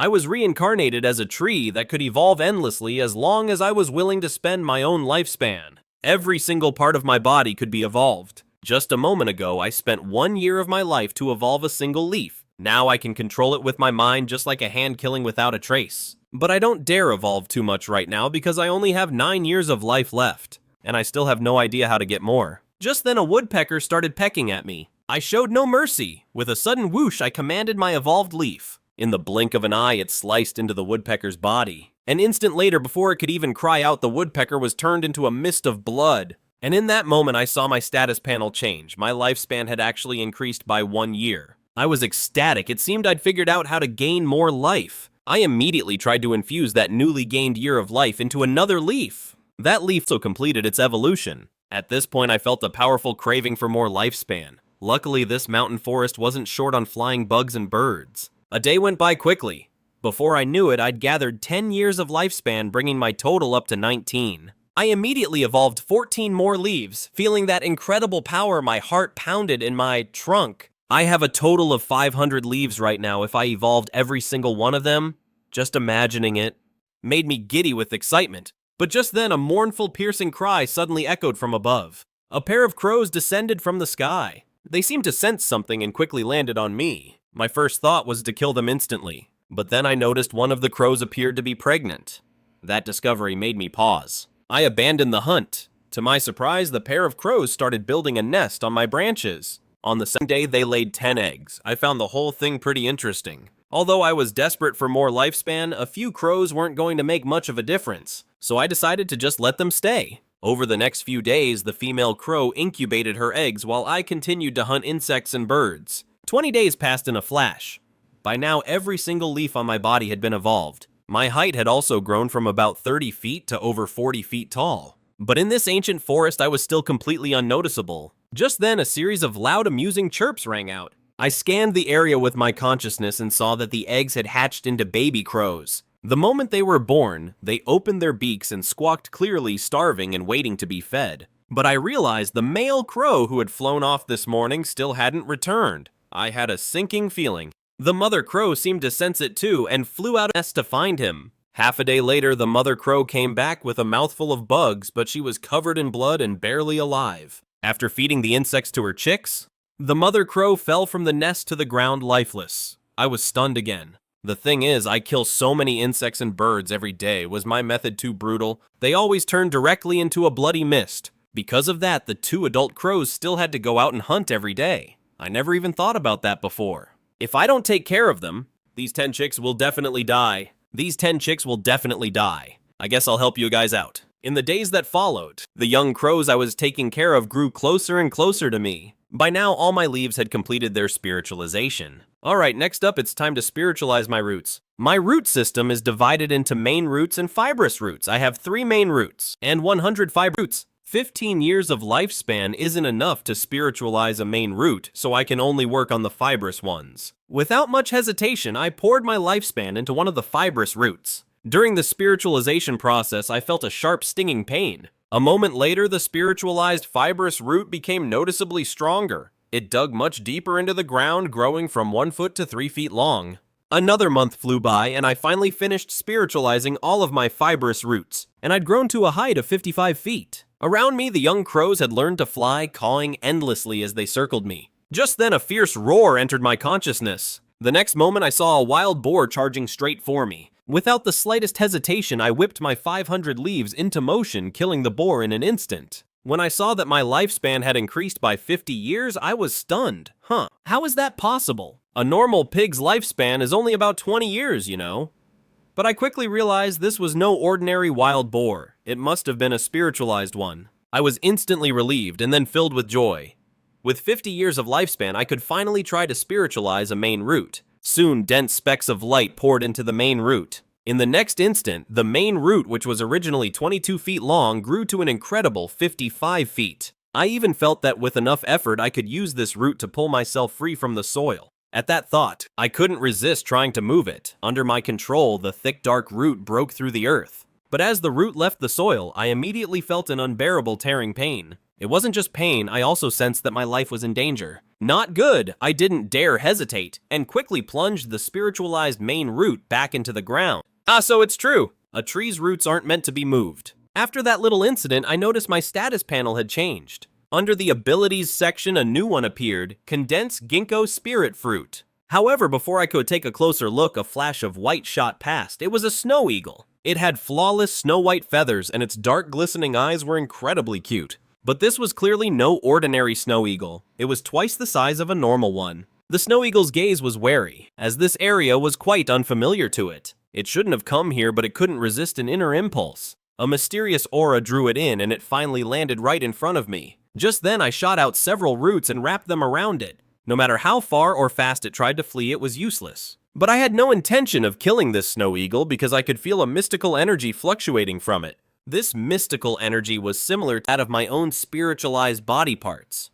I was reincarnated as a tree that could evolve endlessly as long as I was willing to spend my own lifespan. Every single part of my body could be evolved. Just a moment ago, I spent 1 year of my life to evolve a single leaf. Now I can control it with my mind just like a hand killing without a trace. But I don't dare evolve too much right now because I only have 9 years of life left, and I still have no idea how to get more. Just then a woodpecker started pecking at me. I showed no mercy. With a sudden whoosh, I commanded my evolved leaf. In the blink of an eye, it sliced into the woodpecker's body. An instant later, before it could even cry out, the woodpecker was turned into a mist of blood. And in that moment, I saw my status panel change. My lifespan had actually increased by 1 year. I was ecstatic. It seemed I'd figured out how to gain more life. I immediately tried to infuse that newly gained year of life into another leaf. That leaf also completed its evolution. At this point, I felt a powerful craving for more lifespan. Luckily, this mountain forest wasn't short on flying bugs and birds. A day went by quickly. Before I knew it, I'd gathered 10 years of lifespan, bringing my total up to 19. I immediately evolved 14 more leaves. Feeling that incredible power, my heart pounded in my trunk. I have a total of 500 leaves right now. If I evolved every single one of them, just imagining it made me giddy with excitement. But just then, a mournful, piercing cry suddenly echoed from above. A pair of crows descended from the sky. They seemed to sense something and quickly landed on me. My first thought was to kill them instantly, but then I noticed one of the crows appeared to be pregnant. That discovery made me pause. I abandoned the hunt. To my surprise, the pair of crows started building a nest on my branches. On the second day, they laid 10 eggs. I found the whole thing pretty interesting. Although I was desperate for more lifespan, a few crows weren't going to make much of a difference, so I decided to just let them stay. Over the next few days, the female crow incubated her eggs while I continued to hunt insects and birds. 20 days passed in a flash. By now, every single leaf on my body had been evolved. My height had also grown from about 30 feet to over 40 feet tall. But in this ancient forest, I was still completely unnoticeable. Just then, a series of loud, amusing chirps rang out. I scanned the area with my consciousness and saw that the eggs had hatched into baby crows. The moment they were born, they opened their beaks and squawked clearly, starving and waiting to be fed. But I realized the male crow who had flown off this morning still hadn't returned. I had a sinking feeling. The mother crow seemed to sense it too and flew out of the nest to find him. Half a day later, the mother crow came back with a mouthful of bugs, but she was covered in blood and barely alive. After feeding the insects to her chicks, the mother crow fell from the nest to the ground lifeless. I was stunned again. The thing is, I kill so many insects and birds every day. Was my method too brutal? They always turned directly into a bloody mist. Because of that, the 2 adult crows still had to go out and hunt every day. I never even thought about that before. If I don't take care of them, these 10 chicks will definitely die. These 10 chicks will definitely die. I guess I'll help you guys out. In the days that followed, the young crows I was taking care of grew closer and closer to me. By now, all my leaves had completed their spiritualization. Alright, next up, it's time to spiritualize my roots. My root system is divided into main roots and fibrous roots. I have 3 main roots and 100 fibrous roots. 15 years of lifespan isn't enough to spiritualize a main root, so I can only work on the fibrous ones. Without much hesitation, I poured my lifespan into one of the fibrous roots. During the spiritualization process, I felt a sharp stinging pain. A moment later, the spiritualized fibrous root became noticeably stronger. It dug much deeper into the ground, growing from 1 foot to 3 feet long. Another month flew by, and I finally finished spiritualizing all of my fibrous roots, and I'd grown to a height of 55 feet. Around me, the young crows had learned to fly, cawing endlessly as they circled me. Just then, a fierce roar entered my consciousness. The next moment, I saw a wild boar charging straight for me. Without the slightest hesitation, I whipped my 500 leaves into motion, killing the boar in an instant. When I saw that my lifespan had increased by 50 years, I was stunned. How is that possible? A normal pig's lifespan is only about 20 years, you know. But I quickly realized this was no ordinary wild boar. It must have been a spiritualized one. I was instantly relieved and then filled with joy. With 50 years of lifespan, I could finally try to spiritualize a main root. Soon, dense specks of light poured into the main root. In the next instant, the main root, which was originally 22 feet long, grew to an incredible 55 feet. I even felt that with enough effort, I could use this root to pull myself free from the soil. At that thought, I couldn't resist trying to move it. Under my control, the thick dark root broke through the earth. But as the root left the soil, I immediately felt an unbearable tearing pain. It wasn't just pain, I also sensed that my life was in danger. Not good! I didn't dare hesitate, and quickly plunged the spiritualized main root back into the ground. So it's true. A tree's roots aren't meant to be moved. After that little incident, I noticed my status panel had changed. Under the abilities section, a new one appeared, Condensed Ginkgo Spirit Fruit. However, before I could take a closer look, a flash of white shot past. It was a snow eagle. It had flawless snow-white feathers, and its dark glistening eyes were incredibly cute. But this was clearly no ordinary snow eagle. It was twice the size of a normal one. The snow eagle's gaze was wary, as this area was quite unfamiliar to it. It shouldn't have come here, but it couldn't resist an inner impulse. A mysterious aura drew it in, and it finally landed right in front of me. Just then, I shot out several roots and wrapped them around it. No matter how far or fast it tried to flee, it was useless. But I had no intention of killing this snow eagle because I could feel a mystical energy fluctuating from it. This mystical energy was similar to that of my own spiritualized body parts.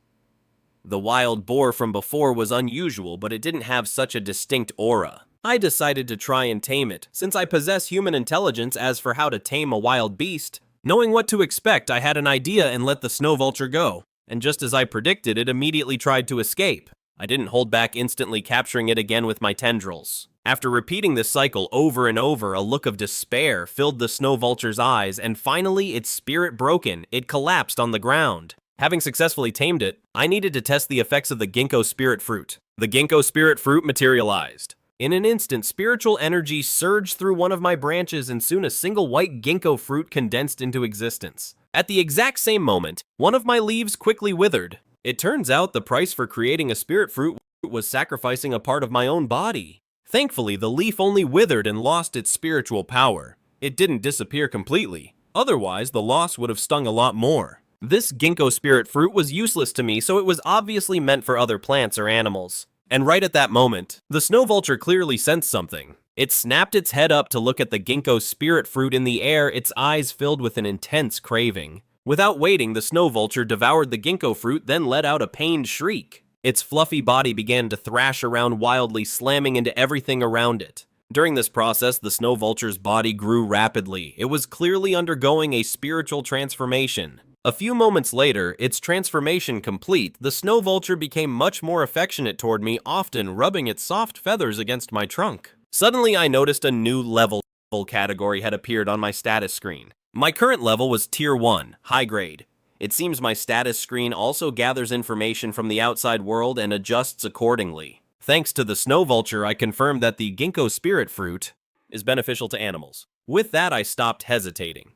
The wild boar from before was unusual, but it didn't have such a distinct aura. I decided to try and tame it, since I possess human intelligence. As for how to tame a wild beast, knowing what to expect, I had an idea and let the snow vulture go. And just as I predicted, it immediately tried to escape. I didn't hold back, instantly capturing it again with my tendrils. After repeating this cycle over and over, a look of despair filled the snow vulture's eyes, and finally, its spirit broken, it collapsed on the ground. Having successfully tamed it, I needed to test the effects of the Ginkgo Spirit Fruit. The Ginkgo Spirit Fruit materialized. In an instant, spiritual energy surged through one of my branches, and soon a single white ginkgo fruit condensed into existence. At the exact same moment, one of my leaves quickly withered. It turns out the price for creating a spirit fruit was sacrificing a part of my own body. Thankfully, the leaf only withered and lost its spiritual power. It didn't disappear completely. Otherwise, the loss would have stung a lot more. This ginkgo spirit fruit was useless to me, so it was obviously meant for other plants or animals. And right at that moment, the snow vulture clearly sensed something. It snapped its head up to look at the ginkgo spirit fruit in the air, its eyes filled with an intense craving. Without waiting, the snow vulture devoured the ginkgo fruit, then let out a pained shriek. Its fluffy body began to thrash around wildly, slamming into everything around it. During this process, the snow vulture's body grew rapidly. It was clearly undergoing a spiritual transformation. A few moments later, its transformation complete, the snow vulture became much more affectionate toward me, often rubbing its soft feathers against my trunk. Suddenly, I noticed a new level category had appeared on my status screen. My current level was Tier 1, high grade. It seems my status screen also gathers information from the outside world and adjusts accordingly. Thanks to the snow vulture, I confirmed that the ginkgo spirit fruit is beneficial to animals. With that, I stopped hesitating.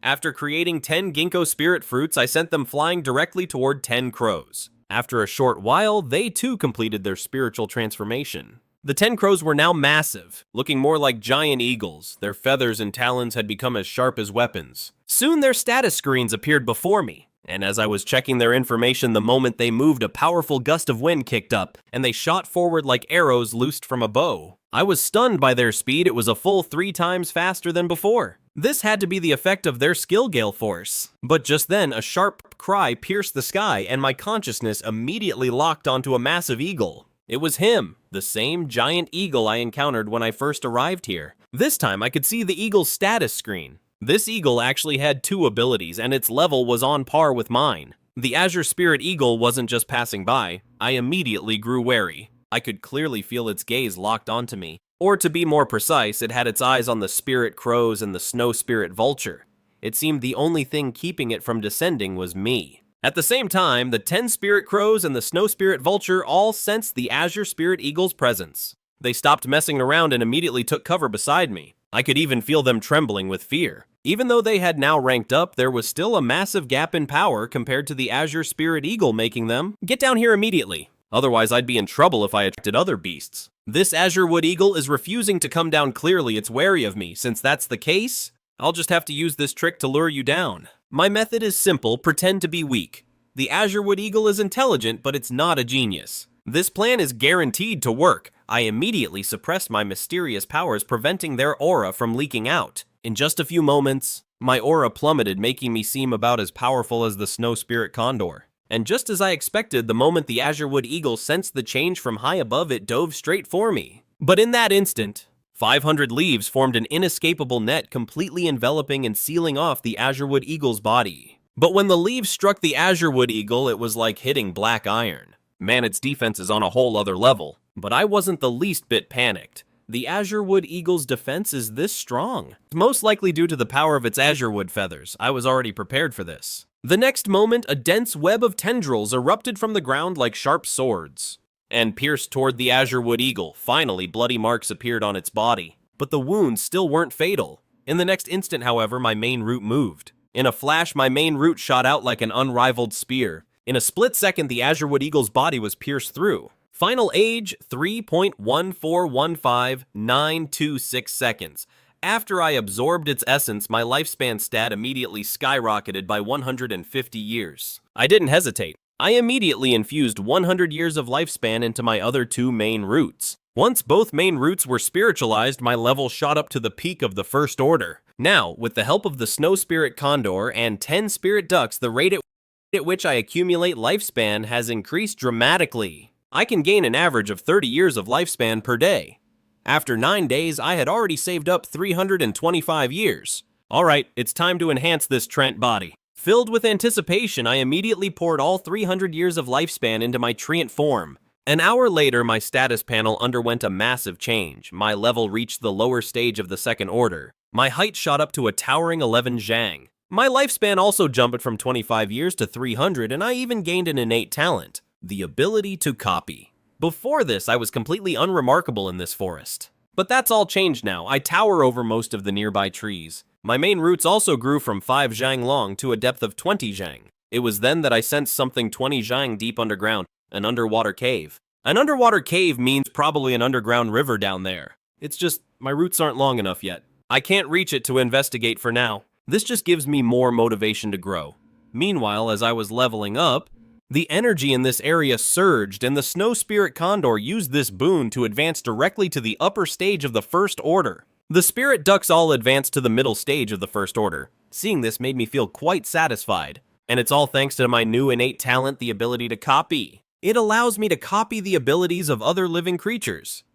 After creating 10 ginkgo spirit fruits, I sent them flying directly toward 10 crows. After a short while, they too completed their spiritual transformation. The 10 crows were now massive, looking more like giant eagles. Their feathers and talons had become as sharp as weapons. Soon their status screens appeared before me, and as I was checking their information, the moment they moved, a powerful gust of wind kicked up, and they shot forward like arrows loosed from a bow. I was stunned by their speed. It was a full 3 times faster than before. This had to be the effect of their skill gale force. But just then, a sharp cry pierced the sky, and my consciousness immediately locked onto a massive eagle. It was him, the same giant eagle I encountered when I first arrived here. This time, I could see the eagle's status screen. This eagle actually had 2 abilities, and its level was on par with mine. The Azure Spirit Eagle wasn't just passing by. I immediately grew wary. I could clearly feel its gaze locked onto me. Or to be more precise, it had its eyes on the spirit crows and the snow spirit vulture. It seemed the only thing keeping it from descending was me. At the same time, the 10 spirit crows and the snow spirit vulture all sensed the Azure Spirit Eagle's presence. They stopped messing around and immediately took cover beside me. I could even feel them trembling with fear. Even though they had now ranked up, there was still a massive gap in power compared to the Azure Spirit Eagle, making them get down here immediately. Otherwise, I'd be in trouble if I attracted other beasts. This Azure Wood Eagle is refusing to come down. Clearly, it's wary of me. Since that's the case, I'll just have to use this trick to lure you down. My method is simple: pretend to be weak. The Azure Wood Eagle is intelligent, but it's not a genius. This plan is guaranteed to work. I immediately suppressed my mysterious powers, preventing their aura from leaking out. In just a few moments, my aura plummeted, making me seem about as powerful as the Snow Spirit Condor. And just as I expected, the moment the Azure Wood Eagle sensed the change from high above, it dove straight for me. But in that instant, 500 leaves formed an inescapable net, completely enveloping and sealing off the Azure Wood Eagle's body. But when the leaves struck the azure wood eagle, it was like hitting black iron. Man, its defense is on a whole other level. But I wasn't the least bit panicked. The azure wood eagle's defense is this strong. Most likely due to the power of its azure wood feathers. I was already prepared for this. The next moment, a dense web of tendrils erupted from the ground like sharp swords and pierced toward the azure wood eagle. Finally, bloody marks appeared on its body. But the wounds still weren't fatal. In the next instant, however, my main root moved. In a flash, my main root shot out like an unrivaled spear. In a split second, the azure wood eagle's body was pierced through. Final age, 3.1415926 seconds. After I absorbed its essence, my lifespan stat immediately skyrocketed by 150 years. I didn't hesitate. I immediately infused 100 years of lifespan into my other two main roots. Once both main roots were spiritualized, my level shot up to the peak of the First Order. Now, with the help of the Snow Spirit Condor and 10 Spirit Ducks, the rate at which I accumulate lifespan has increased dramatically. I can gain an average of 30 years of lifespan per day. After 9 days, I had already saved up 325 years. Alright, it's time to enhance this Trent body. Filled with anticipation, I immediately poured all 300 years of lifespan into my Treant form. An hour later, my status panel underwent a massive change. My level reached the lower stage of the Second Order. My height shot up to a towering 11 zhang. My lifespan also jumped from 25 years to 300, and I even gained an innate talent. The ability to copy. Before this, I was completely unremarkable in this forest. But that's all changed now. I tower over most of the nearby trees. My main roots also grew from 5 zhang long to a depth of 20 zhang. It was then that I sensed something 20 zhang deep underground, an underwater cave. An underwater cave means probably an underground river down there. It's just, my roots aren't long enough yet. I can't reach it to investigate for now. This just gives me more motivation to grow. Meanwhile, as I was leveling up, the energy in this area surged, and the Snow Spirit Condor used this boon to advance directly to the upper stage of the First Order. The Spirit Ducks all advanced to the middle stage of the First Order. Seeing this made me feel quite satisfied, and it's all thanks to my new innate talent, the ability to copy. It allows me to copy the abilities of other living creatures.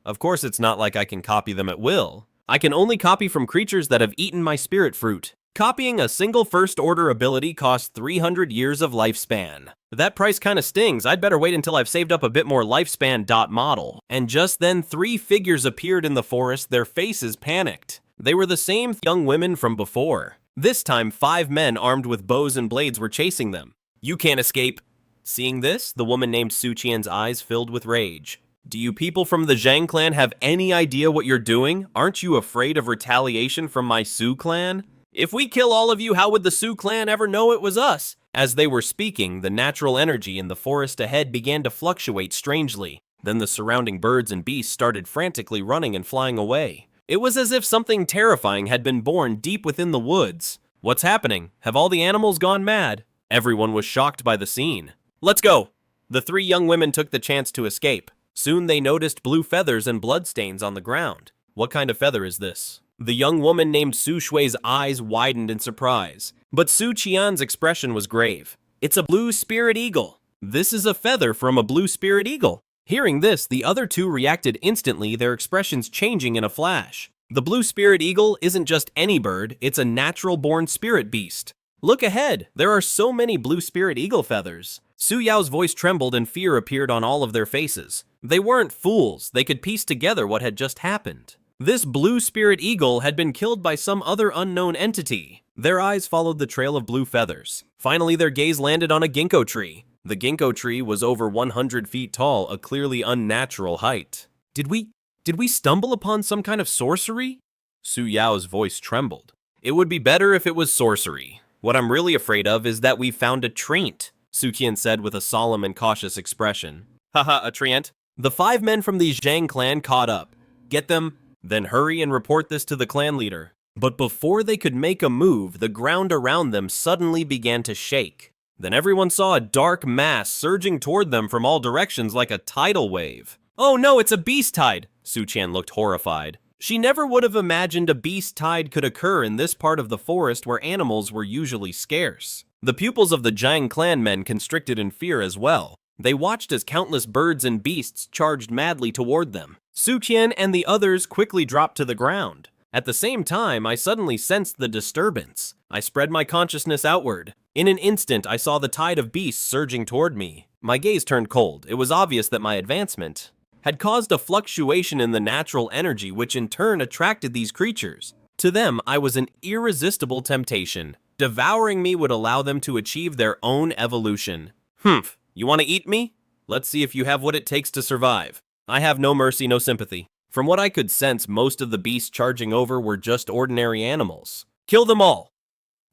Of course, it's not like I can copy them at will. I can only copy from creatures that have eaten my spirit fruit. Copying a single First Order ability costs 300 years of lifespan. That price kinda stings. I'd better wait until I've saved up a bit more lifespan. Model. And just then 3 figures appeared in the forest, their faces panicked. They were the same young women from before. This time 5 men armed with bows and blades were chasing them. You can't escape. Seeing this, the woman named Su Qian's eyes filled with rage. Do you people from the Zhang clan have any idea what you're doing? Aren't you afraid of retaliation from my Su clan? If we kill all of you, how would the Su clan ever know it was us? As they were speaking, the natural energy in the forest ahead began to fluctuate strangely. Then the surrounding birds and beasts started frantically running and flying away. It was as if something terrifying had been born deep within the woods. What's happening? Have all the animals gone mad? Everyone was shocked by the scene. Let's go! The 3 young women took the chance to escape. Soon they noticed blue feathers and bloodstains on the ground. What kind of feather is this? The young woman named Su Shui's eyes widened in surprise, but Su Qian's expression was grave. It's a blue spirit eagle. This is a feather from a blue spirit eagle. Hearing this, the other 2 reacted instantly, their expressions changing in a flash. The blue spirit eagle isn't just any bird, it's a natural-born spirit beast. Look ahead, there are so many blue spirit eagle feathers. Su Yao's voice trembled and fear appeared on all of their faces. They weren't fools, they could piece together what had just happened. This blue spirit eagle had been killed by some other unknown entity. Their eyes followed the trail of blue feathers. Finally, their gaze landed on a ginkgo tree. The ginkgo tree was over 100 feet tall, a clearly unnatural height. Did we stumble upon some kind of sorcery? Su Yao's voice trembled. It would be better if it was sorcery. What I'm really afraid of is that we found a treant, Su Qian said with a solemn and cautious expression. Haha, a treant? The 5 men from the Zhang clan caught up. Get them, then hurry and report this to the clan leader. But before they could make a move, the ground around them suddenly began to shake. Then everyone saw a dark mass surging toward them from all directions like a tidal wave. Oh no, it's a beast tide! Su Qian looked horrified. She never would have imagined a beast tide could occur in this part of the forest where animals were usually scarce. The pupils of the Zhang clan men constricted in fear as well. They watched as countless birds and beasts charged madly toward them. Su Qian and the others quickly dropped to the ground. At the same time, I suddenly sensed the disturbance. I spread my consciousness outward. In an instant, I saw the tide of beasts surging toward me. My gaze turned cold. It was obvious that my advancement had caused a fluctuation in the natural energy, which in turn attracted these creatures. To them, I was an irresistible temptation. Devouring me would allow them to achieve their own evolution. Humph, you want to eat me? Let's see if you have what it takes to survive. I have no mercy, no sympathy. From what I could sense, most of the beasts charging over were just ordinary animals. Kill them all!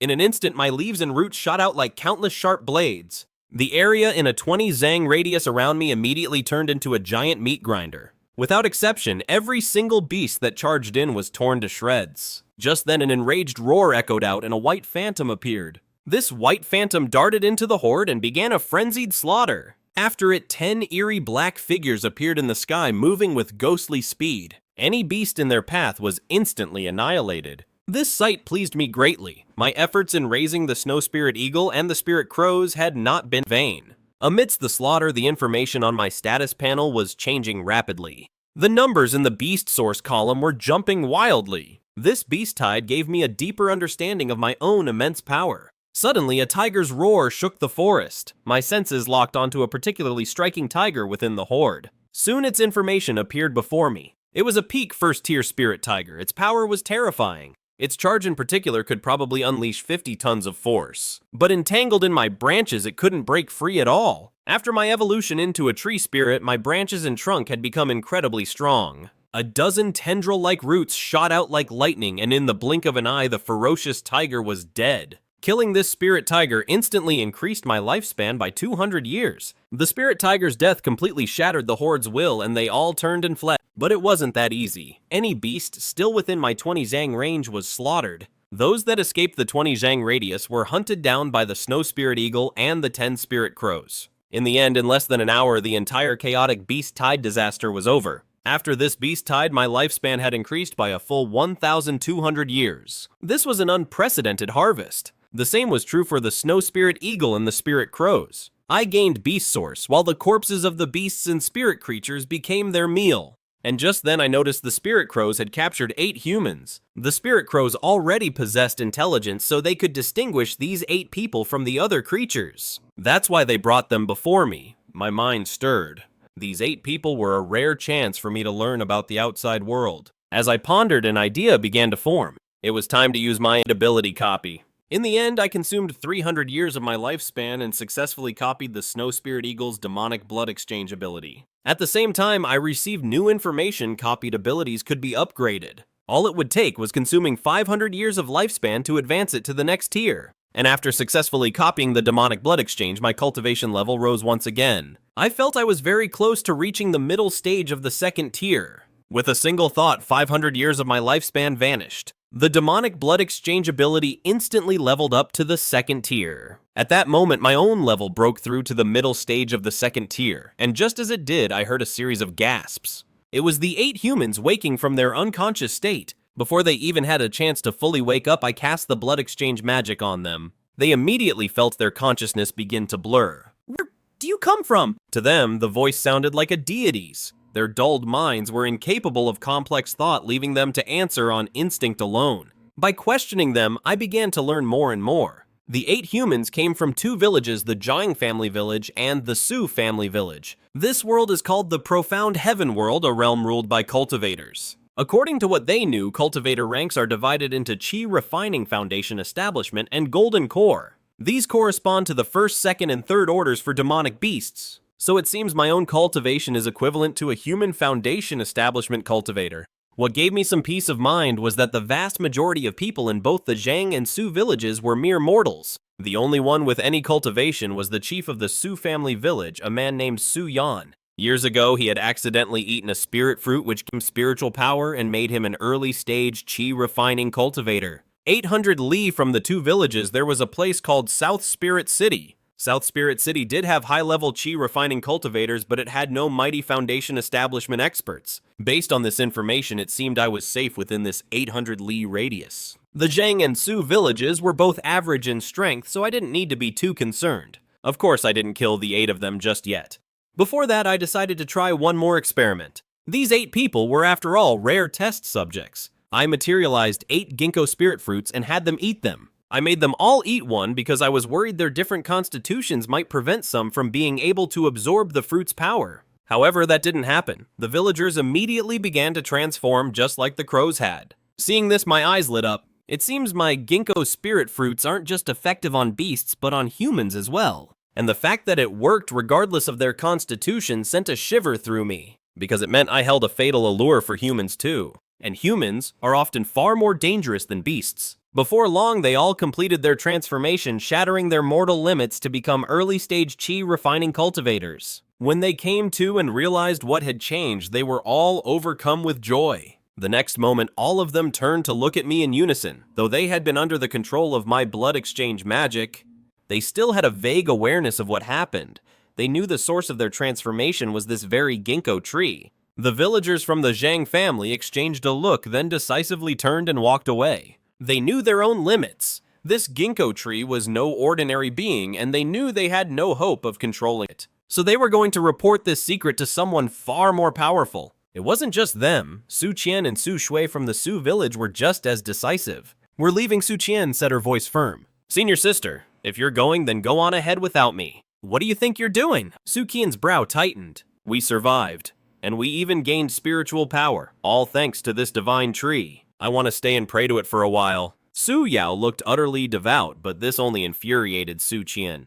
In an instant, my leaves and roots shot out like countless sharp blades. The area in a 20 zang radius around me immediately turned into a giant meat grinder. Without exception, every single beast that charged in was torn to shreds. Just then, an enraged roar echoed out and a white phantom appeared. This white phantom darted into the horde and began a frenzied slaughter. After it, 10 eerie black figures appeared in the sky, moving with ghostly speed. Any beast in their path was instantly annihilated. This sight pleased me greatly. My efforts in raising the snow spirit eagle and the spirit crows had not been vain. Amidst the slaughter, the information on my status panel was changing rapidly. The numbers in the beast source column were jumping wildly. This beast tide gave me a deeper understanding of my own immense power. Suddenly, a tiger's roar shook the forest. My senses locked onto a particularly striking tiger within the horde. Soon its information appeared before me. It was a peak first-tier spirit tiger. Its power was terrifying. Its charge in particular could probably unleash 50 tons of force. But entangled in my branches, it couldn't break free at all. After my evolution into a tree spirit, my branches and trunk had become incredibly strong. A dozen tendril-like roots shot out like lightning, and in the blink of an eye, the ferocious tiger was dead. Killing this spirit tiger instantly increased my lifespan by 200 years. The spirit tiger's death completely shattered the horde's will, and they all turned and fled. But it wasn't that easy. Any beast still within my 20 zang range was slaughtered. Those that escaped the 20 zang radius were hunted down by the snow spirit eagle and the 10 spirit crows. In the end, in less than an hour, the entire chaotic beast tide disaster was over. After this beast tide, my lifespan had increased by a full 1,200 years. This was an unprecedented harvest. The same was true for the snow spirit eagle and the spirit crows. I gained beast source, while the corpses of the beasts and spirit creatures became their meal. And just then I noticed the spirit crows had captured 8 humans. The spirit crows already possessed intelligence, so they could distinguish these 8 people from the other creatures. That's why they brought them before me. My mind stirred. These 8 people were a rare chance for me to learn about the outside world. As I pondered, an idea began to form. It was time to use my ability copy. In the end, I consumed 300 years of my lifespan and successfully copied the Snow Spirit Eagle's demonic blood exchange ability. At the same time, I received new information copied abilities could be upgraded. All it would take was consuming 500 years of lifespan to advance it to the next tier. And after successfully copying the demonic blood exchange, my cultivation level rose once again. I felt I was very close to reaching the middle stage of the second tier. With a single thought, 500 years of my lifespan vanished. The demonic blood exchange ability instantly leveled up to the second tier. At that moment, my own level broke through to the middle stage of the second tier, and just as it did, I heard a series of gasps. It was the 8 humans waking from their unconscious state. Before they even had a chance to fully wake up, I cast the blood exchange magic on them. They immediately felt their consciousness begin to blur. "Where do you come from?" To them, the voice sounded like a deity's. Their dulled minds were incapable of complex thought, leaving them to answer on instinct alone. By questioning them, I began to learn more and more. The 8 humans came from 2 villages, the Jiang family village and the Su family village. This world is called the Profound Heaven World, a realm ruled by cultivators. According to what they knew, cultivator ranks are divided into Qi Refining Foundation Establishment and Golden Core. These correspond to the 1st, 2nd, and 3rd orders for demonic beasts. So it seems my own cultivation is equivalent to a human foundation establishment cultivator. What gave me some peace of mind was that the vast majority of people in both the Jiang and Su villages were mere mortals. The only one with any cultivation was the chief of the Su family village, a man named Su Yan. Years ago, he had accidentally eaten a spirit fruit which gave him spiritual power and made him an early-stage Qi refining cultivator. 800 li from the 2 villages, there was a place called South Spirit City. South Spirit City did have high-level Qi refining cultivators, but it had no mighty foundation establishment experts. Based on this information, it seemed I was safe within this 800 li radius. The Jiang and Su villages were both average in strength, so I didn't need to be too concerned. Of course, I didn't kill the 8 of them just yet. Before that, I decided to try one more experiment. These 8 people were, after all, rare test subjects. I materialized 8 ginkgo spirit fruits and had them eat them. I made them all eat one because I was worried their different constitutions might prevent some from being able to absorb the fruit's power. However, that didn't happen. The villagers immediately began to transform just like the crows had. Seeing this, my eyes lit up. It seems my ginkgo spirit fruits aren't just effective on beasts, but on humans as well. And the fact that it worked regardless of their constitution sent a shiver through me, because it meant I held a fatal allure for humans too. And humans are often far more dangerous than beasts. Before long, they all completed their transformation, shattering their mortal limits to become early-stage Qi refining cultivators. When they came to and realized what had changed, they were all overcome with joy. The next moment, all of them turned to look at me in unison. Though they had been under the control of my blood exchange magic, they still had a vague awareness of what happened. They knew the source of their transformation was this very ginkgo tree. The villagers from the Zhang family exchanged a look, then decisively turned and walked away. They knew their own limits. This ginkgo tree was no ordinary being, and they knew they had no hope of controlling it. So they were going to report this secret to someone far more powerful. It wasn't just them. Su Qian and Su Shui from the Su village were just as decisive. "We're leaving," Su Qian said, her voice firm. "Senior sister, if you're going, then go on ahead without me." "What do you think you're doing?" Su Qian's brow tightened. "We survived, and we even gained spiritual power, all thanks to this divine tree. I want to stay and pray to it for a while." Su Yao looked utterly devout, but this only infuriated Su Qian.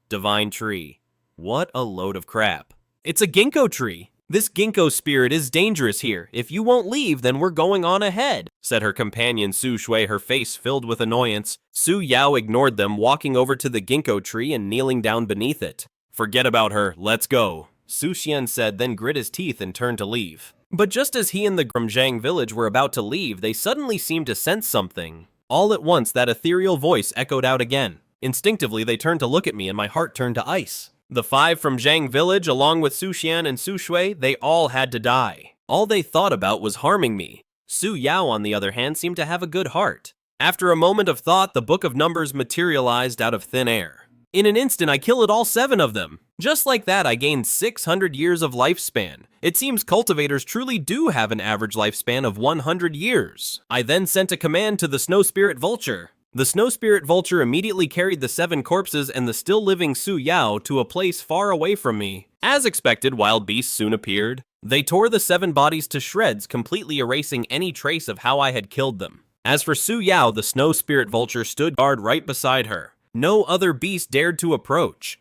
Divine tree. What a load of crap. It's a ginkgo tree. "This ginkgo spirit is dangerous here. If you won't leave, then we're going on ahead," said her companion Su Shui, her face filled with annoyance. Su Yao ignored them, walking over to the ginkgo tree and kneeling down beneath it. "Forget about her, let's go," Su Xian said, then grit his teeth and turned to leave. But just as he and the Zhang village were about to leave, they suddenly seemed to sense something. All at once, that ethereal voice echoed out again. Instinctively, they turned to look at me, and my heart turned to ice. The 5 from Zhang village, along with Su Xian and Su Shui, they all had to die. All they thought about was harming me. Su Yao, on the other hand, seemed to have a good heart. After a moment of thought, the book of numbers materialized out of thin air. In an instant, I killed all 7 of them. Just like that, I gained 600 years of lifespan. It seems cultivators truly do have an average lifespan of 100 years. I then sent a command to the Snow Spirit Vulture. The Snow Spirit Vulture immediately carried the 7 corpses and the still-living Su Yao to a place far away from me. As expected, wild beasts soon appeared. They tore the 7 bodies to shreds, completely erasing any trace of how I had killed them. As for Su Yao, the Snow Spirit Vulture stood guard right beside her. No other beast dared to approach.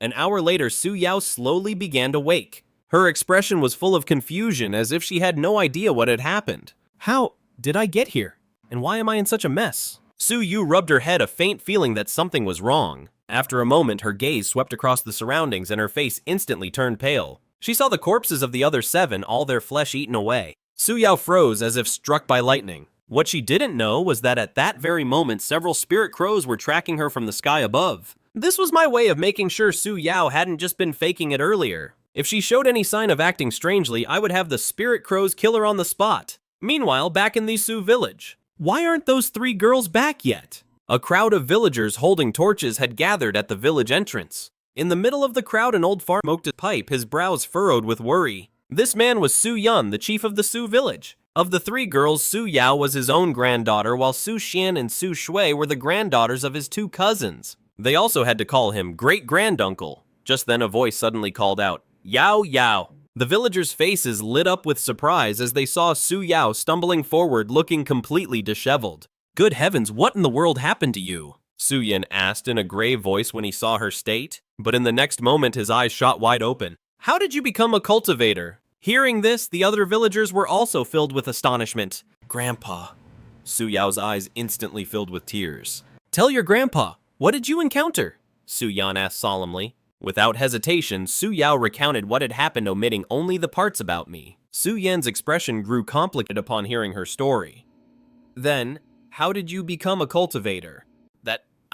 An hour later, Su Yao slowly began to wake. Her expression was full of confusion, as if she had no idea what had happened. "How did I get here? And why am I in such a mess?" Su Yu rubbed her head, a faint feeling that something was wrong. After a moment, her gaze swept across the surroundings and her face instantly turned pale. She saw the corpses of the other 7, all their flesh eaten away. Su Yao froze as if struck by lightning. What she didn't know was that at that very moment, several spirit crows were tracking her from the sky above. This was my way of making sure Su Yao hadn't just been faking it earlier. If she showed any sign of acting strangely, I would have the spirit crows kill her on the spot. Meanwhile, back in the Su village, why aren't those 3 girls back yet? A crowd of villagers holding torches had gathered at the village entrance. In the middle of the crowd, an old farmer smoked a pipe, his brows furrowed with worry. This man was Su Yun, the chief of the Su village. Of the 3 girls, Su Yao was his own granddaughter, while Su Xian and Su Shui were the granddaughters of his 2 cousins. They also had to call him great-granduncle. Just then a voice suddenly called out, "Yao Yao." The villagers' faces lit up with surprise as they saw Su Yao stumbling forward, looking completely disheveled. "Good heavens, what in the world happened to you?" Su Yin asked in a grave voice when he saw her state, but in the next moment his eyes shot wide open. "How did you become a cultivator?" Hearing this, the other villagers were also filled with astonishment. "Grandpa." Su Yao's eyes instantly filled with tears. "Tell your grandpa, what did you encounter?" Su Yan asked solemnly. Without hesitation, Su Yao recounted what had happened, omitting only the parts about me. Su Yan's expression grew complicated upon hearing her story. "Then, how did you become a cultivator?"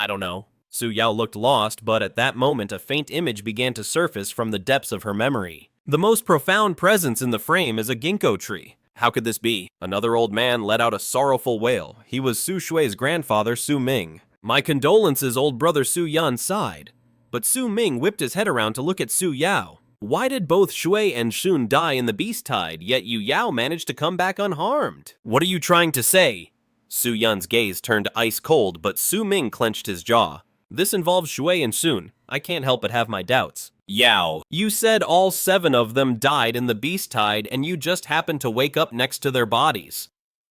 I don't know." Su Yao looked lost, but at that moment a faint image began to surface from the depths of her memory. The most profound presence in the frame is a ginkgo tree. How could this be? Another old man let out a sorrowful wail. He was Su Shui's grandfather, Su Ming. "My condolences," old brother Su Yun sighed. But Su Ming whipped his head around to look at Su Yao. Why did both Shui and Shun die in the beast tide, yet Yu Yao managed to come back unharmed? What are you trying to say? Su Yun's gaze turned ice cold, but Su Ming clenched his jaw. This involves Shui and Shun. I can't help but have my doubts. Yao, you said all 7 of them died in the beast tide and you just happened to wake up next to their bodies.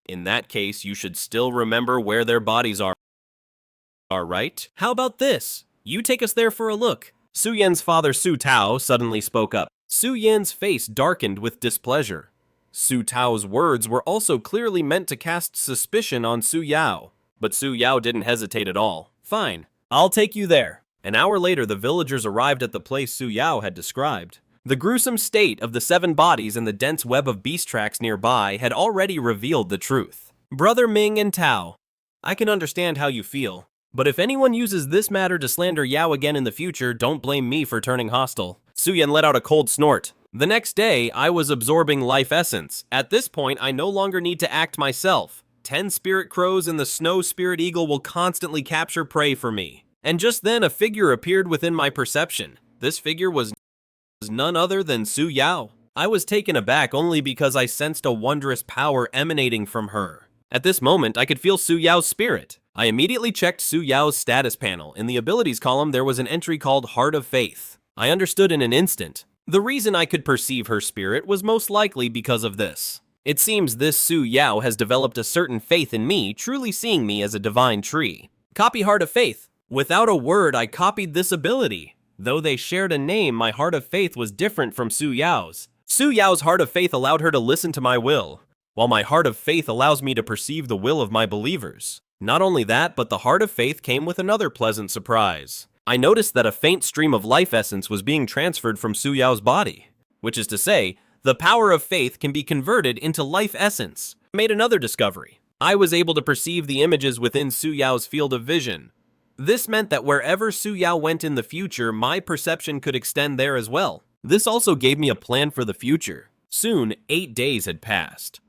In that case, you should still remember where their bodies are, right? How about this? You take us there for a look. Su Yan's father Su Tao suddenly spoke up. Su Yan's face darkened with displeasure. Su Tao's words were also clearly meant to cast suspicion on Su Yao. But Su Yao didn't hesitate at all. Fine, I'll take you there. An hour later, the villagers arrived at the place Su Yao had described. The gruesome state of the 7 bodies and the dense web of beast tracks nearby had already revealed the truth. Brother Ming and Tao, I can understand how you feel, but if anyone uses this matter to slander Yao again in the future, don't blame me for turning hostile. Su Yan let out a cold snort. The next day, I was absorbing life essence. At this point, I no longer need to act myself. 10 spirit crows and the snow spirit eagle will constantly capture prey for me. And just then, a figure appeared within my perception. This figure was none other than Su Yao. I was taken aback only because I sensed a wondrous power emanating from her. At this moment, I could feel Su Yao's spirit. I immediately checked Su Yao's status panel. In the abilities column, there was an entry called Heart of Faith. I understood in an instant. The reason I could perceive her spirit was most likely because of this. It seems this Su Yao has developed a certain faith in me, truly seeing me as a divine tree. Copy Heart of Faith. Without a word, I copied this ability. Though they shared a name, my Heart of Faith was different from Su Yao's. Su Yao's Heart of Faith allowed her to listen to my will, while my Heart of Faith allows me to perceive the will of my believers. Not only that, but the Heart of Faith came with another pleasant surprise. I noticed that a faint stream of life essence was being transferred from Su Yao's body, which is to say, the power of faith can be converted into life essence. I made another discovery. I was able to perceive the images within Su Yao's field of vision. This meant that wherever Su Yao went in the future, my perception could extend there as well. This also gave me a plan for the future. Soon, 8 days had passed.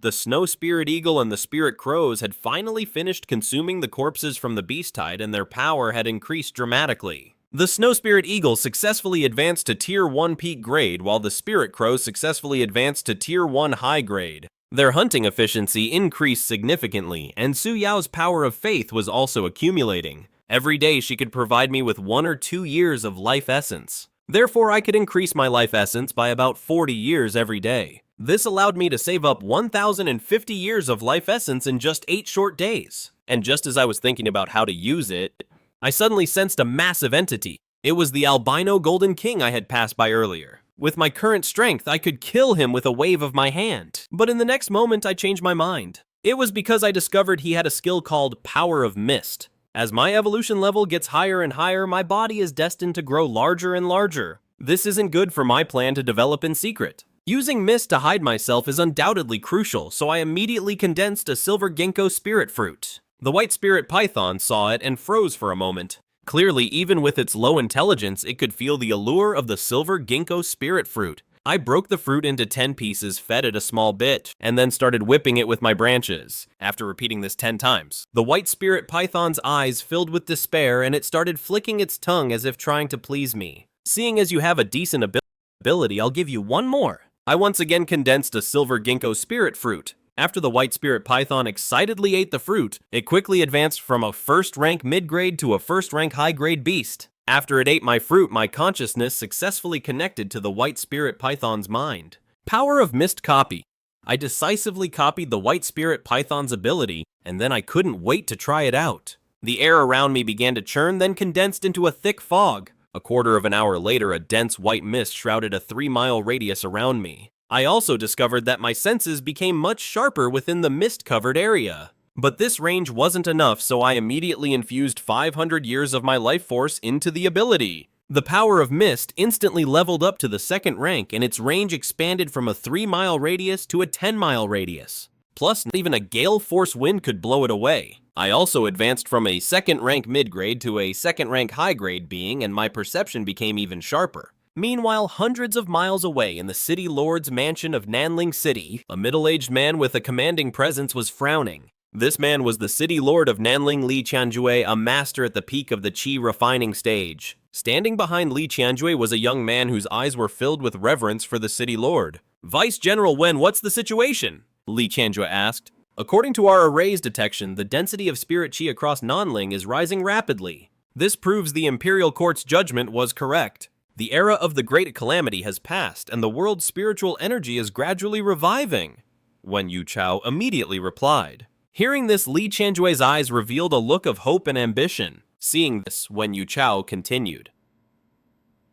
The snow spirit eagle and the spirit crows had finally finished consuming the corpses from the beast tide and their power had increased dramatically. The snow spirit eagle successfully advanced to tier 1 peak grade while the spirit crows successfully advanced to tier 1 high grade. Their hunting efficiency increased significantly and Su Yao's power of faith was also accumulating. Every day she could provide me with 1 or 2 years of life essence. Therefore, I could increase my life essence by about 40 years every day. This allowed me to save up 1,050 years of life essence in just 8 short days. And just as I was thinking about how to use it, I suddenly sensed a massive entity. It was the albino golden king I had passed by earlier. With my current strength, I could kill him with a wave of my hand. But in the next moment, I changed my mind. It was because I discovered he had a skill called Power of Mist. As my evolution level gets higher and higher, my body is destined to grow larger and larger. This isn't good for my plan to develop in secret. Using mist to hide myself is undoubtedly crucial, so I immediately condensed a silver ginkgo spirit fruit. The white spirit python saw it and froze for a moment. Clearly, even with its low intelligence, it could feel the allure of the silver ginkgo spirit fruit. I broke the fruit into 10 pieces, fed it a small bit, and then started whipping it with my branches. After repeating this 10 times, the white spirit python's eyes filled with despair and it started flicking its tongue as if trying to please me. Seeing as you have a decent ability, I'll give you one more. I once again condensed a silver ginkgo spirit fruit. After the white spirit python excitedly ate the fruit, it quickly advanced from a first rank mid-grade to a first rank high-grade beast. After it ate my fruit, my consciousness successfully connected to the white spirit python's mind. Power of Mist copy. I decisively copied the white spirit python's ability, and then I couldn't wait to try it out. The air around me began to churn, then condensed into a thick fog. A quarter of an hour later, a dense white mist shrouded a 3-mile radius around me. I also discovered that my senses became much sharper within the mist-covered area. But this range wasn't enough, so I immediately infused 500 years of my life force into the ability. The power of Mist instantly leveled up to the 2nd rank, and its range expanded from a 3-mile radius to a 10-mile radius. Plus, not even a gale force wind could blow it away. I also advanced from a 2nd rank mid-grade to a 2nd rank high-grade being, and my perception became even sharper. Meanwhile, hundreds of miles away in the city lord's mansion of Nanling City, a middle-aged man with a commanding presence was frowning. This man was the city lord of Nanling Li Qianjue, a master at the peak of the qi refining stage. Standing behind Li Qianjue was a young man whose eyes were filled with reverence for the city lord. Vice General Wen, what's the situation? Li Qianjue asked. According to our arrays detection, the density of spirit qi across Nanling is rising rapidly. This proves the Imperial Court's judgment was correct. The era of the Great Calamity has passed, and the world's spiritual energy is gradually reviving. Wen Yuchao immediately replied. Hearing this, Li Qianjue's eyes revealed a look of hope and ambition. Seeing this, Wen Yuchao continued.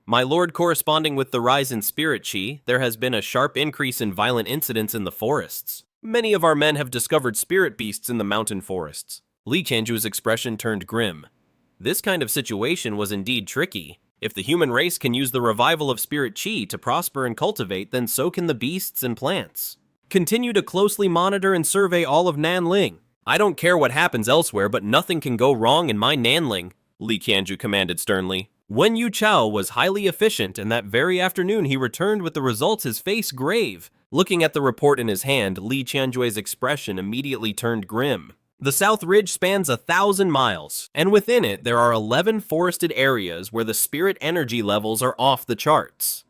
My lord, corresponding with the rise in spirit qi, there has been a sharp increase in violent incidents in the forests. Many of our men have discovered spirit beasts in the mountain forests. Li Qianjue's expression turned grim. This kind of situation was indeed tricky. If the human race can use the revival of spirit qi to prosper and cultivate, then so can the beasts and plants. Continue to closely monitor and survey all of Nanling. I don't care what happens elsewhere, but nothing can go wrong in my Nanling, Li Qianjue commanded sternly. Wen Yuchao was highly efficient, and that very afternoon he returned with the results, his face grave. Looking at the report in his hand, Li Qianjue's expression immediately turned grim. The South Ridge spans 1,000 miles, and within it there are 11 forested areas where the spirit energy levels are off the charts.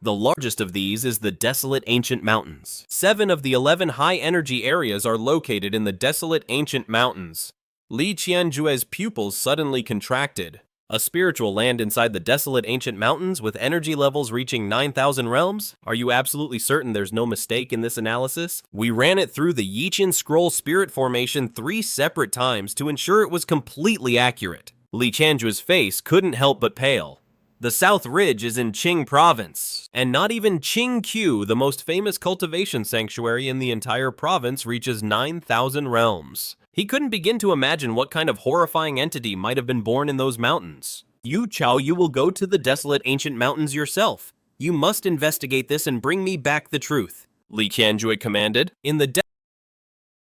The largest of these is the desolate ancient mountains. 7 of the 11 high-energy areas are located in the desolate ancient mountains. Li Qianjue's pupils suddenly contracted. A spiritual land inside the desolate ancient mountains with energy levels reaching 9,000 realms? Are you absolutely certain there's no mistake in this analysis? We ran it through the Yiqian Scroll Spirit Formation 3 separate times to ensure it was completely accurate. Li Qianjue's face couldn't help but pale. The South Ridge is in Qing province, and not even Qingqiu, the most famous cultivation sanctuary in the entire province, reaches 9,000 realms. He couldn't begin to imagine what kind of horrifying entity might have been born in those mountains. Yuchao, you will go to the desolate ancient mountains yourself. You must investigate this and bring me back the truth, Li Qianjue commanded. In the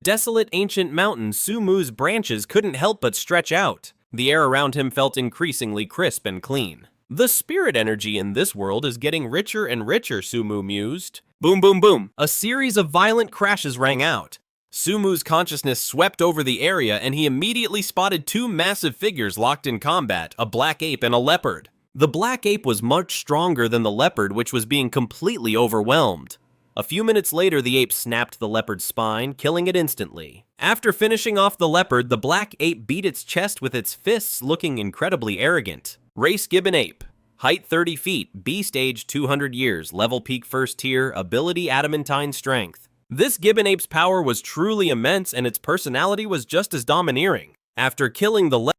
desolate ancient mountains, Su Mu's branches couldn't help but stretch out. The air around him felt increasingly crisp and clean. The spirit energy in this world is getting richer and richer, Su Mu mused. Boom, boom, boom. A series of violent crashes rang out. Su Mu's consciousness swept over the area, and he immediately spotted 2 massive figures locked in combat, a black ape and a leopard. The black ape was much stronger than the leopard, which was being completely overwhelmed. A few minutes later, the ape snapped the leopard's spine, killing it instantly. After finishing off the leopard, the black ape beat its chest with its fists, looking incredibly arrogant. Race Gibbon Ape. Height 30 feet, beast age 200 years, level peak first tier, ability adamantine strength. This gibbon ape's power was truly immense, and its personality was just as domineering. After killing the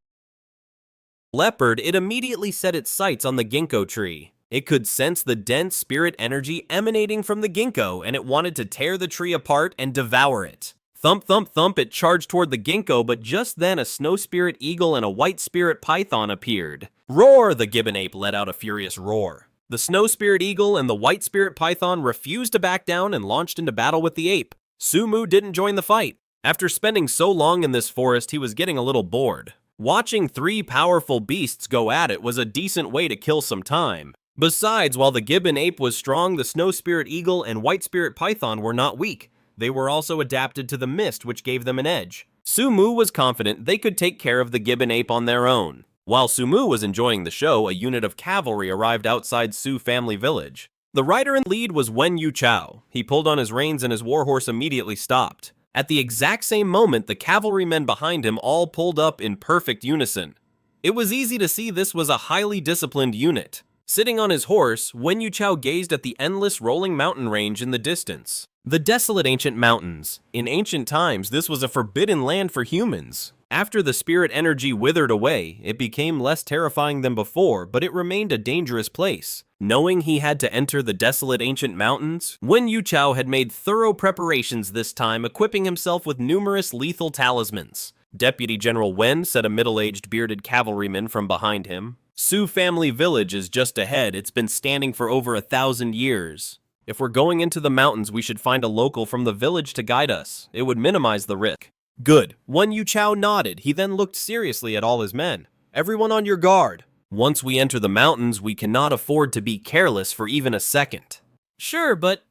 leopard, it immediately set its sights on the ginkgo tree. It could sense the dense spirit energy emanating from the ginkgo, and it wanted to tear the tree apart and devour it. Thump, thump, thump, it charged toward the ginkgo, but just then a snow spirit eagle and a white spirit python appeared. Roar! The gibbon ape let out a furious roar. The snow spirit eagle and the white spirit python refused to back down and launched into battle with the ape. Su Mu didn't join the fight. After spending so long in this forest, he was getting a little bored. Watching 3 powerful beasts go at it was a decent way to kill some time. Besides, while the gibbon ape was strong, the snow spirit eagle and white spirit python were not weak. They were also adapted to the mist, which gave them an edge. Su Mu was confident they could take care of the gibbon ape on their own. While Su Mu was enjoying the show, a unit of cavalry arrived outside Su family village. The rider in the lead was Wen Yuchao. He pulled on his reins and his warhorse immediately stopped. At the exact same moment, the cavalrymen behind him all pulled up in perfect unison. It was easy to see this was a highly disciplined unit. Sitting on his horse, Wen Yuchao gazed at the endless rolling mountain range in the distance. The desolate ancient mountains. In ancient times, this was a forbidden land for humans. After the spirit energy withered away, it became less terrifying than before, but it remained a dangerous place. Knowing he had to enter the desolate ancient mountains, Wen Yuchao had made thorough preparations this time, equipping himself with numerous lethal talismans. Deputy General Wen said, a middle-aged bearded cavalryman from behind him. Su family village is just ahead. It's been standing for over 1,000 years. If we're going into the mountains, we should find a local from the village to guide us. It would minimize the risk. Good. Wen Yuchao nodded. He then looked seriously at all his men. Everyone on your guard. Once we enter the mountains, we cannot afford to be careless for even a second. Sure, but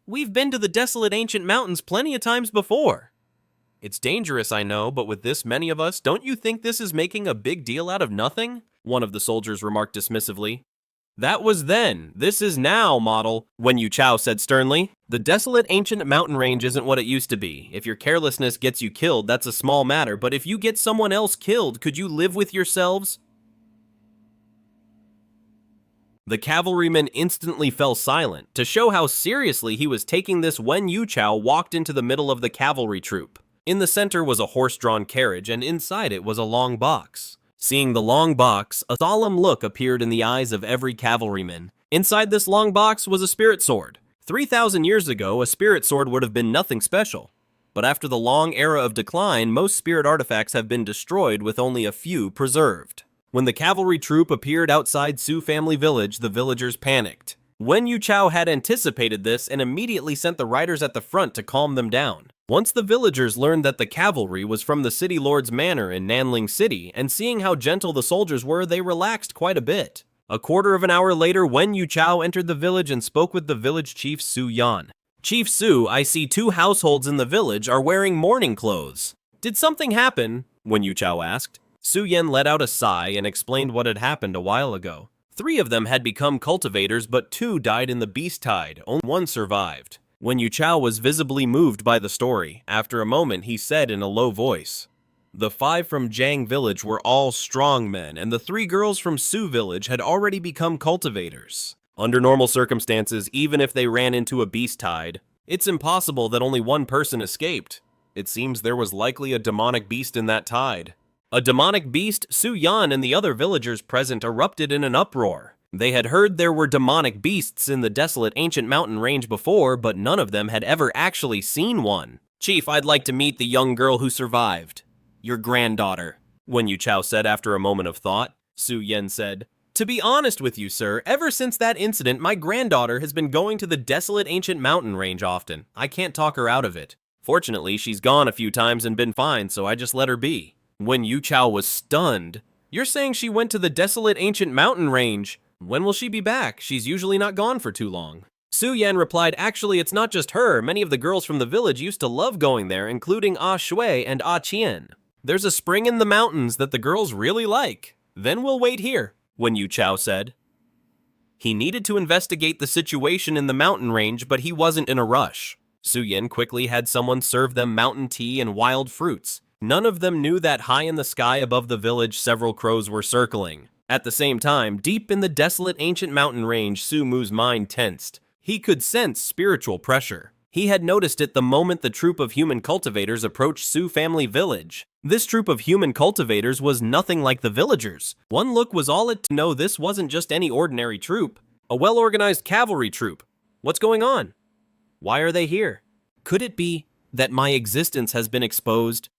we've been to the desolate ancient mountains plenty of times before. It's dangerous, I know, but with this many of us, don't you think this is making a big deal out of nothing? One of the soldiers remarked dismissively. That was then. This is now, model, Qingqiu said sternly. The desolate ancient mountain range isn't what it used to be. If your carelessness gets you killed, that's a small matter, but if you get someone else killed, could you live with yourselves? The cavalryman instantly fell silent. To show how seriously he was taking this, Qingqiu walked into the middle of the cavalry troop. In the center was a horse-drawn carriage, and inside it was a long box. Seeing the long box, a solemn look appeared in the eyes of every cavalryman. Inside this long box was a spirit sword. 3,000 years ago, a spirit sword would have been nothing special. But after the long era of decline, most spirit artifacts have been destroyed with only a few preserved. When the cavalry troop appeared outside Su family village, the villagers panicked. Qingqiu had anticipated this and immediately sent the riders at the front to calm them down. Once the villagers learned that the cavalry was from the city lord's manor in Nanling City, and seeing how gentle the soldiers were, they relaxed quite a bit. A quarter of an hour later, Qingqiu entered the village and spoke with the village chief Su Yan. Chief Su, I see 2 households in the village are wearing mourning clothes. Did something happen? Qingqiu asked. Su Yan let out a sigh and explained what had happened a while ago. 3 of them had become cultivators, but 2 died in the beast tide. Only 1 survived. Qingqiu was visibly moved by the story. After a moment, he said in a low voice, the 5 from Jiang village were all strong men, and the 3 girls from Su village had already become cultivators. Under normal circumstances, even if they ran into a beast tide, it's impossible that only 1 person escaped. It seems there was likely a demonic beast in that tide. A demonic beast? Su Yan and the other villagers present erupted in an uproar. They had heard there were demonic beasts in the desolate ancient mountain range before, but none of them had ever actually seen one. Chief, I'd like to meet the young girl who survived. Your granddaughter, Qingqiu said after a moment of thought. Su Yan said, to be honest with you, sir, ever since that incident, my granddaughter has been going to the desolate ancient mountain range often. I can't talk her out of it. Fortunately, she's gone a few times and been fine, so I just let her be. Qingqiu was stunned. You're saying she went to the desolate ancient mountain range? When will she be back? She's usually not gone for too long. Su Yan replied, actually, it's not just her. Many of the girls from the village used to love going there, including Ah Shui and Ah Qian. There's a spring in the mountains that the girls really like. Then we'll wait here, Qingqiu said. He needed to investigate the situation in the mountain range, but he wasn't in a rush. Su Yan quickly had someone serve them mountain tea and wild fruits. None of them knew that high in the sky above the village, several crows were circling. At the same time, deep in the desolate ancient mountain range, Su Mu's mind tensed. He could sense spiritual pressure. He had noticed it the moment the troop of human cultivators approached Su family village. This troop of human cultivators was nothing like the villagers. One look was all it to know this wasn't just any ordinary troop. A well-organized cavalry troop. What's going on? Why are they here? Could it be that my existence has been exposed?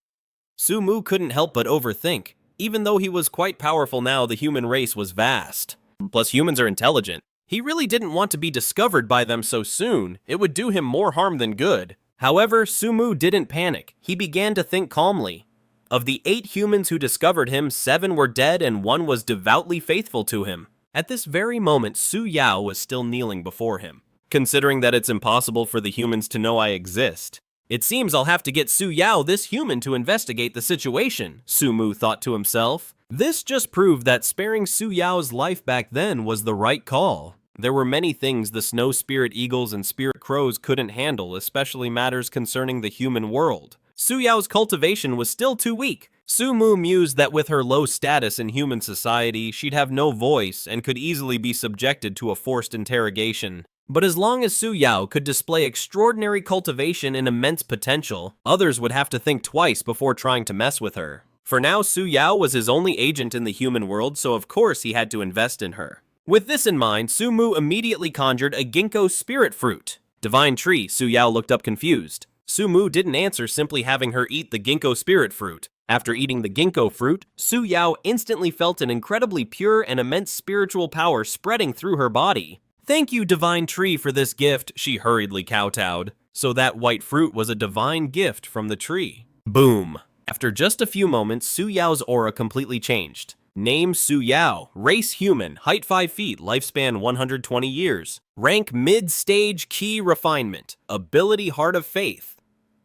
Su Mu couldn't help but overthink. Even though he was quite powerful now, the human race was vast. Plus, humans are intelligent. He really didn't want to be discovered by them so soon. It would do him more harm than good. However, Su Mu didn't panic. He began to think calmly. Of the 8 humans who discovered him, 7 were dead and 1 was devoutly faithful to him. At this very moment, Su Yao was still kneeling before him. Considering that it's impossible for the humans to know I exist, it seems I'll have to get Su Yao, this human, to investigate the situation, Su Mu thought to himself. This just proved that sparing Su Yao's life back then was the right call. There were many things the snow spirit eagles and spirit crows couldn't handle, especially matters concerning the human world. Su Yao's cultivation was still too weak. Su Mu mused that with her low status in human society, she'd have no voice and could easily be subjected to a forced interrogation. But as long as Su Yao could display extraordinary cultivation and immense potential, others would have to think twice before trying to mess with her. For now, Su Yao was his only agent in the human world, so of course he had to invest in her. With this in mind, Su Mu immediately conjured a ginkgo spirit fruit. Divine tree, Su Yao looked up confused. Su Mu didn't answer, simply having her eat the ginkgo spirit fruit. After eating the ginkgo fruit, Su Yao instantly felt an incredibly pure and immense spiritual power spreading through her body. Thank you, divine tree, for this gift, she hurriedly kowtowed. So that white fruit was a divine gift from the tree. Boom. After just a few moments, Su Yao's aura completely changed. Name Su Yao, race human, height 5 feet, lifespan 120 years. Rank mid-stage key refinement, ability heart of faith.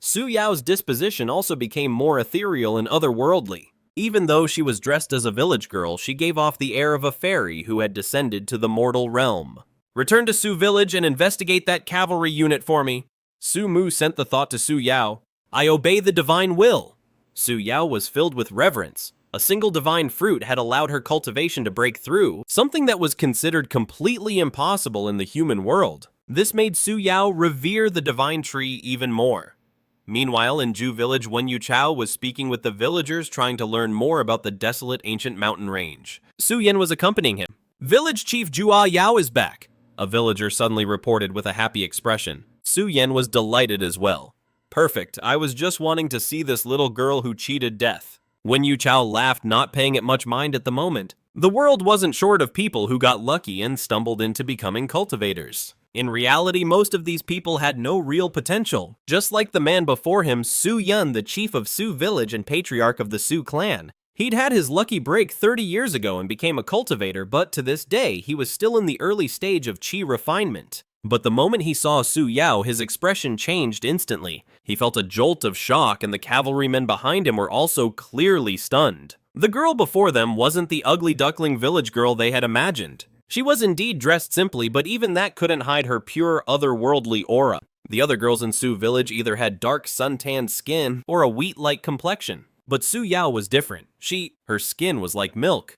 Su Yao's disposition also became more ethereal and otherworldly. Even though she was dressed as a village girl, she gave off the air of a fairy who had descended to the mortal realm. Return to Su Village and investigate that cavalry unit for me. Su Mu sent the thought to Su Yao. I obey the divine will. Su Yao was filled with reverence. A single divine fruit had allowed her cultivation to break through, something that was considered completely impossible in the human world. This made Su Yao revere the divine tree even more. Meanwhile, in Ju Village, Wen Yuchao was speaking with the villagers trying to learn more about the desolate ancient mountain range. Su Yan was accompanying him. Village Chief Jua Yao is back, a villager suddenly reported with a happy expression. Su Yan was delighted as well. Perfect, I was just wanting to see this little girl who cheated death. Wen Yuchao laughed, not paying it much mind at the moment. The world wasn't short of people who got lucky and stumbled into becoming cultivators. In reality, most of these people had no real potential. Just like the man before him, Su Yun, the chief of Su Village and patriarch of the Su clan. He'd had his lucky break 30 years ago and became a cultivator, but to this day, he was still in the early stage of qi refinement. But the moment he saw Su Yao, his expression changed instantly. He felt a jolt of shock, and the cavalrymen behind him were also clearly stunned. The girl before them wasn't the ugly duckling village girl they had imagined. She was indeed dressed simply, but even that couldn't hide her pure otherworldly aura. The other girls in Su Village either had dark suntanned skin or a wheat-like complexion. But Su Yao was different. Her skin was like milk.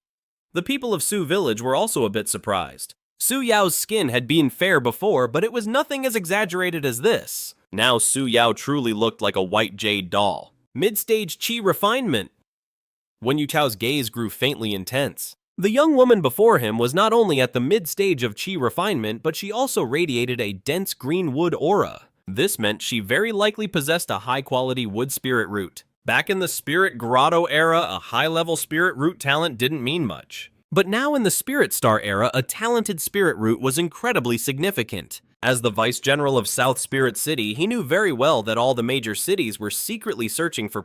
The people of Su Village were also a bit surprised. Su Yao's skin had been fair before, but it was nothing as exaggerated as this. Now Su Yao truly looked like a white jade doll. Mid-stage qi refinement. Wen Yuchao's gaze grew faintly intense. The young woman before him was not only at the mid-stage of qi refinement, but she also radiated a dense green wood aura. This meant she very likely possessed a high-quality wood spirit root. Back in the Spirit Grotto era, a high-level spirit root talent didn't mean much. But now in the Spirit Star era, a talented spirit root was incredibly significant. As the Vice General of South Spirit City, he knew very well that all the major cities were secretly searching for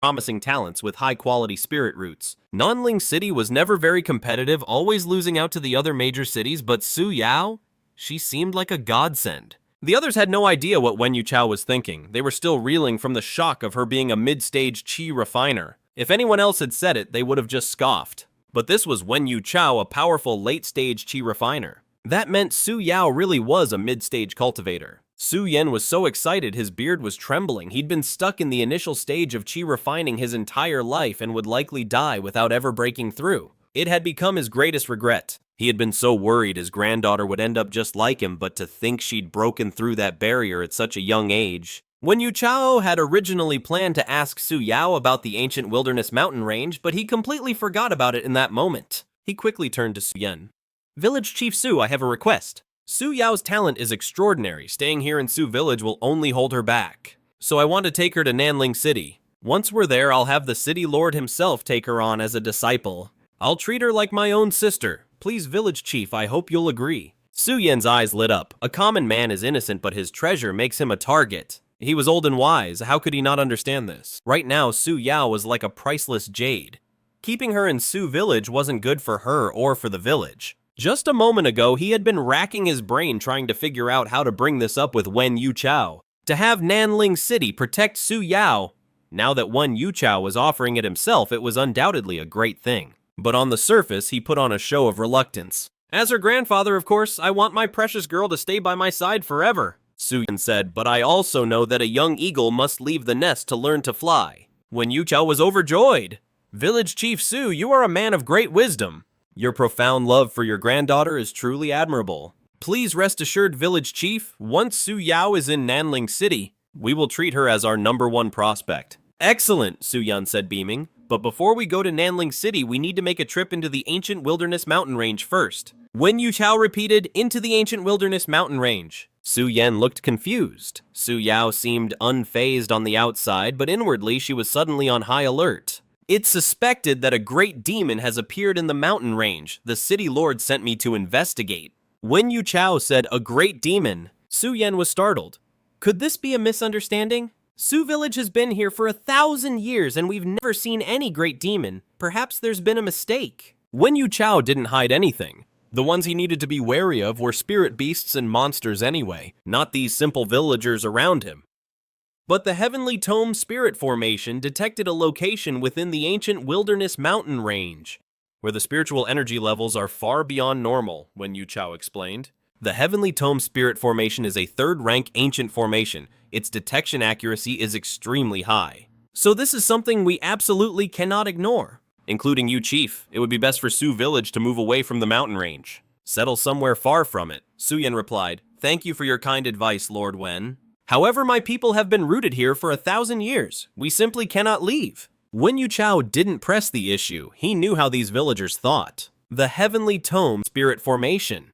promising talents with high-quality spirit roots. Nanling City was never very competitive, always losing out to the other major cities, but Su Yao? She seemed like a godsend. The others had no idea what Wen Yuchao was thinking. They were still reeling from the shock of her being a mid-stage qi refiner. If anyone else had said it, they would have just scoffed. But this was Wen Yuchao, a powerful late-stage qi refiner. That meant Su Yao really was a mid-stage cultivator. Su Yan was so excited his beard was trembling. He'd been stuck in the initial stage of qi refining his entire life and would likely die without ever breaking through. It had become his greatest regret. He had been so worried his granddaughter would end up just like him, but to think she'd broken through that barrier at such a young age. Wen Yuchao had originally planned to ask Su Yao about the ancient wilderness mountain range, but he completely forgot about it in that moment. He quickly turned to Su Yan. Village Chief Su, I have a request. Su Yao's talent is extraordinary. Staying here in Su Village will only hold her back. So I want to take her to Nanling City. Once we're there, I'll have the city lord himself take her on as a disciple. I'll treat her like my own sister. Please, Village Chief, I hope you'll agree. Su Yan's eyes lit up. A common man is innocent, but his treasure makes him a target. He was old and wise. How could he not understand this? Right now, Su Yao was like a priceless jade. Keeping her in Su Village wasn't good for her or for the village. Just a moment ago, he had been racking his brain trying to figure out how to bring this up with Wen Yuchao. To have Nanling City protect Su Yao. Now that Wen Yuchao was offering it himself, it was undoubtedly a great thing. But on the surface, he put on a show of reluctance. As her grandfather, of course, I want my precious girl to stay by my side forever, Su Yan said, but I also know that a young eagle must leave the nest to learn to fly. Wen Yuchao was overjoyed. Village Chief Su, you are a man of great wisdom. Your profound love for your granddaughter is truly admirable. Please rest assured, Village Chief, once Su Yao is in Nanling City, we will treat her as our #1 prospect. Excellent, Su Yan said, beaming. But before we go to Nanling City, we need to make a trip into the ancient wilderness mountain range first. Wen Yuchao repeated, into the ancient wilderness mountain range. Su Yan looked confused. Su Yao seemed unfazed on the outside, but inwardly she was suddenly on high alert. It's suspected that a great demon has appeared in the mountain range. The city lord sent me to investigate. Wen Yuchao said, a great demon. Su Yan was startled. Could this be a misunderstanding? Su Village has been here for 1,000 years and we've never seen any great demon. Perhaps there's been a mistake. Wen Yuchao didn't hide anything. The ones he needed to be wary of were spirit beasts and monsters anyway, not these simple villagers around him. But the Heavenly Tome Spirit Formation detected a location within the ancient wilderness mountain range, where the spiritual energy levels are far beyond normal, Wen Yuchao explained. The Heavenly Tome Spirit Formation is a third-rank ancient formation. Its detection accuracy is extremely high. So this is something we absolutely cannot ignore. Including you, Chief, it would be best for Su Village to move away from the mountain range. Settle somewhere far from it, Suyan replied. Thank you for your kind advice, Lord Wen. However, my people have been rooted here for 1,000 years. We simply cannot leave. Wen Yuchao didn't press the issue. He knew how these villagers thought. The Heavenly Tome Spirit Formation.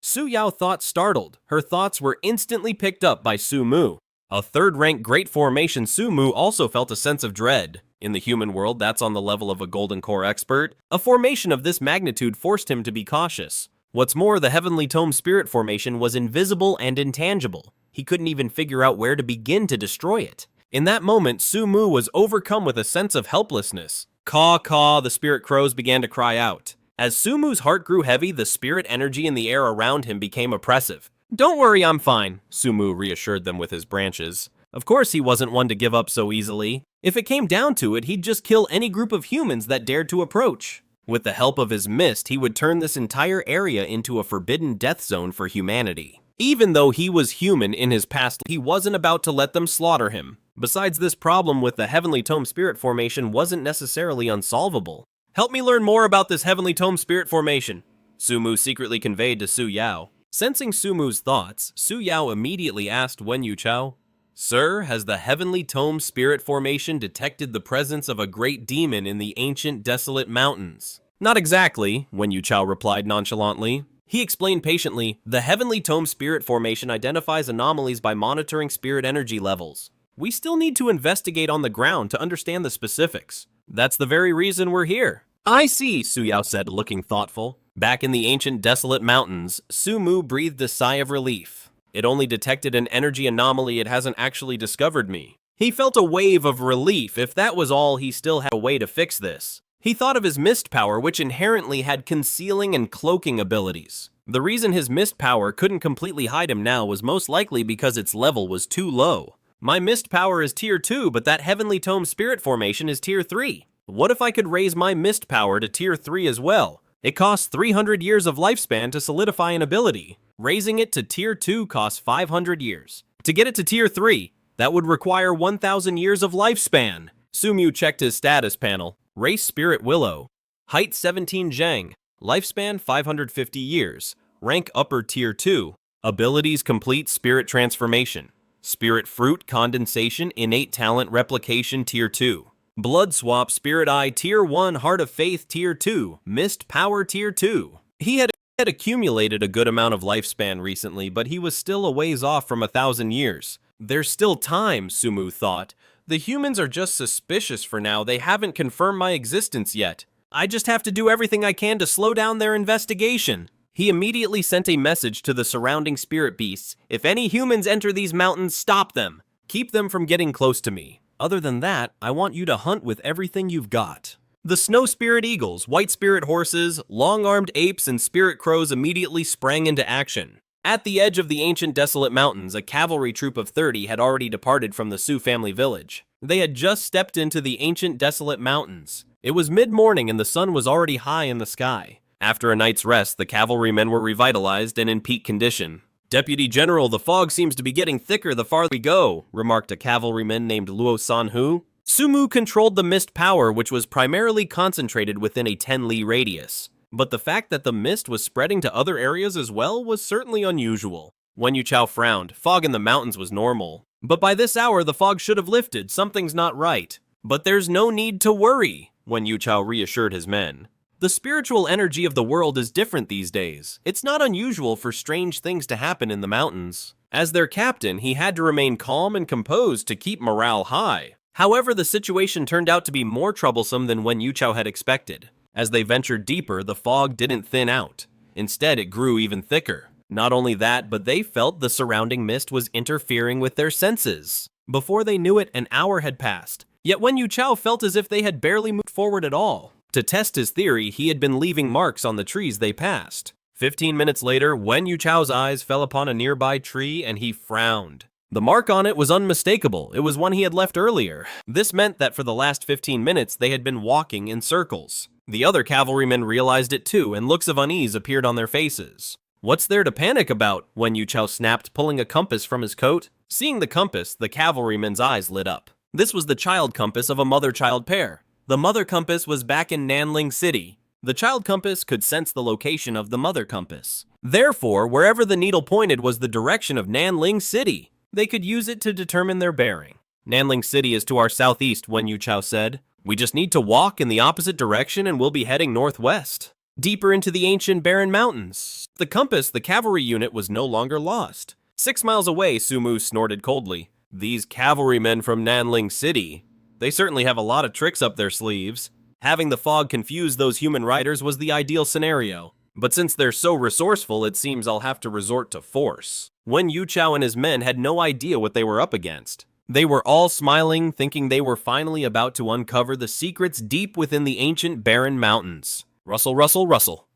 Su Yao thought startled. Her thoughts were instantly picked up by Su Mu. A third-rank great formation, Su Mu also felt a sense of dread. In the human world, that's on the level of a Golden Core expert. A formation of this magnitude forced him to be cautious. What's more, the Heavenly Tome Spirit Formation was invisible and intangible. He couldn't even figure out where to begin to destroy it. In that moment, Su Mu was overcome with a sense of helplessness. Caw, caw, the spirit crows began to cry out. As Su Mu's heart grew heavy, the spirit energy in the air around him became oppressive. Don't worry, I'm fine, Su Mu reassured them with his branches. Of course he wasn't one to give up so easily. If it came down to it, he'd just kill any group of humans that dared to approach. With the help of his mist, he would turn this entire area into a forbidden death zone for humanity. Even though he was human in his past, he wasn't about to let them slaughter him. Besides, this problem with the Heavenly Tome Spirit Formation wasn't necessarily unsolvable. Help me learn more about this Heavenly Tome Spirit Formation, Su Mu secretly conveyed to Su Yao. Sensing Su Mu's thoughts, Su Yao immediately asked Wen Yuchao, Sir, has the Heavenly Tome Spirit Formation detected the presence of a great demon in the ancient desolate mountains? Not exactly, Wen Yuchao replied nonchalantly. He explained patiently, the Heavenly Tome Spirit Formation identifies anomalies by monitoring spirit energy levels. We still need to investigate on the ground to understand the specifics. That's the very reason we're here. I see, Su Yao said, looking thoughtful. Back in the ancient desolate mountains, Su Mu breathed a sigh of relief. It only detected an energy anomaly, it hasn't actually discovered me. He felt a wave of relief. If that was all, he still had a way to fix this. He thought of his mist power, which inherently had concealing and cloaking abilities. The reason his mist power couldn't completely hide him now was most likely because its level was too low. My mist power is tier 2, but that Heavenly Tome Spirit Formation is tier 3. What if I could raise my mist power to tier 3 as well? It costs 300 years of lifespan to solidify an ability. Raising it to tier 2 costs 500 years. To get it to tier 3, that would require 1,000 years of lifespan. Su Mu checked his status panel. Race Spirit Willow. Height 17 Zhang. Lifespan 550 years. Rank upper tier 2. Abilities complete Spirit Transformation. Spirit Fruit Condensation Innate Talent Replication tier 2. Blood Swap Spirit Eye tier 1. Heart of Faith tier 2. Mist Power tier 2. He had accumulated a good amount of lifespan recently, but he was still a ways off from 1,000 years. There's still time, Su Mu thought. The humans are just suspicious for now. They haven't confirmed my existence yet. I just have to do everything I can to slow down their investigation. He immediately sent a message to the surrounding spirit beasts. If any humans enter these mountains, stop them. Keep them from getting close to me. Other than that, I want you to hunt with everything you've got. The snow spirit eagles, white spirit horses, long-armed apes, and spirit crows immediately sprang into action. At the edge of the ancient desolate mountains, a cavalry troop of 30 had already departed from the Su family village. They had just stepped into the ancient desolate mountains. It was mid-morning and the sun was already high in the sky. After a night's rest, the cavalrymen were revitalized and in peak condition. Deputy General, the fog seems to be getting thicker the farther we go, remarked a cavalryman named Luo Sanhu. Su Mu controlled the mist power, which was primarily concentrated within a 10-li radius. But the fact that the mist was spreading to other areas as well was certainly unusual. Wen Yuchao frowned. Fog in the mountains was normal. But by this hour, the fog should have lifted. Something's not right. But there's no need to worry, Wen Yuchao reassured his men. The spiritual energy of the world is different these days. It's not unusual for strange things to happen in the mountains. As their captain, he had to remain calm and composed to keep morale high. However, the situation turned out to be more troublesome than Wen Yuchao had expected. As they ventured deeper, the fog didn't thin out. Instead, it grew even thicker. Not only that, but they felt the surrounding mist was interfering with their senses. Before they knew it, an hour had passed. Yet Wen Yuchao felt as if they had barely moved forward at all. To test his theory, he had been leaving marks on the trees they passed. 15 minutes later, Wen Yuchao's eyes fell upon a nearby tree and he frowned. The mark on it was unmistakable. It was one he had left earlier. This meant that for the last 15 minutes they had been walking in circles. The other cavalrymen realized it too, and looks of unease appeared on their faces. What's there to panic about? Wen Yuchao snapped, pulling a compass from his coat. Seeing the compass, the cavalryman's eyes lit up. This was the child compass of a mother-child pair. The mother compass was back in Nanling City. The child compass could sense the location of the mother compass. Therefore, wherever the needle pointed was the direction of Nanling City. They could use it to determine their bearing. Nanling City is to our southeast, Wen Yuchao said. We just need to walk in the opposite direction and we'll be heading northwest. Deeper into the ancient barren mountains. The compass, the cavalry unit, was no longer lost. 6 miles away, Sumu snorted coldly. These cavalrymen from Nanling City. They certainly have a lot of tricks up their sleeves. Having the fog confuse those human riders was the ideal scenario. But since they're so resourceful, it seems I'll have to resort to force. Wen Yuchao and his men had no idea what they were up against. They were all smiling, thinking they were finally about to uncover the secrets deep within the ancient barren mountains. Rustle, rustle, rustle.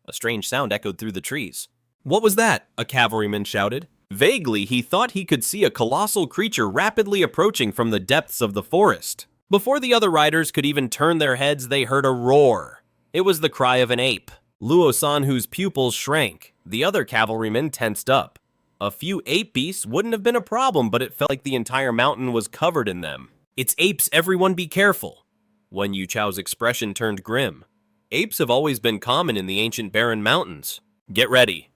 A strange sound echoed through the trees. What was that? A cavalryman shouted. Vaguely, he thought he could see a colossal creature rapidly approaching from the depths of the forest. Before the other riders could even turn their heads, they heard a roar. It was the cry of an ape. Luo-san, whose pupils shrank. The other cavalrymen tensed up. A few ape beasts wouldn't have been a problem, but it felt like the entire mountain was covered in them. It's apes, everyone be careful. Wen Yuchao's expression turned grim. Apes have always been common in the ancient barren mountains. Get ready.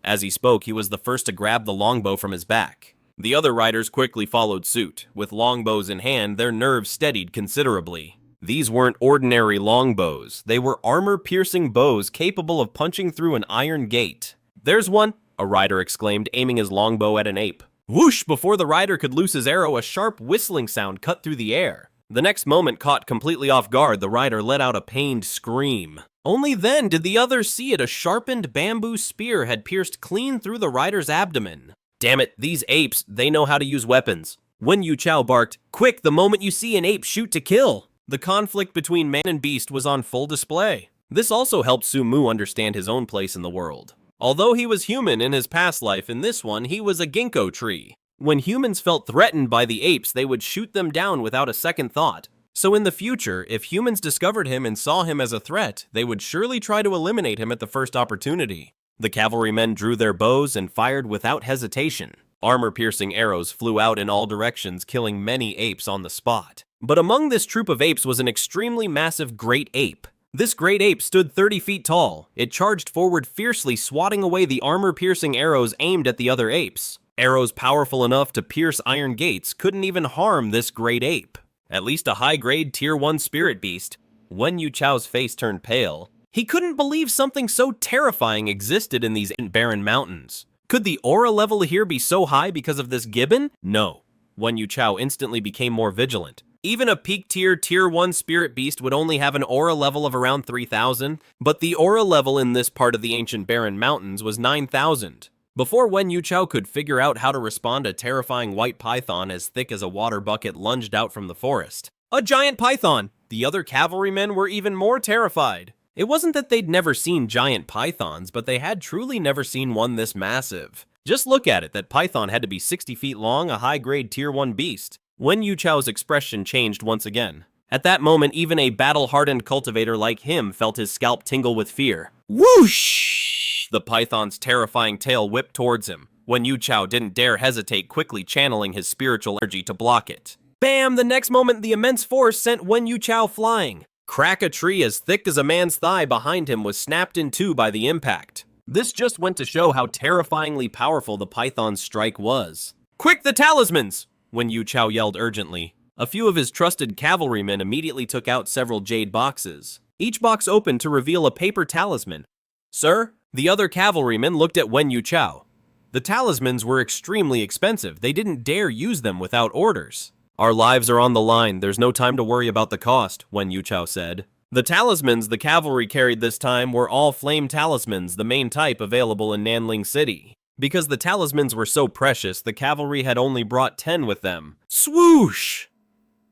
As he spoke, he was the first to grab the longbow from his back. The other riders quickly followed suit. With longbows in hand, their nerves steadied considerably. These weren't ordinary longbows. They were armor-piercing bows capable of punching through an iron gate. There's one, a rider exclaimed, aiming his longbow at an ape. Whoosh! Before the rider could loose his arrow, a sharp whistling sound cut through the air. The next moment, caught completely off guard, the rider let out a pained scream. Only then did the others see it. A sharpened bamboo spear had pierced clean through the rider's abdomen. Damn it, these apes, they know how to use weapons. Wen Yuchao barked, quick, the moment you see an ape, shoot to kill. The conflict between man and beast was on full display. This also helped Sumu understand his own place in the world. Although he was human in his past life, in this one, he was a ginkgo tree. When humans felt threatened by the apes, they would shoot them down without a second thought. So in the future, if humans discovered him and saw him as a threat, they would surely try to eliminate him at the first opportunity. The cavalrymen drew their bows and fired without hesitation. Armor-piercing arrows flew out in all directions, killing many apes on the spot. But among this troop of apes was an extremely massive great ape. This great ape stood 30 feet tall. It charged forward fiercely, swatting away the armor-piercing arrows aimed at the other apes. Arrows powerful enough to pierce iron gates couldn't even harm this great ape. At least a high-grade Tier 1 spirit beast. Wen Yuchao's face turned pale. He couldn't believe something so terrifying existed in these barren mountains. Could the aura level here be so high because of this gibbon? No. Wen Yuchao instantly became more vigilant. Even a peak Tier 1 spirit beast would only have an aura level of around 3,000, but the aura level in this part of the ancient barren mountains was 9,000. Before Wen Yuchao could figure out how to respond, a terrifying white python as thick as a water bucket lunged out from the forest. A giant python! The other cavalrymen were even more terrified. It wasn't that they'd never seen giant pythons, but they had truly never seen one this massive. Just look at it, that python had to be 60 feet long, a high-grade Tier 1 beast. Wen Yuchao's expression changed once again. At that moment, even a battle-hardened cultivator like him felt his scalp tingle with fear. Whoosh! The python's terrifying tail whipped towards him. Wen Yuchao didn't dare hesitate, quickly channeling his spiritual energy to block it. Bam! The next moment, the immense force sent Wen Yuchao flying. Crack, a tree as thick as a man's thigh behind him was snapped in two by the impact. This just went to show how terrifyingly powerful the python's strike was. Quick, the talismans! Wen Yuchao yelled urgently. A few of his trusted cavalrymen immediately took out several jade boxes. Each box opened to reveal a paper talisman. Sir? The other cavalrymen looked at Wen Yuchao. The talismans were extremely expensive. They didn't dare use them without orders. Our lives are on the line. There's no time to worry about the cost, Wen Yuchao said. The talismans the cavalry carried this time were all flame talismans, the main type available in Nanling City. Because the talismans were so precious, the cavalry had only brought 10 with them. Swoosh!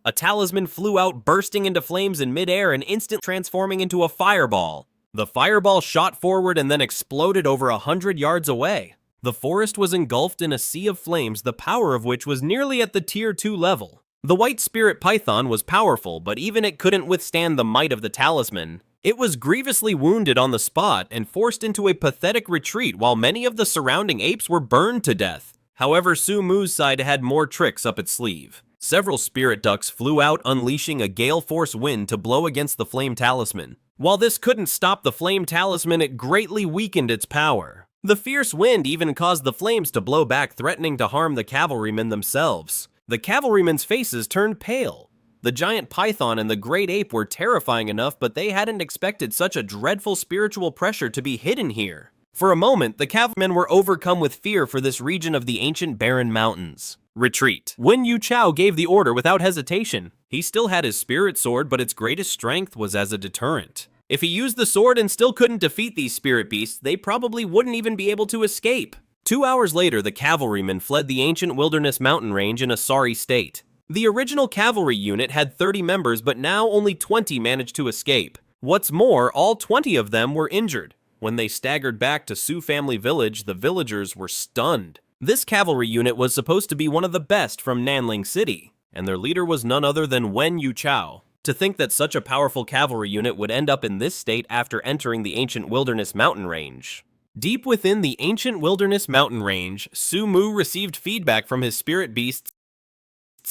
A talisman flew out, bursting into flames in midair and instantly transforming into a fireball. The fireball shot forward and then exploded over 100 yards away. The forest was engulfed in a sea of flames, the power of which was nearly at the tier 2 level. The white spirit python was powerful, but even it couldn't withstand the might of the talisman. It was grievously wounded on the spot and forced into a pathetic retreat while many of the surrounding apes were burned to death. However, Su Mu's side had more tricks up its sleeve. Several spirit ducks flew out, unleashing a gale force wind to blow against the flame talisman. While this couldn't stop the flame talisman, it greatly weakened its power. The fierce wind even caused the flames to blow back, threatening to harm the cavalrymen themselves. The cavalrymen's faces turned pale. The giant python and the great ape were terrifying enough, but they hadn't expected such a dreadful spiritual pressure to be hidden here. For a moment, the cavalrymen were overcome with fear for this region of the ancient barren mountains. Retreat. Wen Yuchao gave the order without hesitation. He still had his spirit sword, but its greatest strength was as a deterrent. If he used the sword and still couldn't defeat these spirit beasts, they probably wouldn't even be able to escape. 2 hours later, the cavalrymen fled the ancient wilderness mountain range in a sorry state. The original cavalry unit had 30 members, but now only 20 managed to escape. What's more, all 20 of them were injured. When they staggered back to Su family village, the villagers were stunned. This cavalry unit was supposed to be one of the best from Nanling City, and their leader was none other than Wen Yuchao. To think that such a powerful cavalry unit would end up in this state after entering the ancient wilderness mountain range. Deep within the ancient wilderness mountain range, Su Mu received feedback from his spirit beasts,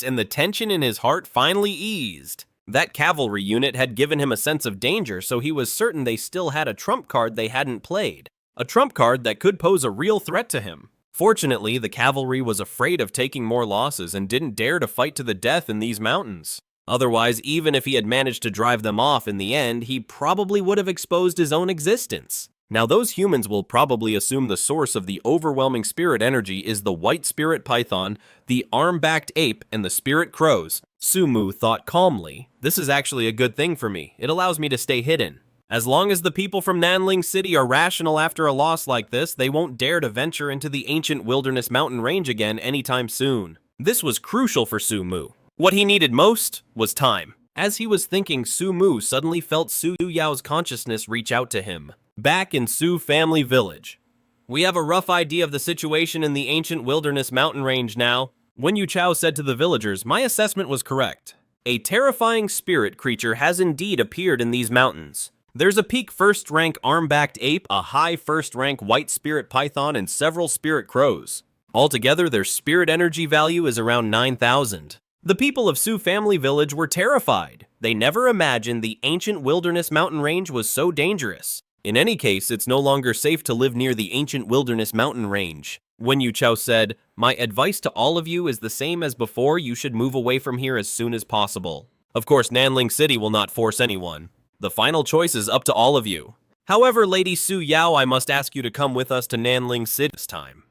and the tension in his heart finally eased. That cavalry unit had given him a sense of danger, so he was certain they still had a trump card they hadn't played. A trump card that could pose a real threat to him. Fortunately, the cavalry was afraid of taking more losses and didn't dare to fight to the death in these mountains. Otherwise, even if he had managed to drive them off in the end, he probably would have exposed his own existence. Now, those humans will probably assume the source of the overwhelming spirit energy is the white spirit python, the arm-backed ape, and the spirit crows. Su Mu thought calmly. This is actually a good thing for me. It allows me to stay hidden. As long as the people from Nanling City are rational after a loss like this, they won't dare to venture into the ancient wilderness mountain range again anytime soon. This was crucial for Su Mu. What he needed most was time. As he was thinking, Su Mu suddenly felt Su Yao's consciousness reach out to him. Back in Su family village. We have a rough idea of the situation in the ancient wilderness mountain range now. Wen Yuchao said to the villagers, my assessment was correct. A terrifying spirit creature has indeed appeared in these mountains. There's a peak first-rank arm-backed ape, a high first-rank white spirit python, and several spirit crows. Altogether, their spirit energy value is around 9,000. The people of Su family village were terrified. They never imagined the ancient wilderness mountain range was so dangerous. In any case, it's no longer safe to live near the ancient wilderness mountain range. Wen Yuchao said, my advice to all of you is the same as before. You should move away from here as soon as possible. Of course, Nanling City will not force anyone. The final choice is up to all of you. However, Lady Su Yao, I must ask you to come with us to Nanling City this time.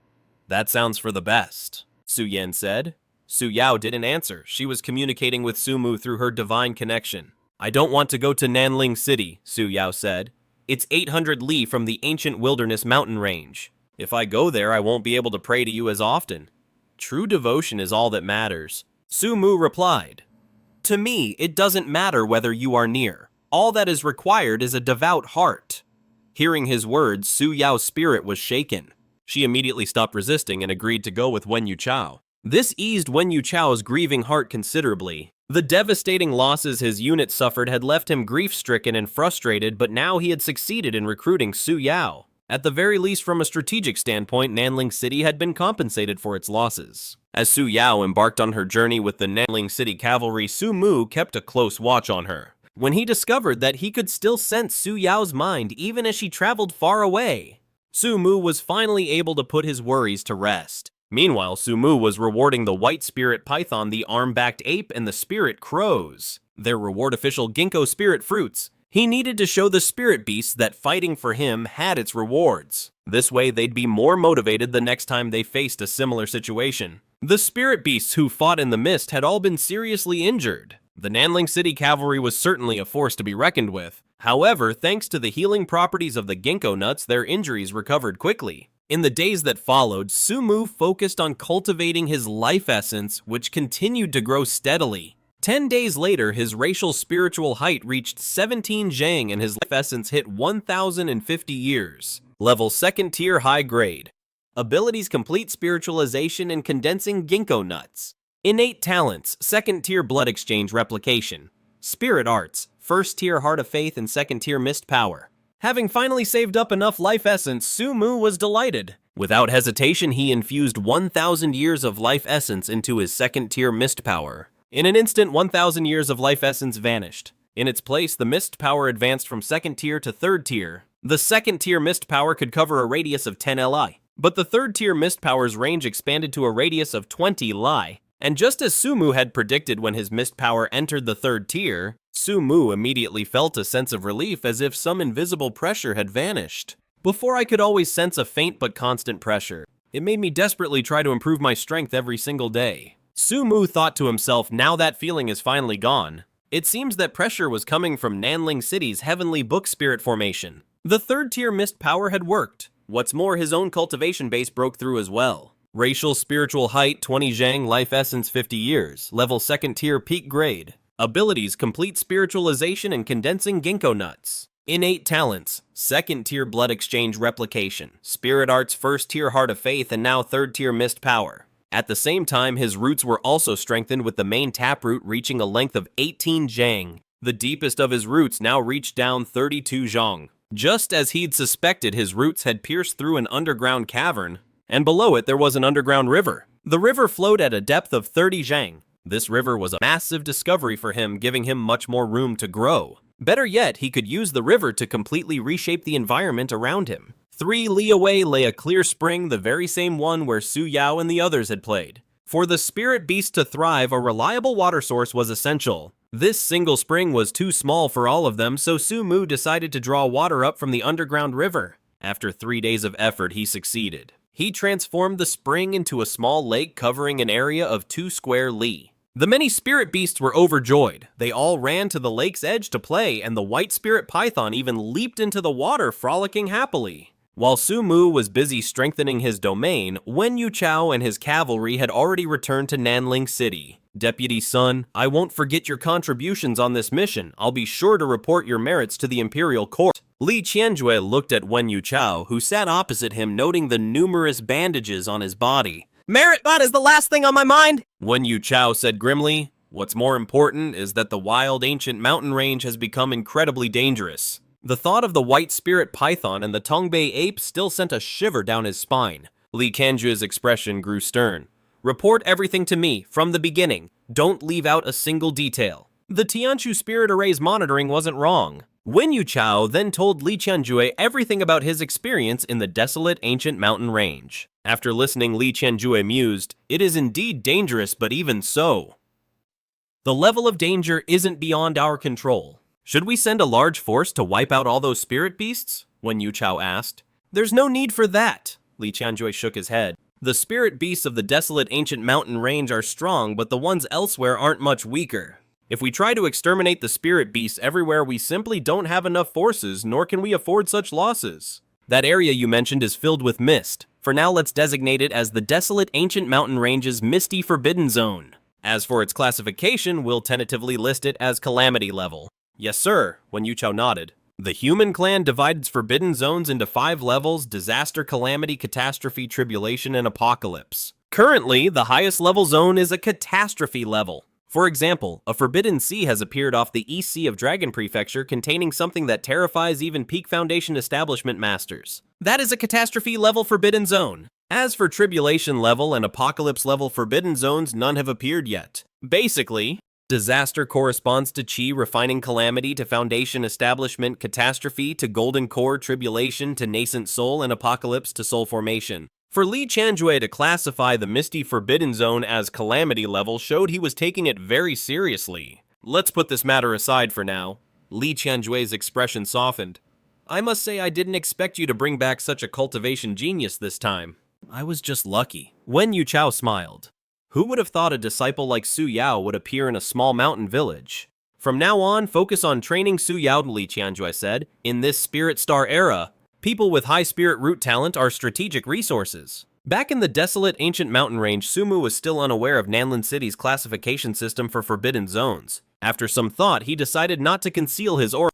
That sounds for the best, Su Yan said. Su Yao didn't answer. She was communicating with Su Mu through her divine connection. I don't want to go to Nanling City, Su Yao said. It's 800 li from the ancient wilderness mountain range. If I go there, I won't be able to pray to you as often. True devotion is all that matters. Su Mu replied. To me, it doesn't matter whether you are near. All that is required is a devout heart. Hearing his words, Su Yao's spirit was shaken. She immediately stopped resisting and agreed to go with Wen Yuchao. This eased Wen Yuchao's grieving heart considerably. The devastating losses his unit suffered had left him grief-stricken and frustrated, but now he had succeeded in recruiting Su Yao. At the very least, from a strategic standpoint, Nanling City had been compensated for its losses. As Su Yao embarked on her journey with the Nanling City cavalry, Su Mu kept a close watch on her. When he discovered that he could still sense Su Yao's mind even as she traveled far away, Su Mu was finally able to put his worries to rest. Meanwhile, Su Mu was rewarding the white spirit python, the arm-backed ape, and the spirit crows. Their reward official ginkgo spirit fruits. He needed to show the spirit beasts that fighting for him had its rewards. This way, they'd be more motivated the next time they faced a similar situation. The spirit beasts who fought in the mist had all been seriously injured. The Nanling City cavalry was certainly a force to be reckoned with. However, thanks to the healing properties of the ginkgo nuts, their injuries recovered quickly. In the days that followed, Su Mu focused on cultivating his life essence, which continued to grow steadily. 10 days later, his racial spiritual height reached 17 Zhang and his life essence hit 1,050 years. Level 2nd tier high grade. Abilities: complete spiritualization and condensing ginkgo nuts. Innate talents: second tier blood exchange replication. Spirit arts: first tier heart of faith and second tier mist power. Having finally saved up enough life essence, Sumu was delighted. Without hesitation, he infused 1,000 years of life essence into his second tier mist power. In an instant, 1,000 years of life essence vanished. In its place, the mist power advanced from second tier to third tier. The second tier mist power could cover a radius of 10 li, but the third tier mist power's range expanded to a radius of 20 li. And just as Sumu had predicted when his mist power entered the third tier, Sumu immediately felt a sense of relief as if some invisible pressure had vanished. Before, I could always sense a faint but constant pressure. It made me desperately try to improve my strength every single day. Sumu thought to himself, now that feeling is finally gone. It seems that pressure was coming from Nanling City's heavenly book spirit formation. The third tier mist power had worked. What's more, his own cultivation base broke through as well. Racial spiritual height 20 Zhang, life essence 50 years, level second tier peak grade. Abilities: complete spiritualization and condensing ginkgo nuts. Innate talents: second tier blood exchange replication. Spirit arts: first tier heart of faith and now third tier mist power. At the same time, his roots were also strengthened with the main taproot reaching a length of 18 Zhang. The deepest of his roots now reached down 32 Zhang. Just as he'd suspected, his roots had pierced through an underground cavern, and below it there was an underground river. The river flowed at a depth of 30 Zhang. This river was a massive discovery for him, giving him much more room to grow. Better yet, he could use the river to completely reshape the environment around him. 3 li away lay a clear spring, the very same one where Su Yao and the others had played. For the spirit beast to thrive, a reliable water source was essential. This single spring was too small for all of them, so Sumu decided to draw water up from the underground river. After 3 days of effort, he succeeded. He transformed the spring into a small lake covering an area of 2 square li. The many spirit beasts were overjoyed. They all ran to the lake's edge to play, and the white spirit python even leaped into the water, frolicking happily. While Sumu was busy strengthening his domain, Wen Yuchao and his cavalry had already returned to Nanling City. Deputy Sun, I won't forget your contributions on this mission. I'll be sure to report your merits to the Imperial Court. Li Qianjue looked at Wen Yuchao, who sat opposite him, noting the numerous bandages on his body. Merit, that is the last thing on my mind, Wen Yuchao said grimly. What's more important is that the wild ancient mountain range has become incredibly dangerous. The thought of the white spirit python and the Tongbei ape still sent a shiver down his spine. Li Qianjue's expression grew stern. Report everything to me, from the beginning. Don't leave out a single detail. The Tianchu spirit array's monitoring wasn't wrong. Wen Yuchao then told Li Qianjue everything about his experience in the desolate ancient mountain range. After listening, Li Qianjue mused, it is indeed dangerous, but even so, the level of danger isn't beyond our control. Should we send a large force to wipe out all those spirit beasts? Wen Yuchao asked. There's no need for that. Li Qianjue shook his head. The spirit beasts of the desolate ancient mountain range are strong, but the ones elsewhere aren't much weaker. If we try to exterminate the spirit beasts everywhere, we simply don't have enough forces, nor can we afford such losses. That area you mentioned is filled with mist. For now, let's designate it as the desolate ancient mountain range's misty forbidden zone. As for its classification, we'll tentatively list it as calamity level. Yes, sir, Wen Yuchao nodded. The human clan divides forbidden zones into 5 levels: disaster, calamity, catastrophe, tribulation, and apocalypse. Currently, the highest level zone is a catastrophe level. For example, a forbidden sea has appeared off the East Sea of Dragon Prefecture containing something that terrifies even peak Foundation establishment masters. That is a catastrophe level forbidden zone. As for tribulation level and apocalypse level forbidden zones, none have appeared yet. Basically, disaster corresponds to Qi, refining calamity to foundation establishment, catastrophe to golden core, tribulation to nascent soul, and apocalypse to soul formation. For Li Qianjue to classify the misty forbidden zone as calamity level showed he was taking it very seriously. Let's put this matter aside for now. Li Qianjue's expression softened. I must say I didn't expect you to bring back such a cultivation genius this time. I was just lucky. Wen Yuchao smiled. Who would have thought a disciple like Su Yao would appear in a small mountain village? From now on, focus on training Su Yao, Li Qianjue said. In this Spirit Star era, people with high spirit root talent are strategic resources. Back in the desolate ancient mountain range, Sumu was still unaware of Nanlin City's classification system for forbidden zones. After some thought, he decided not to conceal his aura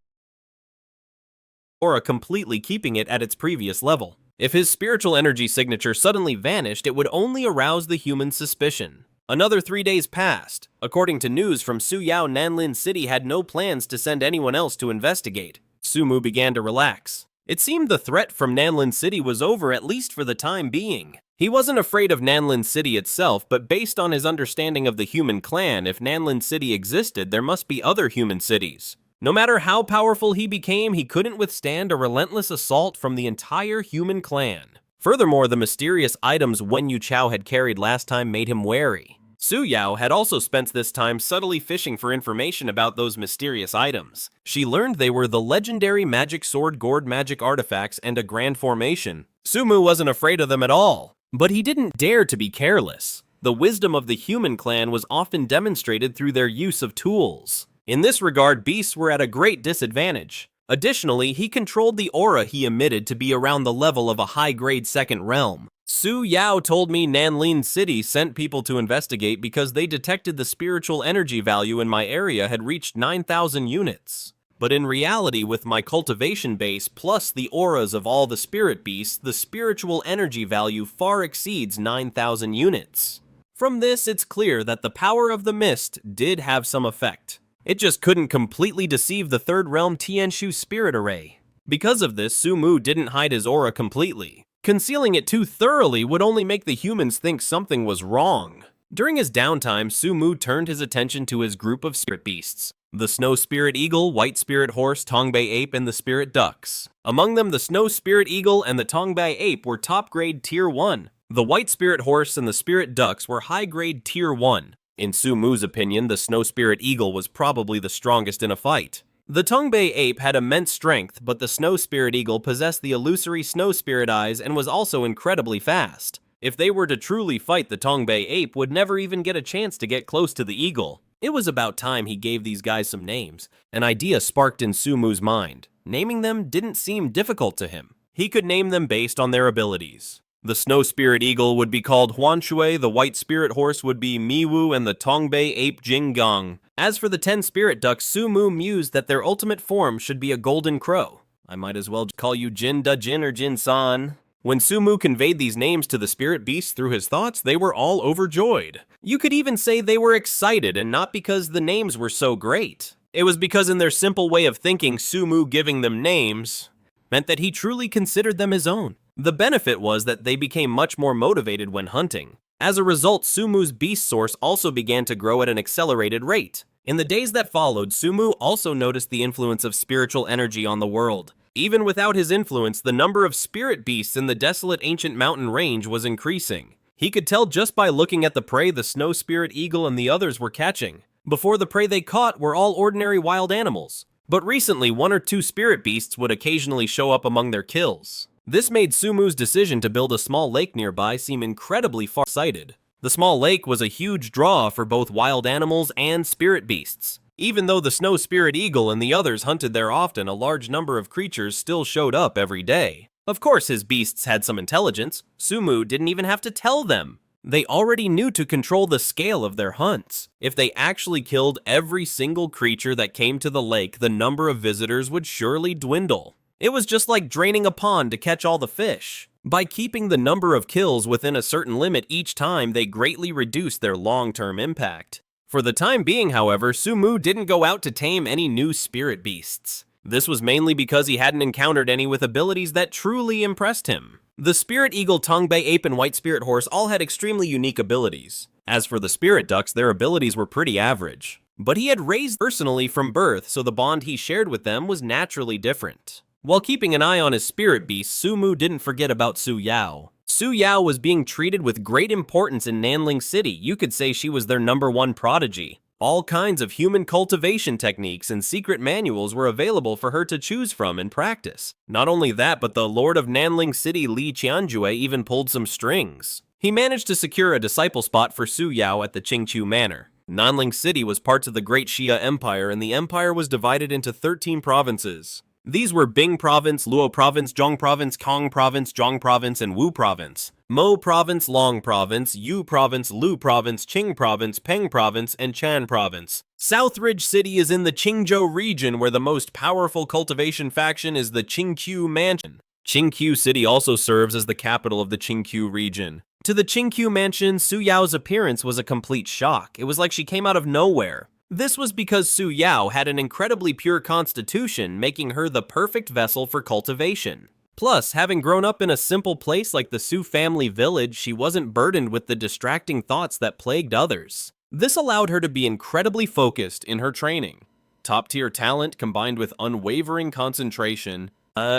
completely, keeping it at its previous level. If his spiritual energy signature suddenly vanished, it would only arouse the human suspicion. Another 3 days passed. According to news from Suyao, Nanlin City had no plans to send anyone else to investigate. Sumu began to relax. It seemed the threat from Nanlin City was over, at least for the time being. He wasn't afraid of Nanlin City itself, but based on his understanding of the human clan, if Nanlin City existed, there must be other human cities. No matter how powerful he became, he couldn't withstand a relentless assault from the entire human clan. Furthermore, the mysterious items Wen Yuchao had carried last time made him wary. Su Yao had also spent this time subtly fishing for information about those mysterious items. She learned they were the legendary magic sword gourd magic artifacts and a grand formation. Sumu wasn't afraid of them at all, but he didn't dare to be careless. The wisdom of the human clan was often demonstrated through their use of tools. In this regard, beasts were at a great disadvantage. Additionally, he controlled the aura he emitted to be around the level of a high-grade second realm. Su Yao told me Nanlin City sent people to investigate because they detected the spiritual energy value in my area had reached 9,000 units. But in reality, with my cultivation base plus the auras of all the spirit beasts, the spiritual energy value far exceeds 9,000 units. From this, it's clear that the power of the mist did have some effect. It just couldn't completely deceive the third realm Tianshu spirit array. Because of this, Sumu didn't hide his aura completely. Concealing it too thoroughly would only make the humans think something was wrong. During his downtime, Sumu turned his attention to his group of spirit beasts. The snow spirit eagle, white spirit horse, Tongbei ape, and the spirit ducks. Among them, the snow spirit eagle and the Tongbei ape were top-grade tier 1. The white spirit horse and the spirit ducks were high-grade tier 1. In Sumu's opinion, the snow spirit eagle was probably the strongest in a fight. The Tongbei ape had immense strength, but the snow spirit eagle possessed the illusory snow spirit eyes and was also incredibly fast. If they were to truly fight, the Tongbei ape would never even get a chance to get close to the eagle. It was about time he gave these guys some names. An idea sparked in Sumu's mind. Naming them didn't seem difficult to him. He could name them based on their abilities. The snow spirit eagle would be called Huanshui, the white spirit horse would be Miwu, and the Tongbei ape Jinggang. As for the 10 spirit ducks, Sumu mused that their ultimate form should be a golden crow. I might as well call you Jin Da Jin or Jin San. When Sumu conveyed these names to the spirit beasts through his thoughts, they were all overjoyed. You could even say they were excited, and not because the names were so great. It was because in their simple way of thinking, Sumu giving them names meant that he truly considered them his own. The benefit was that they became much more motivated when hunting. As a result, Sumu's beast source also began to grow at an accelerated rate. In the days that followed, Sumu also noticed the influence of spiritual energy on the world. Even without his influence, the number of spirit beasts in the desolate ancient mountain range was increasing. He could tell just by looking at the prey the snow spirit eagle and the others were catching. Before, the prey they caught were all ordinary wild animals. But recently, 1 or 2 spirit beasts would occasionally show up among their kills. This made Sumu's decision to build a small lake nearby seem incredibly far-sighted. The small lake was a huge draw for both wild animals and spirit beasts. Even though the snow spirit eagle and the others hunted there often, a large number of creatures still showed up every day. Of course, his beasts had some intelligence. Sumu didn't even have to tell them. They already knew to control the scale of their hunts. If they actually killed every single creature that came to the lake, the number of visitors would surely dwindle. It was just like draining a pond to catch all the fish. By keeping the number of kills within a certain limit each time, they greatly reduced their long-term impact. For the time being, however, Sumu didn't go out to tame any new spirit beasts. This was mainly because he hadn't encountered any with abilities that truly impressed him. The spirit eagle, Tongbei ape, and white spirit horse all had extremely unique abilities. As for the spirit ducks, their abilities were pretty average. But he had raised personally from birth, so the bond he shared with them was naturally different. While keeping an eye on his spirit beasts, Sumu didn't forget about Su Yao. Su Yao was being treated with great importance in Nanling City. You could say she was their #1 prodigy. All kinds of human cultivation techniques and secret manuals were available for her to choose from and practice. Not only that, but the Lord of Nanling City, Li Qianjue, even pulled some strings. He managed to secure a disciple spot for Su Yao at the Qingqiu Manor. Nanling City was part of the Great Xia Empire, and the empire was divided into 13 provinces. These were Bing Province, Luo Province, Zhong Province, Kong Province, Zhong Province, and Wu Province. Mo Province, Long Province, Yu Province, Lu Province, Qing Province, Peng Province, and Chan Province. Southridge City is in the Qingzhou region, where the most powerful cultivation faction is the Qingqiu Mansion. Qingqiu City also serves as the capital of the Qingqiu region. To the Qingqiu mansion, Su Yao's appearance was a complete shock. It was like she came out of nowhere. This was because Su Yao had an incredibly pure constitution, making her the perfect vessel for cultivation. Plus, having grown up in a simple place like the Su family village, she wasn't burdened with the distracting thoughts that plagued others. This allowed her to be incredibly focused in her training. Top-tier talent combined with unwavering concentration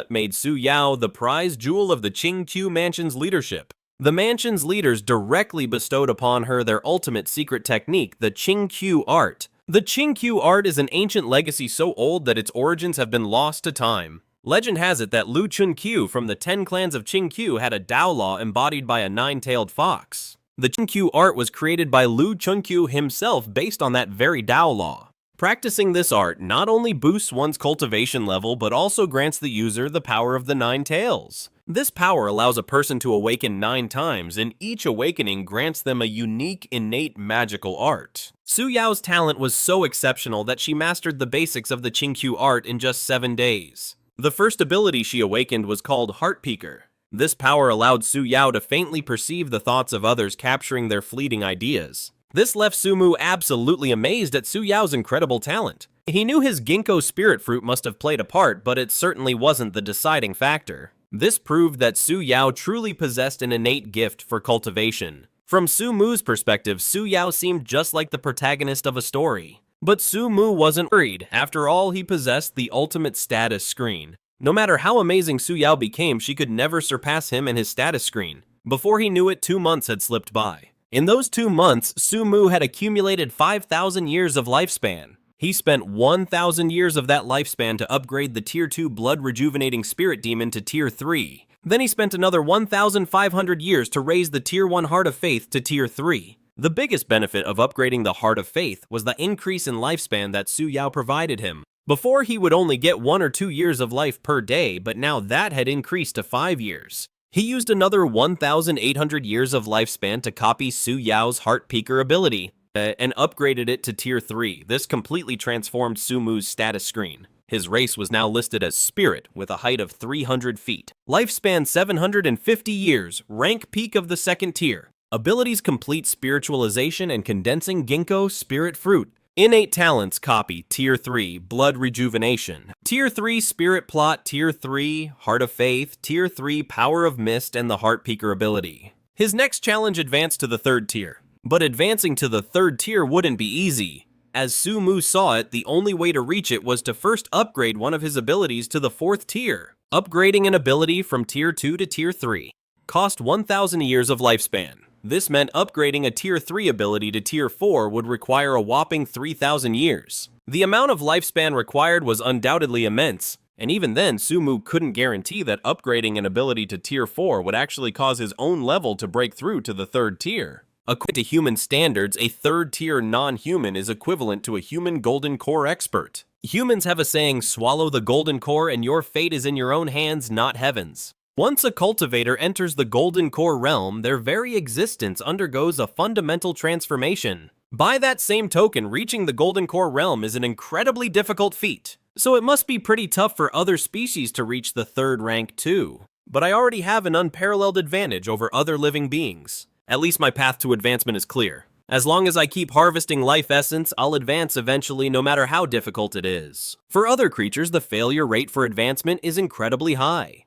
made Su Yao the prize jewel of the Qingqiu mansion's leadership. The mansion's leaders directly bestowed upon her their ultimate secret technique, the Qingqiu art. The Qingqiu art is an ancient legacy so old that its origins have been lost to time. Legend has it that Lu Chunqiu from the 10 clans of Qingqiu had a Dao law embodied by a 9-tailed fox. The Qingqiu art was created by Lu Chunqiu himself based on that very Dao law. Practicing this art not only boosts one's cultivation level, but also grants the user the power of the 9 tails. This power allows a person to awaken 9 times, and each awakening grants them a unique, innate magical art. Su Yao's talent was so exceptional that she mastered the basics of the Qingqiu art in just 7 days. The first ability she awakened was called Heart Peeker. This power allowed Su Yao to faintly perceive the thoughts of others, capturing their fleeting ideas. This left Su Mu absolutely amazed at Su Yao's incredible talent. He knew his ginkgo spirit fruit must have played a part, but it certainly wasn't the deciding factor. This proved that Su Yao truly possessed an innate gift for cultivation. From Su Mu's perspective, Su Yao seemed just like the protagonist of a story. But Su Mu wasn't worried. After all, he possessed the ultimate status screen. No matter how amazing Su Yao became, she could never surpass him and his status screen. Before he knew it, 2 months had slipped by. In those 2 months, Su Mu had accumulated 5,000 years of lifespan. He spent 1,000 years of that lifespan to upgrade the Tier 2 Blood Rejuvenating Spirit Demon to Tier 3. Then he spent another 1,500 years to raise the Tier 1 Heart of Faith to Tier 3. The biggest benefit of upgrading the Heart of Faith was the increase in lifespan that Su Yao provided him. Before, he would only get 1 or 2 years of life per day, but now that had increased to 5 years. He used another 1,800 years of lifespan to copy Su Yao's Heart Peeker ability, and upgraded it to Tier 3. This completely transformed Su Mu's status screen. His race was now listed as Spirit, with a height of 300 feet. Lifespan 750 years, rank peak of the 2nd tier. Abilities complete spiritualization and condensing ginkgo spirit fruit. Innate talents copy Tier 3 Blood Rejuvenation, Tier 3 Spirit Plot, Tier 3 Heart of Faith, Tier 3 Power of Mist, and the Heart Peeker ability. His next challenge advanced to the 3rd tier. But advancing to the 3rd tier wouldn't be easy. As Su Mu saw it, the only way to reach it was to first upgrade one of his abilities to the 4th tier. Upgrading an ability from Tier 2 to Tier 3 cost 1,000 years of lifespan. This meant upgrading a Tier 3 ability to Tier 4 would require a whopping 3,000 years. The amount of lifespan required was undoubtedly immense, and even then, Su Mu couldn't guarantee that upgrading an ability to Tier 4 would actually cause his own level to break through to the 3rd tier. According to human standards, a 3rd tier non-human is equivalent to a human golden core expert. Humans have a saying, swallow the golden core and your fate is in your own hands, not heaven's. Once a cultivator enters the golden core realm, their very existence undergoes a fundamental transformation. By that same token, reaching the golden core realm is an incredibly difficult feat. So it must be pretty tough for other species to reach the 3rd rank too. But I already have an unparalleled advantage over other living beings. At least my path to advancement is clear. As long as I keep harvesting life essence, I'll advance eventually no matter how difficult it is. For other creatures, the failure rate for advancement is incredibly high.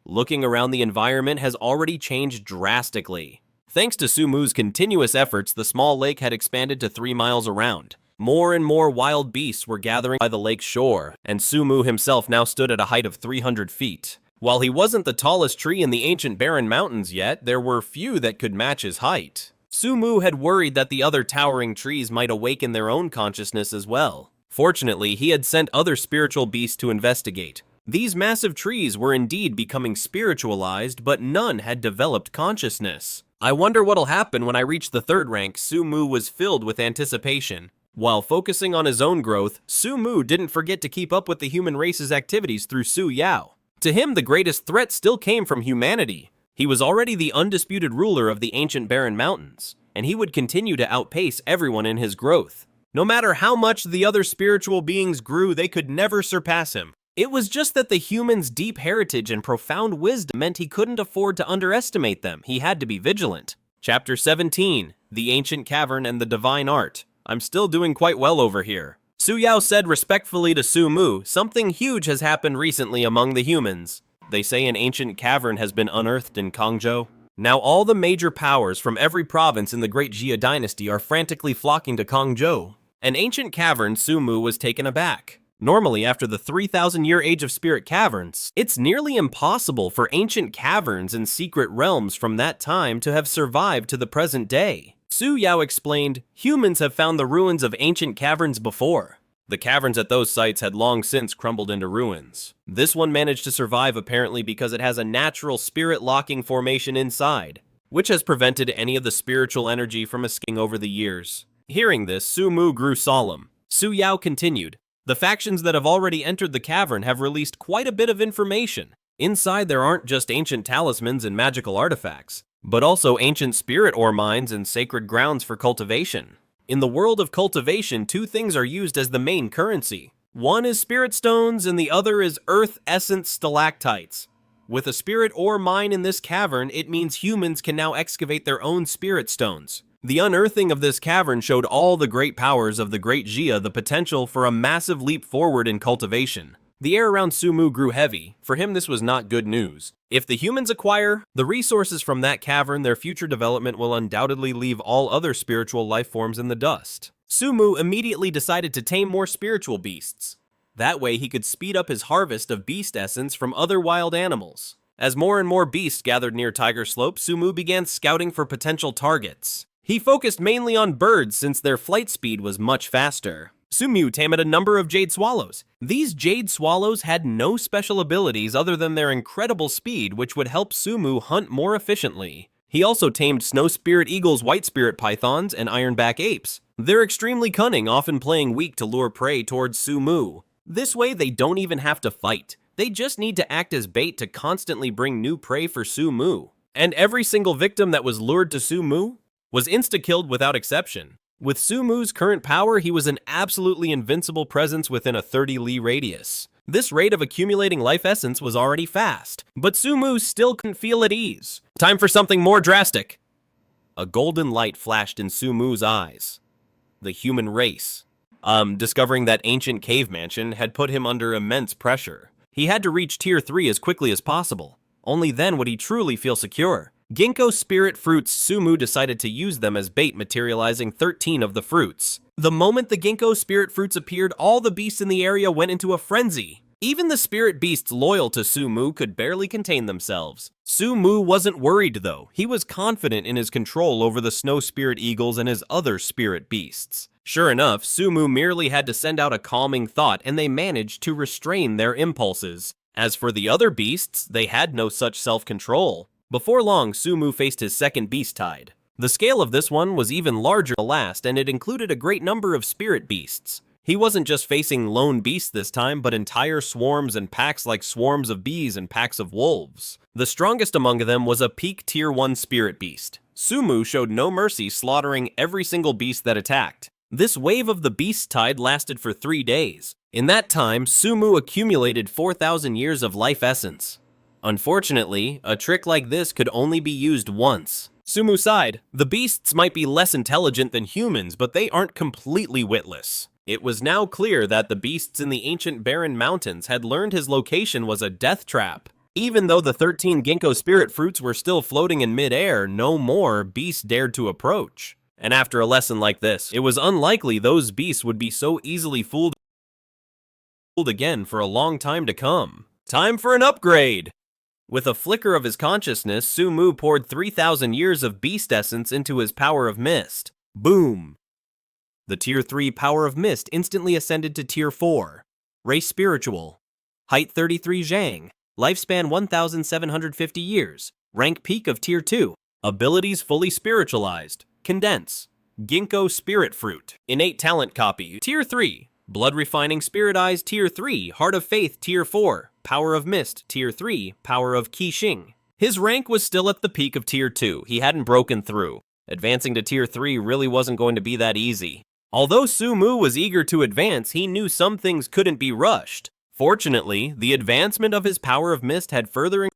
Looking around, the environment has already changed drastically. Thanks to Su Mu's continuous efforts, the small lake had expanded to 3 miles around. More and more wild beasts were gathering by the lake's shore, and Su Mu himself now stood at a height of 300 feet. While he wasn't the tallest tree in the ancient barren mountains yet, there were few that could match his height. Su Mu had worried that the other towering trees might awaken their own consciousness as well. Fortunately, he had sent other spiritual beasts to investigate. These massive trees were indeed becoming spiritualized, but none had developed consciousness. I wonder what'll happen when I reach the 3rd rank. Su Mu was filled with anticipation. While focusing on his own growth, Su Mu didn't forget to keep up with the human race's activities through Su Yao. To him, the greatest threat still came from humanity. He was already the undisputed ruler of the ancient barren mountains, and he would continue to outpace everyone in his growth. No matter how much the other spiritual beings grew, they could never surpass him. It was just that the humans' deep heritage and profound wisdom meant he couldn't afford to underestimate them. He had to be vigilant. Chapter 17, The Ancient Cavern and the Divine Art. I'm still doing quite well over here. Su Yao said respectfully to Su Mu, something huge has happened recently among the humans. They say an ancient cavern has been unearthed in Qingqiu. Now all the major powers from every province in the Great Jia dynasty are frantically flocking to Qingqiu. An ancient cavern, Su Mu was taken aback. Normally, after the 3,000-year age of spirit caverns, it's nearly impossible for ancient caverns and secret realms from that time to have survived to the present day. Su Yao explained, humans have found the ruins of ancient caverns before. The caverns at those sites had long since crumbled into ruins. This one managed to survive apparently because it has a natural spirit-locking formation inside, which has prevented any of the spiritual energy from escaping over the years. Hearing this, Su Mu grew solemn. Su Yao continued, the factions that have already entered the cavern have released quite a bit of information. Inside there aren't just ancient talismans and magical artifacts, but also ancient spirit ore mines and sacred grounds for cultivation. In the world of cultivation, two things are used as the main currency. One is spirit stones and the other is earth essence stalactites. With a spirit ore mine in this cavern, it means humans can now excavate their own spirit stones. The unearthing of this cavern showed all the great powers of the Great Jia the potential for a massive leap forward in cultivation. The air around Su Mu grew heavy. For him, this was not good news. If the humans acquire the resources from that cavern, their future development will undoubtedly leave all other spiritual life forms in the dust. Su Mu immediately decided to tame more spiritual beasts. That way, he could speed up his harvest of beast essence from other wild animals. As more and more beasts gathered near Tiger Slope, Su Mu began scouting for potential targets. He focused mainly on birds since their flight speed was much faster. Su Mu tamed a number of jade swallows. These jade swallows had no special abilities other than their incredible speed, which would help Su Mu hunt more efficiently. He also tamed snow spirit eagles, white spirit pythons, and ironback apes. They're extremely cunning, often playing weak to lure prey towards Su Mu. This way, they don't even have to fight. They just need to act as bait to constantly bring new prey for Su Mu. And every single victim that was lured to Su Mu was insta-killed without exception. With Su Mu's current power, he was an absolutely invincible presence within a 30-li radius. This rate of accumulating life essence was already fast, but Su Mu still couldn't feel at ease. Time for something more drastic. A golden light flashed in Su Mu's eyes. The human race. Discovering that ancient cave mansion had put him under immense pressure. He had to reach Tier 3 as quickly as possible. Only then would he truly feel secure. Ginkgo spirit fruits, Su Mu decided to use them as bait, materializing 13 of the fruits. The moment the Ginkgo spirit fruits appeared, all the beasts in the area went into a frenzy. Even the spirit beasts loyal to Su Mu could barely contain themselves. Su Mu wasn't worried though. He was confident in his control over the snow spirit eagles and his other spirit beasts. Sure enough, Su Mu merely had to send out a calming thought and they managed to restrain their impulses. As for the other beasts, they had no such self-control. Before long, Su Mu faced his second beast tide. The scale of this one was even larger than the last, and it included a great number of spirit beasts. He wasn't just facing lone beasts this time, but entire swarms and packs like swarms of bees and packs of wolves. The strongest among them was a peak Tier 1 spirit beast. Su Mu showed no mercy, slaughtering every single beast that attacked. This wave of the beast tide lasted for 3 days. In that time, Su Mu accumulated 4,000 years of life essence. Unfortunately, a trick like this could only be used once. Su Mu sighed. The beasts might be less intelligent than humans, but they aren't completely witless. It was now clear that the beasts in the ancient barren mountains had learned his location was a death trap. Even though the 13 Ginkgo spirit fruits were still floating in mid-air, no more beasts dared to approach. And after a lesson like this, it was unlikely those beasts would be so easily fooled again for a long time to come. Time for an upgrade! With a flicker of his consciousness, Su Mu poured 3,000 years of beast essence into his power of mist. Boom! The Tier 3 power of mist instantly ascended to Tier 4. Race spiritual. Height 33 Zhang. Lifespan 1,750 years. Rank peak of Tier 2. Abilities fully spiritualized. Condense. Ginkgo spirit fruit. Innate talent copy. Tier 3. Blood refining spirit eyes Tier 3. Heart of faith Tier 4. Power of Mist, Tier 3, Power of Qixing. His rank was still at the peak of Tier 2, he hadn't broken through. Advancing to Tier 3 really wasn't going to be that easy. Although Su Mu was eager to advance, he knew some things couldn't be rushed. Fortunately, the advancement of his power of mist had further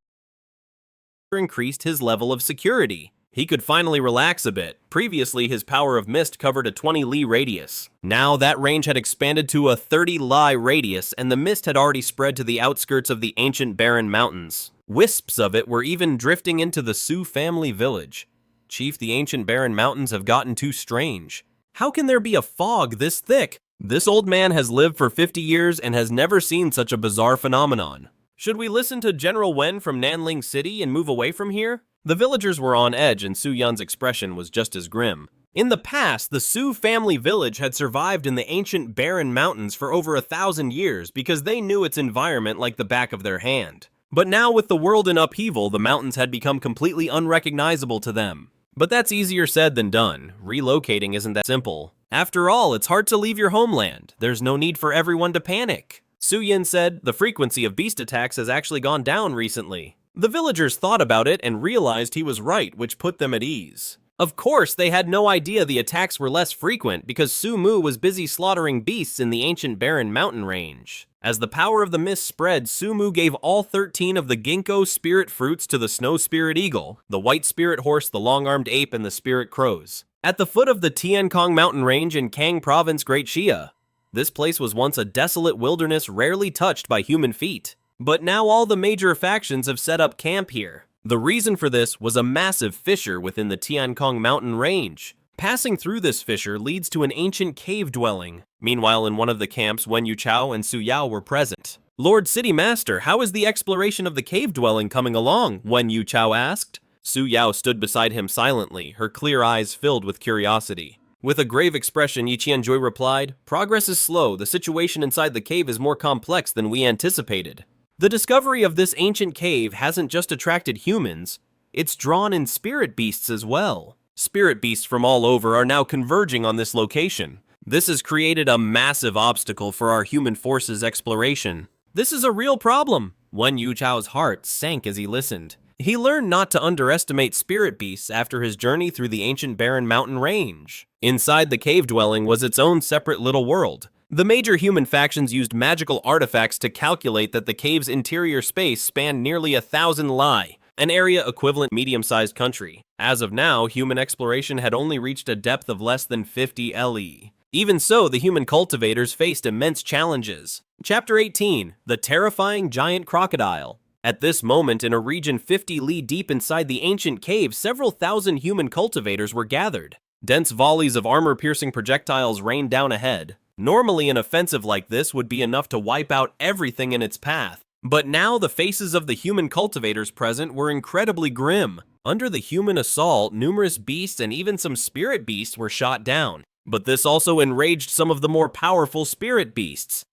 increased his level of security. He could finally relax a bit. Previously, his power of mist covered a 20-li radius. Now, that range had expanded to a 30-li radius, and the mist had already spread to the outskirts of the ancient barren mountains. Wisps of it were even drifting into the Sioux family village. Chief, the ancient barren mountains have gotten too strange. How can there be a fog this thick? This old man has lived for 50 years and has never seen such a bizarre phenomenon. Should we listen to General Wen from Nanling City and move away from here? The villagers were on edge and Su Yan's expression was just as grim. In the past, the Sioux family village had survived in the ancient barren mountains for over 1,000 years because they knew its environment like the back of their hand. But now with the world in upheaval, the mountains had become completely unrecognizable to them. But that's easier said than done. Relocating isn't that simple. After all, it's hard to leave your homeland. There's no need for everyone to panic. Su Yan said, the frequency of beast attacks has actually gone down recently. The villagers thought about it and realized he was right, which put them at ease. Of course, they had no idea the attacks were less frequent because Su Mu was busy slaughtering beasts in the ancient barren mountain range. As the power of the mist spread, Su Mu gave all 13 of the ginkgo spirit fruits to the snow spirit eagle, the white spirit horse, the long-armed ape, and the spirit crows. At the foot of the Tiankong mountain range in Kang province, Great Xia, this place was once a desolate wilderness rarely touched by human feet. But now all the major factions have set up camp here. The reason for this was a massive fissure within the Tiankong mountain range. Passing through this fissure leads to an ancient cave dwelling. Meanwhile, in one of the camps, Wen Yuchao and Su Yao were present. Lord City Master, how is the exploration of the cave dwelling coming along? Wen Yuchao asked. Su Yao stood beside him silently, her clear eyes filled with curiosity. With a grave expression, Yi Qianjui replied, "Progress is slow. The situation inside the cave is more complex than we anticipated. The discovery of this ancient cave hasn't just attracted humans, it's drawn in spirit beasts as well. Spirit beasts from all over are now converging on this location. This has created a massive obstacle for our human forces exploration. This is a real problem." Wen Yuchao's heart sank as he listened. He learned not to underestimate spirit beasts after his journey through the ancient barren mountain range. Inside the cave dwelling was its own separate little world. The major human factions used magical artifacts to calculate that the cave's interior space spanned nearly 1,000 li, an area equivalent to a medium-sized country. As of now, human exploration had only reached a depth of less than 50 li. Even so, the human cultivators faced immense challenges. Chapter 18, The Terrifying Giant Crocodile. At this moment, in a region 50 li deep inside the ancient cave, several thousand human cultivators were gathered. Dense volleys of armor-piercing projectiles rained down ahead. Normally, an offensive like this would be enough to wipe out everything in its path. But now, the faces of the human cultivators present were incredibly grim. Under the human assault, numerous beasts and even some spirit beasts were shot down. But this also enraged some of the more powerful spirit beasts.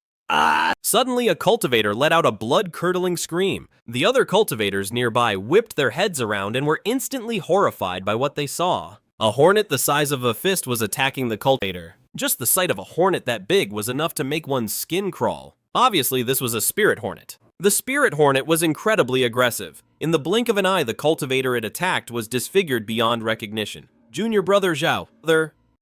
Suddenly, a cultivator let out a blood-curdling scream. The other cultivators nearby whipped their heads around and were instantly horrified by what they saw. A hornet the size of a fist was attacking the cultivator. Just the sight of a hornet that big was enough to make one's skin crawl. Obviously, this was a spirit hornet. The spirit hornet was incredibly aggressive. In the blink of an eye, the cultivator it attacked was disfigured beyond recognition. Junior brother Zhao.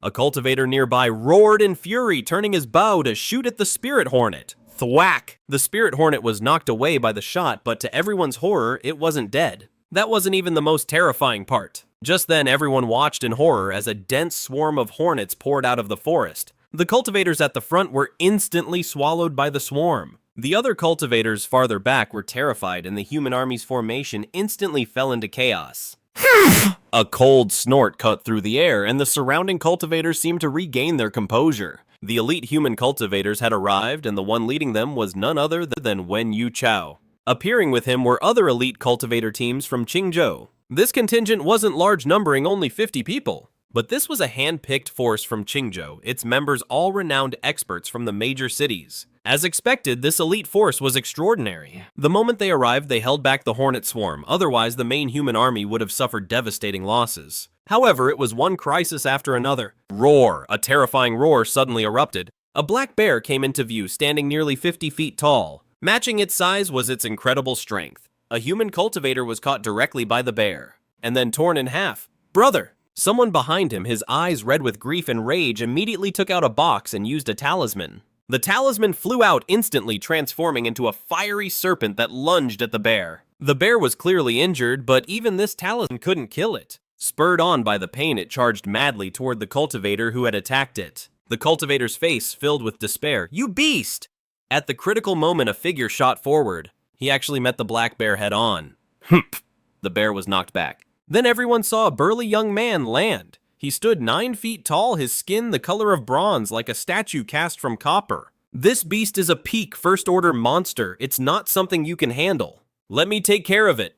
A cultivator nearby roared in fury, turning his bow to shoot at the spirit hornet. Thwack! The spirit hornet was knocked away by the shot, but to everyone's horror, it wasn't dead. That wasn't even the most terrifying part. Just then, everyone watched in horror as a dense swarm of hornets poured out of the forest. The cultivators at the front were instantly swallowed by the swarm. The other cultivators farther back were terrified, and the human army's formation instantly fell into chaos. A cold snort cut through the air, and the surrounding cultivators seemed to regain their composure. The elite human cultivators had arrived, and the one leading them was none other than Wen Yuchao. Appearing with him were other elite cultivator teams from Qingqiu. This contingent wasn't large, numbering only 50 people. But this was a hand-picked force from Qingqiu, its members all renowned experts from the major cities. As expected, this elite force was extraordinary. The moment they arrived, they held back the hornet swarm, otherwise the main human army would have suffered devastating losses. However, it was one crisis after another. Roar! A terrifying roar suddenly erupted. A black bear came into view, standing nearly 50 feet tall. Matching its size was its incredible strength. A human cultivator was caught directly by the bear, and then torn in half. "Brother!" Someone behind him, his eyes red with grief and rage, immediately took out a box and used a talisman. The talisman flew out instantly, transforming into a fiery serpent that lunged at the bear. The bear was clearly injured, but even this talisman couldn't kill it. Spurred on by the pain, it charged madly toward the cultivator who had attacked it. The cultivator's face filled with despair. "You beast!" At the critical moment, a figure shot forward. He actually met the black bear head on. Humph! The bear was knocked back. Then everyone saw a burly young man land. He stood 9 feet tall, his skin the color of bronze like a statue cast from copper. This beast is a peak first-order monster. It's not something you can handle. Let me take care of it.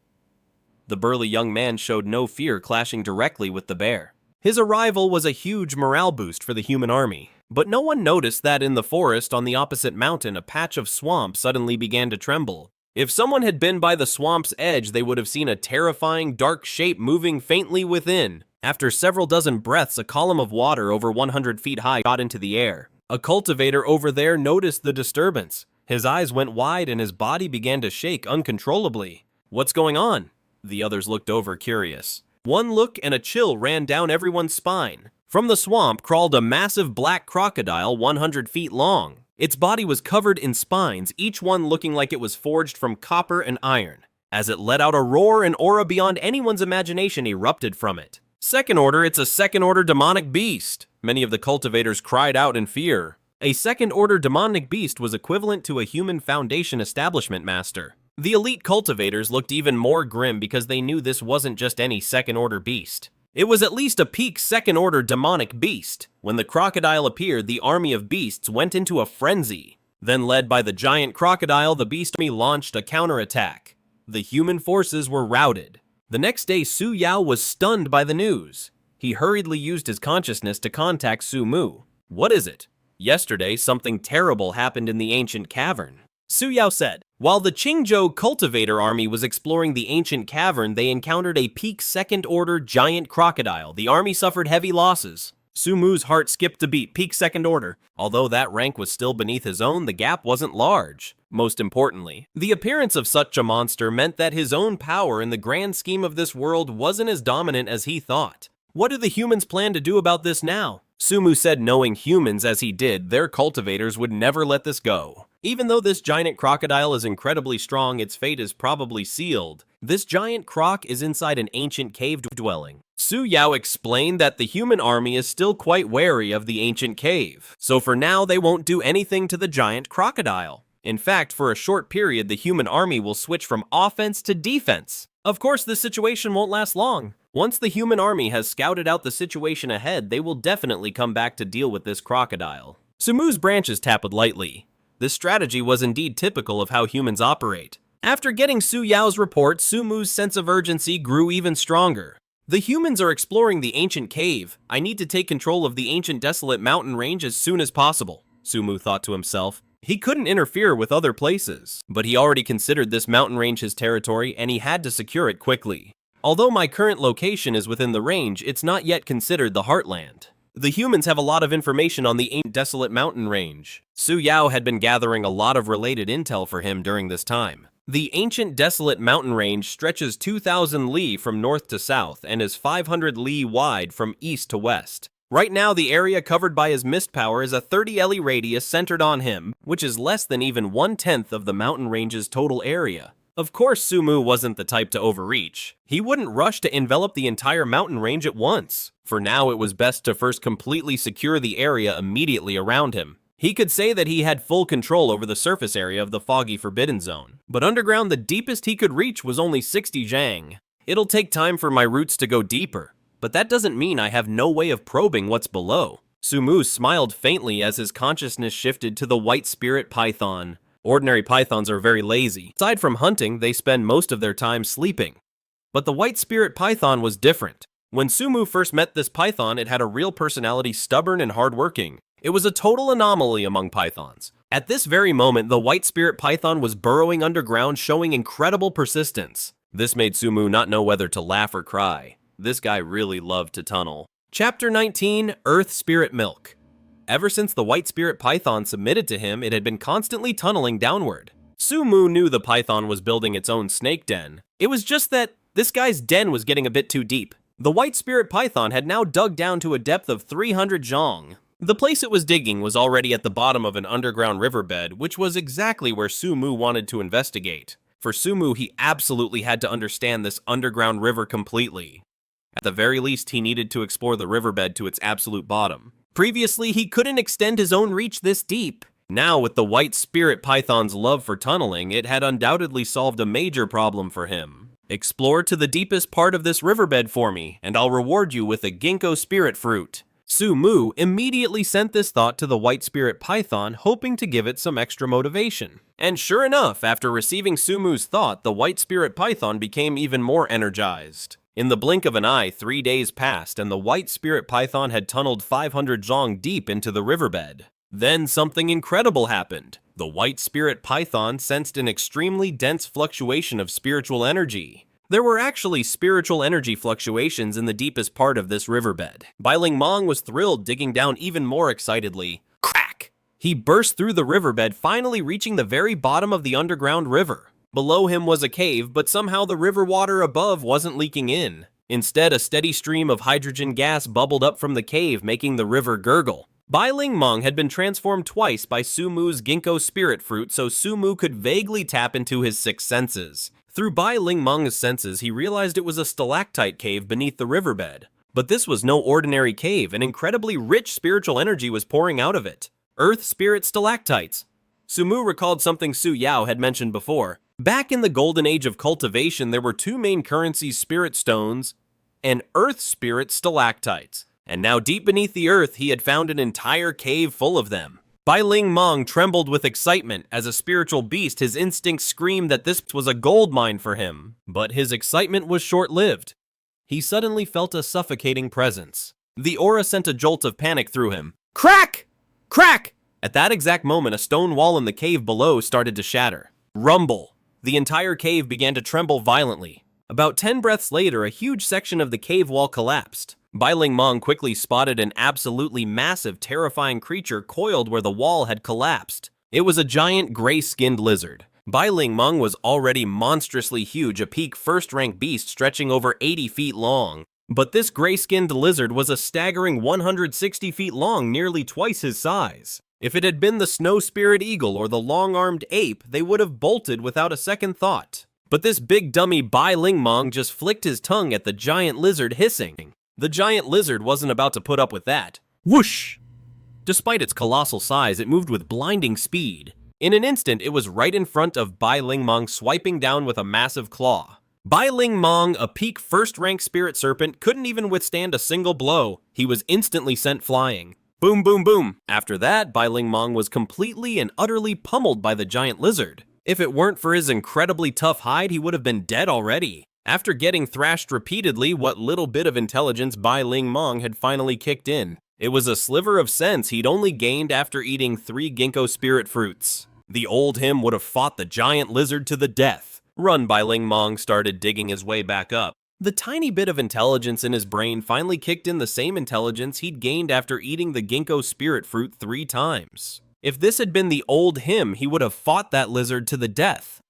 The burly young man showed no fear, clashing directly with the bear. His arrival was a huge morale boost for the human army. But no one noticed that in the forest on the opposite mountain, a patch of swamp suddenly began to tremble. If someone had been by the swamp's edge, they would have seen a terrifying dark shape moving faintly within. After several dozen breaths, a column of water over 100 feet high shot into the air. A cultivator over there noticed the disturbance. His eyes went wide and his body began to shake uncontrollably. "What's going on?" The others looked over, curious. One look and a chill ran down everyone's spine. From the swamp crawled a massive black crocodile 100 feet long. Its body was covered in spines, each one looking like it was forged from copper and iron. As it let out a roar, an aura beyond anyone's imagination erupted from it. Second order, it's a second-order demonic beast. Many of the cultivators cried out in fear. A second-order demonic beast was equivalent to a human Foundation establishment master. The elite cultivators looked even more grim because they knew this wasn't just any second-order beast. It was at least a peak second-order demonic beast. When the crocodile appeared, the army of beasts went into a frenzy. Then, led by the giant crocodile, the beast army launched a counterattack. The human forces were routed. The next day, Su Yao was stunned by the news. He hurriedly used his consciousness to contact Su Mu. "What is it?" "Yesterday, something terrible happened in the ancient cavern," Su Yao said. While the Qingqiu cultivator army was exploring the ancient cavern, they encountered a peak second-order giant crocodile. The army suffered heavy losses. Su Mu's heart skipped a beat. Peak second order. Although that rank was still beneath his own, the gap wasn't large. Most importantly, the appearance of such a monster meant that his own power in the grand scheme of this world wasn't as dominant as he thought. What do the humans plan to do about this now? Su Mu said, knowing humans as he did, their cultivators would never let this go. Even though this giant crocodile is incredibly strong, its fate is probably sealed. This giant croc is inside an ancient cave dwelling. Su Yao explained that the human army is still quite wary of the ancient cave, so for now they won't do anything to the giant crocodile. In fact, for a short period, the human army will switch from offense to defense. Of course, this situation won't last long. Once the human army has scouted out the situation ahead, they will definitely come back to deal with this crocodile. Su Mu's branches tapped lightly. This strategy was indeed typical of how humans operate. After getting Su Yao's report, Su Mu's sense of urgency grew even stronger. The humans are exploring the ancient cave. I need to take control of the ancient desolate mountain range as soon as possible, Su Mu thought to himself. He couldn't interfere with other places, but he already considered this mountain range his territory and he had to secure it quickly. Although my current location is within the range, it's not yet considered the heartland. The humans have a lot of information on the ancient desolate mountain range. Su Yao had been gathering a lot of related intel for him during this time. The ancient desolate mountain range stretches 2,000 li from north to south and is 500 li wide from east to west. Right now, the area covered by his mist power is a 30 li radius centered on him, which is less than even 1/10 of the mountain range's total area. Of course, Su Mu wasn't the type to overreach. He wouldn't rush to envelop the entire mountain range at once. For now, it was best to first completely secure the area immediately around him. He could say that he had full control over the surface area of the foggy Forbidden Zone, but underground the deepest he could reach was only 60 zhang. It'll take time for my roots to go deeper, but that doesn't mean I have no way of probing what's below. Su Mu smiled faintly as his consciousness shifted to the white spirit python. Ordinary pythons are very lazy. Aside from hunting, they spend most of their time sleeping. But the white spirit python was different. When Su Mu first met this python, it had a real personality, stubborn and hardworking. It was a total anomaly among pythons. At this very moment, the white spirit python was burrowing underground, showing incredible persistence. This made Su Mu not know whether to laugh or cry. This guy really loved to tunnel. Chapter 19, Earth Spirit Milk. Ever since the white spirit python submitted to him, it had been constantly tunneling downward. Su Mu knew the python was building its own snake den. It was just that this guy's den was getting a bit too deep. The white spirit python had now dug down to a depth of 300 zhang. The place it was digging was already at the bottom of an underground riverbed, which was exactly where Sumu wanted to investigate. For Sumu, he absolutely had to understand this underground river completely. At the very least, he needed to explore the riverbed to its absolute bottom. Previously, he couldn't extend his own reach this deep. Now, with the white spirit python's love for tunneling, it had undoubtedly solved a major problem for him. Explore to the deepest part of this riverbed for me, and I'll reward you with a ginkgo spirit fruit. Sumu immediately sent this thought to the white spirit python, hoping to give it some extra motivation. And sure enough, after receiving Sumu's thought, the white spirit python became even more energized. In the blink of an eye, 3 days passed, and the white spirit python had tunneled 500 zhong deep into the riverbed. Then something incredible happened. The white spirit python sensed an extremely dense fluctuation of spiritual energy. There were actually spiritual energy fluctuations in the deepest part of this riverbed. Bai Ling Mong was thrilled, digging down even more excitedly. Crack! He burst through the riverbed, finally reaching the very bottom of the underground river. Below him was a cave, but somehow the river water above wasn't leaking in. Instead, a steady stream of hydrogen gas bubbled up from the cave, making the river gurgle. Bai Ling Mong had been transformed twice by Sumu's ginkgo spirit fruit, so Sumu could vaguely tap into his 6 senses. Through Bai Ling Mong's senses, he realized it was a stalactite cave beneath the riverbed. But this was no ordinary cave, an incredibly rich spiritual energy was pouring out of it. Earth spirit stalactites. Sumu recalled something Su Yao had mentioned before. Back in the golden age of cultivation, there were 2 main currencies, spirit stones and earth spirit stalactites. And now deep beneath the earth, he had found an entire cave full of them. Bai Ling Mong trembled with excitement. As a spiritual beast, his instincts screamed that this was a gold mine for him. But his excitement was short-lived. He suddenly felt a suffocating presence. The aura sent a jolt of panic through him. Crack! Crack! At that exact moment, a stone wall in the cave below started to shatter. Rumble! The entire cave began to tremble violently. About 10 breaths later, a huge section of the cave wall collapsed. Bai Ling Mong quickly spotted an absolutely massive, terrifying creature coiled where the wall had collapsed. It was a giant gray-skinned lizard. Bai Ling Mong was already monstrously huge, a peak first-rank beast stretching over 80 feet long. But this gray-skinned lizard was a staggering 160 feet long, nearly twice his size. If it had been the snow spirit eagle or the long-armed ape, they would have bolted without a second thought. But this big dummy Bai Ling Mong just flicked his tongue at the giant lizard, hissing. The giant lizard wasn't about to put up with that. Whoosh! Despite its colossal size, it moved with blinding speed. In an instant, it was right in front of Bai Ling Mong, swiping down with a massive claw. Bai Ling Mong, a peak first-rank spirit serpent, couldn't even withstand a single blow. He was instantly sent flying. Boom, boom, boom. After that, Bai Ling Mong was completely and utterly pummeled by the giant lizard. If it weren't for his incredibly tough hide, he would have been dead already. After getting thrashed repeatedly, what little bit of intelligence Bai Ling Mong had finally kicked in. It was a sliver of sense he'd only gained after eating 3 ginkgo spirit fruits. The old him would have fought the giant lizard to the death. Run, Bai Ling Mong started digging his way back up. The tiny bit of intelligence in his brain finally kicked in the same intelligence he'd gained after eating the ginkgo spirit fruit 3 times. If this had been the old him, he would have fought that lizard to the death.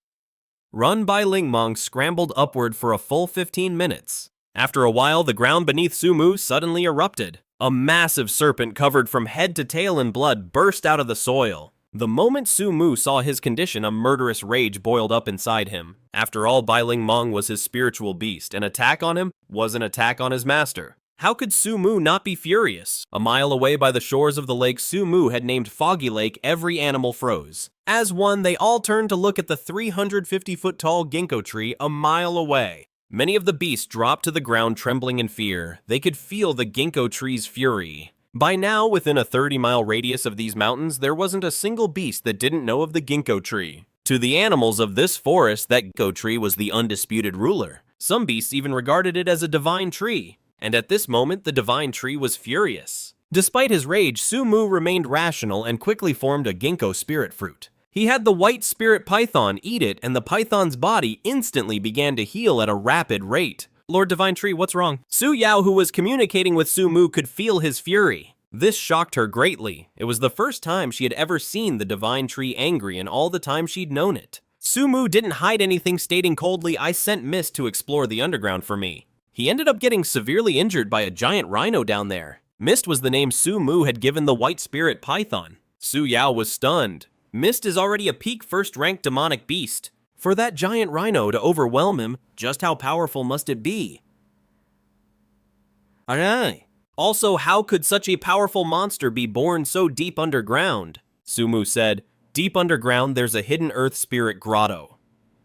Run Bai Ling Mong scrambled upward for a full 15 minutes. After a while, the ground beneath Sumu suddenly erupted. A massive serpent covered from head to tail in blood burst out of the soil. The moment Sumu saw his condition, a murderous rage boiled up inside him. After all, Bai Ling Mong was his spiritual beast. An attack on him was an attack on his master. How could Sumu not be furious? A mile away by the shores of the lake, Sumu had named Foggy Lake every animal froze. As one, they all turned to look at the 350-foot-tall ginkgo tree a mile away. Many of the beasts dropped to the ground trembling in fear. They could feel the ginkgo tree's fury. By now, within a 30-mile radius of these mountains, there wasn't a single beast that didn't know of the ginkgo tree. To the animals of this forest, that ginkgo tree was the undisputed ruler. Some beasts even regarded it as a divine tree. And at this moment, the divine tree was furious. Despite his rage, Sumu remained rational and quickly formed a ginkgo spirit fruit. He had the white spirit python eat it, and the python's body instantly began to heal at a rapid rate. Lord Divine Tree, what's wrong? Su Yao, who was communicating with Sumu, could feel his fury. This shocked her greatly. It was the first time she had ever seen the Divine Tree angry in all the time she'd known it. Sumu didn't hide anything, stating coldly, "I sent Mist to explore the underground for me. He ended up getting severely injured by a giant rhino down there. Mist was the name Su Mu had given the white spirit python. Su Yao was stunned. Mist is already a peak first-rank demonic beast. For that giant rhino to overwhelm him, just how powerful must it be? Aye. Also, how could such a powerful monster be born so deep underground? Su Mu said, "Deep underground there's a hidden earth spirit grotto."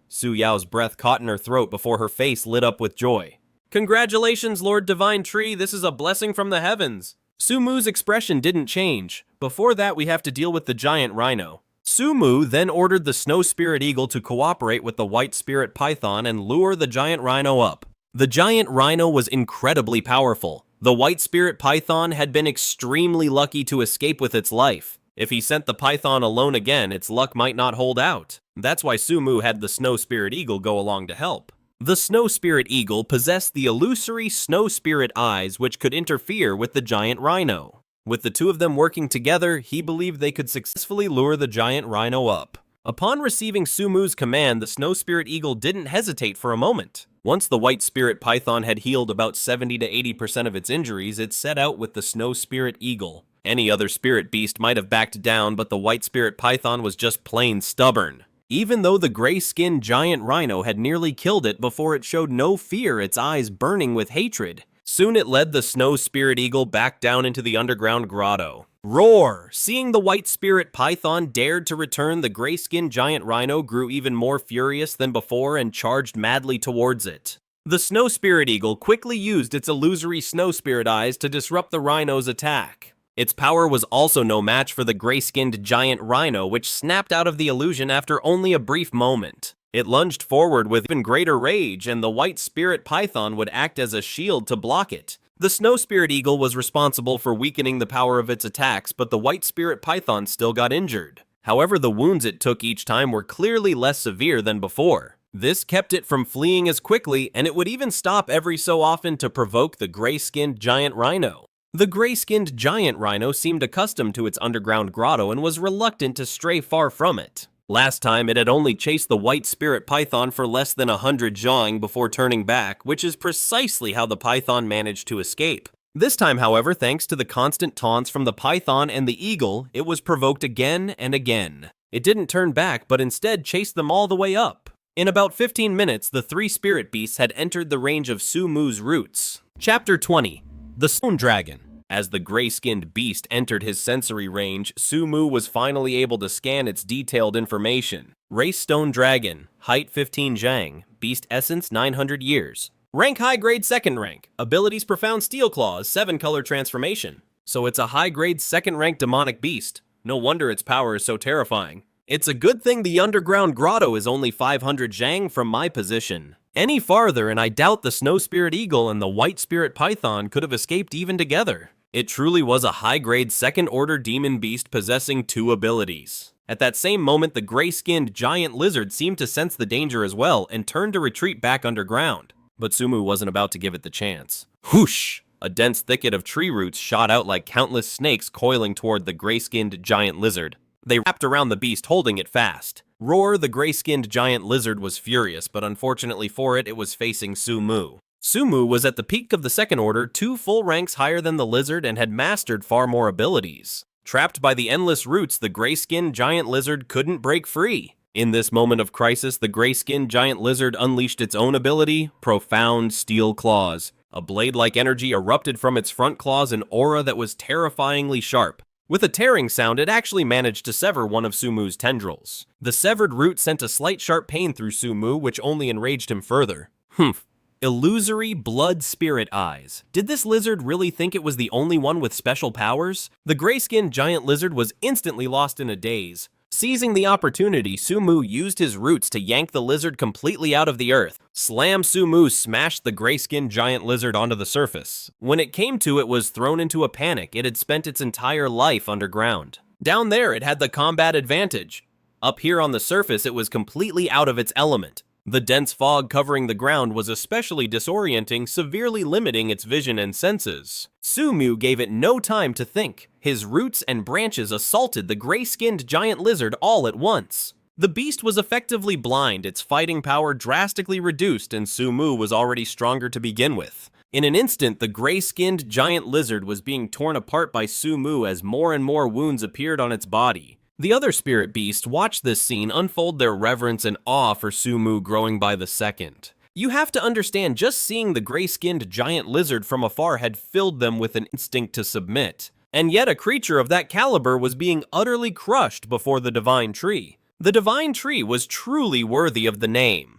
Su Yao's breath caught in her throat before her face lit up with joy. "Congratulations, Lord Divine Tree, this is a blessing from the heavens." Su Mu's expression didn't change. "Before that, we have to deal with the giant rhino." Su Mu then ordered the snow spirit eagle to cooperate with the white spirit python and lure the giant rhino up. The giant rhino was incredibly powerful. The white spirit python had been extremely lucky to escape with its life. If he sent the python alone again, its luck might not hold out. That's why Su Mu had the snow spirit eagle go along to help. The snow spirit eagle possessed the illusory snow spirit eyes which could interfere with the giant rhino. With the two of them working together, he believed they could successfully lure the giant rhino up. Upon receiving Su Mu's command, the snow spirit eagle didn't hesitate for a moment. Once the white spirit python had healed about 70 to 80% of its injuries, it set out with the snow spirit eagle. Any other spirit beast might have backed down, but the white spirit python was just plain stubborn. Even though the gray-skinned giant rhino had nearly killed it before it showed no fear, its eyes burning with hatred. Soon it led the snow spirit eagle back down into the underground grotto. Roar! Seeing the white spirit python dared to return, the gray-skinned giant rhino grew even more furious than before and charged madly towards it. The snow spirit eagle quickly used its illusory snow spirit eyes to disrupt the rhino's attack. Its power was also no match for the gray-skinned giant rhino, which snapped out of the illusion after only a brief moment. It lunged forward with even greater rage, and the white spirit python would act as a shield to block it. The snow spirit eagle was responsible for weakening the power of its attacks, but the white spirit python still got injured. However, the wounds it took each time were clearly less severe than before. This kept it from fleeing as quickly, and it would even stop every so often to provoke the gray-skinned giant rhino. The gray-skinned giant rhino seemed accustomed to its underground grotto and was reluctant to stray far from it. Last time, it had only chased the white spirit python for less than 100 zhang before turning back, which is precisely how the python managed to escape. This time, however, thanks to the constant taunts from the python and the eagle, it was provoked again and again. It didn't turn back, but instead chased them all the way up. In about 15 minutes, the three spirit beasts had entered the range of Su Mu's roots. Chapter 20. The Stone Dragon. As the gray-skinned beast entered his sensory range, Su Mu was finally able to scan its detailed information. Race Stone Dragon, height 15 zhang, beast essence 900 years. Rank high grade 2nd rank, abilities profound steel claws, 7 color transformation. So it's a high grade 2nd rank demonic beast. No wonder its power is so terrifying. It's a good thing the underground grotto is only 500 zhang from my position. Any farther and I doubt the snow spirit eagle and the white spirit python could have escaped even together. It truly was a high-grade 2nd-order demon beast possessing 2 abilities. At that same moment, the gray-skinned giant lizard seemed to sense the danger as well and turned to retreat back underground. But Su Mu wasn't about to give it the chance. Whoosh! A dense thicket of tree roots shot out like countless snakes coiling toward the gray-skinned giant lizard. They wrapped around the beast, holding it fast. Roar, the gray-skinned giant lizard, was furious, but unfortunately for it, it was facing Su Mu. Su Mu was at the peak of the 2nd order, 2 full ranks higher than the lizard, and had mastered far more abilities. Trapped by the endless roots, the gray-skinned giant lizard couldn't break free. In this moment of crisis, the gray-skinned giant lizard unleashed its own ability, Profound Steel Claws. A blade-like energy erupted from its front claws, an aura that was terrifyingly sharp. With a tearing sound, it actually managed to sever one of Su Mu's tendrils. The severed root sent a slight sharp pain through Su Mu, which only enraged him further. Illusory blood spirit eyes. Did this lizard really think it was the only one with special powers? The gray-skinned giant lizard was instantly lost in a daze. Seizing the opportunity, Su Mu used his roots to yank the lizard completely out of the earth. Slam Su Mu smashed the gray-skinned giant lizard onto the surface. When it came to, it was thrown into a panic. It had spent its entire life underground. Down there, it had the combat advantage. Up here on the surface, it was completely out of its element. The dense fog covering the ground was especially disorienting, severely limiting its vision and senses. Su Mu gave it no time to think. His roots and branches assaulted the gray-skinned giant lizard all at once. The beast was effectively blind, its fighting power drastically reduced, and Su Mu was already stronger to begin with. In an instant, the gray-skinned giant lizard was being torn apart by Su-mu as more and more wounds appeared on its body. The other spirit beasts watched this scene unfold their reverence and awe for Su-mu growing by the second. You have to understand, just seeing the gray-skinned giant lizard from afar had filled them with an instinct to submit. And yet a creature of that caliber was being utterly crushed before the divine tree. The divine tree was truly worthy of the name.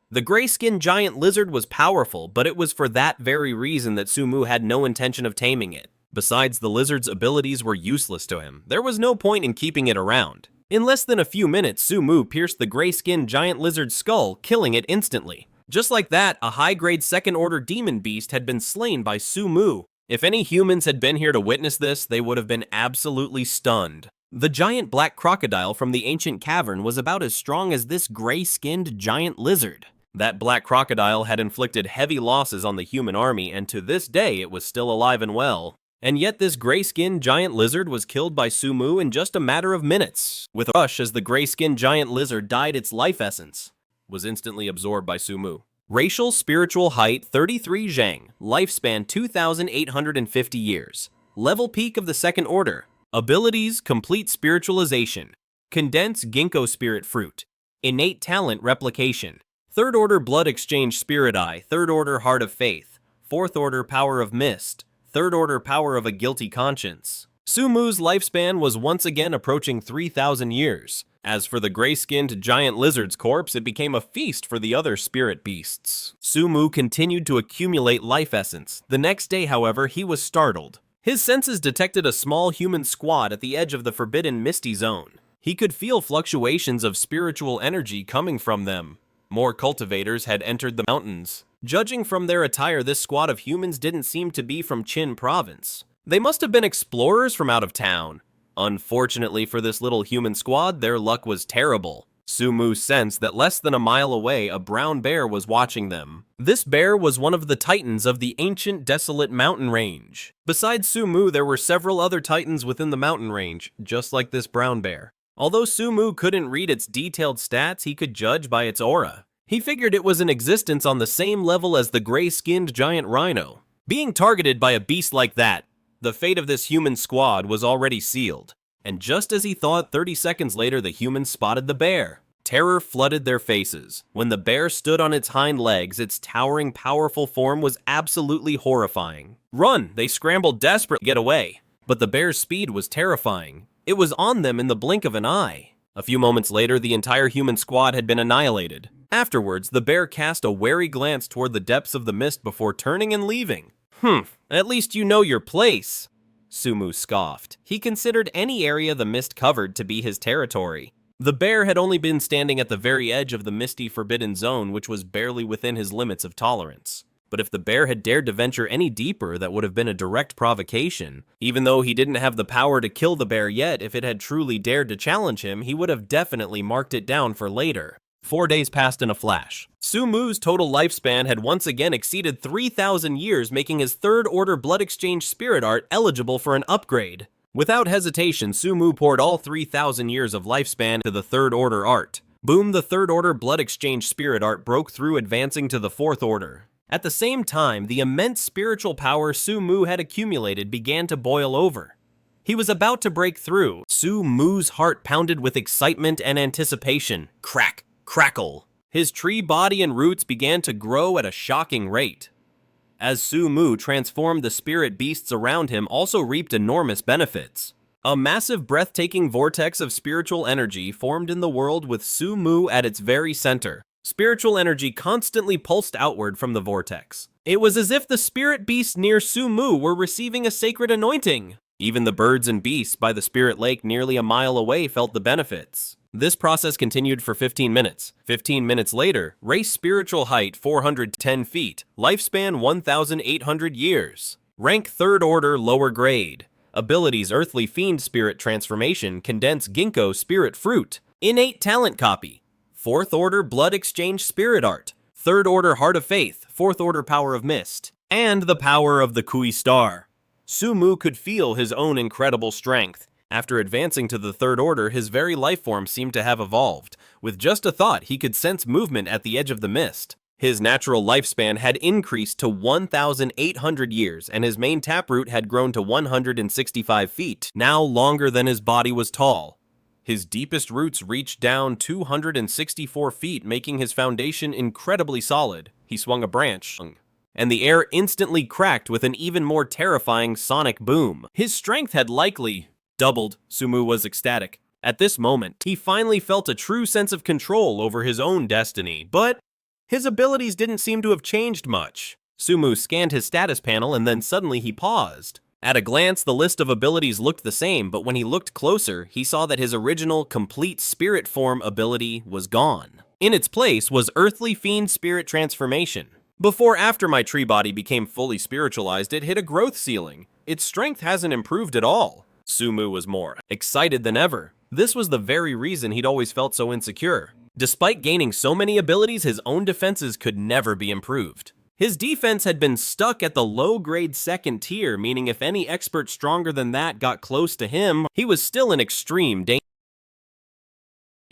The gray-skinned giant lizard was powerful, but it was for that very reason that Su-mu had no intention of taming it. Besides, the lizard's abilities were useless to him. There was no point in keeping it around. In less than a few minutes, Su-mu pierced the gray-skinned giant lizard's skull, killing it instantly. Just like that, a high-grade second-order demon beast had been slain by Su-mu. If any humans had been here to witness this, they would have been absolutely stunned. The giant black crocodile from the ancient cavern was about as strong as this gray-skinned giant lizard. That black crocodile had inflicted heavy losses on the human army, and to this day it was still alive and well. And yet this gray-skinned giant lizard was killed by Su-mu in just a matter of minutes. With a rush, as the gray-skinned giant lizard died, its life essence was instantly absorbed by Su-mu. Racial spiritual height 33 zhang, lifespan 2,850 years. Level peak of the second order. Abilities complete spiritualization. Condense ginkgo spirit fruit. Innate talent replication. Third order blood exchange spirit eye, third order heart of faith, fourth order power of mist, third order power of a guilty conscience. Su-mu's lifespan was once again approaching 3,000 years. As for the gray-skinned giant lizard's corpse, it became a feast for the other spirit beasts. Su-mu continued to accumulate life essence. The next day, however, he was startled. His senses detected a small human squad at the edge of the forbidden misty zone. He could feel fluctuations of spiritual energy coming from them. More cultivators had entered the mountains. Judging from their attire, this squad of humans didn't seem to be from Qin province. They must have been explorers from out of town. Unfortunately for this little human squad, their luck was terrible. Su-mu sensed that less than a mile away, a brown bear was watching them. This bear was one of the titans of the ancient desolate mountain range. Besides Su-mu, there were several other titans within the mountain range, just like this brown bear. Although Su-mu couldn't read its detailed stats, he could judge by its aura. He figured it was in existence on the same level as the gray-skinned giant rhino. Being targeted by a beast like that, the fate of this human squad was already sealed. And just as he thought, 30 seconds later, the humans spotted the bear. Terror flooded their faces. When the bear stood on its hind legs, its towering, powerful form was absolutely horrifying. Run! They scrambled desperately to get away. But the bear's speed was terrifying. It was on them in the blink of an eye. A few moments later, the entire human squad had been annihilated. Afterwards, the bear cast a wary glance toward the depths of the mist before turning and leaving. At least you know your place, Su-mu scoffed. He considered any area the mist covered to be his territory. The bear had only been standing at the very edge of the misty forbidden zone, which was barely within his limits of tolerance. But if the bear had dared to venture any deeper, that would have been a direct provocation. Even though he didn't have the power to kill the bear yet, if it had truly dared to challenge him, he would have definitely marked it down for later. 4 days passed in a flash. Su-mu's total lifespan had once again exceeded 3,000 years, making his third-order blood exchange spirit art eligible for an upgrade. Without hesitation, Su-mu poured all 3,000 years of lifespan to the third-order art. Boom, the third-order blood exchange spirit art broke through, advancing to the fourth order. At the same time, the immense spiritual power Su-mu had accumulated began to boil over. He was about to break through. Su-mu's heart pounded with excitement and anticipation. Crack, crackle. His tree body and roots began to grow at a shocking rate. As Su-mu transformed, the spirit beasts around him also reaped enormous benefits. A massive, breathtaking vortex of spiritual energy formed in the world with Su-mu at its very center. Spiritual energy constantly pulsed outward from the vortex. It was as if the spirit beasts near Su-mu were receiving a sacred anointing. Even the birds and beasts by the spirit lake nearly a mile away felt the benefits. This process continued for 15 minutes. 15 minutes later, race spiritual height 410 feet, lifespan 1,800 years. Rank third order lower grade. Abilities earthly fiend spirit transformation, condense ginkgo spirit fruit. Innate talent copy. Fourth order blood exchange spirit art. Third order heart of faith, fourth order power of mist. And the power of the Kui star. Su-mu could feel his own incredible strength. After advancing to the third order, his very life form seemed to have evolved. With just a thought, he could sense movement at the edge of the mist. His natural lifespan had increased to 1,800 years, and his main taproot had grown to 165 feet, now longer than his body was tall. His deepest roots reached down 264 feet, making his foundation incredibly solid. He swung a branch, and the air instantly cracked with an even more terrifying sonic boom. His strength had likely doubled. Sumu was ecstatic. At this moment, he finally felt a true sense of control over his own destiny, but his abilities didn't seem to have changed much. Sumu scanned his status panel and then suddenly he paused. At a glance, the list of abilities looked the same, but when he looked closer, he saw that his original complete spirit form ability was gone. In its place was Earthly Fiend Spirit Transformation. Before after my tree body became fully spiritualized, it hit a growth ceiling. Its strength hasn't improved at all. Sumu was more excited than ever. This was the very reason he'd always felt so insecure. Despite gaining so many abilities, his own defenses could never be improved. His defense had been stuck at the low-grade second tier, meaning if any expert stronger than that got close to him, he was still in extreme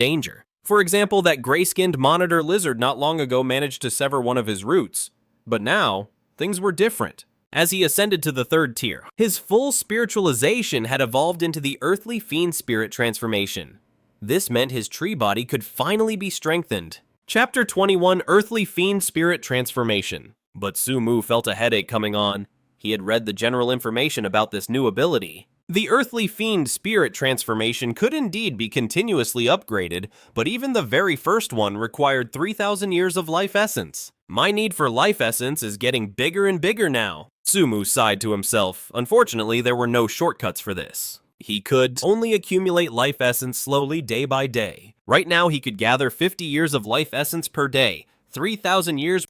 danger. For example, that gray-skinned monitor lizard not long ago managed to sever one of his roots. But now, things were different. As he ascended to the third tier, his full spiritualization had evolved into the Earthly Fiend Spirit Transformation. This meant his tree body could finally be strengthened. Chapter 21, Earthly Fiend Spirit Transformation. But Sumu felt a headache coming on. He had read the general information about this new ability. The Earthly Fiend Spirit Transformation could indeed be continuously upgraded, but even the very first one required 3,000 years of life essence. My need for life essence is getting bigger and bigger now. Sumu sighed to himself. Unfortunately, there were no shortcuts for this. He could only accumulate life essence slowly day by day. Right now, he could gather 50 years of life essence per day. 3,000 years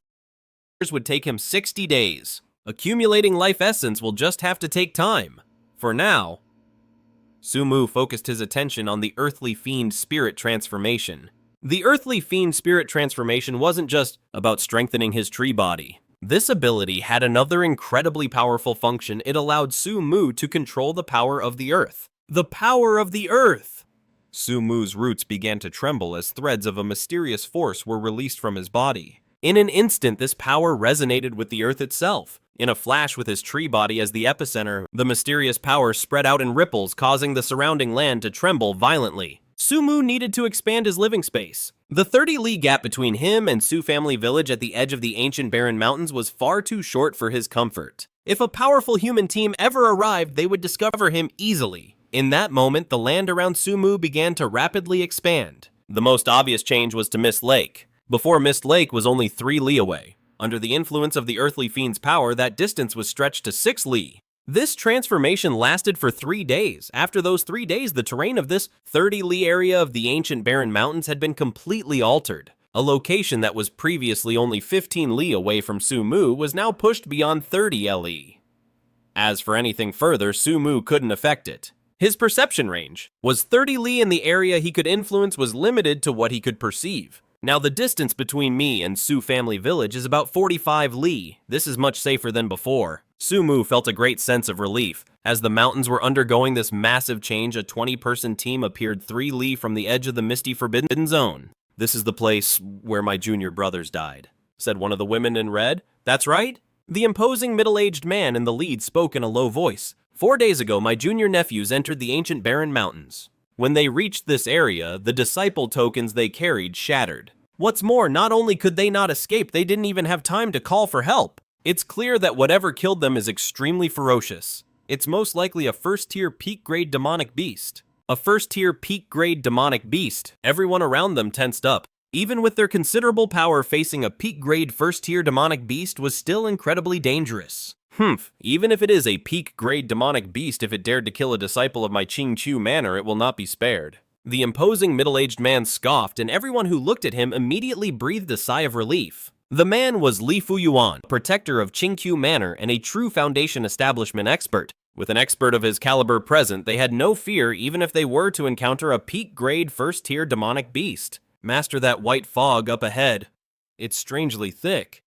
would take him 60 days. Accumulating life essence will just have to take time. For now, Sumu focused his attention on the Earthly Fiend Spirit Transformation. The Earthly Fiend Spirit Transformation wasn't just about strengthening his tree body. This ability had another incredibly powerful function. It allowed Sumu to control the power of the earth. The power of the earth! Sumu's roots began to tremble as threads of a mysterious force were released from his body. In an instant, this power resonated with the earth itself. In a flash, with his tree body as the epicenter, the mysterious power spread out in ripples, causing the surrounding land to tremble violently. Sumu needed to expand his living space. The 30-li gap between him and Su family village at the edge of the ancient barren mountains was far too short for his comfort. If a powerful human team ever arrived, they would discover him easily. In that moment, the land around Sumu began to rapidly expand. The most obvious change was to Mist Lake. Before, Mist Lake was only 3 li away. Under the influence of the Earthly Fiend's power, that distance was stretched to 6 li. This transformation lasted for 3 days. After those 3 days, the terrain of this 30-li area of the ancient barren mountains had been completely altered. A location that was previously only 15 li away from Sumu was now pushed beyond 30 li. As for anything further, Sumu couldn't affect it. His perception range was 30 li, and the area he could influence was limited to what he could perceive. Now, the distance between me and Su family village is about 45 li. This is much safer than before. Sumu felt a great sense of relief. As the mountains were undergoing this massive change, a 20-person team appeared 3 li from the edge of the misty forbidden zone. "This is the place where my junior brothers died," said one of the women in red. "That's right." The imposing middle-aged man in the lead spoke in a low voice. 4 days ago, my junior nephews entered the ancient barren mountains. When they reached this area, the disciple tokens they carried shattered. What's more, not only could they not escape, they didn't even have time to call for help. It's clear that whatever killed them is extremely ferocious. It's most likely a first-tier peak-grade demonic beast. A first-tier peak-grade demonic beast. Everyone around them tensed up. Even with their considerable power, facing a peak-grade first-tier demonic beast was still incredibly dangerous. Even if it is a peak-grade demonic beast, if it dared to kill a disciple of my Qingqiu Manor, it will not be spared. The imposing middle-aged man scoffed, and everyone who looked at him immediately breathed a sigh of relief. The man was Li Fuyuan, protector of Qingqiu Manor and a true Foundation establishment expert. With an expert of his caliber present, they had no fear even if they were to encounter a peak-grade first-tier demonic beast. "Master that white fog up ahead. It's strangely thick."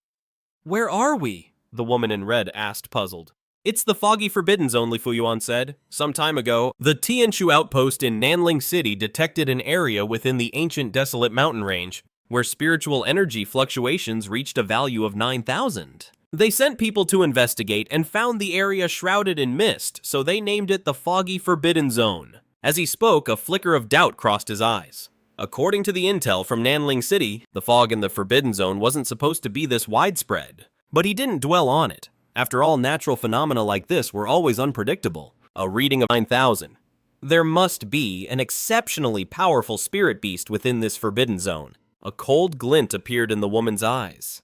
"Where are we?" the woman in red asked, puzzled. "It's the foggy forbidden zone," Li Fuyuan said. "Some time ago, the Tianshu outpost in Nanling City detected an area within the ancient desolate mountain range. where spiritual energy fluctuations reached a value of 9,000. They sent people to investigate and found the area shrouded in mist, so they named it the Foggy Forbidden Zone. As he spoke, a flicker of doubt crossed his eyes. According to the intel from Nanling City, the fog in the Forbidden Zone wasn't supposed to be this widespread. But he didn't dwell on it. After all, natural phenomena like this were always unpredictable. A reading of 9,000. There must be an exceptionally powerful spirit beast within this Forbidden Zone. A cold glint appeared in the woman's eyes.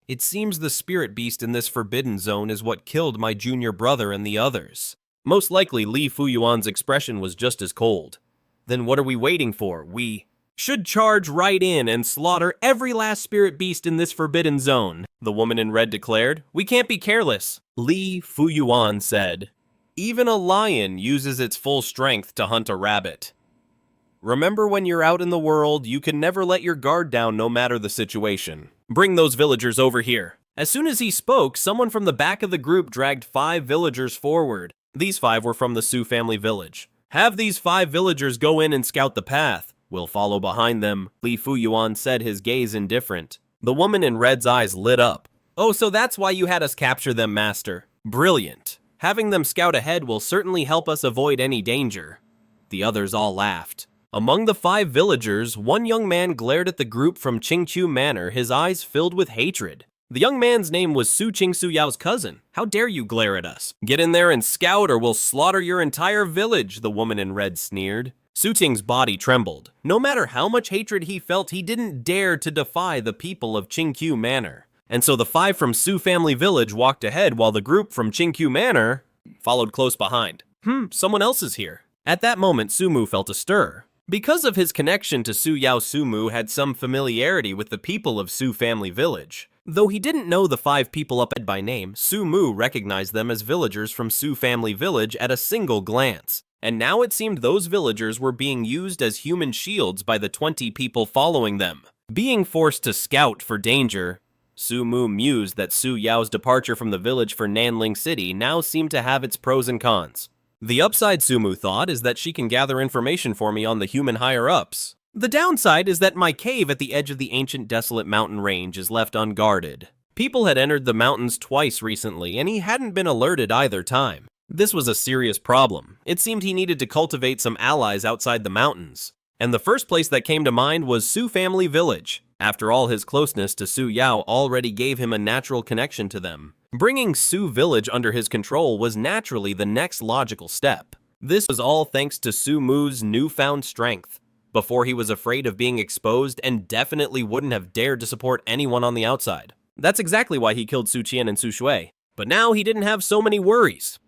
It seems the spirit beast in this Forbidden Zone is what killed my junior brother and the others. Most likely Li Fuyuan's expression was just as cold. Then what are we waiting for? We should charge right in and slaughter every last spirit beast in this Forbidden Zone, the woman in red declared. We can't be careless. Li Fuyuan said, even a lion uses its full strength to hunt a rabbit. Remember, when you're out in the world, you can never let your guard down no matter the situation. Bring those villagers over here. As soon as he spoke, someone from the back of the group dragged 5 villagers forward. These 5 were from the Su family village. Have these 5 villagers go in and scout the path. We'll follow behind them, Li Fuyuan said, his gaze indifferent. The woman in red's eyes lit up. Oh, so that's why you had us capture them, master. Brilliant. Having them scout ahead will certainly help us avoid any danger. The others all laughed. Among the 5 villagers, one young man glared at the group from Qingqiu Manor, his eyes filled with hatred. The young man's name was Su Qingsu Yao's cousin. How dare you glare at us? Get in there and scout or we'll slaughter your entire village, the woman in red sneered. Su Qing's body trembled. No matter how much hatred he felt, he didn't dare to defy the people of Qingqiu Manor. And so the 5 from Su family village walked ahead while the group from Qingqiu Manor followed close behind. Someone else is here. At that moment, Sumu felt a stir. Because of his connection to Su Yao, Sumu had some familiarity with the people of Su family village. Though he didn't know the 5 people up ahead by name, Sumu recognized them as villagers from Su family village at a single glance. And now it seemed those villagers were being used as human shields by the 20 people following them. Being forced to scout for danger, Sumu mused that Su Yao's departure from the village for Nanling City now seemed to have its pros and cons. The upside, Sumu thought, is that she can gather information for me on the human higher-ups. The downside is that my cave at the edge of the ancient desolate mountain range is left unguarded. People had entered the mountains twice recently, and he hadn't been alerted either time. This was a serious problem. It seemed he needed to cultivate some allies outside the mountains. And the first place that came to mind was Su family village. After all, his closeness to Su Yao already gave him a natural connection to them. Bringing Su village under his control was naturally the next logical step. This was all thanks to Su Mu's newfound strength. Before, he was afraid of being exposed and definitely wouldn't have dared to support anyone on the outside. That's exactly why he killed Su Qian and Su Shui. But now he didn't have so many worries.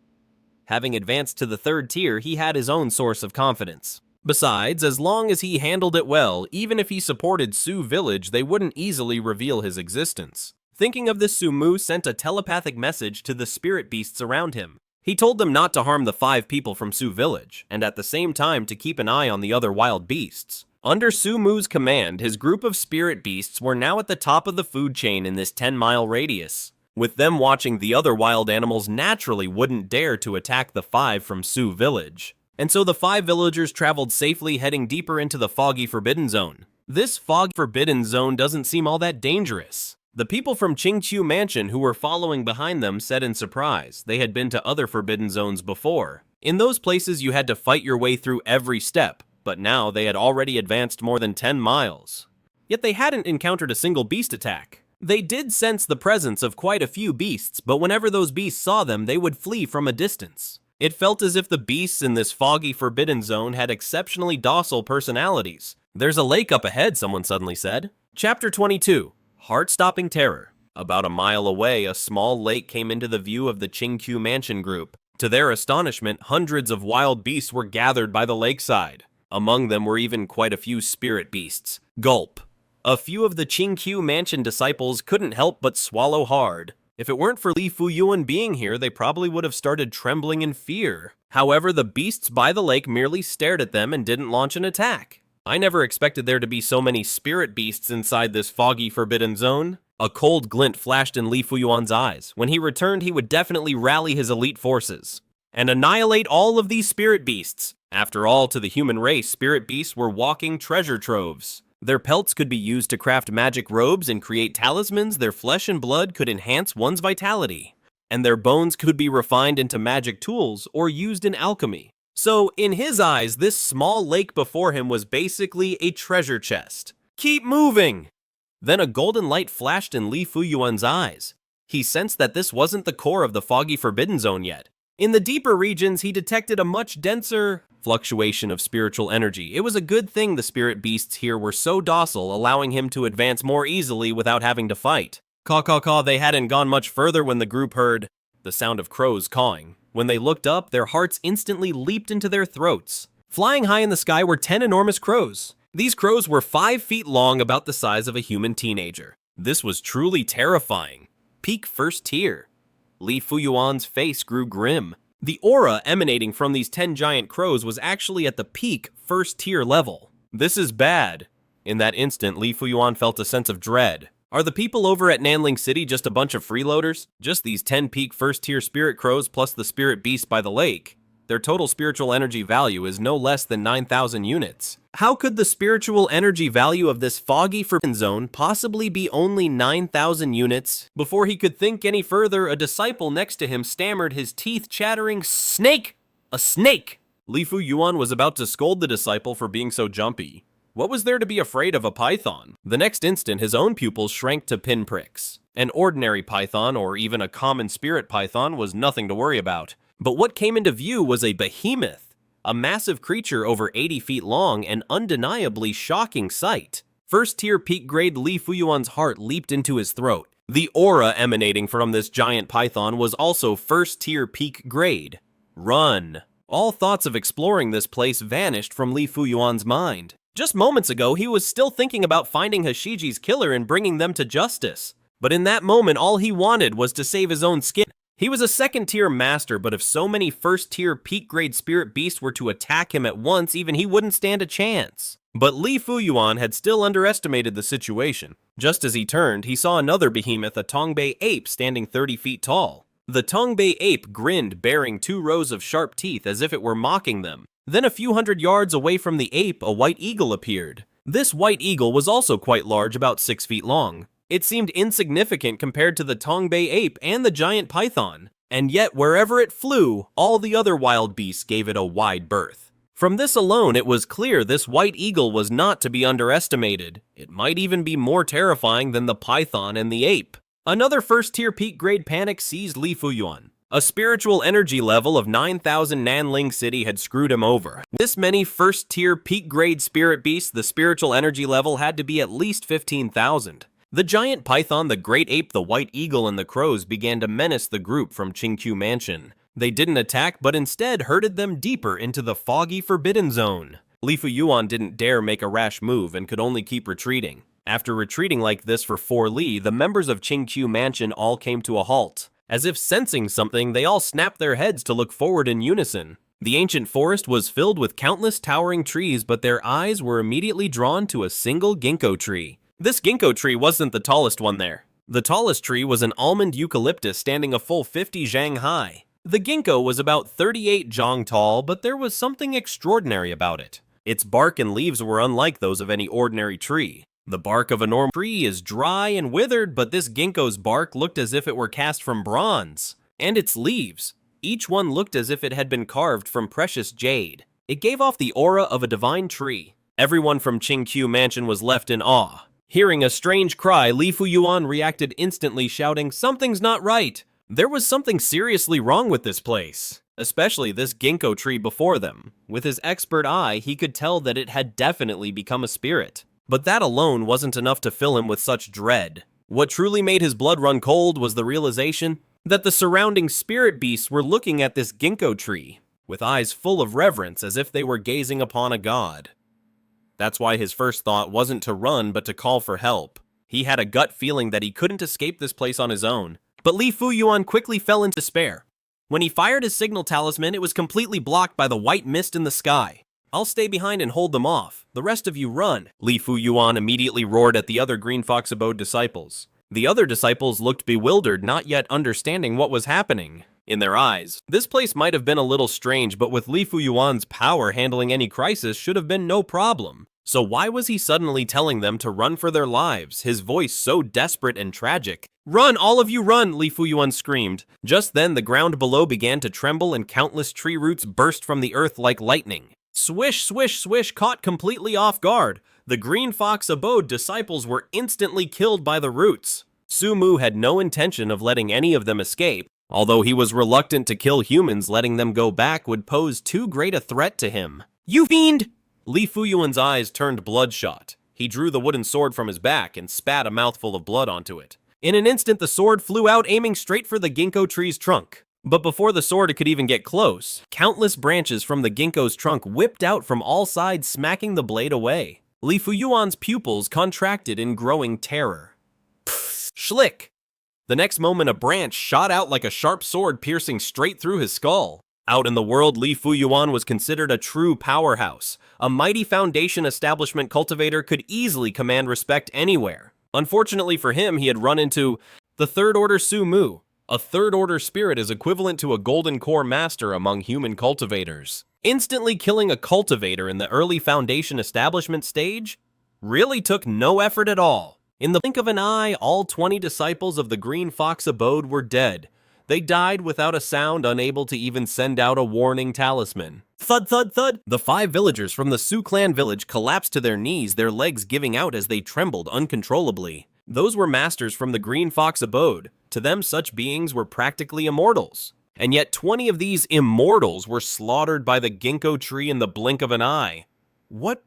Having advanced to the 3rd tier, he had his own source of confidence. Besides, as long as he handled it well, even if he supported Su village, they wouldn't easily reveal his existence. Thinking of this, Su Mu sent a telepathic message to the spirit beasts around him. He told them not to harm the 5 people from Su village, and at the same time to keep an eye on the other wild beasts. Under Su Mu's command, his group of spirit beasts were now at the top of the food chain in this 10-mile radius. With them watching, the other wild animals naturally wouldn't dare to attack the 5 from Su village. And so the 5 villagers traveled safely, heading deeper into the Foggy Forbidden Zone. This Foggy Forbidden Zone doesn't seem all that dangerous. The people from Qingqiu Mansion who were following behind them said in surprise they had been to other Forbidden Zones before. In those places you had to fight your way through every step, but now they had already advanced more than 10 miles. Yet they hadn't encountered a single beast attack. They did sense the presence of quite a few beasts, but whenever those beasts saw them, they would flee from a distance. It felt as if the beasts in this Foggy Forbidden Zone had exceptionally docile personalities. There's a lake up ahead, someone suddenly said. Chapter 22. Heart-stopping terror. About a mile away, a small lake came into the view of the Qingqiu Mansion group. To their astonishment, hundreds of wild beasts were gathered by the lakeside. Among them were even quite a few spirit beasts. Gulp. A few of the Qingqiu Mansion disciples couldn't help but swallow hard. If it weren't for Li Fuyuan being here, they probably would have started trembling in fear. However, the beasts by the lake merely stared at them and didn't launch an attack. I never expected there to be so many spirit beasts inside this Foggy Forbidden Zone. A cold glint flashed in Li Fuyuan's eyes. When he returned, he would definitely rally his elite forces and annihilate all of these spirit beasts. After all, to the human race, spirit beasts were walking treasure troves. Their pelts could be used to craft magic robes and create talismans. Their flesh and blood could enhance one's vitality, and their bones could be refined into magic tools or used in alchemy. So, in his eyes, this small lake before him was basically a treasure chest. Keep moving! Then a golden light flashed in Li Fuyuan's eyes. He sensed that this wasn't the core of the foggy forbidden zone yet. In the deeper regions, he detected a much denser fluctuation of spiritual energy. It was a good thing the spirit beasts here were so docile, allowing him to advance more easily without having to fight. Caw, they hadn't gone much further when the group heard the sound of crows cawing. When they looked up, their hearts instantly leaped into their throats. Flying high in the sky were 10 enormous crows. These crows were 5 feet long, about the size of a human teenager. This was truly terrifying. Peak first tier. Li Fuyuan's face grew grim. The aura emanating from these 10 giant crows was actually at the peak first tier level. This is bad. In that instant, Li Fuyuan felt a sense of dread. Are the people over at Nanling City just a bunch of freeloaders? Just these 10 peak first tier spirit crows plus the spirit beast by the lake. Their total spiritual energy value is no less than 9,000 units. How could the spiritual energy value of this foggy forbidden zone possibly be only 9,000 units? Before he could think any further, a disciple next to him stammered, his teeth chattering, "Snake! A snake!" Li Fuyuan was about to scold the disciple for being so jumpy. What was there to be afraid of a python? The next instant, his own pupils shrank to pinpricks. An ordinary python, or even a common spirit python, was nothing to worry about. But what came into view was a behemoth, a massive creature over 80 feet long, an undeniably shocking sight. First-tier peak-grade Li Fuyuan's heart leaped into his throat. The aura emanating from this giant python was also first-tier peak-grade. Run! All thoughts of exploring this place vanished from Li Fuyuan's mind. Just moments ago, he was still thinking about finding Hashiji's killer and bringing them to justice. But in that moment, all he wanted was to save his own skin. He was a second-tier master, but if so many first-tier peak-grade spirit beasts were to attack him at once, even he wouldn't stand a chance. But Li Fuyuan had still underestimated the situation. Just as he turned, he saw another behemoth, a Tongbei ape, standing 30 feet tall. The Tongbei ape grinned, baring 2 rows of sharp teeth as if it were mocking them. Then a few hundred yards away from the ape, a white eagle appeared. This white eagle was also quite large, about 6 feet long. It seemed insignificant compared to the Tongbei ape and the giant python, and yet wherever it flew, all the other wild beasts gave it a wide berth. From this alone, it was clear this white eagle was not to be underestimated. It might even be more terrifying than the python and the ape. Another first-tier peak-grade panic seized Li Fuyuan. A spiritual energy level of 9,000 Nanling City had screwed him over. This many first-tier peak-grade spirit beasts, the spiritual energy level had to be at least 15,000. The giant python, the great ape, the white eagle, and the crows began to menace the group from Qingqiu Mansion. They didn't attack, but instead herded them deeper into the foggy forbidden zone. Li Fuyuan didn't dare make a rash move and could only keep retreating. After retreating like this for 4 li, the members of Qingqiu Mansion all came to a halt. As if sensing something, they all snapped their heads to look forward in unison. The ancient forest was filled with countless towering trees, but their eyes were immediately drawn to a single ginkgo tree. This ginkgo tree wasn't the tallest one there. The tallest tree was an almond eucalyptus standing a full 50 zhang high. The ginkgo was about 38 zhang tall, but there was something extraordinary about it. Its bark and leaves were unlike those of any ordinary tree. The bark of a normal tree is dry and withered, but this ginkgo's bark looked as if it were cast from bronze. And its leaves, each one looked as if it had been carved from precious jade. It gave off the aura of a divine tree. Everyone from Qingqiu Mansion was left in awe. Hearing a strange cry, Li Fuyuan reacted instantly, shouting, "Something's not right!" There was something seriously wrong with this place, especially this ginkgo tree before them. With his expert eye, he could tell that it had definitely become a spirit. But that alone wasn't enough to fill him with such dread. What truly made his blood run cold was the realization that the surrounding spirit beasts were looking at this ginkgo tree with eyes full of reverence, as if they were gazing upon a god. That's why his first thought wasn't to run, but to call for help. He had a gut feeling that he couldn't escape this place on his own. But Li Fuyuan quickly fell into despair. When he fired his signal talisman, it was completely blocked by the white mist in the sky. "I'll stay behind and hold them off. The rest of you run," Li Fuyuan immediately roared at the other Green Fox Abode disciples. The other disciples looked bewildered, not yet understanding what was happening. In their eyes, this place might have been a little strange, but with Li Fuyuan's power, handling any crisis should have been no problem. So why was he suddenly telling them to run for their lives, his voice so desperate and tragic? "Run, all of you run!" Li Fuyuan screamed. Just then, the ground below began to tremble and countless tree roots burst from the earth like lightning. Swish, swish, swish, caught completely off guard. The Green Fox Abode disciples were instantly killed by the roots. Su Mu had no intention of letting any of them escape. Although he was reluctant to kill humans, letting them go back would pose too great a threat to him. "You fiend!" Li Fuyuan's eyes turned bloodshot. He drew the wooden sword from his back and spat a mouthful of blood onto it. In an instant, the sword flew out, aiming straight for the ginkgo tree's trunk. But before the sword could even get close, countless branches from the ginkgo's trunk whipped out from all sides, smacking the blade away. Li Fuyuan's pupils contracted in growing terror. Schlick! The next moment, a branch shot out like a sharp sword, piercing straight through his skull. Out in the world, Li Fuyuan was considered a true powerhouse. A mighty foundation establishment cultivator could easily command respect anywhere. Unfortunately for him, he had run into the Third Order Su Mu. A Third Order spirit is equivalent to a Golden Core Master among human cultivators. Instantly killing a cultivator in the early foundation establishment stage really took no effort at all. In the blink of an eye, all 20 disciples of the Green Fox Abode were dead. They died without a sound, unable to even send out a warning talisman. Thud, thud, thud! The 5 villagers from the Su clan village collapsed to their knees, their legs giving out as they trembled uncontrollably. Those were masters from the Green Fox Abode. To them, such beings were practically immortals. And yet 20 of these immortals were slaughtered by the ginkgo tree in the blink of an eye. What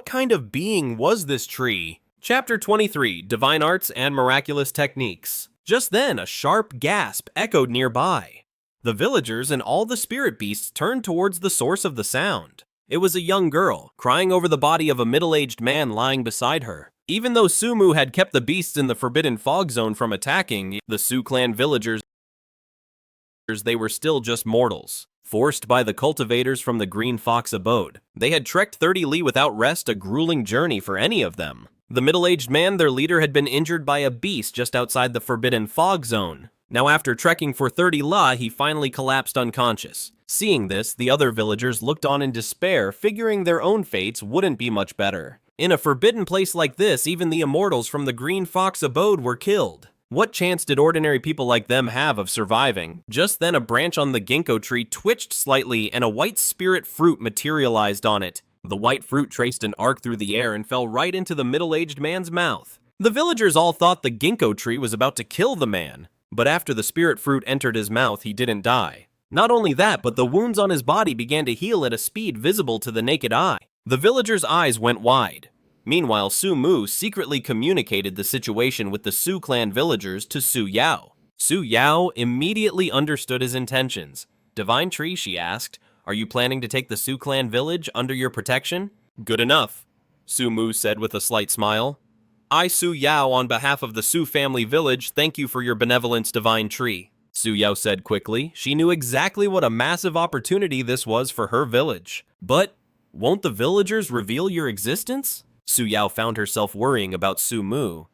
kind of being was this tree? Chapter 23, Divine Arts and Miraculous Techniques. Just then, a sharp gasp echoed nearby. The villagers and all the spirit beasts turned towards the source of the sound. It was a young girl, crying over the body of a middle-aged man lying beside her. Even though Su Mu had kept the beasts in the Forbidden Fog Zone from attacking the Su clan villagers, they were still just mortals, forced by the cultivators from the Green Fox Abode. They had trekked 30 li without rest, a grueling journey for any of them. The middle-aged man, their leader, had been injured by a beast just outside the Forbidden Fog Zone. Now, after trekking for 30 li, he finally collapsed unconscious. Seeing this, the other villagers looked on in despair, figuring their own fates wouldn't be much better. In a forbidden place like this, even the immortals from the Green Fox Abode were killed. What chance did ordinary people like them have of surviving? Just then, a branch on the ginkgo tree twitched slightly and a white spirit fruit materialized on it. The white fruit traced an arc through the air and fell right into the middle-aged man's mouth. The villagers all thought the ginkgo tree was about to kill the man, but after the spirit fruit entered his mouth, he didn't die. Not only that, but the wounds on his body began to heal at a speed visible to the naked eye. The villagers' eyes went wide. Meanwhile, Su Mu secretly communicated the situation with the Su clan villagers to Su Yao. Su Yao immediately understood his intentions. "Divine Tree," she asked, "are you planning to take the Su clan village under your protection?" "Good enough," Su Mu said with a slight smile. "I, Su Yao, on behalf of the Su family village, thank you for your benevolence, Divine Tree," Su Yao said quickly. She knew exactly what a massive opportunity this was for her village. "But won't the villagers reveal your existence?" Su Yao found herself worrying about Su Mu.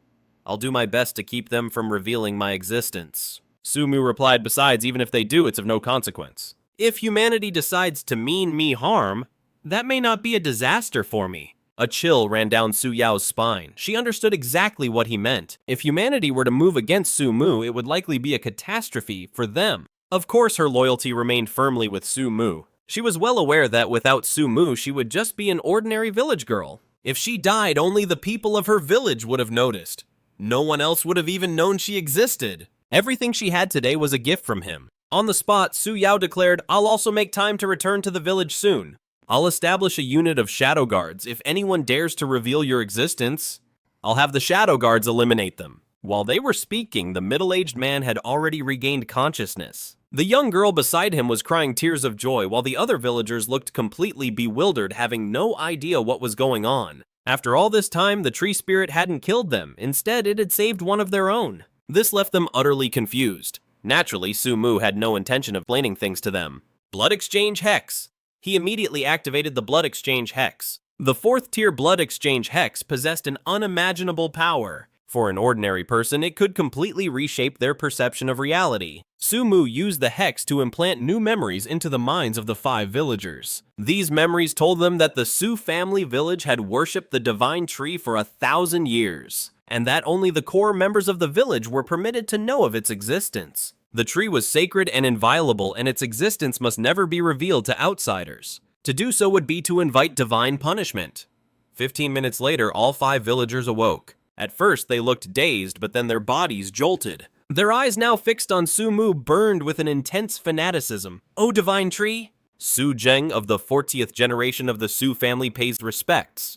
"I'll do my best to keep them from revealing my existence," Su Mu replied. "Besides, even if they do, it's of no consequence. If humanity decides to mean me harm, that may not be a disaster for me." A chill ran down Su Yao's spine. She understood exactly what he meant. If humanity were to move against Su Mu, it would likely be a catastrophe for them. Of course, her loyalty remained firmly with Su Mu. She was well aware that without Su Mu, she would just be an ordinary village girl. If she died, only the people of her village would have noticed. No one else would have even known she existed. Everything she had today was a gift from him. On the spot, Su Yao declared, "I'll also make time to return to the village soon. I'll establish a unit of shadow guards. If anyone dares to reveal your existence, I'll have the shadow guards eliminate them." While they were speaking, the middle-aged man had already regained consciousness. The young girl beside him was crying tears of joy, while the other villagers looked completely bewildered, having no idea what was going on. After all this time, the tree spirit hadn't killed them. Instead, it had saved one of their own. This left them utterly confused. Naturally, Su Mu had no intention of explaining things to them. Blood Exchange Hex. He immediately activated the Blood Exchange Hex. The 4th tier Blood Exchange Hex possessed an unimaginable power. For an ordinary person, it could completely reshape their perception of reality. Su Mu used the hex to implant new memories into the minds of the 5 villagers. These memories told them that the Su family village had worshipped the divine tree for 1,000 years, and that only the core members of the village were permitted to know of its existence. The tree was sacred and inviolable, and its existence must never be revealed to outsiders. To do so would be to invite divine punishment. 15 minutes later, all 5 villagers awoke. At first, they looked dazed, but then their bodies jolted. Their eyes now fixed on Su Mu burned with an intense fanaticism. "O divine tree!" Su Zheng of the 40th generation of the Su family pays respects.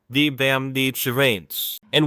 And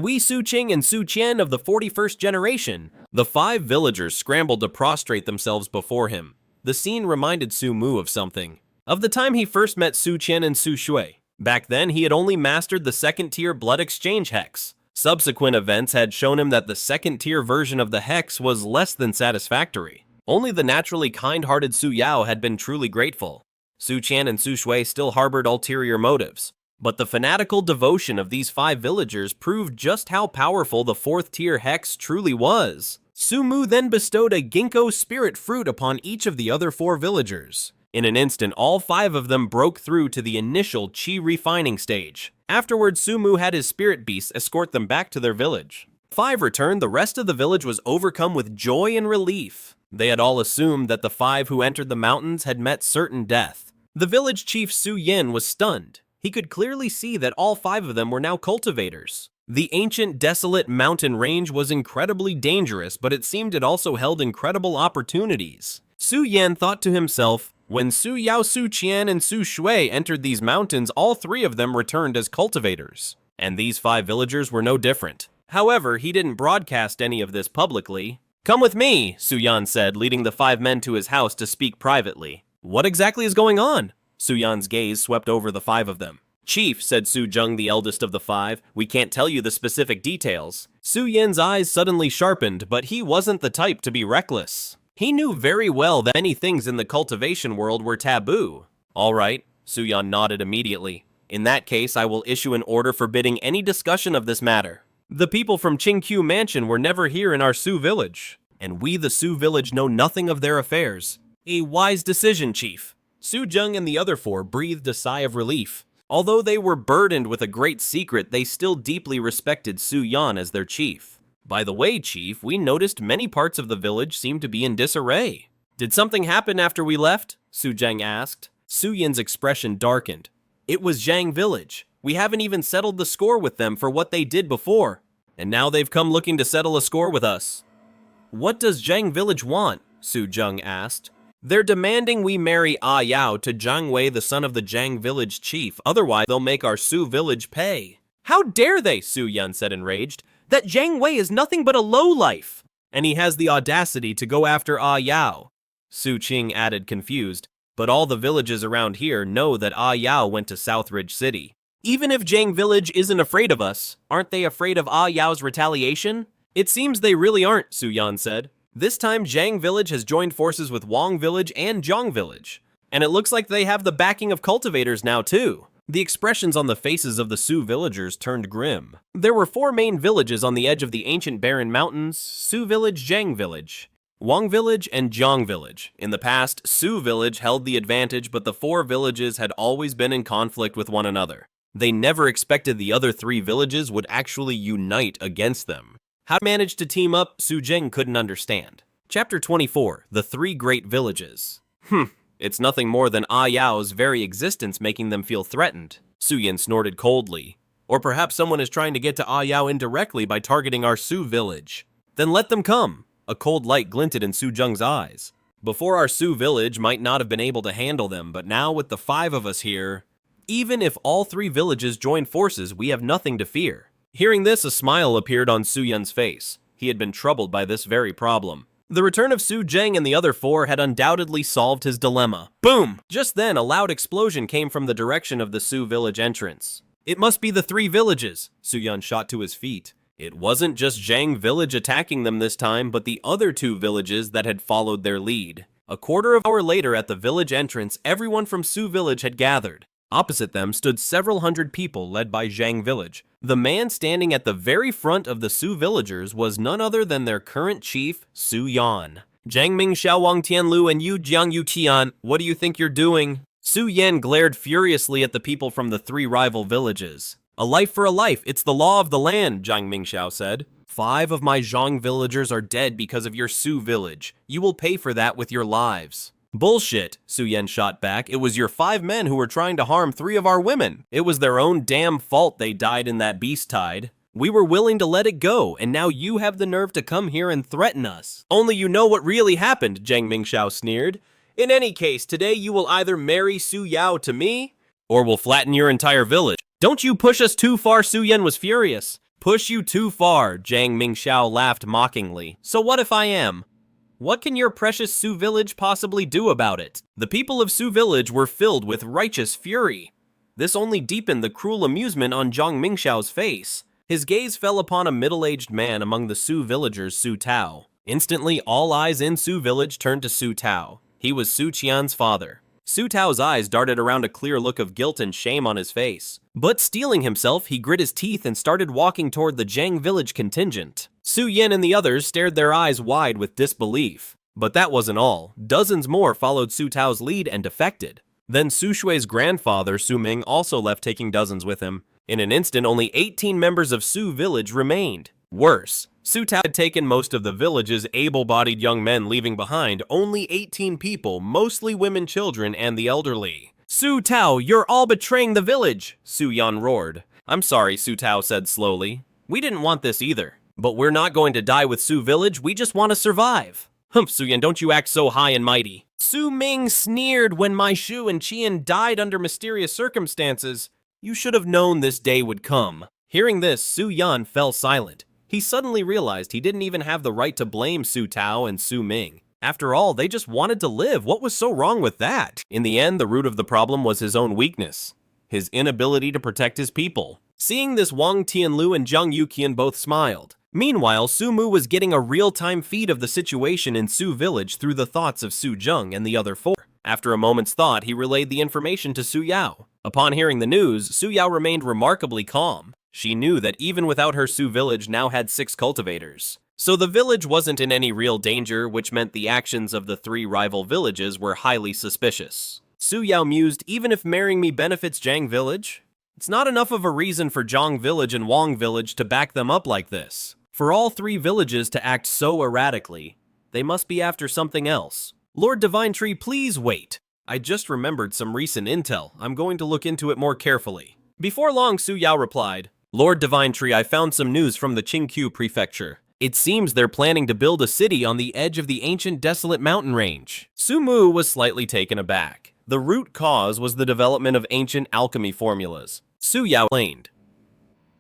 Wei Su Qing and Su Qian of the 41st generation. The 5 villagers scrambled to prostrate themselves before him. The scene reminded Su Mu of something. Of the time he first met Su Qian and Su Shui. Back then, he had only mastered the 2nd-tier blood exchange hex. Subsequent events had shown him that the 2nd-tier version of the hex was less than satisfactory. Only the naturally kind-hearted Su Yao had been truly grateful. Su Qian and Su Shui still harbored ulterior motives. But the fanatical devotion of these 5 villagers proved just how powerful the 4th-tier hex truly was. Su Mu then bestowed a ginkgo spirit fruit upon each of the other 4 villagers. In an instant, all 5 of them broke through to the initial Qi refining stage. Afterwards, Su Mu had his spirit beasts escort them back to their village. 5 returned, the rest of the village was overcome with joy and relief. They had all assumed that the 5 who entered the mountains had met certain death. The village chief Su Yin was stunned. He could clearly see that all 5 of them were now cultivators. The ancient, desolate mountain range was incredibly dangerous, but it seemed it also held incredible opportunities. Su Yan thought to himself, when Su Yao, Su Qian, and Su Shui entered these mountains, all 3 of them returned as cultivators. And these 5 villagers were no different. However, he didn't broadcast any of this publicly. "Come with me," Su Yan said, leading the 5 men to his house to speak privately. "What exactly is going on?" Su Yan's gaze swept over the 5 of them. "Chief," said Su Zheng, the eldest of the 5, "we can't tell you the specific details." Su Yan's eyes suddenly sharpened, but he wasn't the type to be reckless. He knew very well that many things in the cultivation world were taboo. "All right," Su Yan nodded immediately. "In that case, I will issue an order forbidding any discussion of this matter. The people from Qingqiu Mansion were never here in our Su village, and we, the Su village, know nothing of their affairs." "A wise decision, Chief." Su Zheng and the other 4 breathed a sigh of relief. Although they were burdened with a great secret, they still deeply respected Su Yan as their chief. "By the way, Chief, we noticed many parts of the village seem to be in disarray." "Did something happen after we left?" Su Zheng asked. Su Yin's expression darkened. "It was Zhang Village. We haven't even settled the score with them for what they did before. And now they've come looking to settle a score with us." "What does Zhang Village want?" Su Zheng asked. "They're demanding we marry Ah Yao to Zhang Wei, the son of the Zhang Village chief. Otherwise, they'll make our Su village pay." "How dare they?" Su Yan said enraged. "That Zhang Wei is nothing but a lowlife, and he has the audacity to go after Ah Yao." Su Qing added confused, "But all the villages around here know that Ah Yao went to Southridge City. Even if Zhang Village isn't afraid of us, aren't they afraid of Ah Yao's retaliation?" "It seems they really aren't," Su Yan said. "This time Zhang Village has joined forces with Wang Village and Zhong Village, and it looks like they have the backing of cultivators now too." The expressions on the faces of the Su villagers turned grim. There were 4 main villages on the edge of the ancient barren mountains: Su Village, Zhang Village, Wang Village, and Zhong Village. In the past, Su Village held the advantage, but the 4 villages had always been in conflict with one another. They never expected the other 3 villages would actually unite against them. How they managed to team up, Su Zheng couldn't understand. Chapter 24, The 3 Great Villages. It's nothing more than Ah Yao's very existence making them feel threatened. Su Yin snorted coldly. "Or perhaps someone is trying to get to Ah Yao indirectly by targeting our Su village." "Then let them come." A cold light glinted in Su Zheng's eyes. "Before, our Su village might not have been able to handle them, but now with the 5 of us here, even if all 3 villages join forces, we have nothing to fear." Hearing this, a smile appeared on Su Yun's face. He had been troubled by this very problem. The return of Su Zheng and the other 4 had undoubtedly solved his dilemma. Boom! Just then, a loud explosion came from the direction of the Su village entrance. "It must be the 3 villages." Su Yun shot to his feet. It wasn't just Zhang village attacking them this time, but the other 2 villages that had followed their lead. A quarter of an hour later, at the village entrance, everyone from Su village had gathered. Opposite them stood several hundred people led by Zhang village. The man standing at the very front of the Su villagers was none other than their current chief, Su Yan. Jiang Ming Xiao Wang Tianlu and Yu Jiang Yu Tian, what do you think you're doing? Su Yan glared furiously at the people from the 3 rival villages. A life for a life, it's the law of the land, Jiang Mingxiao said. 5 of my Zhang villagers are dead because of your Su village. You will pay for that with your lives. Bullshit, Su Yan shot back. It was your 5 men who were trying to harm 3 of our women. It was their own damn fault they died in that beast tide. We were willing to let it go, and now you have the nerve to come here and threaten us. Only you know what really happened, Jiang Mingxiao sneered. In any case, today you will either marry Su Yao to me, or we'll flatten your entire village. Don't you push us too far, Su Yan was furious. Push you too far, Jiang Mingxiao laughed mockingly. So what if I am? What can your precious Su village possibly do about it? The people of Su village were filled with righteous fury. This only deepened the cruel amusement on Jiang Mingxiao's face. His gaze fell upon a middle-aged man among the Su villagers, Su Tao. Instantly, all eyes in Su village turned to Su Tao. He was Su Qian's father. Su Tao's eyes darted around a clear look of guilt and shame on his face. But steeling himself, he grit his teeth and started walking toward the Jiang village contingent. Su Yan and the others stared their eyes wide with disbelief. But that wasn't all. Dozens more followed Su Tao's lead and defected. Then Su Shui's grandfather, Su Ming, also left, taking dozens with him. In an instant, only 18 members of Su village remained. Worse, Su Tao had taken most of the village's able-bodied young men, leaving behind only 18 people, mostly women, children, and the elderly. Su Tao, you're all betraying the village, Su Yan roared. I'm sorry, Su Tao said slowly. We didn't want this either. But we're not going to die with Su village, we just want to survive. Humph, Su Yan, don't you act so high and mighty. Su Ming sneered when my Shu and Qian died under mysterious circumstances. You should have known this day would come. Hearing this, Su Yan fell silent. He suddenly realized he didn't even have the right to blame Su Tao and Su Ming. After all, they just wanted to live. What was so wrong with that? In the end, the root of the problem was his own weakness. His inability to protect his people. Seeing this, Wang Tianlu and Jiang Yuqian both smiled. Meanwhile, Su Mu was getting a real-time feed of the situation in Su village through the thoughts of Su Zheng and the other 4. After a moment's thought, he relayed the information to Su Yao. Upon hearing the news, Su Yao remained remarkably calm. She knew that even without her, Su village now had 6 cultivators. So the village wasn't in any real danger, which meant the actions of the 3 rival villages were highly suspicious. Su Yao mused, even if marrying me benefits Jiang village, it's not enough of a reason for Zhang village and Wang village to back them up like this. For all 3 villages to act so erratically, they must be after something else. Lord Divine Tree, please wait. I just remembered some recent intel. I'm going to look into it more carefully. Before long, Su Yao replied, Lord Divine Tree, I found some news from the Qingqiu prefecture. It seems they're planning to build a city on the edge of the ancient desolate mountain range. Su Mu was slightly taken aback. The root cause was the development of ancient alchemy formulas. Su Yao explained.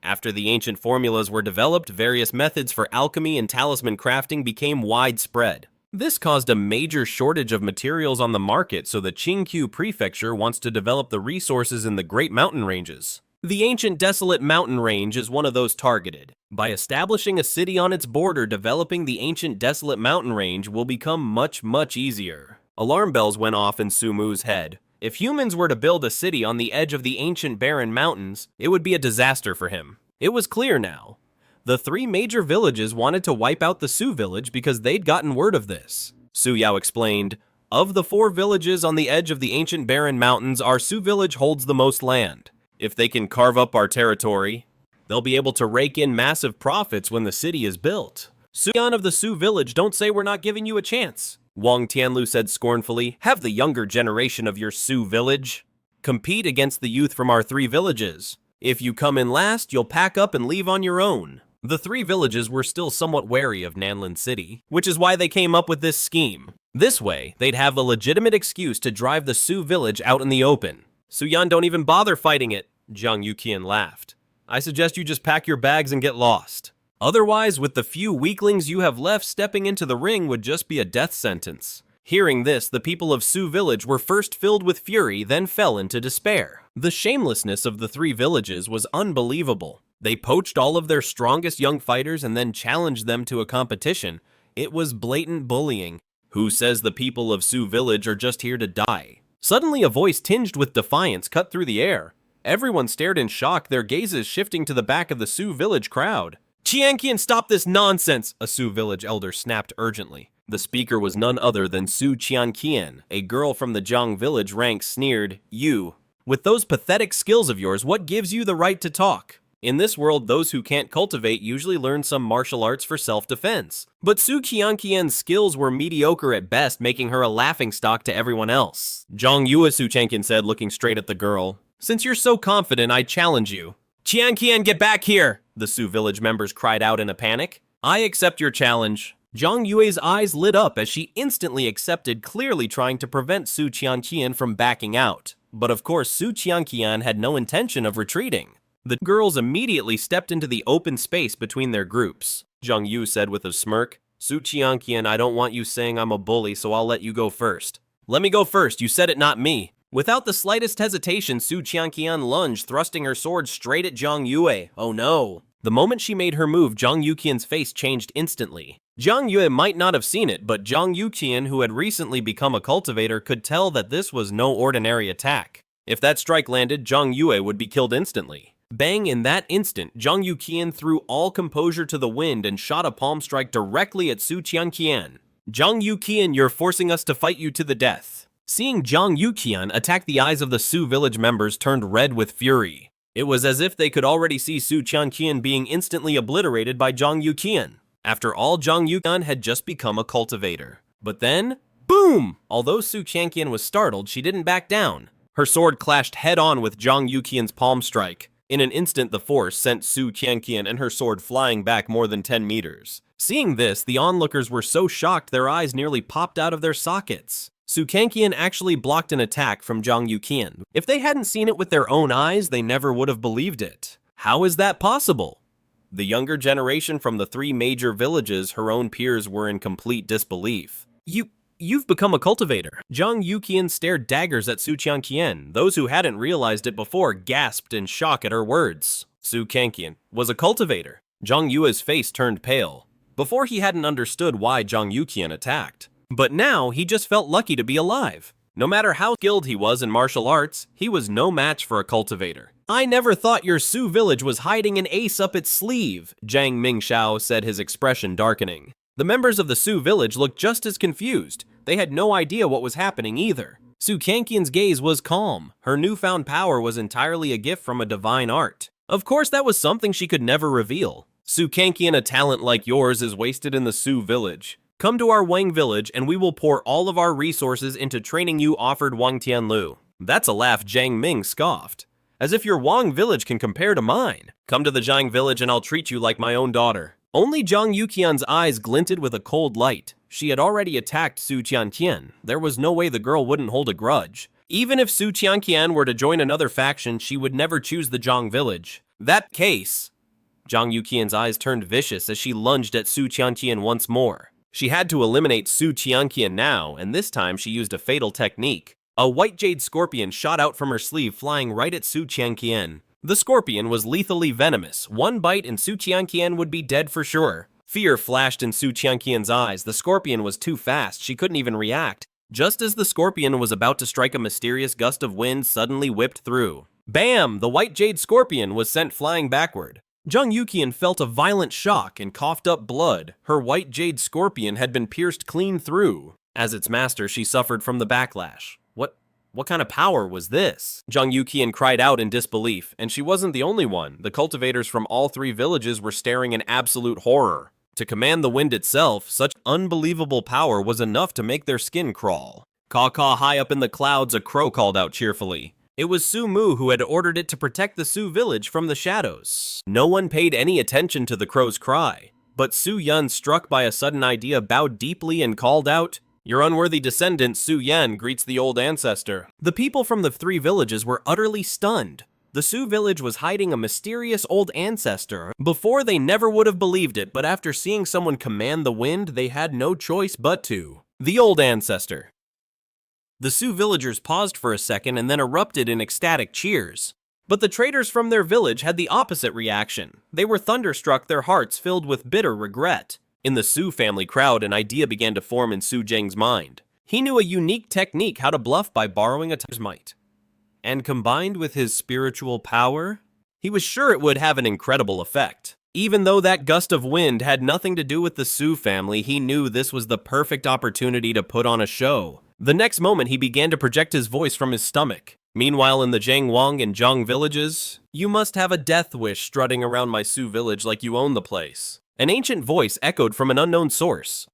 After the ancient formulas were developed, various methods for alchemy and talisman crafting became widespread. This caused a major shortage of materials on the market, so the Qingqiu prefecture wants to develop the resources in the Great Mountain Ranges. The ancient desolate mountain range is one of those targeted. By establishing a city on its border, developing the ancient desolate mountain range will become much easier. Alarm bells went off in Su Mu's head. If humans were to build a city on the edge of the ancient barren mountains, it would be a disaster for him. It was clear now. The 3 major villages wanted to wipe out the Su village because they'd gotten word of this. Su Yao explained, of the 4 villages on the edge of the ancient barren mountains, our Su village holds the most land. If they can carve up our territory, they'll be able to rake in massive profits when the city is built. Su Yan of the Su village, don't say we're not giving you a chance. Wang Tianlu said scornfully, have the younger generation of your Su village compete against the youth from our 3 villages. If you come in last, you'll pack up and leave on your own. The 3 villages were still somewhat wary of Nanlin City, which is why they came up with this scheme. This way, they'd have a legitimate excuse to drive the Su village out in the open. Su Yan, don't even bother fighting it, Jiang Yuqian laughed. I suggest you just pack your bags and get lost. Otherwise, with the few weaklings you have left, stepping into the ring would just be a death sentence. Hearing this, the people of Su village were first filled with fury, then fell into despair. The shamelessness of the 3 villages was unbelievable. They poached all of their strongest young fighters and then challenged them to a competition. It was blatant bullying. Who says the people of Su village are just here to die? Suddenly, a voice tinged with defiance cut through the air. Everyone stared in shock, their gazes shifting to the back of the Sioux village crowd. Qianqian, stop this nonsense, a Sioux village elder snapped urgently. The speaker was none other than Su Qianqian. A girl from the Zhang village ranks sneered, "You, with those pathetic skills of yours, what gives you the right to talk? In this world, those who can't cultivate usually learn some martial arts for self-defense. But Su Qianqian's skills were mediocre at best, making her a laughingstock to everyone else." "Zhang Yue," Su Qianqian said, looking straight at the girl. "Since you're so confident, I challenge you." "Qianqian, get back here!" the Sioux village members cried out in a panic. "I accept your challenge." Zhang Yue's eyes lit up as she instantly accepted, clearly trying to prevent Su Qianqian from backing out. But of course, Su Qianqian had no intention of retreating. The girls immediately stepped into the open space between their groups. Zhang Yu said with a smirk, "Su Qianqian, I don't want you saying I'm a bully, so I'll let you go first." "Let me go first, you said it, not me." Without the slightest hesitation, Su Qianqian lunged, thrusting her sword straight at Zhang Yue. Oh no. The moment she made her move, Zhang Yuqian's face changed instantly. Zhang Yue might not have seen it, but Zhang Yuqian, who had recently become a cultivator, could tell that this was no ordinary attack. If that strike landed, Zhang Yue would be killed instantly. Bang! In that instant, Zhang Yuqian threw all composure to the wind and shot a palm strike directly at Su Qianqian. "Zhang Yuqian, you're forcing us to fight you to the death." Seeing Zhang Yuqian attack, the eyes of the Sioux village members turned red with fury. It was as if they could already see Su Qianqian being instantly obliterated by Zhang Yuqian. After all, Zhang Yuqian had just become a cultivator. But then, boom! Although Su Qianqian was startled, she didn't back down. Her sword clashed head-on with Zhang Yuqian's palm strike. In an instant, the force sent Su Qianqian and her sword flying back more than 10 meters. Seeing this, the onlookers were so shocked their eyes nearly popped out of their sockets. Su Qianqian actually blocked an attack from Zhang Yuqian. If they hadn't seen it with their own eyes, they never would have believed it. How is that possible? The younger generation from the 3 major villages, her own peers, were in complete disbelief. You've become a cultivator." Zhang Yuqian stared daggers at Su Qianqian. Those who hadn't realized it before gasped in shock at her words. Su Qianqian was a cultivator. Zhang Yue's face turned pale. Before, he hadn't understood why Zhang Yuqian attacked. But now, he just felt lucky to be alive. No matter how skilled he was in martial arts, he was no match for a cultivator. "I never thought your Sioux village was hiding an ace up its sleeve," Zhang Mingxiao said, his expression darkening. The members of the Sioux village looked just as confused. They had no idea what was happening either. Su Qianqian's gaze was calm. Her newfound power was entirely a gift from a divine art. Of course, that was something she could never reveal. "Su Qianqian, a talent like yours is wasted in the Sioux village. Come to our Wang village and we will pour all of our resources into training you," offered Wang Tianlu. "That's a laugh," Zhang Ming scoffed. "As if your Wang village can compare to mine. Come to the Zhang village and I'll treat you like my own daughter." Only Zhang Yuqian's eyes glinted with a cold light. She had already attacked Su Qianqian. There was no way the girl wouldn't hold a grudge. Even if Su Qianqian were to join another faction, she would never choose the Zhang village. That case... Zhang Yuqian's eyes turned vicious as she lunged at Su Qianqian once more. She had to eliminate Su Qianqian now, and this time she used a fatal technique. A white jade scorpion shot out from her sleeve, flying right at Su Qianqian. The scorpion was lethally venomous. One bite and Su Qianqian would be dead for sure. Fear flashed in Su Qianqian's eyes. The scorpion was too fast, she couldn't even react. Just as the scorpion was about to strike, a mysterious gust of wind suddenly whipped through. Bam! The white jade scorpion was sent flying backward. Zhang Yuqian felt a violent shock and coughed up blood. Her white jade scorpion had been pierced clean through. As its master, she suffered from the backlash. What kind of power was this? Zhang Yuqian cried out in disbelief, and she wasn't the only one. The cultivators from all 3 villages were staring in absolute horror. To command the wind itself, such unbelievable power was enough to make their skin crawl. "Caw-caw," high up in the clouds, a crow called out cheerfully. It was Su Mu who had ordered it to protect the Sioux village from the shadows. No one paid any attention to the crow's cry, but Su Yan, struck by a sudden idea, bowed deeply and called out, "Your unworthy descendant, Su Yan, greets the old ancestor." The people from the 3 villages were utterly stunned. The Sioux village was hiding a mysterious old ancestor. Before, they never would have believed it, but after seeing someone command the wind, they had no choice but to. The old ancestor. The Sioux villagers paused for a second and then erupted in ecstatic cheers. But the traders from their village had the opposite reaction. They were thunderstruck, their hearts filled with bitter regret. In the Su family crowd, an idea began to form in Su Zheng's mind. He knew a unique technique how to bluff by borrowing a tiger's might. and combined with his spiritual power, he was sure it would have an incredible effect. Even though that gust of wind had nothing to do with the Su family, he knew this was the perfect opportunity to put on a show. The next moment, he began to project his voice from his stomach. Meanwhile, in the Zhangwang and Zhang villages, "You must have a death wish strutting around my Su village like you own the place." An ancient voice echoed from an unknown source.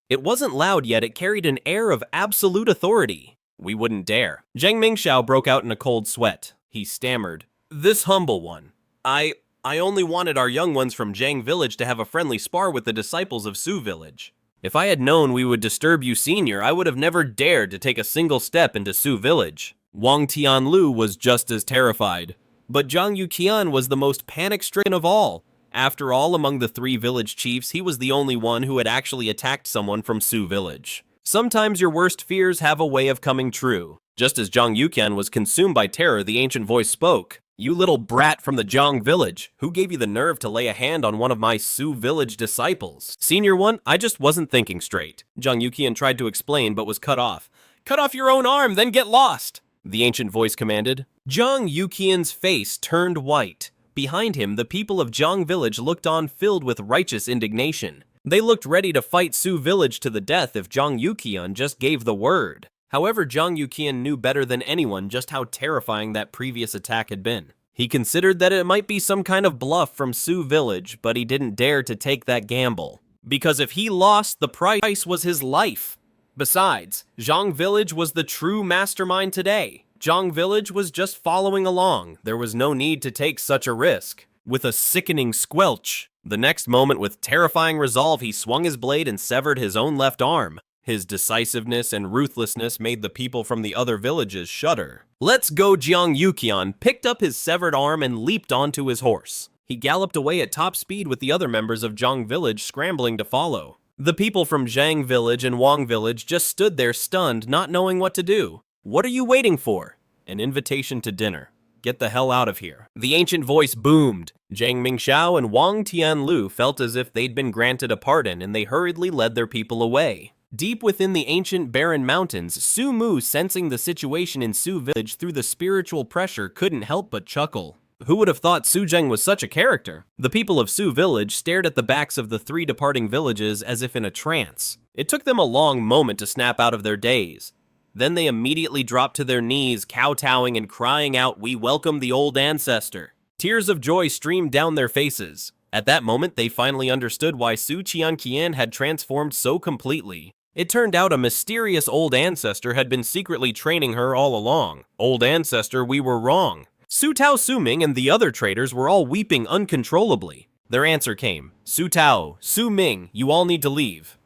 It wasn't loud, yet it carried an air of absolute authority. "We wouldn't dare." Zhang Mingxiao broke out in a cold sweat. He stammered, "This humble one, I only wanted our young ones from Zhang village to have a friendly spar with the disciples of Su village. If I had known we would disturb you, senior, I would have never dared to take a single step into Su village." Wang Tianlu was just as terrified. But Zhang Yuqian was the most panic-stricken of all. After all, among the 3 village chiefs, he was the only one who had actually attacked someone from Su village. Sometimes your worst fears have a way of coming true. Just as Zhang Yuqian was consumed by terror, the ancient voice spoke. "You little brat from the Zhang village, who gave you the nerve to lay a hand on one of my Su village disciples?" "Senior one, I just wasn't thinking straight." Zhang Yuqian tried to explain but was cut off. "Cut off your own arm, then get lost," the ancient voice commanded. Zhang Yuqian's face turned white. Behind him, the people of Zhang village looked on, filled with righteous indignation. They looked ready to fight Su village to the death if Zhang Yuqian just gave the word. However, Zhang Yuqian knew better than anyone just how terrifying that previous attack had been. He considered that it might be some kind of bluff from Su village, but he didn't dare to take that gamble. Because if he lost, the price was his life. Besides, Zhang village was the true mastermind today. Zhang village was just following along. There was no need to take such a risk. With a sickening squelch, the next moment, with terrifying resolve, he swung his blade and severed his own left arm. His decisiveness and ruthlessness made the people from the other villages shudder. "Let's go!" Zhang Yuqian picked up his severed arm and leaped onto his horse. He galloped away at top speed with the other members of Zhang village scrambling to follow. The people from Zhang village and Wang village just stood there stunned, not knowing what to do. "What are you waiting for?" "An invitation to dinner. Get the hell out of here." The ancient voice boomed. Zhang Mingxiao and Wang Tianlu felt as if they'd been granted a pardon, and they hurriedly led their people away. Deep within the ancient barren mountains, Su Mu, sensing the situation in Su village through the spiritual pressure, couldn't help but chuckle. Who would have thought Su Zheng was such a character? The people of Su village stared at the backs of the 3 departing villages as if in a trance. It took them a long moment to snap out of their daze. Then they immediately dropped to their knees, kowtowing and crying out, "We welcome the old ancestor." Tears of joy streamed down their faces. At that moment, they finally understood why Su Qianqian had transformed so completely. It turned out a mysterious old ancestor had been secretly training her all along. "Old ancestor, we were wrong." Su Tao, Su Ming, and the other traders were all weeping uncontrollably. Their answer came. "Su Tao, Su Ming, you all need to leave."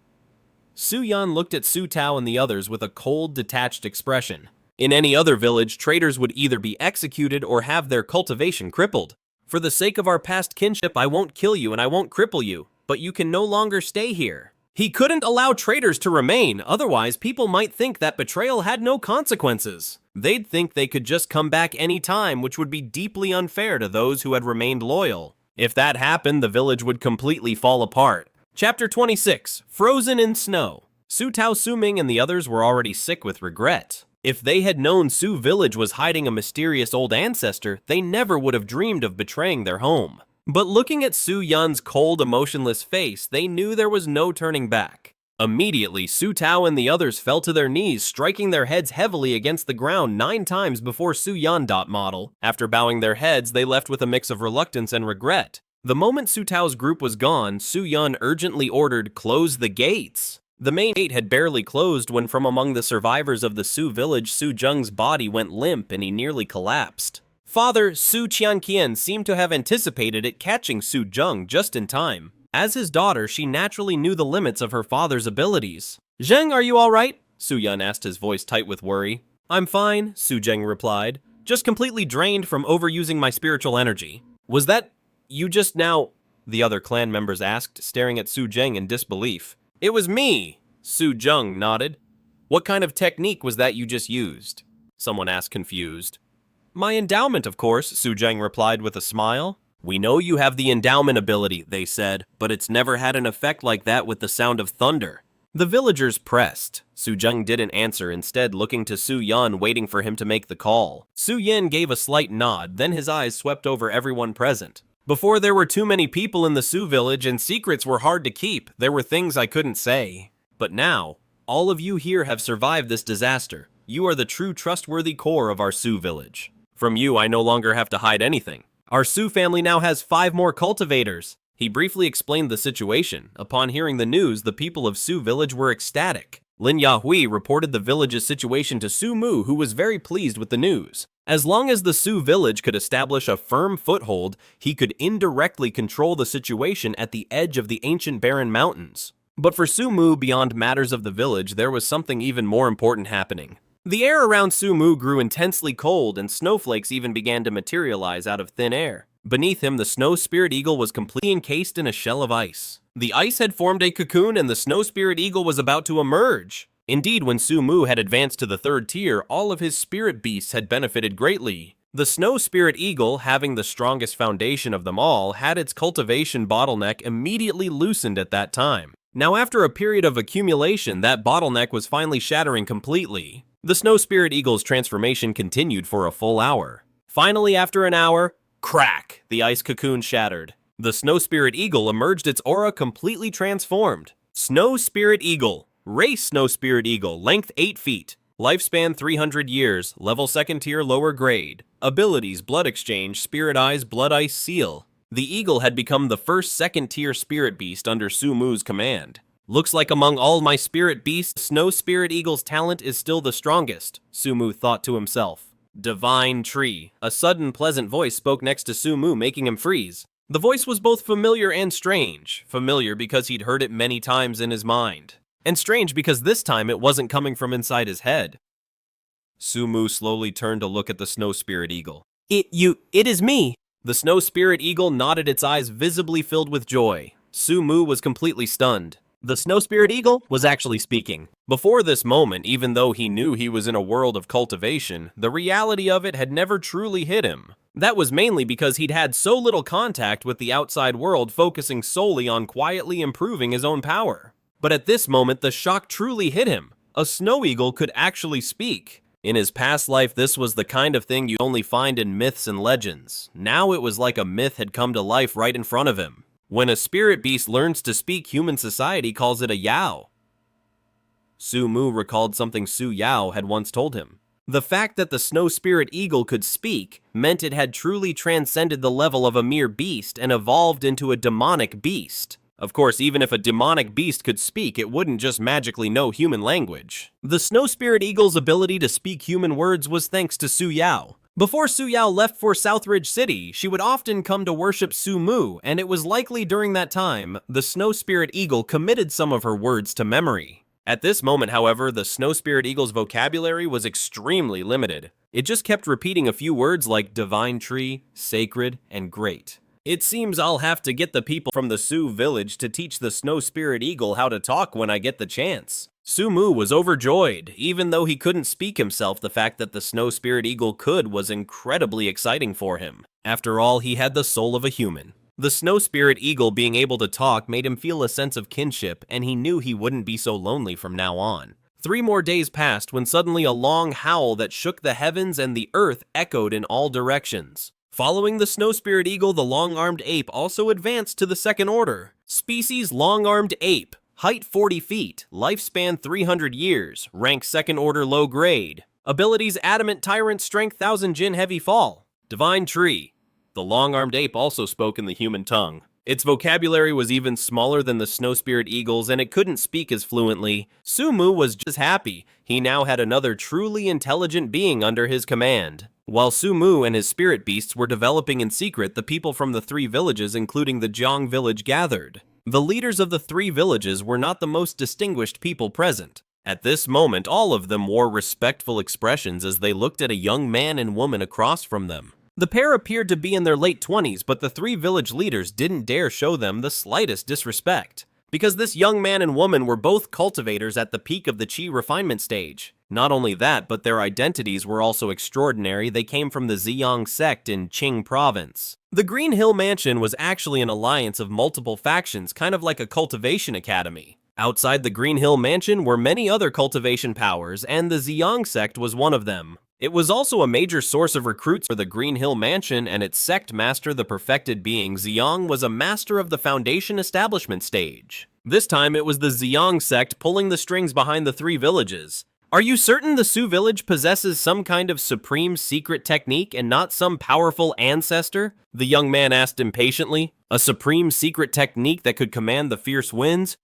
Su Yan looked at Su Tao and the others with a cold, detached expression. In any other village, traders would either be executed or have their cultivation crippled. "For the sake of our past kinship, I won't kill you and I won't cripple you, but you can no longer stay here." He couldn't allow traitors to remain, otherwise people might think that betrayal had no consequences. They'd think they could just come back any time, which would be deeply unfair to those who had remained loyal. If that happened, the village would completely fall apart. Chapter 26, Frozen in Snow. Su Tao, Su Ming, and the others were already sick with regret. If they had known Su village was hiding a mysterious old ancestor, they never would have dreamed of betraying their home. But looking at Su Yan's cold, emotionless face, they knew there was no turning back. Immediately, Su Tao and the others fell to their knees, striking their heads heavily against the ground 9 times before Su Yan model. After bowing their heads, they left with a mix of reluctance and regret. The moment Su Tao's group was gone, Su Yan urgently ordered, "Close the gates." The main gate had barely closed when from among the survivors of the Su village, Su Zheng's body went limp and he nearly collapsed. Father Su Qianqian seemed to have anticipated it catching Su Zheng just in time. As his daughter, she naturally knew the limits of her father's abilities. "Zheng, are you all right?" Su Yan asked, his voice tight with worry. "I'm fine," Su Zheng replied. "Just completely drained from overusing my spiritual energy." "Was that you just now?" the other clan members asked, staring at Su Zheng in disbelief. "It was me," Su Zheng nodded. "What kind of technique was that you just used?" someone asked, confused. "My endowment, of course," Su Zheng replied with a smile. "We know you have the endowment ability," they said, "but it's never had an effect like that with the sound of thunder." The villagers pressed. Su Zheng didn't answer, instead looking to Su Yan, waiting for him to make the call. Su Yan gave a slight nod, then his eyes swept over everyone present. Before, there were too many people in the Su village and secrets were hard to keep. There were things I couldn't say. But now, all of you here have survived this disaster. You are the true trustworthy core of our Su village. From you, I no longer have to hide anything. Our Su family now has 5 more cultivators. He briefly explained the situation. Upon hearing the news, the people of Su village were ecstatic. Lin Yahui reported the village's situation to Su Mu, who was very pleased with the news. As long as the Su village could establish a firm foothold, he could indirectly control the situation at the edge of the ancient barren mountains. But for Su Mu, beyond matters of the village, there was something even more important happening. The air around Su Mu grew intensely cold, and snowflakes even began to materialize out of thin air. Beneath him, the snow spirit eagle was completely encased in a shell of ice. The ice had formed a cocoon, and the snow spirit eagle was about to emerge. Indeed, when Su Mu had advanced to the 3rd tier, all of his spirit beasts had benefited greatly. The snow spirit eagle, having the strongest foundation of them all, had its cultivation bottleneck immediately loosened at that time. Now, after a period of accumulation, that bottleneck was finally shattering completely. The snow spirit eagle's transformation continued for a full hour. Finally, after an hour, crack! The ice cocoon shattered. The snow spirit eagle emerged, its aura completely transformed. Snow spirit eagle. Race snow spirit eagle. Length 8 feet. Lifespan 300 years. Level 2nd tier, lower grade. Abilities: blood exchange, spirit eyes, blood ice seal. The eagle had become the first 2nd tier spirit beast under Su Mu's command. Looks like among all my spirit beasts, Snow Spirit Eagle's talent is still the strongest, Su Mu thought to himself. Divine tree. A sudden pleasant voice spoke next to Su Mu, making him freeze. The voice was both familiar and strange. Familiar because he'd heard it many times in his mind. And strange because this time it wasn't coming from inside his head. Su Mu slowly turned to look at the Snow Spirit Eagle. It is me. The Snow Spirit Eagle nodded, its eyes visibly filled with joy. Su Mu was completely stunned. The Snow Spirit Eagle was actually speaking. Before this moment, even though he knew he was in a world of cultivation, the reality of it had never truly hit him. That was mainly because he'd had so little contact with the outside world, focusing solely on quietly improving his own power. But at this moment, the shock truly hit him. A snow eagle could actually speak. In his past life, this was the kind of thing you only find in myths and legends. Now it was like a myth had come to life right in front of him. When a spirit beast learns to speak, human society calls it a Yao. Su Mu recalled something Su Yao had once told him. The fact that the Snow Spirit Eagle could speak meant it had truly transcended the level of a mere beast and evolved into a demonic beast. Of course, even if a demonic beast could speak, it wouldn't just magically know human language. The Snow Spirit Eagle's ability to speak human words was thanks to Su Yao. Before Su Yao left for Southridge City, she would often come to worship Su Mu, and it was likely during that time, the Snow Spirit Eagle committed some of her words to memory. At this moment, however, the Snow Spirit Eagle's vocabulary was extremely limited. It just kept repeating a few words like divine tree, sacred, and great. It seems I'll have to get the people from the Su village to teach the Snow Spirit Eagle how to talk when I get the chance. Su Mu was overjoyed. Even though he couldn't speak himself, the fact that the Snow Spirit Eagle could was incredibly exciting for him. After all, he had the soul of a human. The Snow Spirit Eagle being able to talk made him feel a sense of kinship, and he knew he wouldn't be so lonely from now on. 3 more days passed when suddenly a long howl that shook the heavens and the earth echoed in all directions. Following the Snow Spirit Eagle, the long-armed ape also advanced to the 2nd order. Species long-armed ape. Height 40 feet, lifespan 300 years, rank 2nd order low grade. Abilities: adamant tyrant, strength 1000 Jin heavy fall. Divine tree. The long-armed ape also spoke in the human tongue. Its vocabulary was even smaller than the Snow Spirit Eagle's, and it couldn't speak as fluently. Su Mu was just happy. He now had another truly intelligent being under his command. While Su Mu and his spirit beasts were developing in secret, the people from the 3 villages, including the Jiang village, gathered. The leaders of the 3 villages were not the most distinguished people present. At this moment, all of them wore respectful expressions as they looked at a young man and woman across from them. The pair appeared to be in their late 20s, but the 3 village leaders didn't dare show them the slightest disrespect, because this young man and woman were both cultivators at the peak of the Qi refinement stage. Not only that, but their identities were also extraordinary. They came from the Ziyang sect in Qing province. The Green Hill Mansion was actually an alliance of multiple factions, kind of like a cultivation academy. Outside the Green Hill Mansion were many other cultivation powers, and the Xiang sect was one of them. It was also a major source of recruits for the Green Hill Mansion, and its sect master, the perfected being Xiang, was a master of the Foundation establishment stage. This time it was the Xiang sect pulling the strings behind the three villages. Are you certain the Su village possesses some kind of supreme secret technique and not some powerful ancestor? The young man asked impatiently. A supreme secret technique that could command the fierce winds?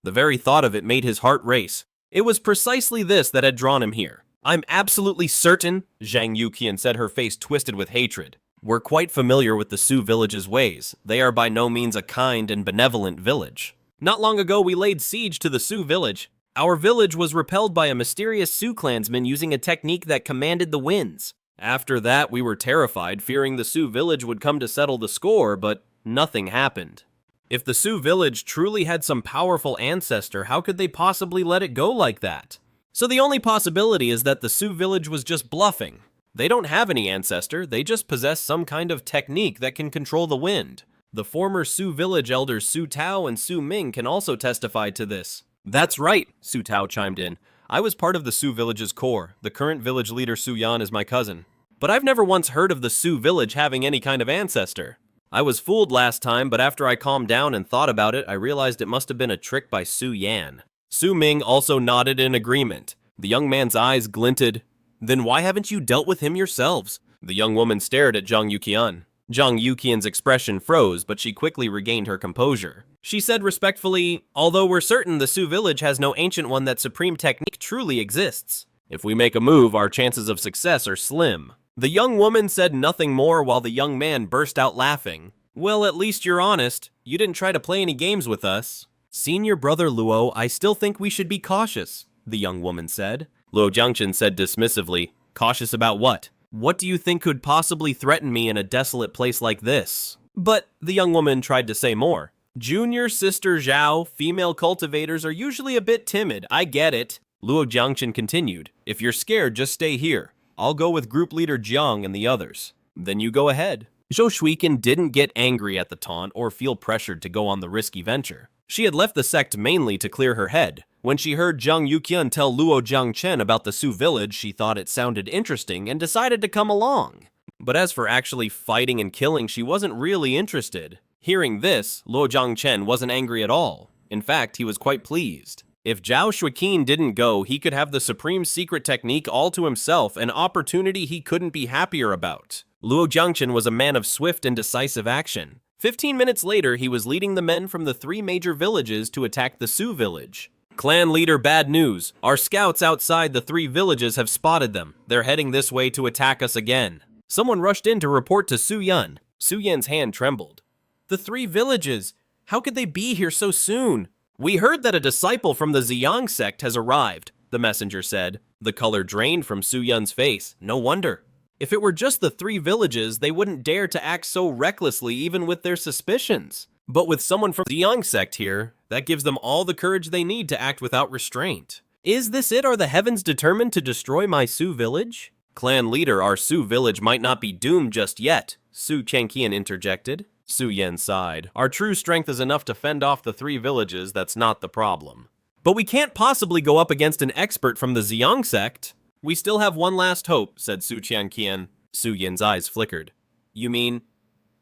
The very thought of it made his heart race. It was precisely this that had drawn him here. I'm absolutely certain, Zhang Yuqian said, her face twisted with hatred. We're quite familiar with the Su village's ways. They are by no means a kind and benevolent village. Not long ago we laid siege to the Su village. Our village was repelled by a mysterious Su clansman using a technique that commanded the winds. After that we were terrified, fearing the Su village would come to settle the score, but nothing happened. If the Su village truly had some powerful ancestor, how could they possibly let it go like that? So the only possibility is that the Su village was just bluffing. They don't have any ancestor, they just possess some kind of technique that can control the wind. The former Su village elders Su Tao and Su Ming can also testify to this. That's right, Su Tao chimed in. I was part of the Su village's core. The current village leader Su Yan is my cousin. But I've never once heard of the Su village having any kind of ancestor. I was fooled last time, but after I calmed down and thought about it, I realized it must have been a trick by Su Yan. Su Ming also nodded in agreement. The young man's eyes glinted. Then why haven't you dealt with him yourselves? The young woman stared at Zhang Yuqian. Zhang Yuqian's expression froze, but she quickly regained her composure. She said respectfully, although we're certain the Su village has no ancient one, that supreme technique truly exists. If we make a move, our chances of success are slim. The young woman said nothing more while the young man burst out laughing. Well, at least you're honest. You didn't try to play any games with us. Senior brother Luo, I still think we should be cautious, the young woman said. Luo Jiangchen said dismissively, cautious about what? What do you think could possibly threaten me in a desolate place like this? But the young woman tried to say more. Junior sister Zhao, female cultivators are usually a bit timid, I get it. Luo Jiangchen continued, if you're scared, just stay here. I'll go with group leader Jiang and the others. Then you go ahead. Zhou Shuiqin didn't get angry at the taunt or feel pressured to go on the risky venture. She had left the sect mainly to clear her head. When she heard Zhang Yuqian tell Luo Jiangchen about the Su village, she thought it sounded interesting and decided to come along. But as for actually fighting and killing, she wasn't really interested. Hearing this, Luo Jiangchen wasn't angry at all. In fact, he was quite pleased. If Zhao Shuiqin didn't go, he could have the supreme secret technique all to himself, an opportunity he couldn't be happier about. Luo Jiangchen was a man of swift and decisive action. 15 minutes later, he was leading the men from the three major villages to attack the Su village. Clan leader, bad news. Our scouts outside the three villages have spotted them. They're heading this way to attack us again. Someone rushed in to report to Su Yan. Su Yan's hand trembled. The three villages. How could they be here so soon? We heard that a disciple from the Xiang sect has arrived, the messenger said. The color drained from Su Yan's face. No wonder. If it were just the three villages, they wouldn't dare to act so recklessly even with their suspicions. But with someone from the Xiang sect here, that gives them all the courage they need to act without restraint. Is this it? Are the heavens determined to destroy my Su village? Clan leader, our Su village might not be doomed just yet, Su Chengqian interjected. Su Yan sighed. Our true strength is enough to fend off the three villages, that's not the problem. But we can't possibly go up against an expert from the Xiang sect. We still have one last hope, said Su Chengqian. Su Yan's eyes flickered. You mean?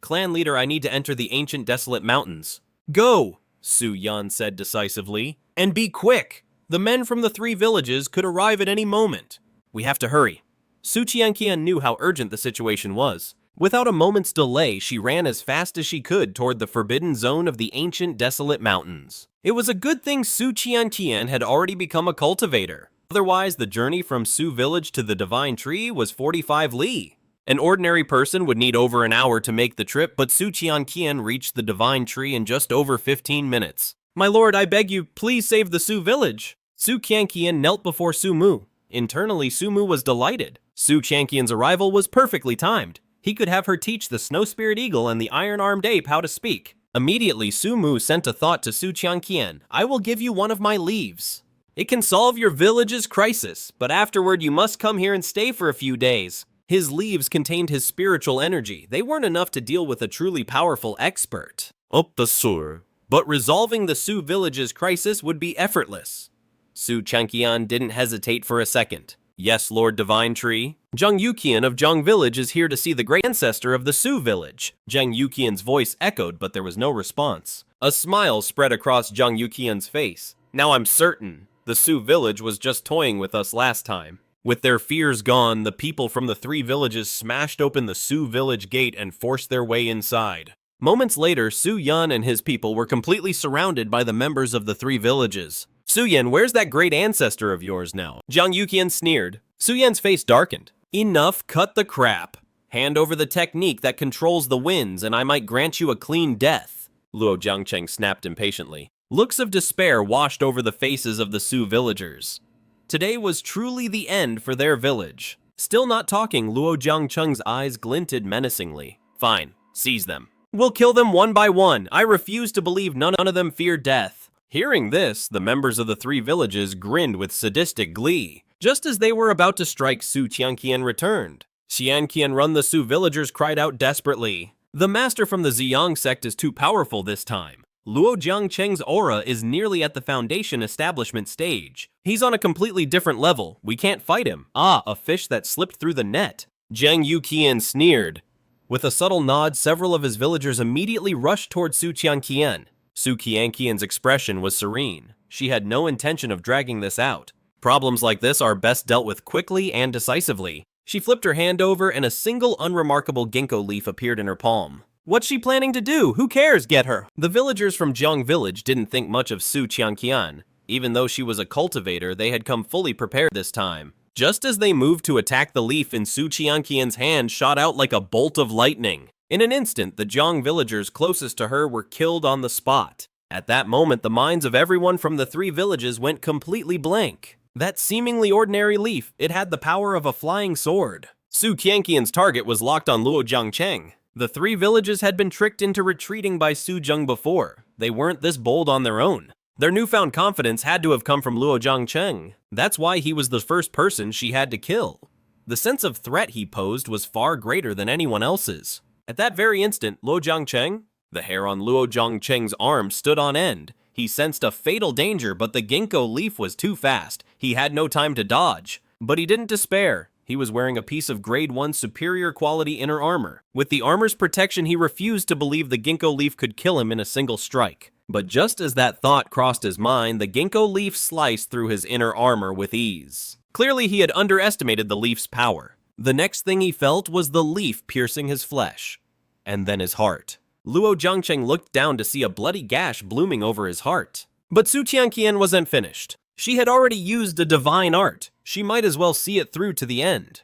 Clan leader, I need to enter the ancient desolate mountains. Go, Su Yan said decisively. And be quick. The men from the three villages could arrive at any moment. We have to hurry. Su Chengqian knew how urgent the situation was. Without a moment's delay, she ran as fast as she could toward the forbidden zone of the ancient desolate mountains. It was a good thing Su Chengqian had already become a cultivator. Otherwise, the journey from Su village to the divine tree was 45 li. An ordinary person would need over an hour to make the trip, but Su Chengqian reached the divine tree in just over 15 minutes. My lord, I beg you, please save the Su village. Su Chengqian knelt before Su Mu. Internally, Su Mu was delighted. Su Chengqian's arrival was perfectly timed. He could have her teach the snow spirit eagle and the iron-armed ape how to speak. Immediately, Su Mu sent a thought to Su Chengqian. I will give you one of my leaves. It can solve your village's crisis, but afterward you must come here and stay for a few days. His leaves contained his spiritual energy. They weren't enough to deal with a truly powerful expert. Up the sur, but resolving the Su village's crisis would be effortless. Su Xianxia didn't hesitate for a second. Yes, Lord Divine Tree. Zhang Yuqian of Zhang Village is here to see the great ancestor of the Su village. Zhang Yuqian's voice echoed, but there was no response. A smile spread across Zhang Yuqian's face. Now I'm certain the Su village was just toying with us last time. With their fears gone, the people from the 3 villages smashed open the Su village gate and forced their way inside. Moments later, Su Yan and his people were completely surrounded by the members of the 3 villages. Su Yan, where's that great ancestor of yours now? Zhang Yuqian sneered. Su Yan's face darkened. Enough, cut the crap. Hand over the technique that controls the winds and I might grant you a clean death. Luo Jiangcheng snapped impatiently. Looks of despair washed over the faces of the Su villagers. Today was truly the end for their village. Still not talking, Luo Jiangcheng's eyes glinted menacingly. Fine, seize them. We'll kill them one by one. I refuse to believe none of them fear death. Hearing this, the members of the 3 villages grinned with sadistic glee. Just as they were about to strike, Su Xianqian returned. Xianqian run the Su villagers cried out desperately. The master from the Ziyang sect is too powerful this time. Luo Jiangcheng's aura is nearly at the foundation establishment stage. He's on a completely different level. We can't fight him. Ah, a fish that slipped through the net. Zhang Yuqian sneered. With a subtle nod, several of his villagers immediately rushed toward Su Xianqian. Su Xianqian's expression was serene. She had no intention of dragging this out. Problems like this are best dealt with quickly and decisively. She flipped her hand over and a single unremarkable ginkgo leaf appeared in her palm. What's she planning to do? Who cares? Get her! The villagers from Zhang Village didn't think much of Su Xianqian. Even though she was a cultivator, they had come fully prepared this time. Just as they moved to attack, the leaf in Su Xianqian's hand shot out like a bolt of lightning. In an instant, the Zhang villagers closest to her were killed on the spot. At that moment, the minds of everyone from the 3 villages went completely blank. That seemingly ordinary leaf, it had the power of a flying sword. Su Xianqian's target was locked on Luo Jiangcheng. The 3 villages had been tricked into retreating by Su Zheng before. They weren't this bold on their own. Their newfound confidence had to have come from Luo Jiangcheng. That's why he was the first person she had to kill. The sense of threat he posed was far greater than anyone else's. At that very instant, Luo Jiangcheng, the hair on Luo Jiangcheng's arm stood on end. He sensed a fatal danger, but the ginkgo leaf was too fast. He had no time to dodge. But he didn't despair. He was wearing a piece of grade 1 superior quality inner armor. With the armor's protection, he refused to believe the ginkgo leaf could kill him in a single strike. But just as that thought crossed his mind, the ginkgo leaf sliced through his inner armor with ease. Clearly, he had underestimated the leaf's power. The next thing he felt was the leaf piercing his flesh. And then his heart. Luo Jiangcheng looked down to see a bloody gash blooming over his heart. But Su Xianqian wasn't finished. She had already used a divine art. She might as well see it through to the end.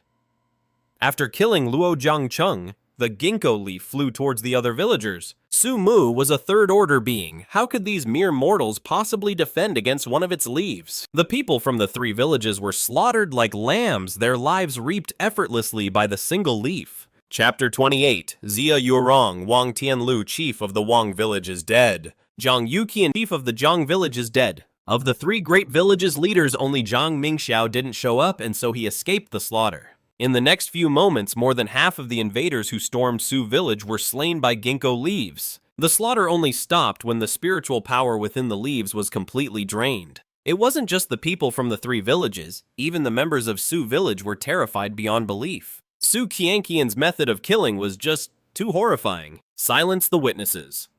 After killing Luo Jiangcheng, the ginkgo leaf flew towards the other villagers. Su Mu was a third-order being. How could these mere mortals possibly defend against one of its leaves? The people from the 3 villages were slaughtered like lambs, their lives reaped effortlessly by the single leaf. Chapter 28. Xia Yurong, Wang Tianlu, chief of the Wang village, is dead. Zhang Yuqian, chief of the Zhang village, is dead. Of the 3 great villages' leaders, only Zhang Mingxiao didn't show up, and so he escaped the slaughter. In the next few moments, more than half of the invaders who stormed Su village were slain by ginkgo leaves. The slaughter only stopped when the spiritual power within the leaves was completely drained. It wasn't just the people from the 3 villages, even the members of Su village were terrified beyond belief. Su Xianqian's method of killing was just too horrifying. Silence the witnesses.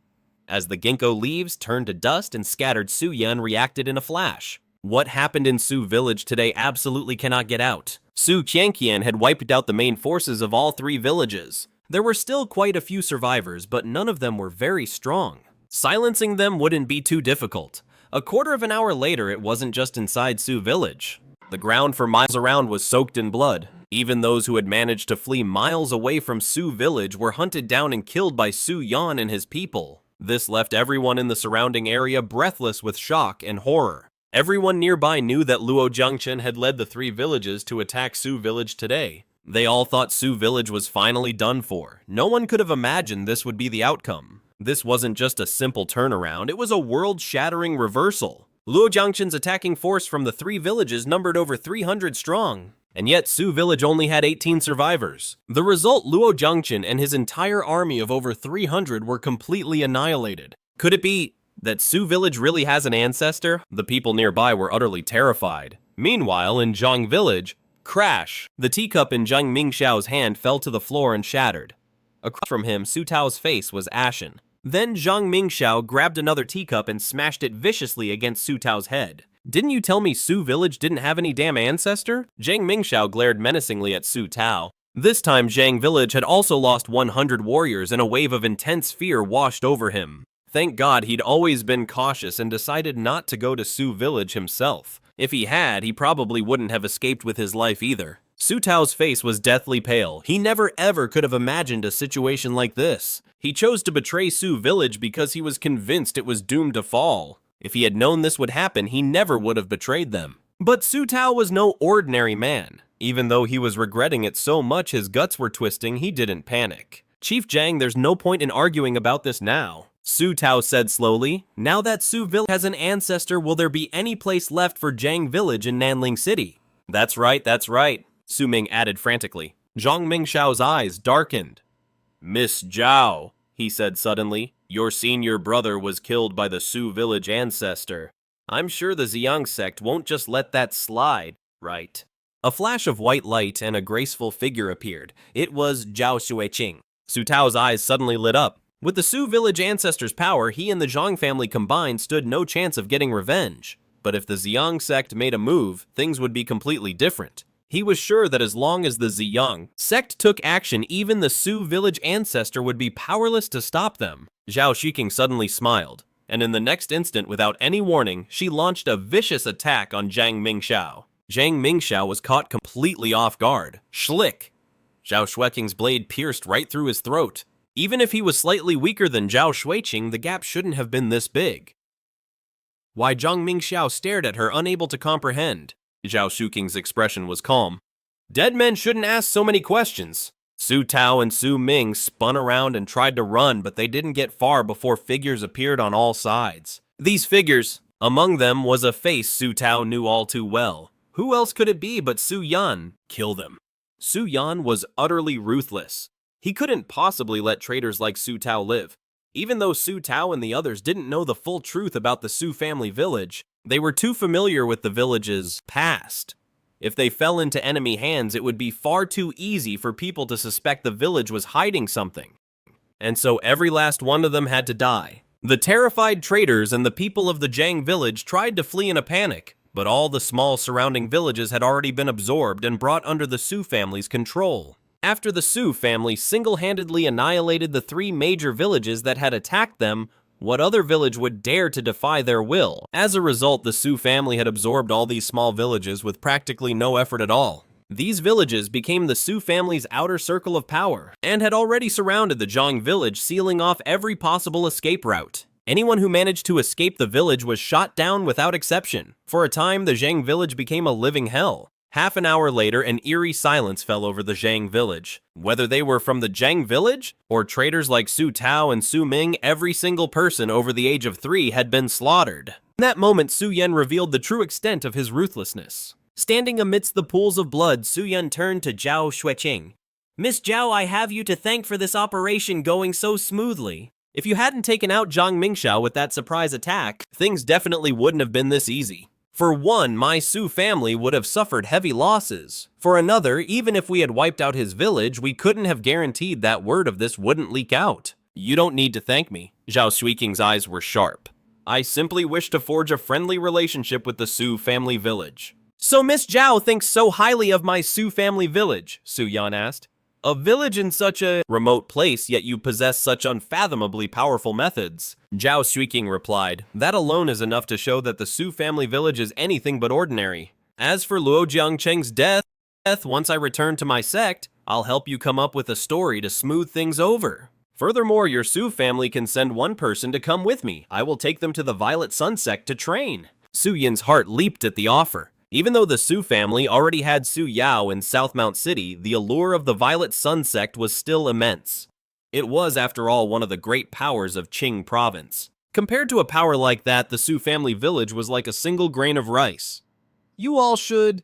As the ginkgo leaves turned to dust and scattered, Su Yan reacted in a flash. What happened in Su village today absolutely cannot get out. Su Xianqian had wiped out the main forces of all 3 villages. There were still quite a few survivors, but none of them were very strong. Silencing them wouldn't be too difficult. A quarter of an hour later, it wasn't just inside Su village. The ground for miles around was soaked in blood. Even those who had managed to flee miles away from Su village were hunted down and killed by Su Yan and his people. This left everyone in the surrounding area breathless with shock and horror. Everyone nearby knew that Luo Jiangcheng had led the 3 villages to attack Su village today. They all thought Su village was finally done for. No one could have imagined this would be the outcome. This wasn't just a simple turnaround, it was a world-shattering reversal. Luo Jiangcheng's attacking force from the 3 villages numbered over 300 strong. And yet Su village only had 18 survivors. The result, Luo Jiangcheng and his entire army of over 300 were completely annihilated. Could it be That Su village really has an ancestor? The people nearby were utterly terrified. Meanwhile, in Zhang village, crash! The teacup in Zhang Mingxiao's hand fell to the floor and shattered. Across from him, Su Tao's face was ashen. Then Zhang Mingxiao grabbed another teacup and smashed it viciously against Su Tao's head. Didn't you tell me Su village didn't have any damn ancestor? Zhang Mingxiao glared menacingly at Su Tao. This time, Zhang village had also lost 100 warriors and a wave of intense fear washed over him. Thank God he'd always been cautious and decided not to go to Su village himself. If he had, he probably wouldn't have escaped with his life either. Su Tao's face was deathly pale. He never ever could have imagined a situation like this. He chose to betray Su village because he was convinced it was doomed to fall. If he had known this would happen, he never would have betrayed them. But Su Tao was no ordinary man. Even though he was regretting it so much his guts were twisting, he didn't panic. Chief Zhang, there's no point in arguing about this now. Su Tao said slowly, now that Su village has an ancestor, will there be any place left for Zhang village in Nanling City? That's right, Su Ming added frantically. Zhang Mingxiao's eyes darkened. Miss Zhao, he said suddenly, your senior brother was killed by the Su village ancestor. I'm sure the Xiang sect won't just let that slide, right? A flash of white light and a graceful figure appeared. It was Zhao Xueqing. Su Tao's eyes suddenly lit up. With the Su village ancestor's power, he and the Zhang family combined stood no chance of getting revenge. But if the Xiang sect made a move, things would be completely different. He was sure that as long as the Xiang sect took action, even the Su village ancestor would be powerless to stop them. Zhao Xueqing suddenly smiled, and in the next instant, without any warning, she launched a vicious attack on Zhang Mingxiao. Zhang Mingxiao was caught completely off guard. Schlick! Zhao Xueqing's blade pierced right through his throat. Even if he was slightly weaker than Zhao Xueqing, the gap shouldn't have been this big. Why, Zhang Mingxiao stared at her, unable to comprehend. Zhao Xueqing's expression was calm. Dead men shouldn't ask so many questions. Su Tao and Su Ming spun around and tried to run, but they didn't get far before figures appeared on all sides. These figures, among them was a face Su Tao knew all too well. Who else could it be but Su Yan? Kill them. Su Yan was utterly ruthless. He couldn't possibly let traitors like Su Tao live. Even though Su Tao and the others didn't know the full truth about the Su family village, they were too familiar with the village's past. If they fell into enemy hands, it would be far too easy for people to suspect the village was hiding something. And so every last one of them had to die. The terrified traitors and the people of the Zhang village tried to flee in a panic, but all the small surrounding villages had already been absorbed and brought under the Su family's control. After the Su family single-handedly annihilated the 3 major villages that had attacked them, what other village would dare to defy their will? As a result, the Su family had absorbed all these small villages with practically no effort at all. These villages became the Su family's outer circle of power, and had already surrounded the Zhang village, sealing off every possible escape route. Anyone who managed to escape the village was shot down without exception. For a time, the Zhang village became a living hell. Half an hour later, an eerie silence fell over the Zhang village. Whether they were from the Zhang village, or traitors like Su Tao and Su Ming, every single person over the age of 3 had been slaughtered. In that moment, Su Yan revealed the true extent of his ruthlessness. Standing amidst the pools of blood, Su Yan turned to Zhao Xueqing. Miss Zhao, I have you to thank for this operation going so smoothly. If you hadn't taken out Zhang Mingxiao with that surprise attack, things definitely wouldn't have been this easy. For one, my Su family would have suffered heavy losses. For another, even if we had wiped out his village, we couldn't have guaranteed that word of this wouldn't leak out. You don't need to thank me. Zhao Xueqing's eyes were sharp. I simply wish to forge a friendly relationship with the Su family village. So Miss Zhao thinks so highly of my Su family village? Su Yan asked. A village in such a remote place, yet you possess such unfathomably powerful methods. Zhao Xueqing replied, that alone is enough to show that the Su family village is anything but ordinary. As for Luo Jiangcheng's death, once I return to my sect, I'll help you come up with a story to smooth things over. Furthermore, your Su family can send one person to come with me. I will take them to the Violet Sun sect to train. Su Yan's heart leaped at the offer. Even though the Su family already had Su Yao in South Mount City, the allure of the Violet Sun sect was still immense. It was, after all, one of the great powers of Qing province. Compared to a power like that, the Su family village was like a single grain of rice. You all should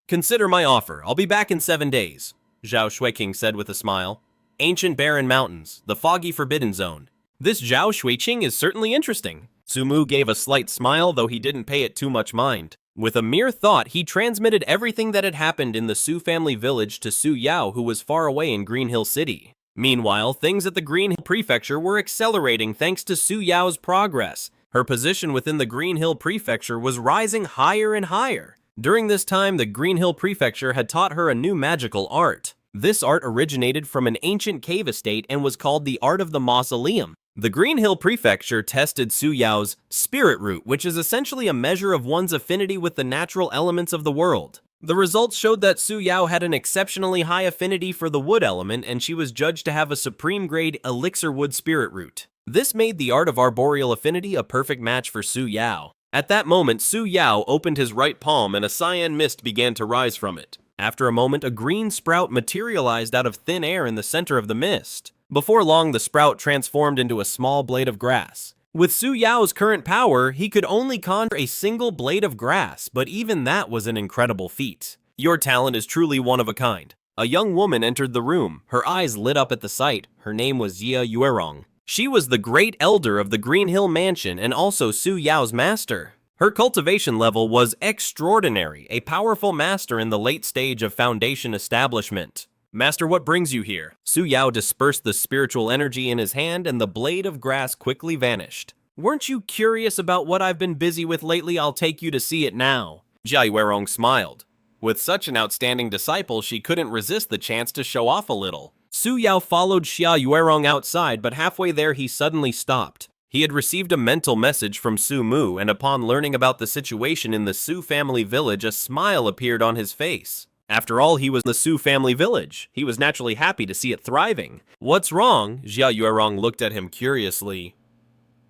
consider my offer. I'll be back in 7 days, Zhao Xueqing said with a smile. Ancient barren mountains, the foggy forbidden zone. This Zhao Xueqing is certainly interesting. Su Mu gave a slight smile, though he didn't pay it too much mind. With a mere thought, he transmitted everything that had happened in the Su family village to Su Yao, who was far away in Green Hill City. Meanwhile, things at the Green Hill Prefecture were accelerating thanks to Su Yao's progress. Her position within the Green Hill Prefecture was rising higher and higher. During this time, the Green Hill Prefecture had taught her a new magical art. This art originated from an ancient cave estate and was called the Art of the Mausoleum. The Green Hill Prefecture tested Su Yao's spirit root, which is essentially a measure of one's affinity with the natural elements of the world. The results showed that Su Yao had an exceptionally high affinity for the wood element, and she was judged to have a supreme grade elixir wood spirit root. This made the art of arboreal affinity a perfect match for Su Yao. At that moment, Su Yao opened his right palm and a cyan mist began to rise from it. After a moment, a green sprout materialized out of thin air in the center of the mist. Before long, the sprout transformed into a small blade of grass. With Su Yao's current power, he could only conjure a single blade of grass, but even that was an incredible feat. Your talent is truly one of a kind. A young woman entered the room. Her eyes lit up at the sight. Her name was Jia Yuerong. She was the great elder of the Green Hill Mansion and also Su Yao's master. Her cultivation level was extraordinary, a powerful master in the late stage of foundation establishment. Master, what brings you here? Su Yao dispersed the spiritual energy in his hand and the blade of grass quickly vanished. Weren't you curious about what I've been busy with lately? I'll take you to see it now. Jia Yuerong smiled. With such an outstanding disciple, she couldn't resist the chance to show off a little. Su Yao followed Xia Yuerong outside, but halfway there he suddenly stopped. He had received a mental message from Su Mu, and upon learning about the situation in the Su family village, a smile appeared on his face. After all, he was in the Su family village. He was naturally happy to see it thriving. What's wrong? Jia Yuerong looked at him curiously.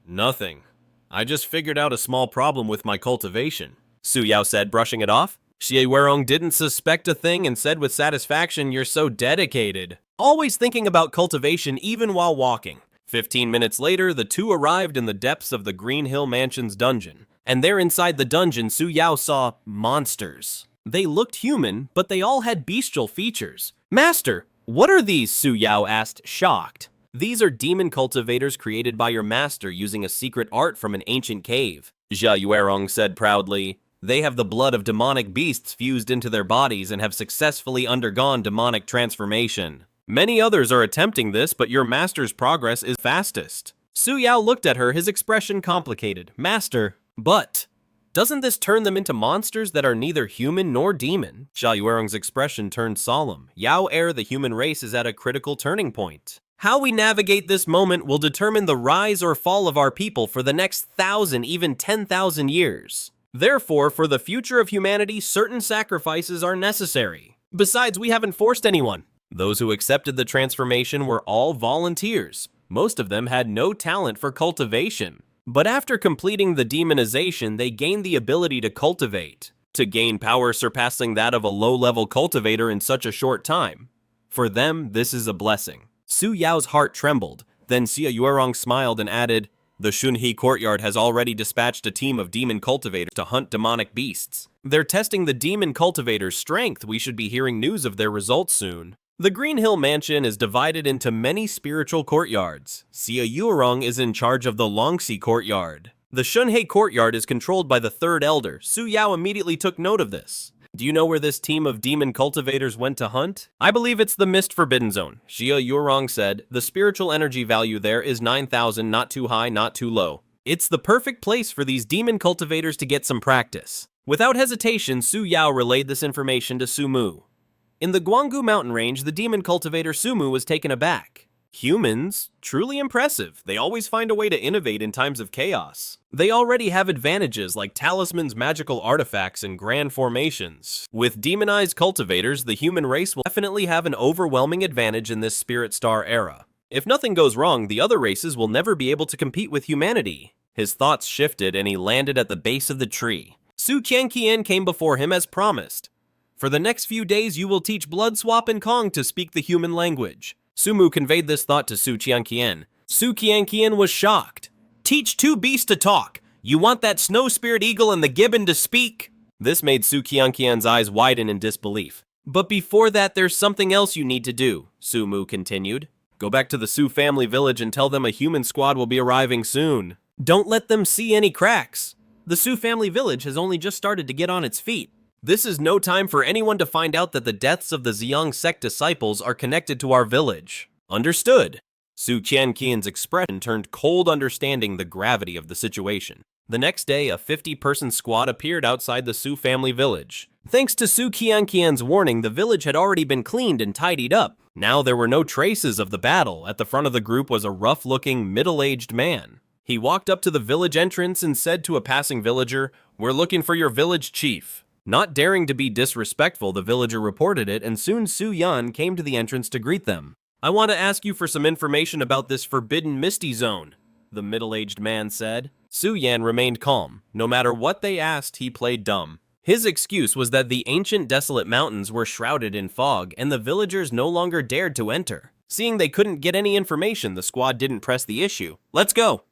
Nothing. I just figured out a small problem with my cultivation, Su Yao said, brushing it off. Xia Yuerong didn't suspect a thing and said with satisfaction, "You're so dedicated. Always thinking about cultivation even while walking." 15 minutes later, the two arrived in the depths of the Green Hill Mansion's dungeon. And there inside the dungeon, Su Yao saw monsters. They looked human, but they all had bestial features. Master, what are these? Su Yao asked, shocked. These are demon cultivators created by your master using a secret art from an ancient cave, Jia Yuerong said proudly. They have the blood of demonic beasts fused into their bodies and have successfully undergone demonic transformation. Many others are attempting this, but your master's progress is fastest. Su Yao looked at her, his expression complicated. Master, but doesn't this turn them into monsters that are neither human nor demon? Xia Yuerong's expression turned solemn. Yao the human race is at a critical turning point. How we navigate this moment will determine the rise or fall of our people for the next 1,000, even 10,000 years. Therefore, for the future of humanity, certain sacrifices are necessary. Besides, we haven't forced anyone. Those who accepted the transformation were all volunteers. Most of them had no talent for cultivation. But after completing the demonization, they gained the ability to cultivate, to gain power surpassing that of a low-level cultivator in such a short time. For them, this is a blessing. Su Yao's heart trembled. Then Xia Yuerong smiled and added, the Qingqiu courtyard has already dispatched a team of demon cultivators to hunt demonic beasts. They're testing the demon cultivators' strength. We should be hearing news of their results soon. The Green Hill Mansion is divided into many spiritual courtyards. Xia Yuerong is in charge of the Longxi courtyard. The Qingqiu courtyard is controlled by the third elder. Su Yao immediately took note of this. Do you know where this team of demon cultivators went to hunt? I believe it's the Mist Forbidden Zone. Xia Yuerong said, the spiritual energy value there is 9,000, not too high, not too low. It's the perfect place for these demon cultivators to get some practice. Without hesitation, Su Yao relayed this information to Su Mu. In the Guanggu mountain range, the demon cultivator Su Mu was taken aback. Humans? Truly impressive. They always find a way to innovate in times of chaos. They already have advantages like talismans, magical artifacts, and grand formations. With demonized cultivators, the human race will definitely have an overwhelming advantage in this Spirit Star era. If nothing goes wrong, the other races will never be able to compete with humanity. His thoughts shifted and he landed at the base of the tree. Su Qianqian came before him as promised. For the next few days, you will teach Bloodswap and Kong to speak the human language. Su Mu conveyed this thought to Su Qianqian. Su Qianqian was shocked. Teach two beasts to talk. You want that snow spirit eagle and the gibbon to speak? This made Su Qianqian's eyes widen in disbelief. But before that, there's something else you need to do, Su Mu continued. Go back to the Su family village and tell them a human squad will be arriving soon. Don't let them see any cracks. The Su family village has only just started to get on its feet. This is no time for anyone to find out that the deaths of the Xiang sect disciples are connected to our village. Understood. Su Qianqian's expression turned cold, understanding the gravity of the situation. The next day, a 50-person squad appeared outside the Su family village. Thanks to Su Qianqian's warning, the village had already been cleaned and tidied up. Now there were no traces of the battle. At the front of the group was a rough-looking, middle-aged man. He walked up to the village entrance and said to a passing villager, "We're looking for your village chief." Not daring to be disrespectful, the villager reported it, and soon Su Yan came to the entrance to greet them. "I want to ask you for some information about this forbidden misty zone," the middle-aged man said. Su Yan remained calm. No matter what they asked, he played dumb. His excuse was that the ancient desolate mountains were shrouded in fog, and the villagers no longer dared to enter. Seeing they couldn't get any information, the squad didn't press the issue. "Let's go."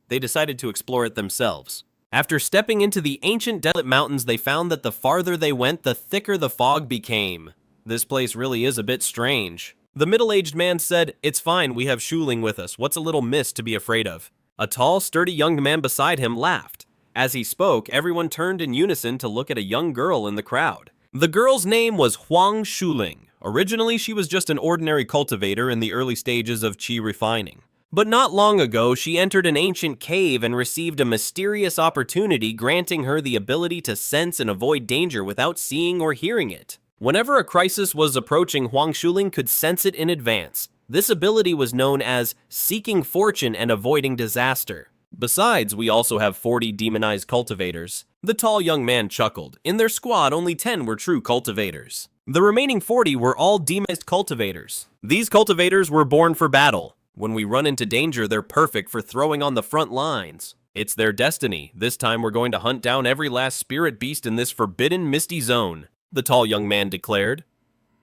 They decided to explore it themselves. After stepping into the ancient desolate mountains, they found that the farther they went, the thicker the fog became. This place really is a bit strange. The middle-aged man said, "It's fine, we have Shuling with us. What's a little mist to be afraid of?" A tall, sturdy young man beside him laughed. As he spoke, everyone turned in unison to look at a young girl in the crowd. The girl's name was Huang Shuling. Originally, she was just an ordinary cultivator in the early stages of qi refining. But not long ago, she entered an ancient cave and received a mysterious opportunity granting her the ability to sense and avoid danger without seeing or hearing it. Whenever a crisis was approaching, Huang Shuling could sense it in advance. This ability was known as seeking fortune and avoiding disaster. Besides, we also have 40 demonized cultivators. The tall young man chuckled. In their squad, only 10 were true cultivators. The remaining 40 were all demonized cultivators. These cultivators were born for battle. When we run into danger, they're perfect for throwing on the front lines. It's their destiny. This time we're going to hunt down every last spirit beast in this forbidden misty zone, the tall young man declared.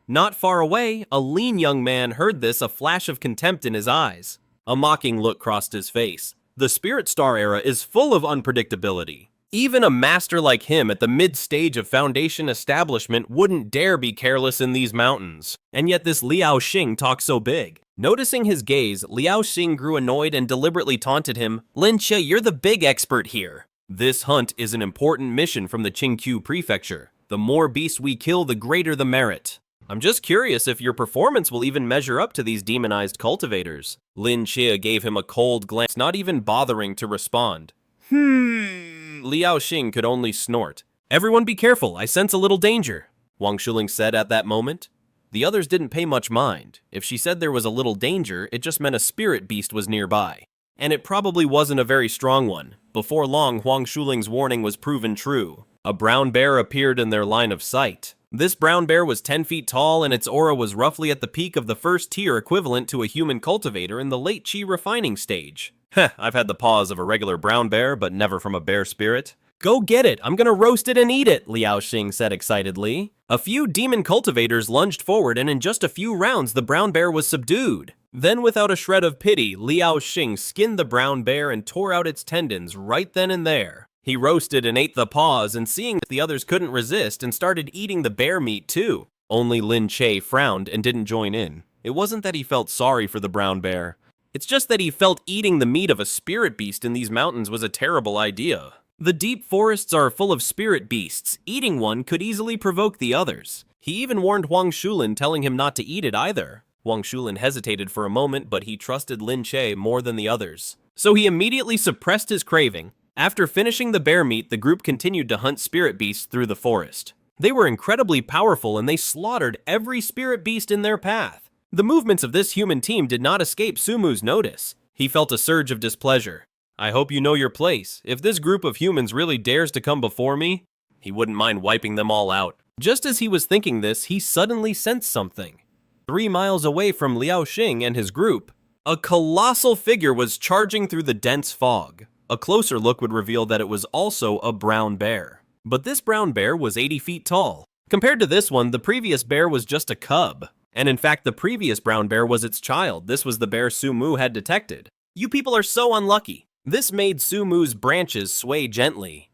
Not far away, a lean young man heard this, a flash of contempt in his eyes. A mocking look crossed his face. The Spirit Star era is full of unpredictability. Even a master like him at the mid-stage of Foundation establishment wouldn't dare be careless in these mountains. And yet this Liao Xing talks so big. Noticing his gaze, Liao Xing grew annoyed and deliberately taunted him. "Linqia, you're the big expert here. This hunt is an important mission from the Qingqiu prefecture. The more beasts we kill, the greater the merit. I'm just curious if your performance will even measure up to these demonized cultivators." Lin Chia gave him a cold glance, not even bothering to respond. Liao Xing could only snort. "Everyone be careful, I sense a little danger," Wang Shuling said at that moment. The others didn't pay much mind. If she said there was a little danger, it just meant a spirit beast was nearby. And it probably wasn't a very strong one. Before long, Huang Shuling's warning was proven true. A brown bear appeared in their line of sight. This brown bear was 10 feet tall, and its aura was roughly at the peak of the first tier, equivalent to a human cultivator in the late qi refining stage. I've had the paws of a regular brown bear, but never from a bear spirit. "Go get it, I'm gonna roast it and eat it," Liao Xing said excitedly. A few demon cultivators lunged forward, and in just a few rounds, the brown bear was subdued. Then, without a shred of pity, Liao Xing skinned the brown bear and tore out its tendons right then and there. He roasted and ate the paws, and seeing that the others couldn't resist and started eating the bear meat too. Only Lin Che frowned and didn't join in. It wasn't that he felt sorry for the brown bear. It's just that he felt eating the meat of a spirit beast in these mountains was a terrible idea. The deep forests are full of spirit beasts. Eating one could easily provoke the others. He even warned Huang Shulin, telling him not to eat it either. Huang Shulin hesitated for a moment, but he trusted Lin Che more than the others. So he immediately suppressed his craving. After finishing the bear meat, the group continued to hunt spirit beasts through the forest. They were incredibly powerful, and they slaughtered every spirit beast in their path. The movements of this human team did not escape Sumu's notice. He felt a surge of displeasure. "I hope you know your place. If this group of humans really dares to come before me, he wouldn't mind wiping them all out." Just as he was thinking this, he suddenly sensed something. 3 miles away from Liao Xing and his group, a colossal figure was charging through the dense fog. A closer look would reveal that it was also a brown bear. But this brown bear was 80 feet tall. Compared to this one, the previous bear was just a cub. And in fact, the previous brown bear was its child. This was the bear Sumu had detected. "You people are so unlucky." This made Sumu's branches sway gently.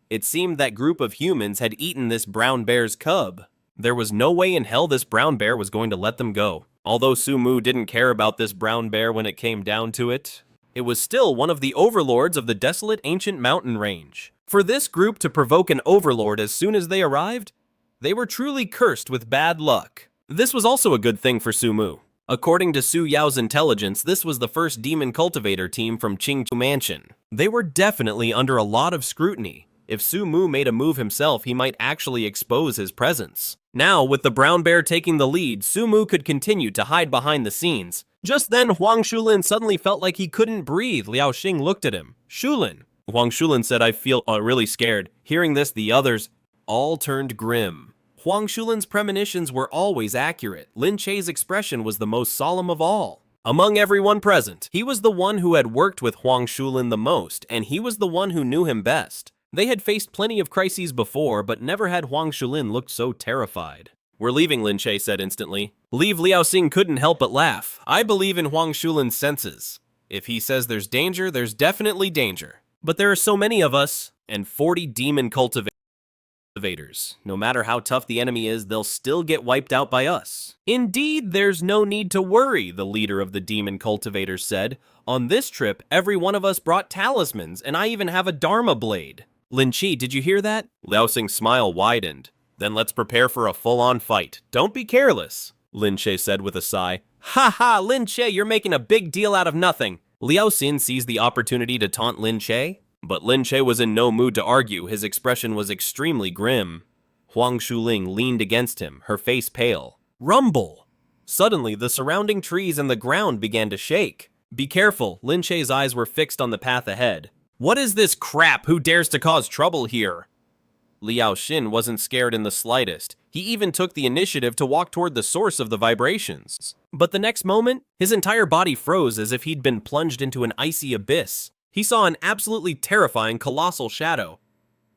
It seemed that group of humans had eaten this brown bear's cub. There was no way in hell this brown bear was going to let them go. Although Sumu didn't care about this brown bear when it came down to it, it was still one of the overlords of the desolate ancient mountain range. For this group to provoke an overlord as soon as they arrived, they were truly cursed with bad luck. This was also a good thing for Su Mu. According to Su Yao's intelligence, this was the first demon cultivator team from Qingqiu Mansion. They were definitely under a lot of scrutiny. If Su Mu made a move himself, he might actually expose his presence. Now, with the brown bear taking the lead, Su Mu could continue to hide behind the scenes. Just then, Huang Shulin suddenly felt like he couldn't breathe. Liao Xing looked at him. Shulin. Huang Shulin said, I feel really scared. Hearing this, the others all turned grim. Huang Shulin's premonitions were always accurate. Lin Che's expression was the most solemn of all. Among everyone present, he was the one who had worked with Huang Shulin the most, and he was the one who knew him best. They had faced plenty of crises before, but never had Huang Shulin looked so terrified. We're leaving, Lin Che said instantly. Leave. Liao Xing couldn't help but laugh. I believe in Huang Shulin's senses. If he says there's danger, there's definitely danger. But there are so many of us, and 40 demon cultivators. No matter how tough the enemy is, they'll still get wiped out by us. Indeed, there's no need to worry, the leader of the demon cultivators said. On this trip, every one of us brought talismans, and I even have a Dharma blade. Lin Chi, did you hear that? Liao Xing's smile widened. Then let's prepare for a full-on fight. Don't be careless, Lin Che said with a sigh. Ha ha, Lin Che, you're making a big deal out of nothing. Liao Xin seized the opportunity to taunt Lin Che, but Lin Che was in no mood to argue. His expression was extremely grim. Huang Shuling leaned against him, her face pale. Rumble! Suddenly, the surrounding trees and the ground began to shake. Be careful, Lin Che's eyes were fixed on the path ahead. What is this crap? Who dares to cause trouble here? Liao Xin wasn't scared in the slightest. He even took the initiative to walk toward the source of the vibrations. But the next moment, his entire body froze as if he'd been plunged into an icy abyss. He saw an absolutely terrifying colossal shadow.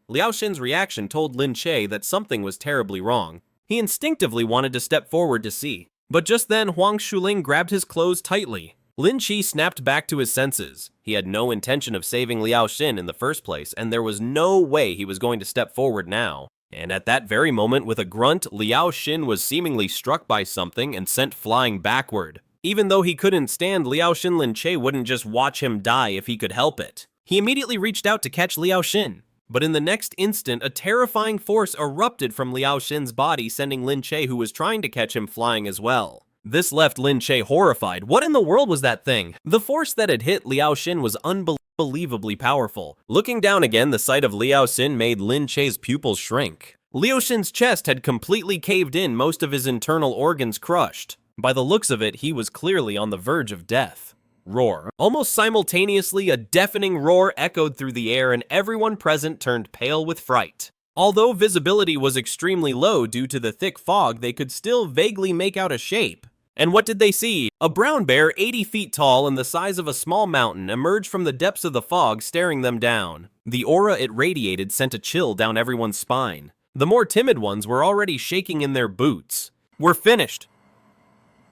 Liao Xin's reaction told Lin Che that something was terribly wrong. He instinctively wanted to step forward to see. But just then, Huang Shuling grabbed his clothes tightly. Lin Chi snapped back to his senses. He had no intention of saving Liao Xin in the first place, and there was no way he was going to step forward now. And at that very moment, with a grunt, Liao Xin was seemingly struck by something and sent flying backward. Even though he couldn't stand Liao Xin, Lin Che wouldn't just watch him die if he could help it. He immediately reached out to catch Liao Xin. But in the next instant, a terrifying force erupted from Liao Xin's body, sending Lin Che, who was trying to catch him, flying as well. This left Lin Che horrified. What in the world was that thing? The force that had hit Liao Xin was unbelievably powerful. Looking down again, the sight of Liao Xin made Lin Che's pupils shrink. Liao Xin's chest had completely caved in, most of his internal organs crushed. By the looks of it, he was clearly on the verge of death. Roar. Almost simultaneously, a deafening roar echoed through the air, and everyone present turned pale with fright. Although visibility was extremely low due to the thick fog, they could still vaguely make out a shape. And what did they see? A brown bear 80 feet tall and the size of a small mountain emerged from the depths of the fog, staring them down. The aura it radiated sent a chill down everyone's spine. The more timid ones were already shaking in their boots. We're finished.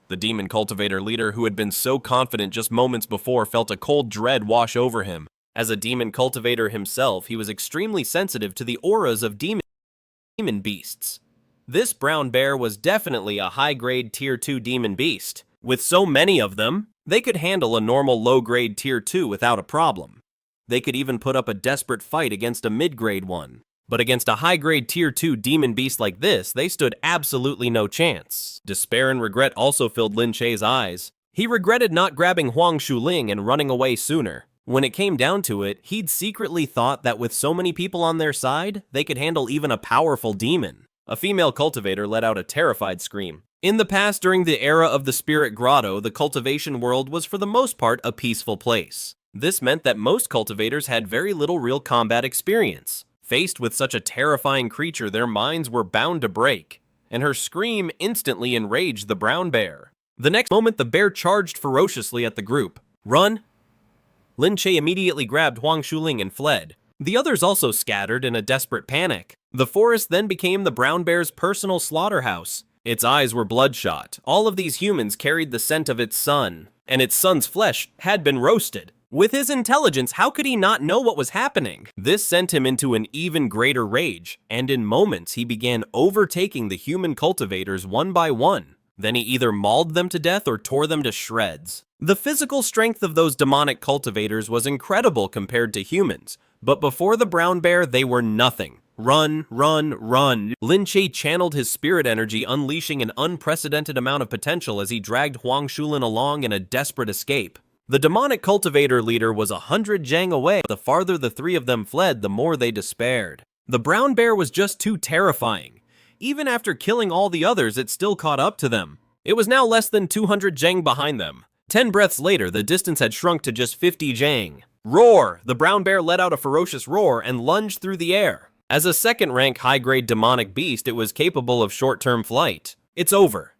The demon cultivator leader, who had been so confident just moments before, felt a cold dread wash over him. As a demon cultivator himself, he was extremely sensitive to the auras of demon beasts. This brown bear was definitely a high-grade Tier 2 demon beast. With so many of them, they could handle a normal low-grade Tier 2 without a problem. They could even put up a desperate fight against a mid-grade one. But against a high-grade Tier 2 demon beast like this, they stood absolutely no chance. Despair and regret also filled Lin Che's eyes. He regretted not grabbing Huang Shuling and running away sooner. When it came down to it, he'd secretly thought that with so many people on their side, they could handle even a powerful demon. A female cultivator let out a terrified scream. In the past, during the era of the Spirit Grotto, the cultivation world was for the most part a peaceful place. This meant that most cultivators had very little real combat experience. Faced with such a terrifying creature, their minds were bound to break, and her scream instantly enraged the brown bear. The next moment, the bear charged ferociously at the group. Run! Lin Che immediately grabbed Huang Shuling and fled. The others also scattered in a desperate panic. The forest then became the brown bear's personal slaughterhouse. Its eyes were bloodshot. All of these humans carried the scent of its son, and its son's flesh had been roasted. With his intelligence, how could he not know what was happening? This sent him into an even greater rage, and in moments he began overtaking the human cultivators one by one. Then he either mauled them to death or tore them to shreds. The physical strength of those demonic cultivators was incredible compared to humans, but before the brown bear, they were nothing. Run, run, run. Lin Che channeled his spirit energy, unleashing an unprecedented amount of potential as he dragged Huang Shulin along in a desperate escape. The demonic cultivator leader was 100 jang away, but the farther the three of them fled, the more they despaired. The brown bear was just too terrifying. Even after killing all the others, it still caught up to them. It was now less than 200 jang behind them. 10 breaths later, the distance had shrunk to just 50 jang. Roar! The brown bear let out a ferocious roar and lunged through the air. As a second-rank high-grade demonic beast, it was capable of short-term flight. It's over.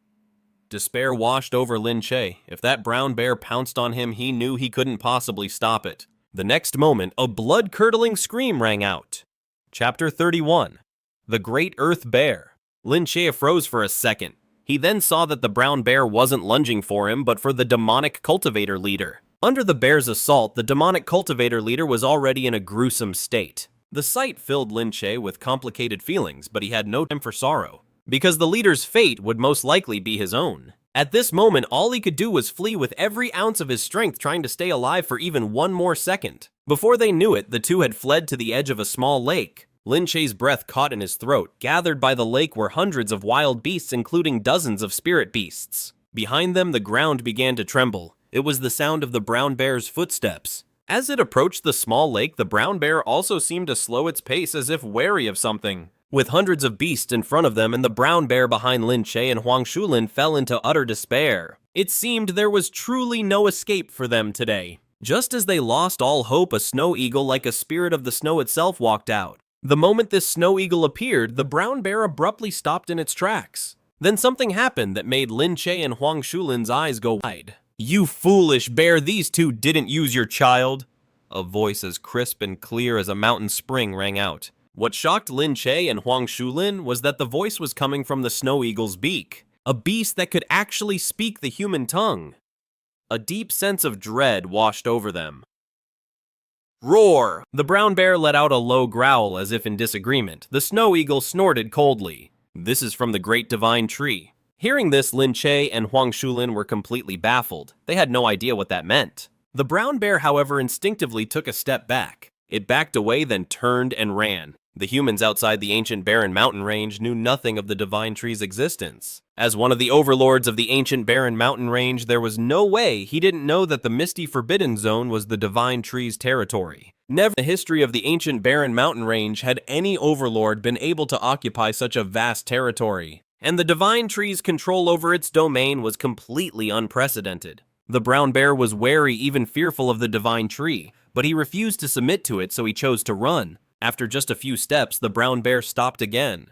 Despair washed over Lin Che. If that brown bear pounced on him, he knew he couldn't possibly stop it. The next moment, a blood-curdling scream rang out. Chapter 31. The Great Earth Bear. Lin Che froze for a second. He then saw that the brown bear wasn't lunging for him, but for the demonic cultivator leader. Under the bear's assault, the demonic cultivator leader was already in a gruesome state. The sight filled Lin Che with complicated feelings, but he had no time for sorrow, because the leader's fate would most likely be his own. At this moment, all he could do was flee with every ounce of his strength, trying to stay alive for even one more second. Before they knew it, the two had fled to the edge of a small lake. Lin Che's breath caught in his throat. Gathered by the lake were hundreds of wild beasts, including dozens of spirit beasts. Behind them, the ground began to tremble. It was the sound of the brown bear's footsteps. As it approached the small lake, the brown bear also seemed to slow its pace as if wary of something. With hundreds of beasts in front of them and the brown bear behind Lin Che and Huang Shulin fell into utter despair. It seemed there was truly no escape for them today. Just as they lost all hope, a snow eagle like a spirit of the snow itself walked out. The moment this snow eagle appeared, the brown bear abruptly stopped in its tracks. Then something happened that made Lin Che and Huang Shulin's eyes go wide. "You foolish bear, these two didn't use your child." A voice as crisp and clear as a mountain spring rang out. What shocked Lin Che and Huang Shulin was that the voice was coming from the snow eagle's beak, a beast that could actually speak the human tongue. A deep sense of dread washed over them. Roar! The brown bear let out a low growl as if in disagreement. The snow eagle snorted coldly. "This is from the great divine tree." Hearing this, Lin Che and Huang Shulin were completely baffled. They had no idea what that meant. The brown bear, however, instinctively took a step back. It backed away, then turned and ran. The humans outside the ancient barren mountain range knew nothing of the divine tree's existence. As one of the overlords of the ancient barren mountain range, there was no way he didn't know that the misty forbidden zone was the divine tree's territory. Never in the history of the ancient barren mountain range had any overlord been able to occupy such a vast territory, and the divine tree's control over its domain was completely unprecedented. The brown bear was wary, even fearful of the divine tree, but he refused to submit to it, so he chose to run. After just a few steps, the brown bear stopped again.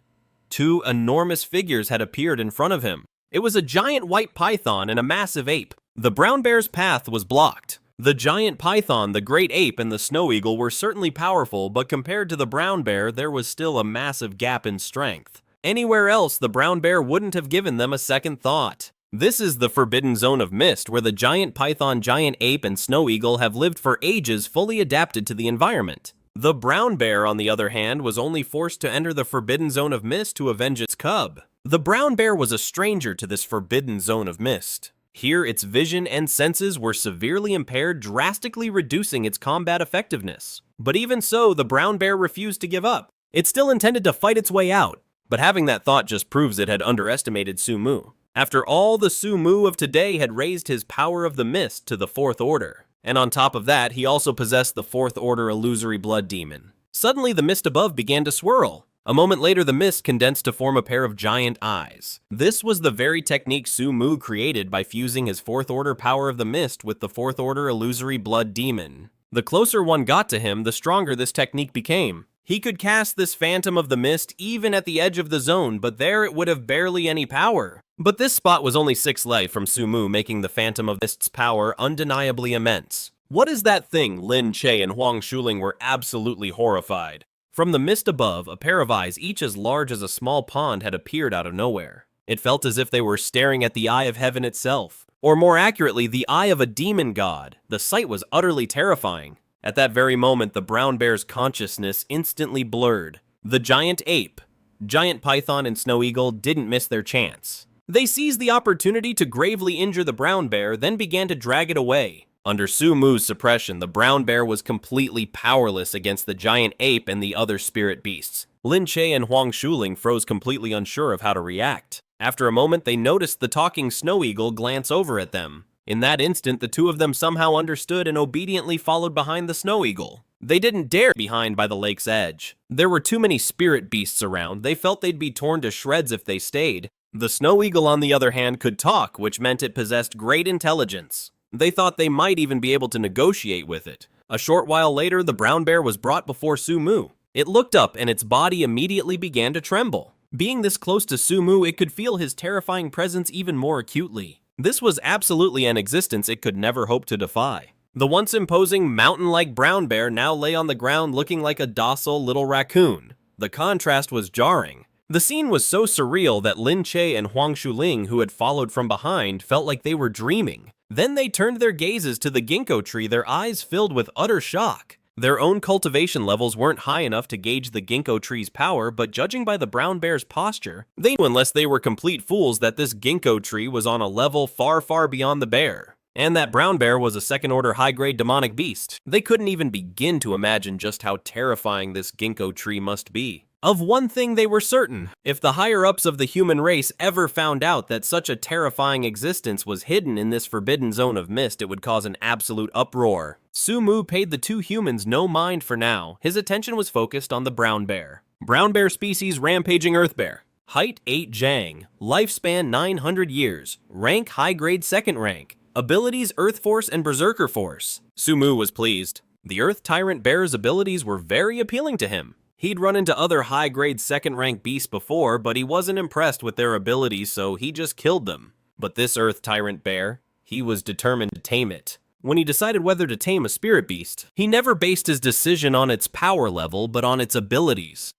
Two enormous figures had appeared in front of him. It was a giant white python and a massive ape. The brown bear's path was blocked. The giant python, the great ape, and the snow eagle were certainly powerful, but compared to the brown bear, there was still a massive gap in strength. Anywhere else, the brown bear wouldn't have given them a second thought. This is the Forbidden Zone of Mist, where the giant python, giant ape, and snow eagle have lived for ages, fully adapted to the environment. The brown bear, on the other hand, was only forced to enter the Forbidden Zone of Mist to avenge its cub. The brown bear was a stranger to this Forbidden Zone of Mist. Here, its vision and senses were severely impaired, drastically reducing its combat effectiveness. But even so, the brown bear refused to give up. It still intended to fight its way out, but having that thought just proves it had underestimated Su Mu. After all, the Su Mu of today had raised his power of the mist to the 4th order. And on top of that, he also possessed the 4th order illusory blood demon. Suddenly, the mist above began to swirl. A moment later, the mist condensed to form a pair of giant eyes. This was the very technique Su Mu created by fusing his 4th order power of the mist with the 4th order illusory blood demon. The closer one got to him, the stronger this technique became. He could cast this phantom of the mist even at the edge of the zone, but there it would have barely any power. But this spot was only 6 life from Su Mu, making the phantom of mist's power undeniably immense. What is that thing? Lin Che and Huang Shuling were absolutely horrified. From the mist above, a pair of eyes, each as large as a small pond, had appeared out of nowhere. It felt as if they were staring at the eye of heaven itself, or more accurately, the eye of a demon god. The sight was utterly terrifying. At that very moment, the brown bear's consciousness instantly blurred. The giant ape, giant python, and snow eagle didn't miss their chance. They seized the opportunity to gravely injure the brown bear, then began to drag it away. Under Su Mu's suppression, the brown bear was completely powerless against the giant ape and the other spirit beasts. Lin Che and Huang Shuling froze, completely unsure of how to react. After a moment, they noticed the talking snow eagle glance over at them. In that instant, the two of them somehow understood and obediently followed behind the snow eagle. They didn't dare behind by the lake's edge. There were too many spirit beasts around. They felt they'd be torn to shreds if they stayed. The snow eagle, on the other hand, could talk, which meant it possessed great intelligence. They thought they might even be able to negotiate with it. A short while later, the brown bear was brought before Su Mu. It looked up and its body immediately began to tremble. Being this close to Su Mu, it could feel his terrifying presence even more acutely. This was absolutely an existence it could never hope to defy. The once imposing mountain-like brown bear now lay on the ground looking like a docile little raccoon. The contrast was jarring. The scene was so surreal that Lin Che and Huang Shuling, who had followed from behind, felt like they were dreaming. Then they turned their gazes to the ginkgo tree, their eyes filled with utter shock. Their own cultivation levels weren't high enough to gauge the ginkgo tree's power, but judging by the brown bear's posture, they knew, unless they were complete fools, that this ginkgo tree was on a level far, far beyond the bear. And that brown bear was a second-order high-grade demonic beast. They couldn't even begin to imagine just how terrifying this ginkgo tree must be. Of one thing they were certain: if the higher-ups of the human race ever found out that such a terrifying existence was hidden in this forbidden zone of mist, it would cause an absolute uproar. Su Mu paid the two humans no mind for now. His attention was focused on the brown bear. Brown bear species, rampaging earth bear. Height 8 Jang. Lifespan 900 years. Rank high-grade second rank. Abilities Earth Force and Berserker Force. Su Mu was pleased. The Earth Tyrant Bear's abilities were very appealing to him. He'd run into other high-grade second-rank beasts before, but he wasn't impressed with their abilities, so he just killed them. But this Earth Tyrant Bear, he was determined to tame it. When he decided whether to tame a spirit beast, he never based his decision on its power level, but on its abilities.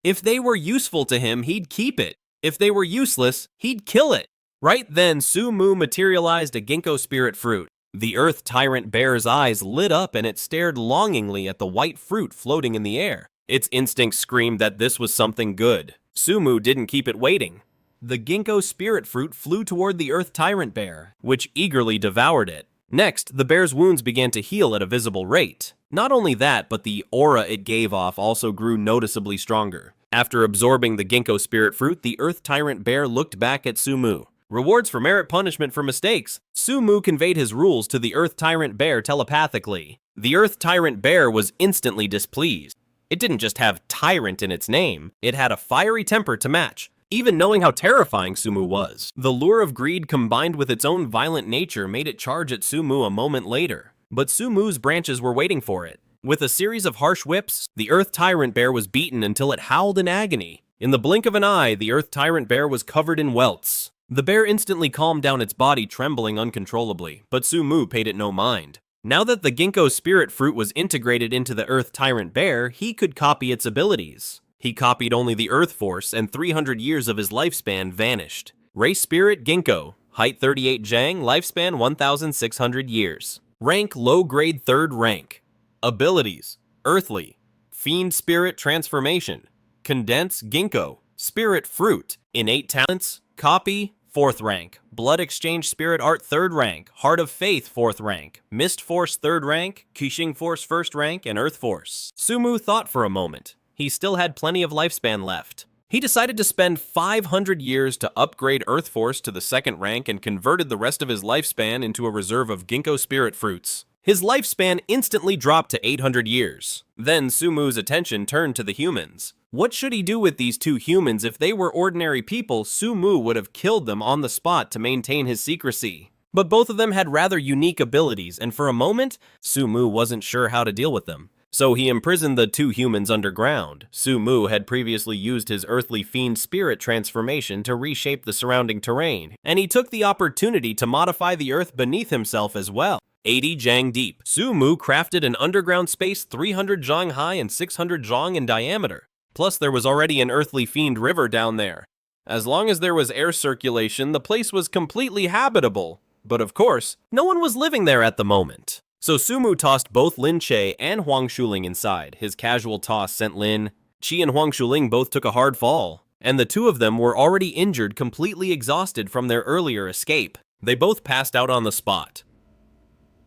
If they were useful to him, he'd keep it. If they were useless, he'd kill it. Right then, Su Mu materialized a ginkgo spirit fruit. The Earth Tyrant Bear's eyes lit up and it stared longingly at the white fruit floating in the air. Its instincts screamed that this was something good. Su Mu didn't keep it waiting. The ginkgo spirit fruit flew toward the Earth Tyrant Bear, which eagerly devoured it. Next, the bear's wounds began to heal at a visible rate. Not only that, but the aura it gave off also grew noticeably stronger. After absorbing the ginkgo spirit fruit, the Earth Tyrant Bear looked back at Su Mu. Rewards for merit, punishment for mistakes. Su Mu conveyed his rules to the Earth Tyrant Bear telepathically. The Earth Tyrant Bear was instantly displeased. It didn't just have tyrant in its name, it had a fiery temper to match. Even knowing how terrifying Su Mu was, the lure of greed combined with its own violent nature made it charge at Su Mu a moment later. But Su Mu's branches were waiting for it. With a series of harsh whips, the Earth Tyrant Bear was beaten until it howled in agony. In the blink of an eye, the Earth Tyrant Bear was covered in welts. The bear instantly calmed down, its body trembling uncontrollably, but Su Mu paid it no mind. Now that the ginkgo spirit fruit was integrated into the Earth Tyrant Bear, he could copy its abilities. He copied only the Earth Force, and 300 years of his lifespan vanished. Race Spirit Ginkgo. Height 38 Jang, lifespan 1,600 years. Rank low-grade 3rd rank. Abilities: Earthly. Fiend Spirit Transformation. Condense Ginkgo. Spirit Fruit. Innate Talents: Copy, 4th rank. Blood Exchange Spirit Art 3rd rank. Heart of Faith 4th rank. Mist Force 3rd rank. Qixing Force 1st rank, and Earth Force. Su Mu thought for a moment. He still had plenty of lifespan left. He decided to spend 500 years to upgrade Earth Force to the 2nd rank and converted the rest of his lifespan into a reserve of ginkgo spirit fruits. His lifespan instantly dropped to 800 years. Then Su Mu's attention turned to the humans. What should he do with these two humans? If they were ordinary people, Su Mu would have killed them on the spot to maintain his secrecy. But both of them had rather unique abilities, and for a moment, Su Mu wasn't sure how to deal with them. So he imprisoned the two humans underground. Su Mu had previously used his earthly fiend spirit transformation to reshape the surrounding terrain, and he took the opportunity to modify the earth beneath himself as well. 80 Jang deep. Su Mu crafted an underground space 300 Zhang high and 600 Zhang in diameter. Plus there was already an earthly fiend river down there. As long as there was air circulation, the place was completely habitable. But of course, no one was living there at the moment. So Su Mu tossed both Lin Che and Huang Shuling inside. His casual toss sent Lin, Qi and Huang Shuling both took a hard fall. and the two of them were already injured, completely exhausted from their earlier escape. They both passed out on the spot.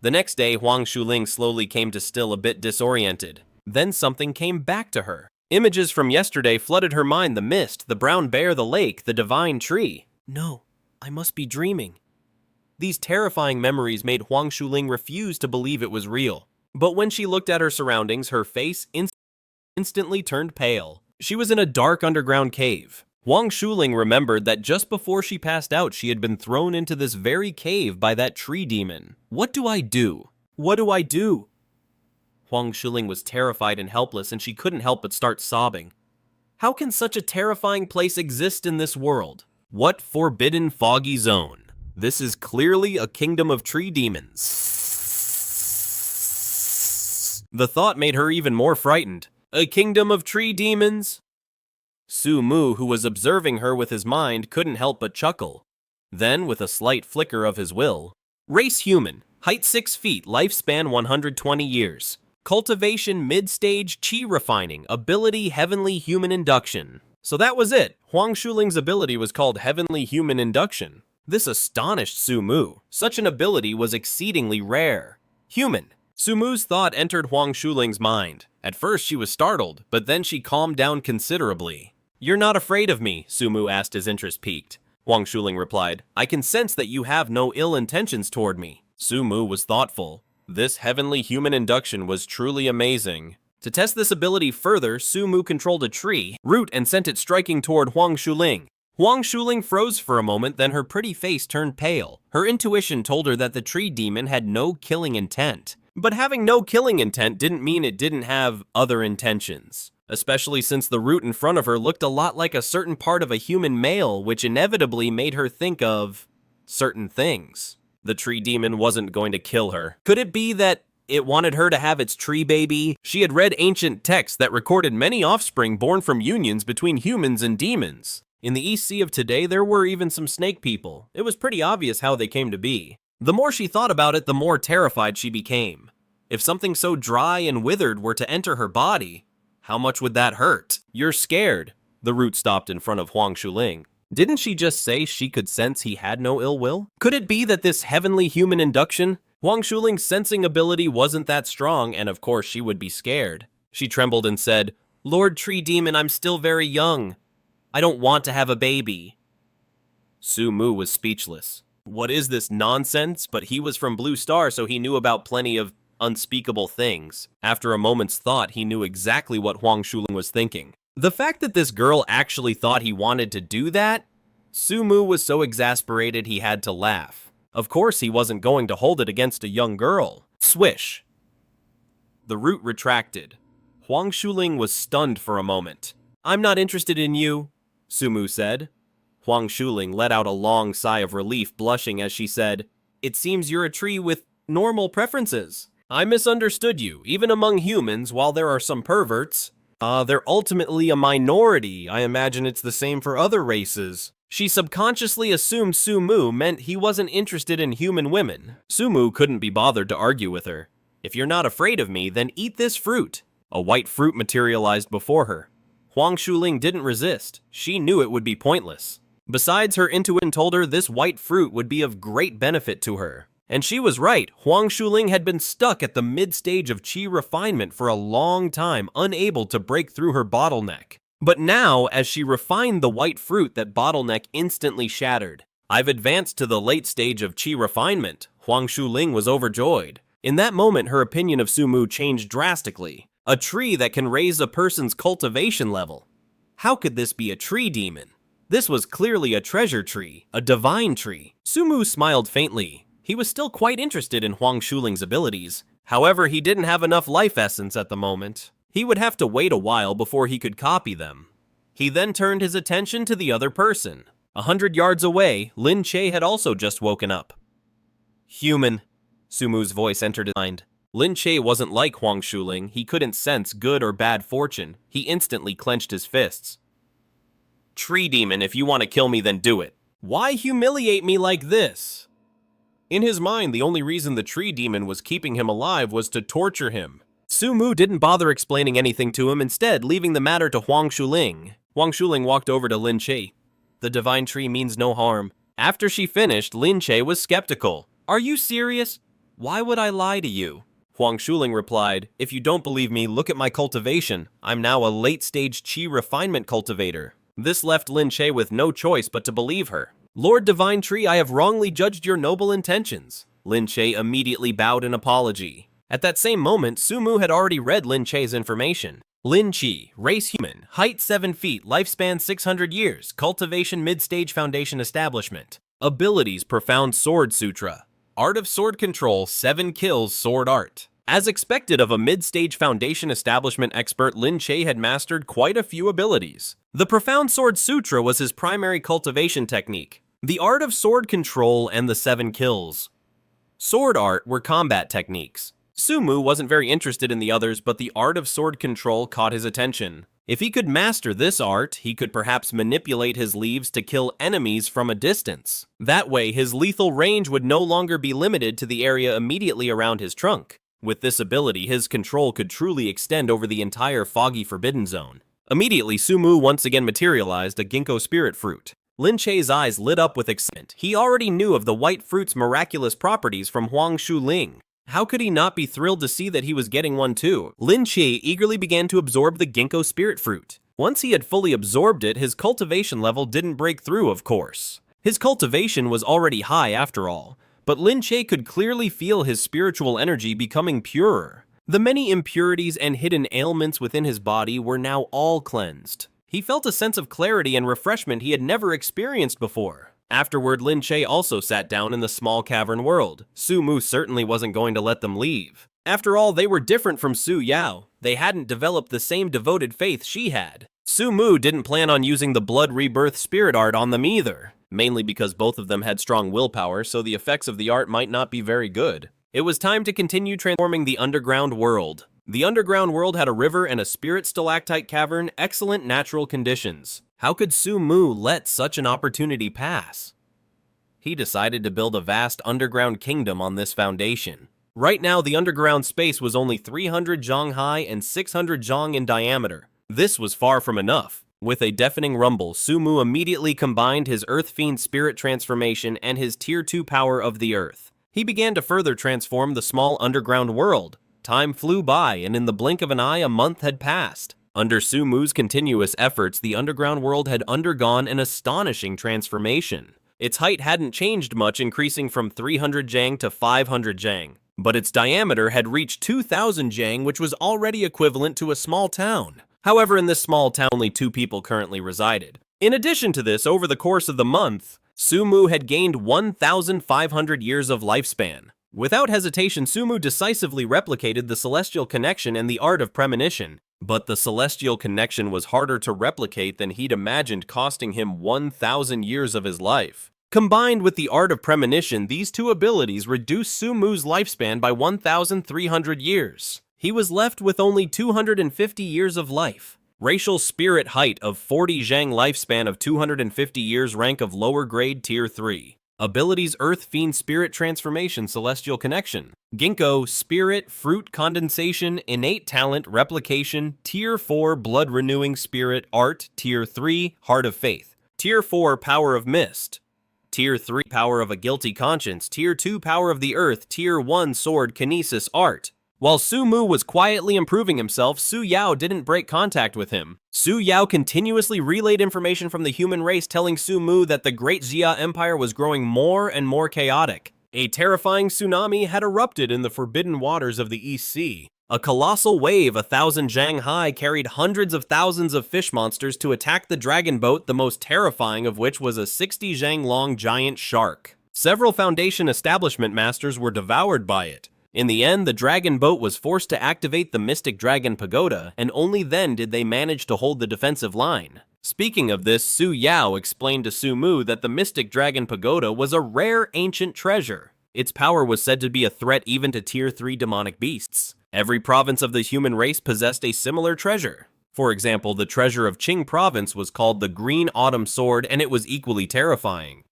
The next day, Huang Shuling slowly came to still, a bit disoriented. Then something came back to her. Images from yesterday flooded her mind: the mist, the brown bear, the lake, the divine tree. No, I must be dreaming. These terrifying memories made Huang Shuling refuse to believe it was real. But when she looked at her surroundings, her face instantly turned pale. She was in a dark underground cave. Huang Shuling remembered that just before she passed out, she had been thrown into this very cave by that tree demon. What do I do? What do I do? Huang Shuling was terrified and helpless, and she couldn't help but start sobbing. How can such a terrifying place exist in this world? What forbidden foggy zone? This is clearly a kingdom of tree demons. The thought made her even more frightened. A kingdom of tree demons? Su Mu, who was observing her with his mind, couldn't help but chuckle. Then, with a slight flicker of his will, race human, height 6 feet, lifespan 120 years. Cultivation mid-stage, chi refining, ability heavenly human induction. So that was it. Huang Shuling's ability was called heavenly human induction. This astonished Su Mu. Such an ability was exceedingly rare. Human. Su Mu's thought entered Huang Shuling's mind. At first she was startled, but then she calmed down considerably. You're not afraid of me? Su Mu asked, his interest piqued. Huang Shuling replied, I can sense that you have no ill intentions toward me. Su Mu was thoughtful. This heavenly human induction was truly amazing. To test this ability further, Su Mu controlled a tree root and sent it striking toward Huang Shuling. Huang Shuling froze for a moment, then her pretty face turned pale. Her intuition told her that the tree demon had no killing intent. But having no killing intent didn't mean it didn't have other intentions. Especially since the root in front of her looked a lot like a certain part of a human male, which inevitably made her think of certain things. The tree demon wasn't going to kill her. Could it be that it wanted her to have its tree baby? She had read ancient texts that recorded many offspring born from unions between humans and demons. In the EC of today, there were even some snake people. It was pretty obvious how they came to be. The more she thought about it, the more terrified she became. If something so dry and withered were to enter her body, how much would that hurt? You're scared. The root stopped in front of Huang Shuling. Didn't she just say she could sense he had no ill will? Could it be that this heavenly human induction, Huang Shuling's sensing ability wasn't that strong, and of course she would be scared. She trembled and said, Lord Tree Demon, I'm still very young. I don't want to have a baby. Su Mu was speechless. What is this nonsense? But he was from Blue Star, so he knew about plenty of unspeakable things. After a moment's thought, he knew exactly what Huang Shuling was thinking. The fact that this girl actually thought he wanted to do that? Su Mu was so exasperated he had to laugh. Of course he wasn't going to hold it against a young girl. Swish. The root retracted. Huang Shuling was stunned for a moment. I'm not interested in you, Su Mu said. Huang Shuling let out a long sigh of relief, blushing as she said, It seems you're a tree with normal preferences. I misunderstood you. Even among humans, while there are some perverts, they're ultimately a minority. I imagine it's the same for other races. She subconsciously assumed Su Mu meant he wasn't interested in human women. Su Mu couldn't be bothered to argue with her. If you're not afraid of me, then eat this fruit. A white fruit materialized before her. Huang Shuling didn't resist. She knew it would be pointless. Besides, her intuition told her this white fruit would be of great benefit to her. And she was right. Huang Shuling had been stuck at the mid-stage of chi refinement for a long time, unable to break through her bottleneck. But now, as she refined the white fruit, that bottleneck instantly shattered. I've advanced to the late stage of chi refinement. Huang Shuling was overjoyed. In that moment, her opinion of Su Mu changed drastically. A tree that can raise a person's cultivation level. How could this be a tree demon? This was clearly a treasure tree, a divine tree. Su Mu smiled faintly. He was still quite interested in Huang Shuling's abilities. However, he didn't have enough life essence at the moment. He would have to wait a while before he could copy them. He then turned his attention to the other person. 100 yards away, Lin Che had also just woken up. Human. Su Mu's voice entered his mind. Lin Che wasn't like Huang Shuling. He couldn't sense good or bad fortune. He instantly clenched his fists. Tree demon, if you want to kill me, then do it. Why humiliate me like this? In his mind, the only reason the tree demon was keeping him alive was to torture him. Su Mu didn't bother explaining anything to him, instead leaving the matter to Huang Shuling. Wang Shuling walked over to Lin Che. The divine tree means no harm. After she finished, Lin Che was skeptical. Are you serious? Why would I lie to you? Huang Shuling replied, if you don't believe me, look at my cultivation. I'm now a late-stage Qi refinement cultivator. This left Lin Che with no choice but to believe her. Lord Divine Tree, I have wrongly judged your noble intentions. Lin Che immediately bowed in apology. At that same moment, Sumu had already read Lin Che's information. Lin Chi, race human, height 7 feet, lifespan 600 years, cultivation mid-stage foundation establishment. Abilities profound sword sutra. Art of sword control, 7 kills sword art. As expected of a mid-stage foundation establishment expert, Lin Che had mastered quite a few abilities. The profound sword sutra was his primary cultivation technique. The art of sword control and the 7 kills. Sword art were combat techniques. Sumu wasn't very interested in the others, but the art of sword control caught his attention. If he could master this art, he could perhaps manipulate his leaves to kill enemies from a distance. That way, his lethal range would no longer be limited to the area immediately around his trunk. With this ability, his control could truly extend over the entire foggy forbidden zone. Immediately, Sumu once again materialized a ginkgo spirit fruit. Lin Che's eyes lit up with excitement. He already knew of the white fruit's miraculous properties from Huang Shuling. How could he not be thrilled to see that he was getting one too? Lin Che eagerly began to absorb the ginkgo spirit fruit. Once he had fully absorbed it, his cultivation level didn't break through, of course. His cultivation was already high after all, but Lin Che could clearly feel his spiritual energy becoming purer. The many impurities and hidden ailments within his body were now all cleansed. He felt a sense of clarity and refreshment he had never experienced before. Afterward, Lin Che also sat down in the small cavern world. Sumu certainly wasn't going to let them leave. After all, they were different from Su Yao. They hadn't developed the same devoted faith she had. Sumu didn't plan on using the blood rebirth spirit art on them either, mainly because both of them had strong willpower, so the effects of the art might not be very good. It was time to continue transforming the underground world. The underground world had a river and a spirit stalactite cavern, excellent natural conditions. How could Sumu let such an opportunity pass? He decided to build a vast underground kingdom on this foundation. Right now, the underground space was only 300 zhang high and 600 zhang in diameter. This was far from enough. With a deafening rumble, Sumu immediately combined his Earth Fiend spirit transformation and his Tier 2 power of the Earth. He began to further transform the small underground world. Time flew by, and in the blink of an eye, a month had passed. Under Sumu's continuous efforts, the underground world had undergone an astonishing transformation. Its height hadn't changed much, increasing from 300 zhang to 500 zhang, but its diameter had reached 2,000 zhang, which was already equivalent to a small town. However, in this small town, only 2 people currently resided. In addition to this, over the course of the month, Sumu had gained 1,500 years of lifespan. Without hesitation, Sumu decisively replicated the celestial connection and the art of premonition. But the celestial connection was harder to replicate than he'd imagined, costing him 1,000 years of his life. Combined with the art of premonition, these two abilities reduced Sumu's lifespan by 1,300 years. He was left with only 250 years of life. Racial spirit height of 40 zhang, lifespan of 250 years, rank of lower grade Tier 3. Abilities Earth Fiend Spirit Transformation Celestial Connection. Ginkgo Spirit Fruit Condensation Innate Talent Replication Tier 4 Blood Renewing Spirit Art Tier 3 Heart of Faith. Tier 4 Power of Mist. Tier 3 Power of a Guilty Conscience. Tier 2 Power of the Earth. Tier 1 Sword Kinesis Art. While Sumu was quietly improving himself, Su Yao didn't break contact with him. Su Yao continuously relayed information from the human race, telling Sumu that the Great Xia Empire was growing more and more chaotic. A terrifying tsunami had erupted in the forbidden waters of the East Sea. A colossal wave 1,000 zhang high carried hundreds of thousands of fish monsters to attack the dragon boat, the most terrifying of which was a 60 zhang long giant shark. Several Foundation establishment masters were devoured by it. In the end, the dragon boat was forced to activate the Mystic Dragon Pagoda, and only then did they manage to hold the defensive line. Speaking of this, Su Yao explained to Sumu that the Mystic Dragon Pagoda was a rare ancient treasure. Its power was said to be a threat even to Tier 3 demonic beasts. Every province of the human race possessed a similar treasure. For example, the treasure of Qing province was called the Green Autumn Sword, and it was equally terrifying.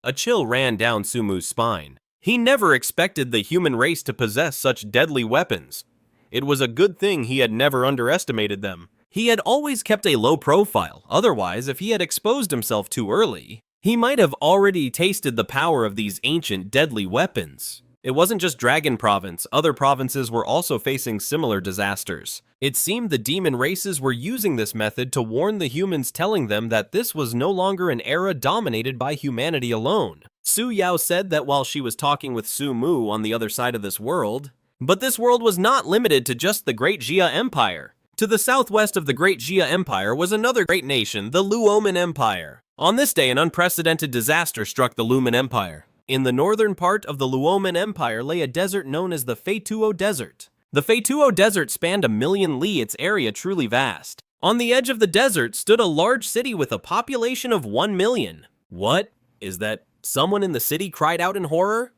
A chill ran down Sumu's spine. He never expected the human race to possess such deadly weapons. It was a good thing he had never underestimated them. He had always kept a low profile, otherwise if he had exposed himself too early, he might have already tasted the power of these ancient deadly weapons. It wasn't just Dragon Province, other provinces were also facing similar disasters. It seemed the demon races were using this method to warn the humans, telling them that this was no longer an era dominated by humanity alone. Su Yao said that while she was talking with Su Mu on the other side of this world, but this world was not limited to just the Great Jia Empire. To the southwest of the Great Jia Empire was another great nation, the Luoman Empire. On this day, an unprecedented disaster struck the Luoman Empire. In the northern part of the Luoman Empire lay a desert known as the Feituo Desert. The Feituo Desert spanned 1,000,000 li, its area truly vast. On the edge of the desert stood a large city with a population of 1,000,000. What? Is that someone in the city cried out in horror?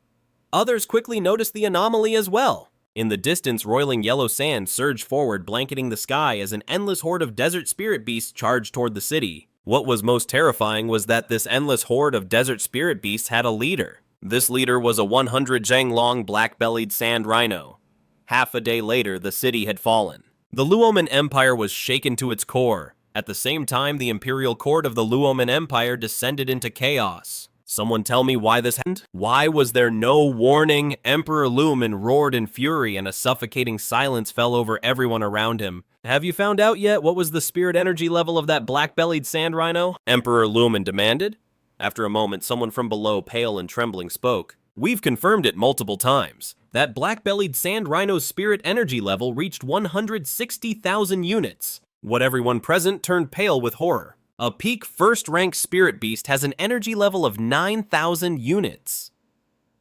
Others quickly noticed the anomaly as well. In the distance, roiling yellow sand surged forward, blanketing the sky as an endless horde of desert spirit beasts charged toward the city. What was most terrifying was that this endless horde of desert spirit beasts had a leader. This leader was a 100 zhang long black-bellied sand rhino. Half a day later, the city had fallen. The Luoman Empire was shaken to its core. At the same time, the imperial court of the Luoman Empire descended into chaos. Someone tell me why this happened? Why was there no warning? Emperor Luoman roared in fury and a suffocating silence fell over everyone around him. Have you found out yet what was the spirit energy level of that black-bellied sand rhino? Emperor Luoman demanded. After a moment, someone from below, pale and trembling, spoke. We've confirmed it multiple times. That black-bellied sand rhino's spirit energy level reached 160,000 units. What everyone present turned pale with horror. A peak first-rank spirit beast has an energy level of 9,000 units.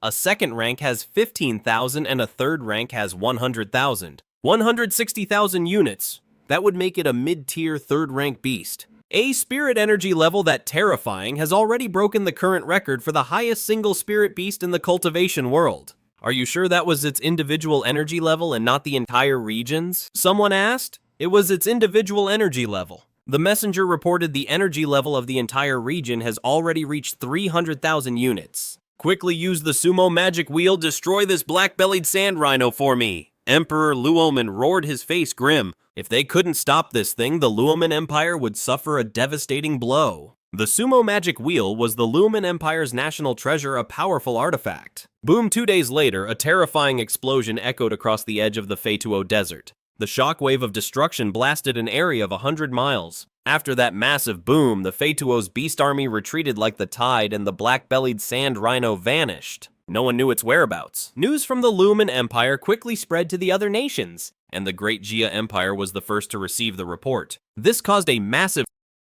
A second rank has 15,000 and a third rank has 100,000. 160,000 units. That would make it a mid-tier third-rank beast. A spirit energy level that terrifying has already broken the current record for the highest single spirit beast in the cultivation world. Are you sure that was its individual energy level and not the entire region's? Someone asked. It was its individual energy level. The messenger reported the energy level of the entire region has already reached 300,000 units. Quickly use the sumo magic wheel, destroy this black-bellied sand rhino for me. Emperor Luoman roared, his face grim. If they couldn't stop this thing, the Luoman Empire would suffer a devastating blow. The sumo magic wheel was the Luoman Empire's national treasure, a powerful artifact. Boom! 2 days later, a terrifying explosion echoed across the edge of the Feituo Desert. The shockwave of destruction blasted an area of 100 miles. After that massive boom, the Feituo's beast army retreated like the tide and the black-bellied sand rhino vanished. No one knew its whereabouts. News from the Luoman Empire quickly spread to the other nations, and the Great Jia Empire was the first to receive the report. This caused a massive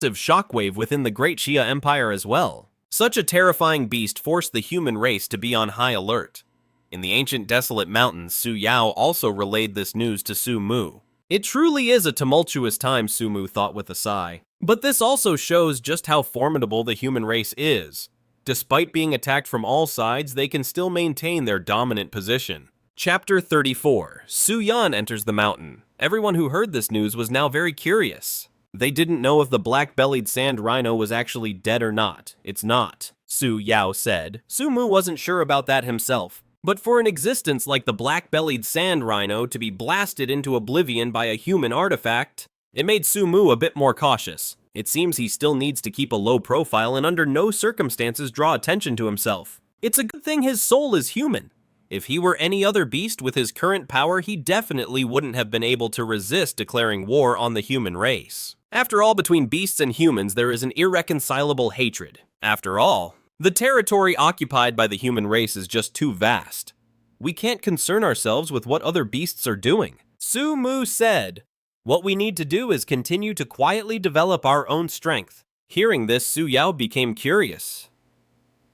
shockwave within the Great Jia Empire as well. Such a terrifying beast forced the human race to be on high alert. In the ancient desolate mountains, Su Yao also relayed this news to Su Mu. It truly is a tumultuous time, Su Mu thought with a sigh. But this also shows just how formidable the human race is. Despite being attacked from all sides, they can still maintain their dominant position. Chapter 34. Su Yan enters the mountain. Everyone who heard this news was now very curious. They didn't know if the black-bellied sand rhino was actually dead or not. It's not, Su Yao said. Su Mu wasn't sure about that himself. But for an existence like the black-bellied sand rhino to be blasted into oblivion by a human artifact, it made Su Mu a bit more cautious. It seems he still needs to keep a low profile and under no circumstances draw attention to himself. It's a good thing his soul is human. If he were any other beast with his current power, he definitely wouldn't have been able to resist declaring war on the human race. After all, between beasts and humans, there is an irreconcilable hatred. After all, the territory occupied by the human race is just too vast. We can't concern ourselves with what other beasts are doing. Su Mu said, what we need to do is continue to quietly develop our own strength. Hearing this, Su Yao became curious.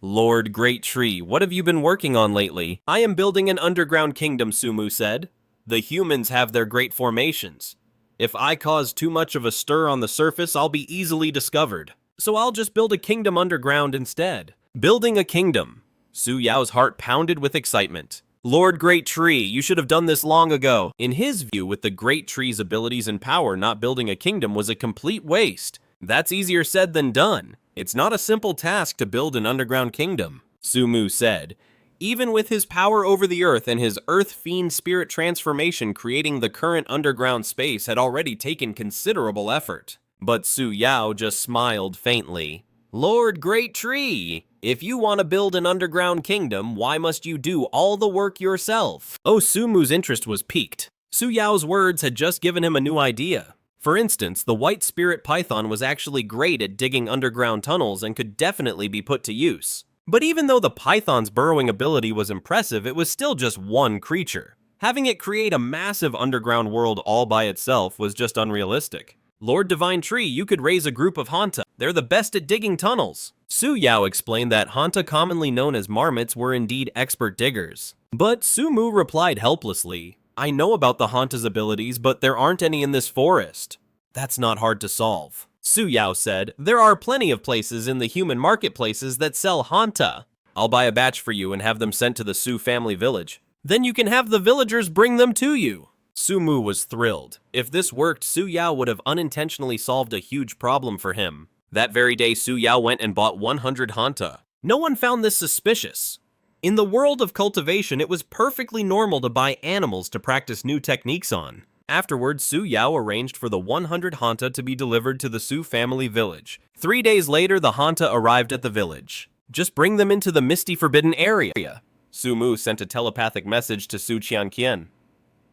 Lord Great Tree, what have you been working on lately? I am building an underground kingdom, Su Mu said. The humans have their great formations. If I cause too much of a stir on the surface, I'll be easily discovered. So I'll just build a kingdom underground instead. Building a kingdom. Su Yao's heart pounded with excitement. Lord Great Tree, you should have done this long ago. In his view, with the Great Tree's abilities and power, not building a kingdom was a complete waste. That's easier said than done. It's not a simple task to build an underground kingdom, Su Mu said. Even with his power over the earth and his earth fiend spirit transformation, creating the current underground space had already taken considerable effort. But Su Yao just smiled faintly. Lord Great Tree, if you want to build an underground kingdom, why must you do all the work yourself? Oh, Su Mu's interest was piqued. Su Yao's words had just given him a new idea. For instance, the white spirit python was actually great at digging underground tunnels and could definitely be put to use. But even though the python's burrowing ability was impressive, it was still just one creature. Having it create a massive underground world all by itself was just unrealistic. Lord Divine Tree, you could raise a group of Hanta. They're the best at digging tunnels. Su Yao explained that Hanta, commonly known as marmots, were indeed expert diggers. But Su Mu replied helplessly, I know about the Hanta's abilities, but there aren't any in this forest. That's not hard to solve. Su Yao said, there are plenty of places in the human marketplaces that sell Hanta. I'll buy a batch for you and have them sent to the Su family village. Then you can have the villagers bring them to you. Su Mu was thrilled. If this worked, Su Yao would have unintentionally solved a huge problem for him. That very day, Su Yao went and bought 100 Hanta. No one found this suspicious. In the world of cultivation, it was perfectly normal to buy animals to practice new techniques on. Afterwards, Su Yao arranged for the 100 Hanta to be delivered to the Su family village. 3 days later, the Hanta arrived at the village. Just bring them into the misty forbidden area. Su Mu sent a telepathic message to Su Qianqian.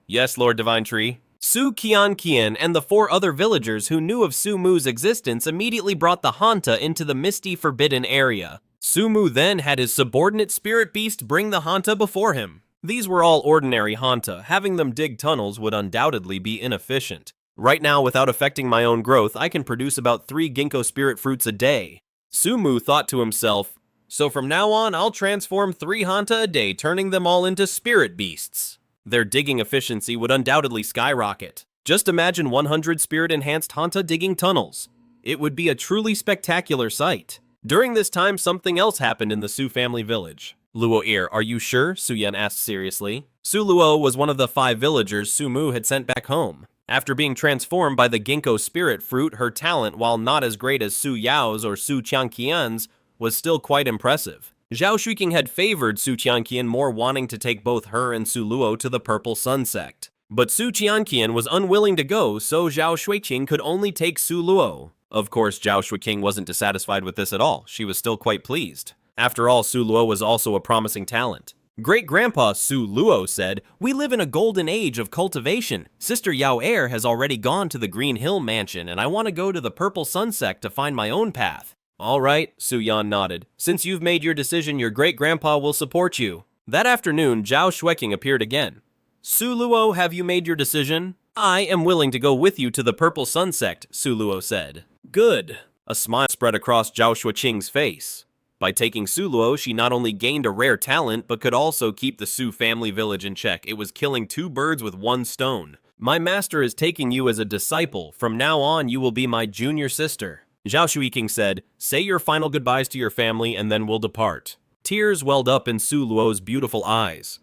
Yes, Lord Divine Tree. Su Qianqian and the 4 other villagers who knew of Su Mu's existence immediately brought the Hanta into the misty forbidden area. Su Mu then had his subordinate spirit beast bring the Hanta before him. These were all ordinary Hanta. Having them dig tunnels would undoubtedly be inefficient. Right now, without affecting my own growth, I can produce about 3 ginkgo spirit fruits a day. Su Mu thought to himself, so from now on, I'll transform 3 Hanta a day, turning them all into spirit beasts. Their digging efficiency would undoubtedly skyrocket. Just imagine 100 spirit-enhanced Hanta digging tunnels. It would be a truly spectacular sight. During this time, something else happened in the Su family village. Luo Ir, are you sure? Su Yan asked seriously. Su Luo was one of the 5 villagers Su Mu had sent back home. After being transformed by the ginkgo spirit fruit, her talent, while not as great as Su Yao's or Su Qianqian's, was still quite impressive. Zhao Shuiqing had favored Su Qianqian more, wanting to take both her and Su Luo to the Purple Sun sect. But Su Qianqian was unwilling to go, so Zhao Shuiqing could only take Su Luo. Of course, Zhao Shuiqing wasn't dissatisfied with this at all. She was still quite pleased. After all, Su Luo was also a promising talent. Great-grandpa Su Luo said, we live in a golden age of cultivation. Sister Yao Er has already gone to the Green Hill Mansion, and I want to go to the Purple Sun sect to find my own path. All right, Su Yan nodded. Since you've made your decision, your great-grandpa will support you. That afternoon, Zhao Shuiqing appeared again. Su Luo, have you made your decision? I am willing to go with you to the Purple Sun sect, Su Luo said. Good. A smile spread across Zhao Shuiqing's face. By taking Su Luo, she not only gained a rare talent, but could also keep the Su family village in check. It was killing 2 birds with 1 stone. My master is taking you as a disciple. From now on, you will be my junior sister. Zhao Shuiqing said, say your final goodbyes to your family and then we'll depart. Tears welled up in Su Luo's beautiful eyes.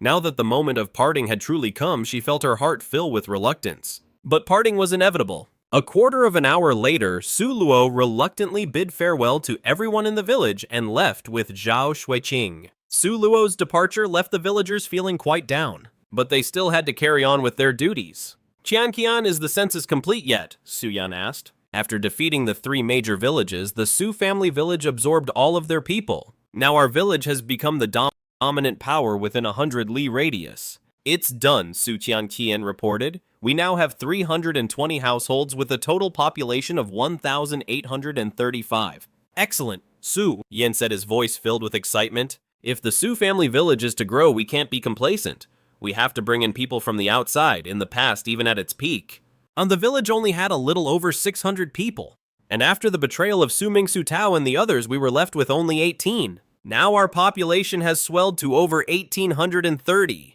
Now that the moment of parting had truly come, she felt her heart fill with reluctance. But parting was inevitable. A quarter of an hour later, Su Luo reluctantly bid farewell to everyone in the village and left with Zhao Shuiqing. Su Luo's departure left the villagers feeling quite down, but they still had to carry on with their duties. Qianqian, is the census complete yet? Su Yan asked. After defeating the 3 major villages, the Su family village absorbed all of their people. Now our village has become the dominant power within a 100-li radius. It's done, Su Qianqian reported. We now have 320 households with a total population of 1,835. Excellent, Su, Yen said, his voice filled with excitement. If the Su family village is to grow, we can't be complacent. We have to bring in people from the outside, in the past even at its peak. The village only had a little over 600 people. And after the betrayal of Su Ming Su Tao and the others, we were left with only 18. Now our population has swelled to over 1,830.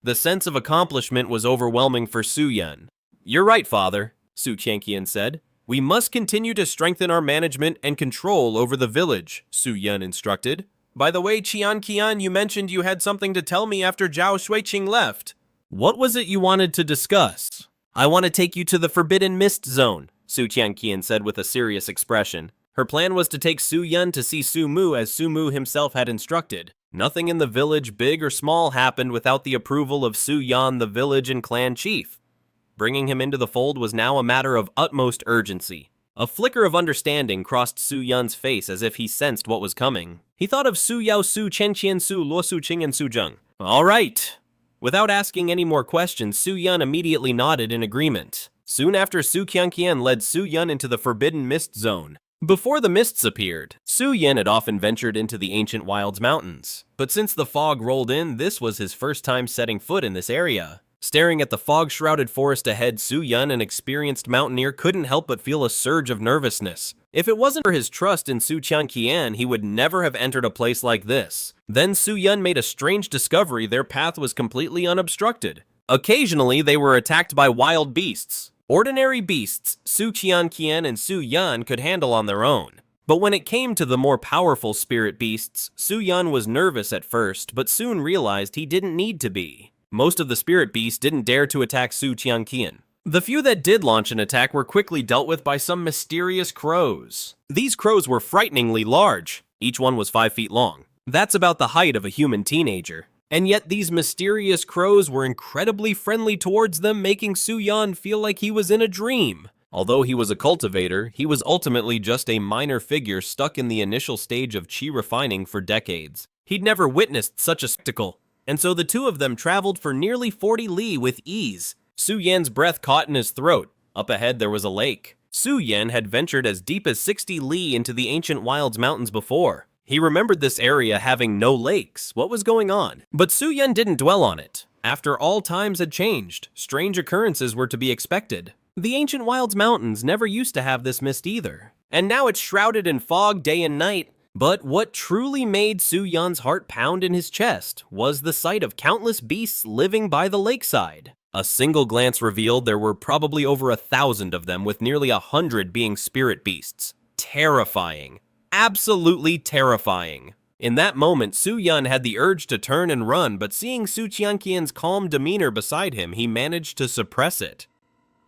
The sense of accomplishment was overwhelming for Su Yan. You're right, father, Su Qianqian said. We must continue to strengthen our management and control over the village, Su Yan instructed. By the way, Qianqian, you mentioned you had something to tell me after Zhao Shuiqing left. What was it you wanted to discuss? I want to take you to the Forbidden Mist Zone, Su Qianqian said with a serious expression. Her plan was to take Su Yan to see Su Mu as Su Mu himself had instructed. Nothing in the village, big or small, happened without the approval of Su Yan, the village and clan chief. Bringing him into the fold was now a matter of utmost urgency. A flicker of understanding crossed Su Yan's face as if he sensed what was coming. He thought of Su Yao Su Chen Qian Su Luo Su Qing and Su Zheng. All right. Without asking any more questions, Su Yan immediately nodded in agreement. Soon after, Su Qianqian led Su Yan into the Forbidden Mist Zone. Before the mists appeared, Su Yan had often ventured into the ancient wilds mountains. But since the fog rolled in, this was his first time setting foot in this area. Staring at the fog-shrouded forest ahead, Su Yan, an experienced mountaineer, couldn't help but feel a surge of nervousness. If it wasn't for his trust in Su Qianqian, he would never have entered a place like this. Then Su Yan made a strange discovery: their path was completely unobstructed. Occasionally, they were attacked by wild beasts. Ordinary beasts, Su Qianqian and Su Yan could handle on their own. But when it came to the more powerful spirit beasts, Su Yan was nervous at first, but soon realized he didn't need to be. Most of the spirit beasts didn't dare to attack Su Qianqian. The few that did launch an attack were quickly dealt with by some mysterious crows. These crows were frighteningly large. Each one was 5 feet long. That's about the height of a human teenager. And yet these mysterious crows were incredibly friendly towards them, making Su Yan feel like he was in a dream. Although he was a cultivator, he was ultimately just a minor figure stuck in the initial stage of chi refining for decades. He'd never witnessed such a spectacle. And so the two of them traveled for nearly 40 li with ease. Su Yan's breath caught in his throat. Up ahead there was a lake. Su Yan had ventured as deep as 60 li into the ancient wilds mountains before. He remembered this area having no lakes. What was going on? But Su Yan didn't dwell on it. After all, times had changed. Strange occurrences were to be expected. The ancient wilds mountains never used to have this mist either. And now it's shrouded in fog day and night. But what truly made Su Yan's heart pound in his chest was the sight of countless beasts living by the lakeside. A single glance revealed there were probably over 1,000 of them, with nearly 100 being spirit beasts. Terrifying. Absolutely terrifying. In that moment, Su Yan had the urge to turn and run, but seeing Su Qianqian's calm demeanor beside him, he managed to suppress it.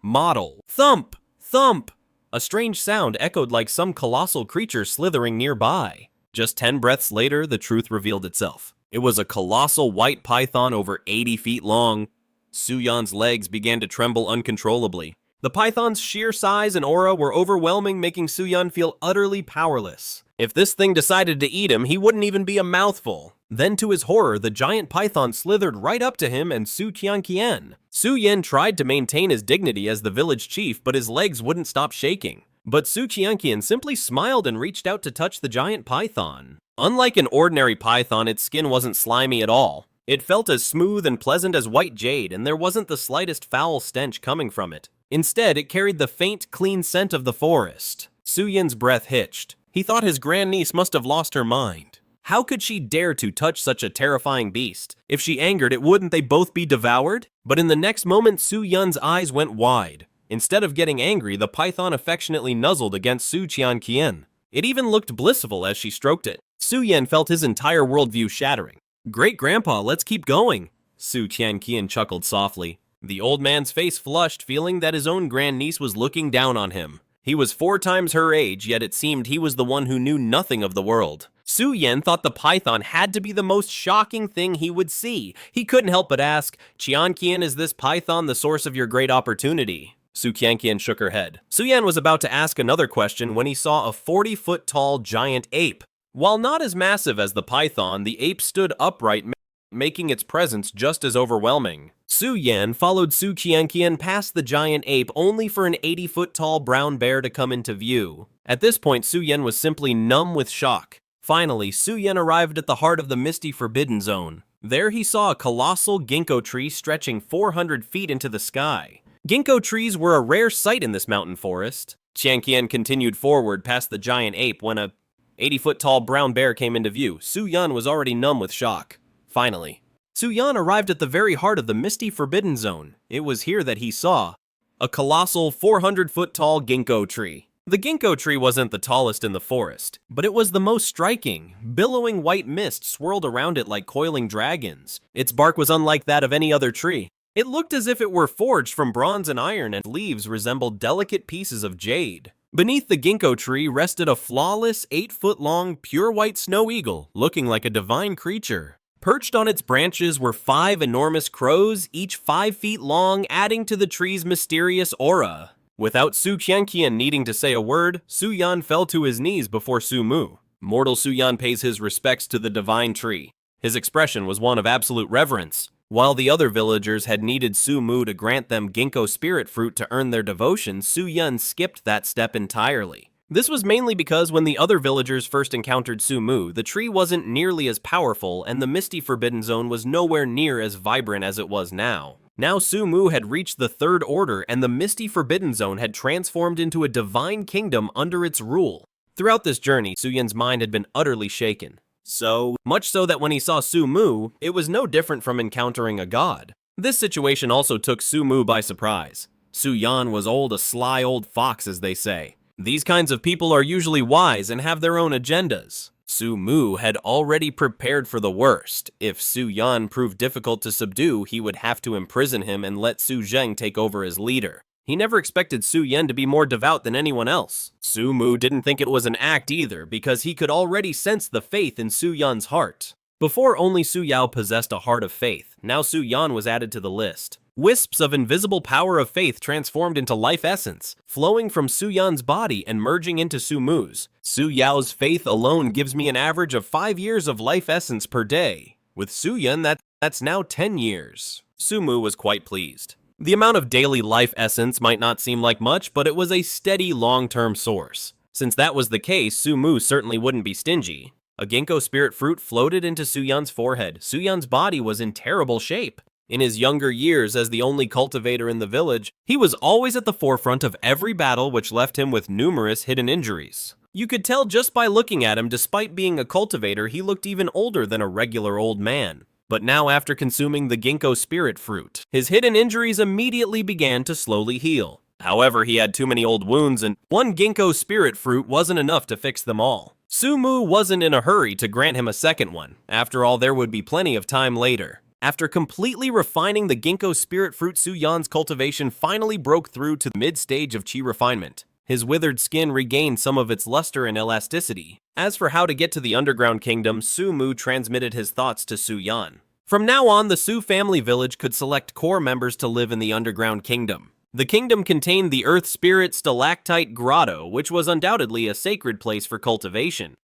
Model. Thump! Thump! A strange sound echoed like some colossal creature slithering nearby. Just 10 breaths later, the truth revealed itself. It was a colossal white python over 80 feet long. Su Yan's legs began to tremble uncontrollably. The python's sheer size and aura were overwhelming, making Su Yan feel utterly powerless. If this thing decided to eat him, he wouldn't even be a mouthful. Then to his horror, the giant python slithered right up to him and Su Qianqian. Su Yan tried to maintain his dignity as the village chief, but his legs wouldn't stop shaking. But Su Qianqian simply smiled and reached out to touch the giant python. Unlike an ordinary python, its skin wasn't slimy at all. It felt as smooth and pleasant as white jade, and there wasn't the slightest foul stench coming from it. Instead, it carried the faint, clean scent of the forest. Su Yan's breath hitched. He thought his grandniece must have lost her mind. How could she dare to touch such a terrifying beast? If she angered it, wouldn't they both be devoured? But in the next moment, Su Yan's eyes went wide. Instead of getting angry, the python affectionately nuzzled against Su Qianqian. It even looked blissful as she stroked it. Su Yan felt his entire worldview shattering. "Great-grandpa, let's keep going." Su Qianqian chuckled softly. The old man's face flushed, feeling that his own grandniece was looking down on him. He was 4 times her age, yet it seemed he was the one who knew nothing of the world. Su Yan thought the python had to be the most shocking thing he would see. He couldn't help but ask, "Qianqian, is this python the source of your great opportunity?" Su Qianqian shook her head. Su Yan was about to ask another question when he saw a 40-foot-tall giant ape. While not as massive as the python, the ape stood upright, making its presence just as overwhelming. Su Yan followed Su Qianqian past the giant ape only for an 80-foot-tall brown bear to come into view. At this point, Su Yan was simply numb with shock. Finally, Su Yan arrived at the heart of the misty forbidden zone. There he saw a colossal ginkgo tree stretching 400 feet into the sky. Ginkgo trees were a rare sight in this mountain forest. Qianqian continued forward past the giant ape when a 80-foot-tall brown bear came into view. Su Yan was already numb with shock. Finally, Su Yan arrived at the very heart of the misty forbidden zone. It was here that he saw a colossal 400-foot-tall ginkgo tree. The ginkgo tree wasn't the tallest in the forest, but it was the most striking. Billowing white mist swirled around it like coiling dragons. Its bark was unlike that of any other tree. It looked as if it were forged from bronze and iron, and leaves resembled delicate pieces of jade. Beneath the ginkgo tree rested a flawless 8-foot-long pure white snow eagle, looking like a divine creature. Perched on its branches were 5 enormous crows, each 5 feet long, adding to the tree's mysterious aura. Without Su Qianqian needing to say a word, Su Yan fell to his knees before Su Mu. Mortal Su Yan pays his respects to the divine tree. His expression was one of absolute reverence. While the other villagers had needed Su Mu to grant them ginkgo spirit fruit to earn their devotion, Su Yan skipped that step entirely. This was mainly because when the other villagers first encountered Su Mu, the tree wasn't nearly as powerful and the Misty Forbidden Zone was nowhere near as vibrant as it was now. Now Su Mu had reached the Third Order and the Misty Forbidden Zone had transformed into a divine kingdom under its rule. Throughout this journey, Su Yan's mind had been utterly shaken. So much so that when he saw Su Mu, it was no different from encountering a god. This situation also took Su Mu by surprise. Su Yan was a sly old fox, as they say. These kinds of people are usually wise and have their own agendas. Su Mu had already prepared for the worst. If Su Yan proved difficult to subdue, he would have to imprison him and let Su Zheng take over as leader. He never expected Su Yan to be more devout than anyone else. Su Mu didn't think it was an act either, because he could already sense the faith in Su Yan's heart. Before, only Su Yao possessed a heart of faith. Now Su Yan was added to the list. Wisps of invisible power of faith transformed into life essence, flowing from Su Yan's body and merging into Su Mu's. Su Yao's faith alone gives me an average of 5 years of life essence per day. With Su Yan, that's now 10 years. Su Mu was quite pleased. The amount of daily life essence might not seem like much, but it was a steady long-term source. Since that was the case, Su Mu certainly wouldn't be stingy. A ginkgo spirit fruit floated into Su Yan's forehead. Su Yan's body was in terrible shape. In his younger years as the only cultivator in the village, he was always at the forefront of every battle, which left him with numerous hidden injuries. You could tell just by looking at him, despite being a cultivator, he looked even older than a regular old man. But now, after consuming the ginkgo spirit fruit, his hidden injuries immediately began to slowly heal. However, he had too many old wounds, and one ginkgo spirit fruit wasn't enough to fix them all. Su Mu wasn't in a hurry to grant him a second one. After all, there would be plenty of time later. After completely refining the ginkgo spirit fruit, Su Yan's cultivation finally broke through to the mid-stage of qi refinement. His withered skin regained some of its luster and elasticity. As for how to get to the underground kingdom, Su Mu transmitted his thoughts to Su Yan. From now on, the Su family village could select core members to live in the underground kingdom. The kingdom contained the Earth Spirit Stalactite Grotto, which was undoubtedly a sacred place for cultivation.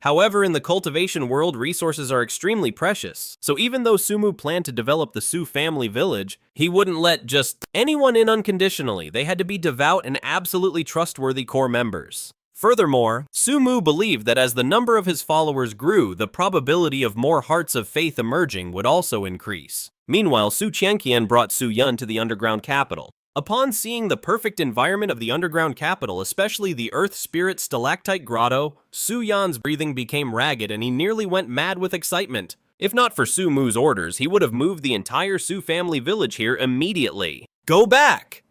However, in the cultivation world, resources are extremely precious, so even though Su Mu planned to develop the Su family village, he wouldn't let just anyone in unconditionally. They had to be devout and absolutely trustworthy core members. Furthermore, Su Mu believed that as the number of his followers grew, the probability of more hearts of faith emerging would also increase. Meanwhile, Su Qianqian brought Su Yan to the underground capital. Upon seeing the perfect environment of the underground capital, especially the Earth Spirit Stalactite Grotto, Su Yan's breathing became ragged and he nearly went mad with excitement. If not for Su Mu's orders, he would have moved the entire Su family village here immediately. Go back!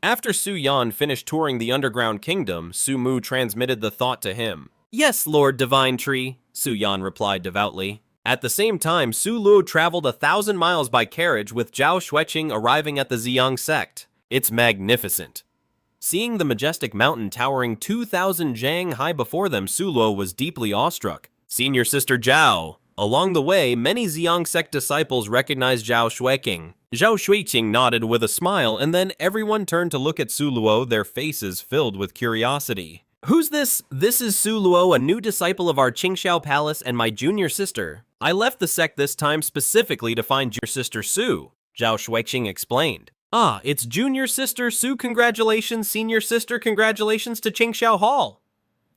After Su Yan finished touring the underground kingdom, Su Mu transmitted the thought to him. Yes, Lord Divine Tree, Su Yan replied devoutly. At the same time, Su Luo traveled 1,000 miles by carriage with Zhao Xueqing arriving at the Ziyang sect. It's magnificent. Seeing the majestic mountain towering 2,000 zhang high before them, Su Luo was deeply awestruck. Senior Sister Zhao. Along the way, many Ziyang sect disciples recognized Zhao Xueqing. Zhao Xueqing nodded with a smile, and then everyone turned to look at Su Luo, their faces filled with curiosity. Who's this? This is Su Luo, a new disciple of our Qingqiu Palace and my junior sister. I left the sect this time specifically to find your sister Su, Zhao Xueqing explained. Ah, it's junior sister Su, congratulations, senior sister, congratulations to Qingqiu Hall.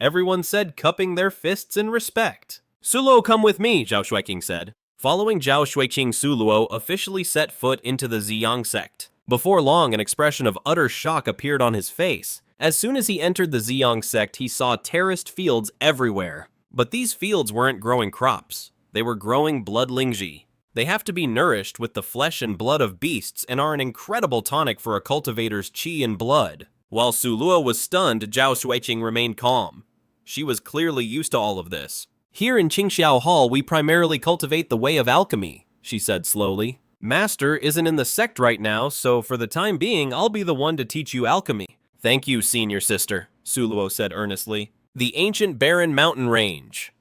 Everyone said, cupping their fists in respect. Su Luo, come with me, Zhao Xueqing said. Following Zhao Xueqing, Su Luo officially set foot into the Ziyang sect. Before long, an expression of utter shock appeared on his face. As soon as he entered the Ziyang sect, he saw terraced fields everywhere. But these fields weren't growing crops. They were growing blood lingji. They have to be nourished with the flesh and blood of beasts and are an incredible tonic for a cultivator's qi and blood. While Su Luo was stunned, Zhao Xueqing remained calm. She was clearly used to all of this. Here in Qingqiu Hall, we primarily cultivate the way of alchemy, she said slowly. Master isn't in the sect right now, so for the time being, I'll be the one to teach you alchemy. Thank you, senior sister. Suluo said earnestly. The ancient barren mountain range.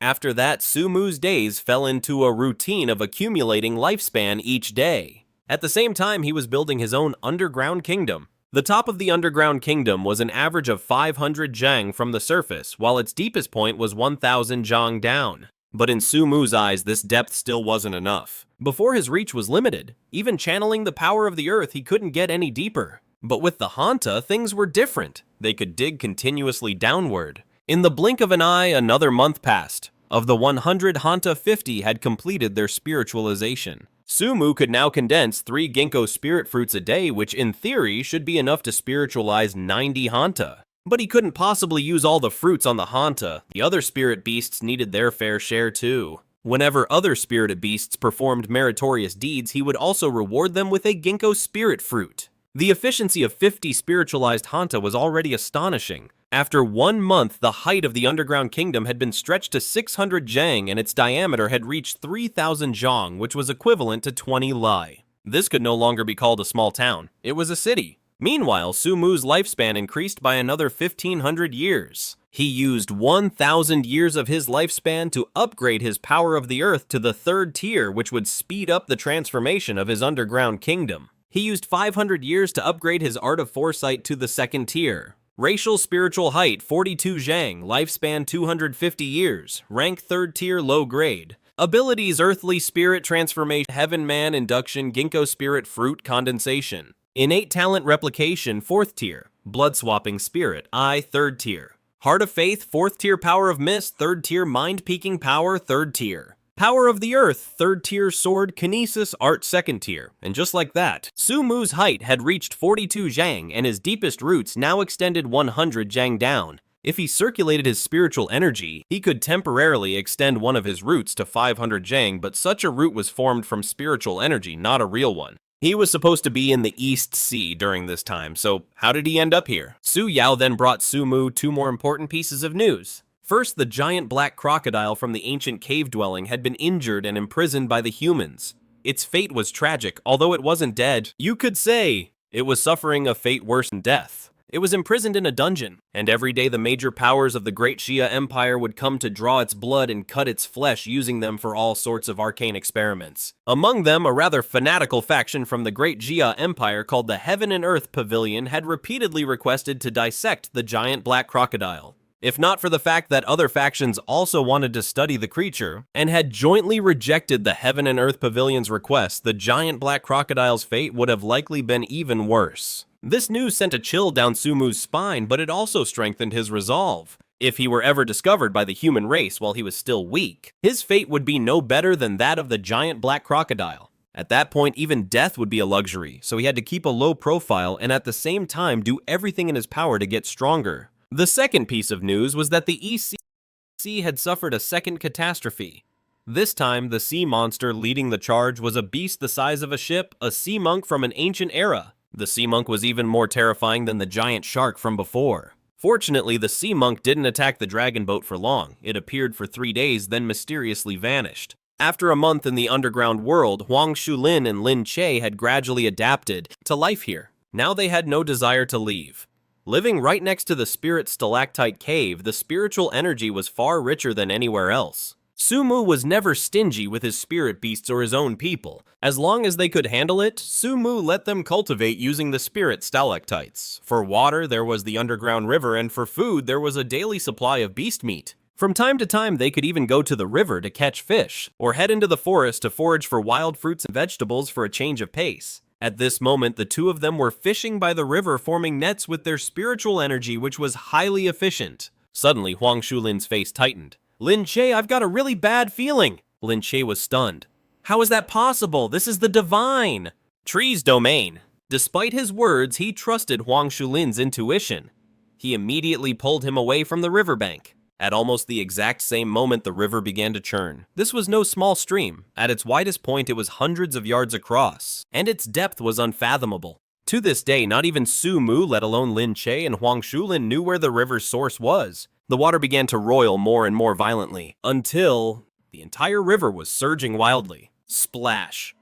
After that, Sumu's days fell into a routine of accumulating lifespan each day. At the same time, he was building his own underground kingdom. The top of the underground kingdom was an average of 500 zhang from the surface, while its deepest point was 1,000 zhang down. But in Sumu's eyes, this depth still wasn't enough. Before his reach was limited, even channeling the power of the earth, he couldn't get any deeper. But with the Hanta, things were different. They could dig continuously downward. In the blink of an eye, another month passed. Of the 100 Hanta, 50 had completed their spiritualization. Sumu could now condense 3 ginkgo spirit fruits a day, which in theory should be enough to spiritualize 90 Hanta. But he couldn't possibly use all the fruits on the Hanta. The other spirit beasts needed their fair share too. Whenever other spirited beasts performed meritorious deeds, he would also reward them with a ginkgo spirit fruit. The efficiency of 50 spiritualized Hanta was already astonishing. After 1 month, the height of the underground kingdom had been stretched to 600 zhang and its diameter had reached 3,000 zhang, which was equivalent to 20 lai. This could no longer be called a small town. It was a city. Meanwhile, Sumu's lifespan increased by another 1,500 years. He used 1,000 years of his lifespan to upgrade his power of the earth to the 3rd tier, which would speed up the transformation of his underground kingdom. He used 500 years to upgrade his art of foresight to the 2nd tier. Racial spiritual height 42 zhang, lifespan 250 years, rank 3rd tier low grade. Abilities earthly spirit transformation, heaven man induction, ginkgo spirit fruit condensation. Innate talent replication 4th tier, blood swapping spirit, 3rd tier. Heart of faith 4th tier power of mist, 3rd tier mind peaking power 3rd tier. Power of the Earth, 3rd tier sword, kinesis, art 2nd tier. And just like that, Sumu's height had reached 42 zhang and his deepest roots now extended 100 zhang down. If he circulated his spiritual energy, he could temporarily extend one of his roots to 500 zhang, but such a root was formed from spiritual energy, not a real one. He was supposed to be in the East Sea during this time, so how did he end up here? Su Yao then brought Sumu 2 more important pieces of news. First, the giant black crocodile from the ancient cave dwelling had been injured and imprisoned by the humans. Its fate was tragic, although it wasn't dead. You could say it was suffering a fate worse than death. It was imprisoned in a dungeon, and every day the major powers of the Great Xia Empire would come to draw its blood and cut its flesh, using them for all sorts of arcane experiments. Among them, a rather fanatical faction from the Great Xia Empire called the Heaven and Earth Pavilion had repeatedly requested to dissect the giant black crocodile. If not for the fact that other factions also wanted to study the creature, and had jointly rejected the Heaven and Earth Pavilion's request, the giant black crocodile's fate would have likely been even worse. This news sent a chill down Sumu's spine, but it also strengthened his resolve. If he were ever discovered by the human race while he was still weak, his fate would be no better than that of the giant black crocodile. At that point, even death would be a luxury, so he had to keep a low profile and at the same time do everything in his power to get stronger. The second piece of news was that the EC had suffered a second catastrophe. This time, the sea monster leading the charge was a beast the size of a ship, a sea monk from an ancient era. The sea monk was even more terrifying than the giant shark from before. Fortunately, the sea monk didn't attack the dragon boat for long. It appeared for 3 days, then mysteriously vanished. After a month in the underground world, Huang Shulin and Lin Che had gradually adapted to life here. Now they had no desire to leave. Living right next to the spirit stalactite cave, the spiritual energy was far richer than anywhere else. Sumu was never stingy with his spirit beasts or his own people. As long as they could handle it, Sumu let them cultivate using the spirit stalactites. For water, there was the underground river, and for food, there was a daily supply of beast meat. From time to time, they could even go to the river to catch fish, or head into the forest to forage for wild fruits and vegetables for a change of pace. At this moment, the two of them were fishing by the river, forming nets with their spiritual energy, which was highly efficient. Suddenly, Huang Shulin's face tightened. Lin Che, I've got a really bad feeling. Lin Che was stunned. How is that possible? This is the divine. Tree's domain. Despite his words, he trusted Huang Shulin's intuition. He immediately pulled him away from the riverbank. At almost the exact same moment, the river began to churn. This was no small stream. At its widest point, it was hundreds of yards across, and its depth was unfathomable. To this day, not even Su Mu, let alone Lin Che and Huang Shulin, knew where the river's source was. The water began to roil more and more violently, until the entire river was surging wildly. Splash.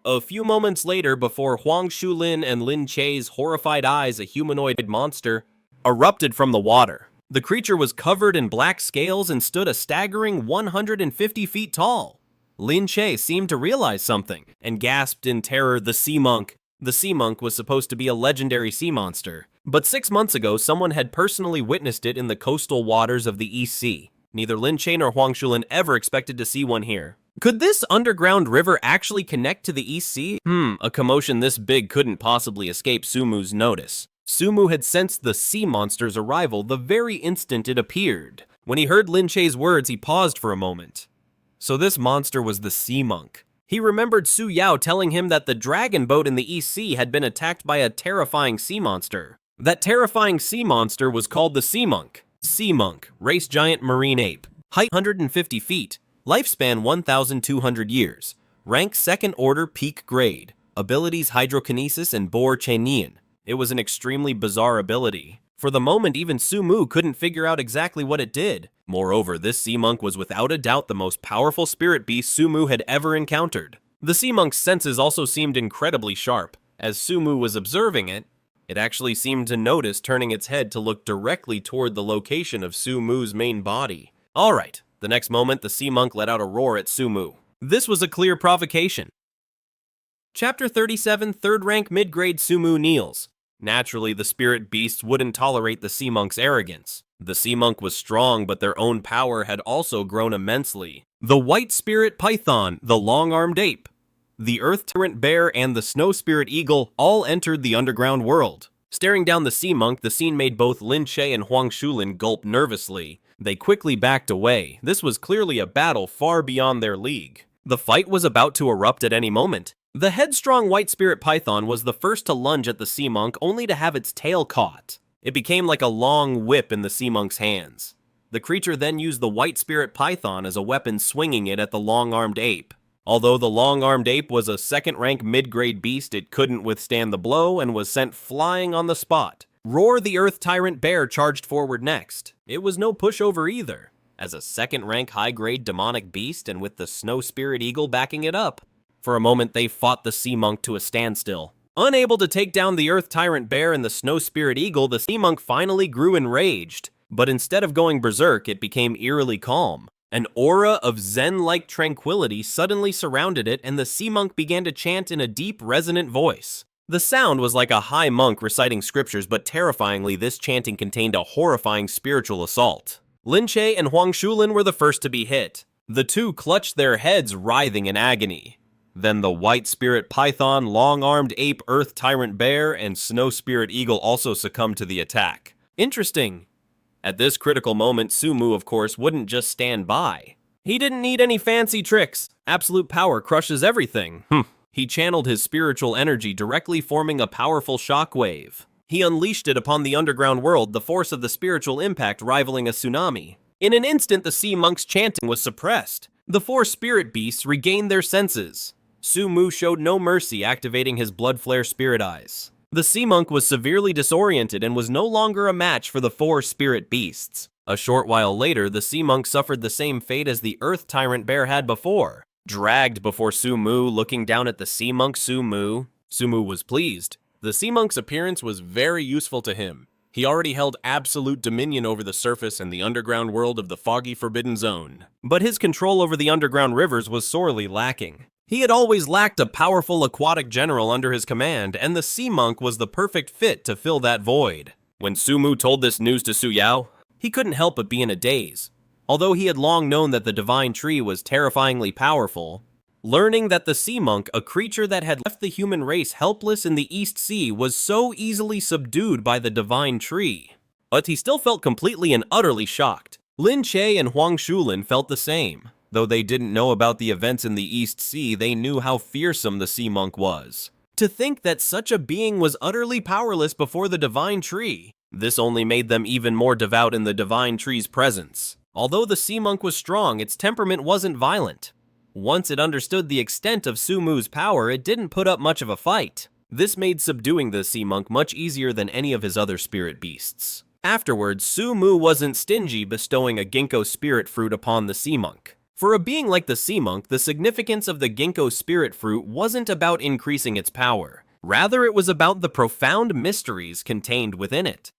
A few moments later, before Huang Shulin and Lin Che's horrified eyes, a humanoid monster erupted from the water. The creature was covered in black scales and stood a staggering 150 feet tall. Lin Che seemed to realize something and gasped in terror, "The sea monk." The sea monk was supposed to be a legendary sea monster, but 6 months ago someone had personally witnessed it in the coastal waters of the East Sea. Neither Lin Che nor Huang Shulin ever expected to see one here. Could this underground river actually connect to the East Sea? A commotion this big couldn't possibly escape Sumu's notice. Sumu had sensed the sea monster's arrival the very instant it appeared. When he heard Lin Che's words, he paused for a moment. So this monster was the sea monk. He remembered Su Yao telling him that the dragon boat in the East Sea had been attacked by a terrifying sea monster. That terrifying sea monster was called the sea monk. Sea monk, race giant marine ape, height 150 feet, lifespan 1,200 years, rank second order peak grade, abilities hydrokinesis and boar chenian. It was an extremely bizarre ability. For the moment, even Sumu couldn't figure out exactly what it did. Moreover, this sea monk was without a doubt the most powerful spirit beast Sumu had ever encountered. The sea monk's senses also seemed incredibly sharp. As Sumu was observing it, it actually seemed to notice, turning its head to look directly toward the location of Sumu's main body. Alright, the next moment the sea monk let out a roar at Sumu. This was a clear provocation. Chapter 37, 3rd rank mid-grade Sumu kneels. Naturally, the spirit beasts wouldn't tolerate the sea monk's arrogance. The sea monk was strong, but their own power had also grown immensely. The white spirit python, the long-armed ape, the earth tyrant bear, and the snow spirit eagle all entered the underground world. Staring down the sea monk, the scene made both Lin Che and Huang Shulin gulp nervously. They quickly backed away. This was clearly a battle far beyond their league. The fight was about to erupt at any moment. The headstrong white spirit python was the first to lunge at the sea monk, only to have its tail caught. It became like a long whip in the sea monk's hands. The creature then used the white spirit python as a weapon, swinging it at the long-armed ape. Although the long-armed ape was a second-rank mid-grade beast, it couldn't withstand the blow and was sent flying on the spot. Roar the earth tyrant bear charged forward next. It was no pushover either. As a second-rank high-grade demonic beast and with the snow spirit eagle backing it up. For a moment, they fought the sea monk to a standstill. Unable to take down the earth tyrant bear and the snow spirit eagle, the sea monk finally grew enraged. But instead of going berserk, it became eerily calm. An aura of zen-like tranquility suddenly surrounded it, and the sea monk began to chant in a deep, resonant voice. The sound was like a high monk reciting scriptures, but terrifyingly, this chanting contained a horrifying spiritual assault. Lin Che and Huang Shulin were the first to be hit. The two clutched their heads, writhing in agony. Then the white spirit python, long-armed ape, earth tyrant bear, and snow spirit eagle also succumbed to the attack. Interesting. At this critical moment, Sumu, of course, wouldn't just stand by. He didn't need any fancy tricks. Absolute power crushes everything. He channeled his spiritual energy, directly forming a powerful shockwave. He unleashed it upon the underground world, the force of the spiritual impact rivaling a tsunami. In an instant, the sea monk's chanting was suppressed. The four spirit beasts regained their senses. Sumu showed no mercy, activating his blood flare spirit eyes. The sea monk was severely disoriented and was no longer a match for the four spirit beasts. A short while later, the sea monk suffered the same fate as the earth tyrant bear had before. Dragged before Sumu, looking down at the sea monk Sumu was pleased. The sea monk's appearance was very useful to him. He already held absolute dominion over the surface and the underground world of the foggy Forbidden Zone. But his control over the underground rivers was sorely lacking. He had always lacked a powerful aquatic general under his command, and the sea monk was the perfect fit to fill that void. When Sumu told this news to Su Yao, he couldn't help but be in a daze. Although he had long known that the divine tree was terrifyingly powerful, learning that the sea monk, a creature that had left the human race helpless in the East Sea, was so easily subdued by the divine tree. But he still felt completely and utterly shocked. Lin Che and Huang Shulin felt the same. Though they didn't know about the events in the East Sea, they knew how fearsome the sea monk was. To think that such a being was utterly powerless before the divine tree, this only made them even more devout in the divine tree's presence. Although the sea monk was strong, its temperament wasn't violent. Once it understood the extent of Sumu's power, it didn't put up much of a fight. This made subduing the sea monk much easier than any of his other spirit beasts. Afterwards, Sumu wasn't stingy, bestowing a ginkgo spirit fruit upon the sea monk. For a being like the sea monk, the significance of the ginkgo spirit fruit wasn't about increasing its power. Rather, it was about the profound mysteries contained within it.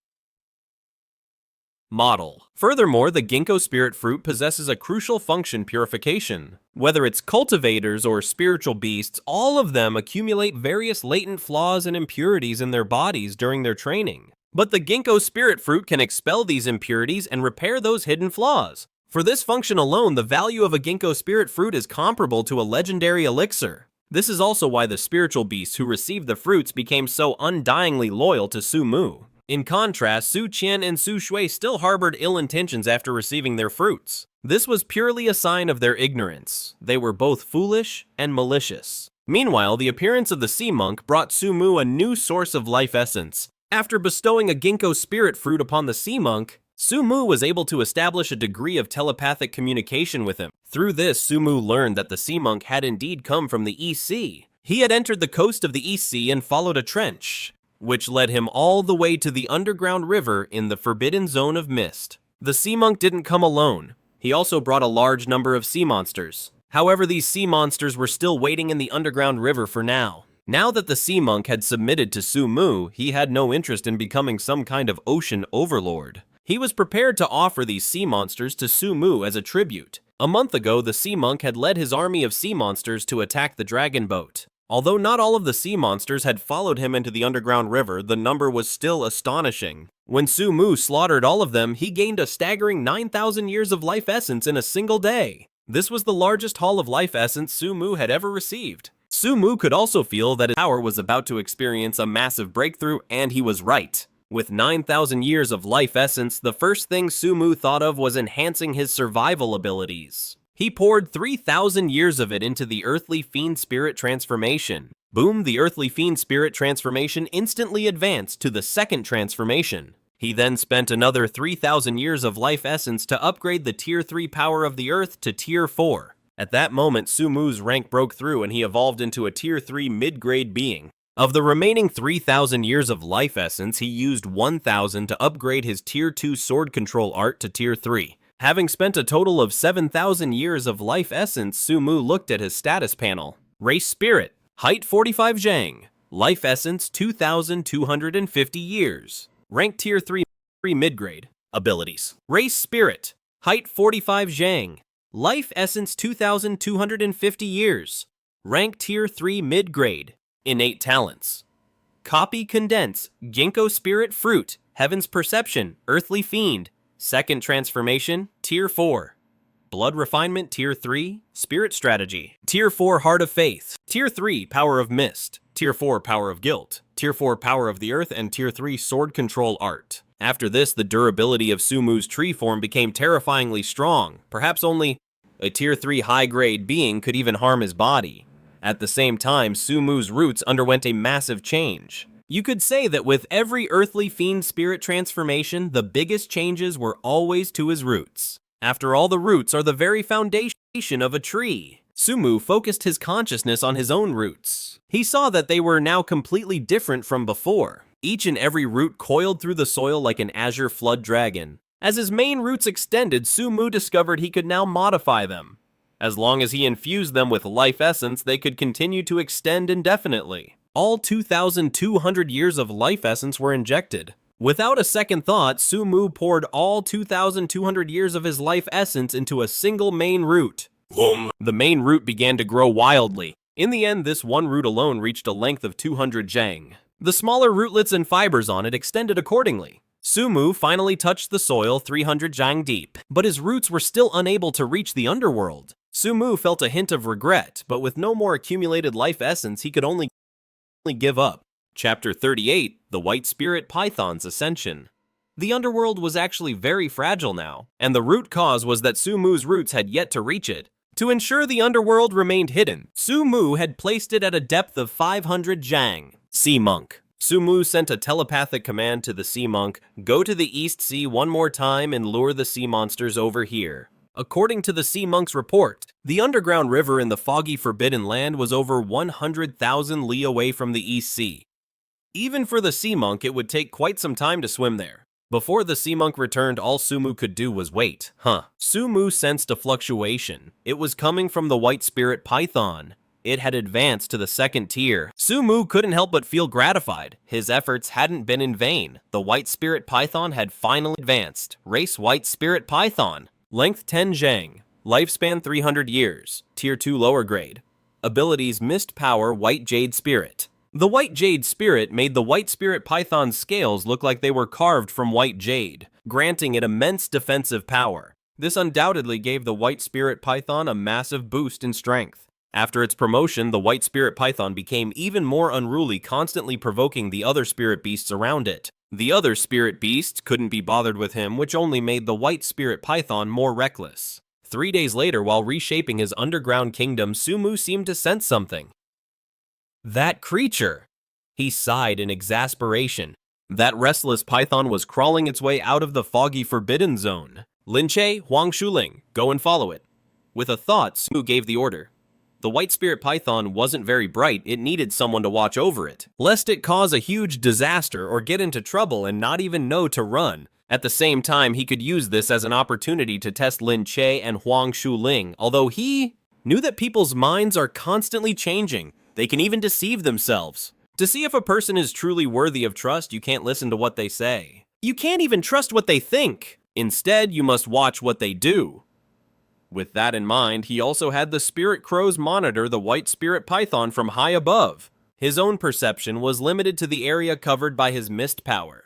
Model. Furthermore, the ginkgo spirit fruit possesses a crucial function: purification. Whether it's cultivators or spiritual beasts, all of them accumulate various latent flaws and impurities in their bodies during their training. But the ginkgo spirit fruit can expel these impurities and repair those hidden flaws. For this function alone, the value of a ginkgo spirit fruit is comparable to a legendary elixir. This is also why the spiritual beasts who received the fruits became so undyingly loyal to Su Mu. In contrast, Su Qian and Su Shui still harbored ill intentions after receiving their fruits. This was purely a sign of their ignorance. They were both foolish and malicious. Meanwhile, the appearance of the sea monk brought Su Mu a new source of life essence. After bestowing a ginkgo spirit fruit upon the sea monk, Su Mu was able to establish a degree of telepathic communication with him. Through this, Su Mu learned that the sea monk had indeed come from the East Sea. He had entered the coast of the East Sea and followed a trench, which led him all the way to the underground river in the Forbidden Zone of Mist. The sea monk didn't come alone. He also brought a large number of sea monsters. However, these sea monsters were still waiting in the underground river for now. Now that the sea monk had submitted to Su Mu, he had no interest in becoming some kind of ocean overlord. He was prepared to offer these sea monsters to Su Mu as a tribute. A month ago, the sea monk had led his army of sea monsters to attack the dragon boat. Although not all of the sea monsters had followed him into the underground river, the number was still astonishing. When Su Mu slaughtered all of them, he gained a staggering 9,000 years of life essence in a single day. This was the largest haul of life essence Su Mu had ever received. Su Mu could also feel that his power was about to experience a massive breakthrough, and he was right. With 9,000 years of life essence, the first thing Su Mu thought of was enhancing his survival abilities. He poured 3,000 years of it into the Earthly Fiend Spirit transformation. Boom, the Earthly Fiend Spirit transformation instantly advanced to the second transformation. He then spent another 3,000 years of life essence to upgrade the Tier 3 power of the Earth to Tier 4. At that moment, Su Mu's rank broke through and he evolved into a Tier 3 mid-grade being. Of the remaining 3,000 years of life essence, he used 1,000 to upgrade his Tier 2 sword control art to Tier 3. Having spent a total of 7,000 years of life essence, Su Mu looked at his status panel. Race Spirit, height 45 Zhang, life essence 2,250 years. Rank Tier 3 mid-grade. Abilities. Race Spirit, height 45 Zhang, life essence 2,250 years. Rank Tier 3 mid-grade. Innate talents. Copy Condense, Ginkgo Spirit Fruit, Heaven's Perception, Earthly Fiend. Second Transformation, Tier 4. Blood Refinement, Tier 3. Spirit Strategy. Tier 4 Heart of Faith. Tier 3 Power of Mist. Tier 4 Power of Guilt. Tier 4 Power of the Earth, and Tier 3 Sword Control Art. After this, the durability of Su Mu's tree form became terrifyingly strong. Perhaps only a Tier 3 high-grade being could even harm his body. At the same time, Su Mu's roots underwent a massive change. You could say that with every Earthly Fiend Spirit transformation, the biggest changes were always to his roots. After all, the roots are the very foundation of a tree. Su Mu focused his consciousness on his own roots. He saw that they were now completely different from before. Each and every root coiled through the soil like an azure flood dragon. As his main roots extended, Su Mu discovered he could now modify them. As long as he infused them with life essence, they could continue to extend indefinitely. All 2,200 years of life essence were injected. Without a second thought, Su Mu poured all 2,200 years of his life essence into a single main root. The main root began to grow wildly. In the end, this one root alone reached a length of 200 zhang. The smaller rootlets and fibers on it extended accordingly. Su Mu finally touched the soil 300 zhang deep, but his roots were still unable to reach the underworld. Su Mu felt a hint of regret, but with no more accumulated life essence, he could only give up. Chapter 38, The White Spirit Python's Ascension. The underworld was actually very fragile now, and the root cause was that Su Mu's roots had yet to reach it. To ensure the underworld remained hidden, Su Mu had placed it at a depth of 500 zhang. Sea Monk. Su Mu sent a telepathic command to the Sea Monk, go to the East Sea one more time and lure the sea monsters over here. According to the Sea Monk's report, the underground river in the foggy Forbidden Land was over 100,000 li away from the East Sea. Even for the Sea Monk, it would take quite some time to swim there. Before the Sea Monk returned, all Su Mu could do was wait. Su Mu sensed a fluctuation. It was coming from the White Spirit Python. It had advanced to the second tier. Sumu couldn't help but feel gratified. His efforts hadn't been in vain. The white spirit python had finally advanced. Race white spirit python. Length 10 zhang. Lifespan 300 years. Tier 2 lower grade. Abilities Mist Power White Jade Spirit. The White Jade Spirit made the White Spirit Python's scales look like they were carved from white jade, granting it immense defensive power. This undoubtedly gave the White Spirit Python a massive boost in strength. After its promotion, the White Spirit Python became even more unruly, constantly provoking the other spirit beasts around it. The other spirit beasts couldn't be bothered with him, which only made the White Spirit Python more reckless. 3 days later, while reshaping his underground kingdom, Sumu seemed to sense something. That creature! He sighed in exasperation. That restless python was crawling its way out of the foggy forbidden zone. Linche, Huang Shuling, go and follow it. With a thought, Sumu gave the order. The white spirit python wasn't very bright, it needed someone to watch over it, lest it cause a huge disaster or get into trouble and not even know to run. At the same time, he could use this as an opportunity to test Lin Che and Huang Shuling, although he knew that people's minds are constantly changing. They can even deceive themselves. To see if a person is truly worthy of trust, you can't listen to what they say. You can't even trust what they think. Instead, you must watch what they do. With that in mind, he also had the spirit crows monitor the white spirit python from high above. His own perception was limited to the area covered by his mist power.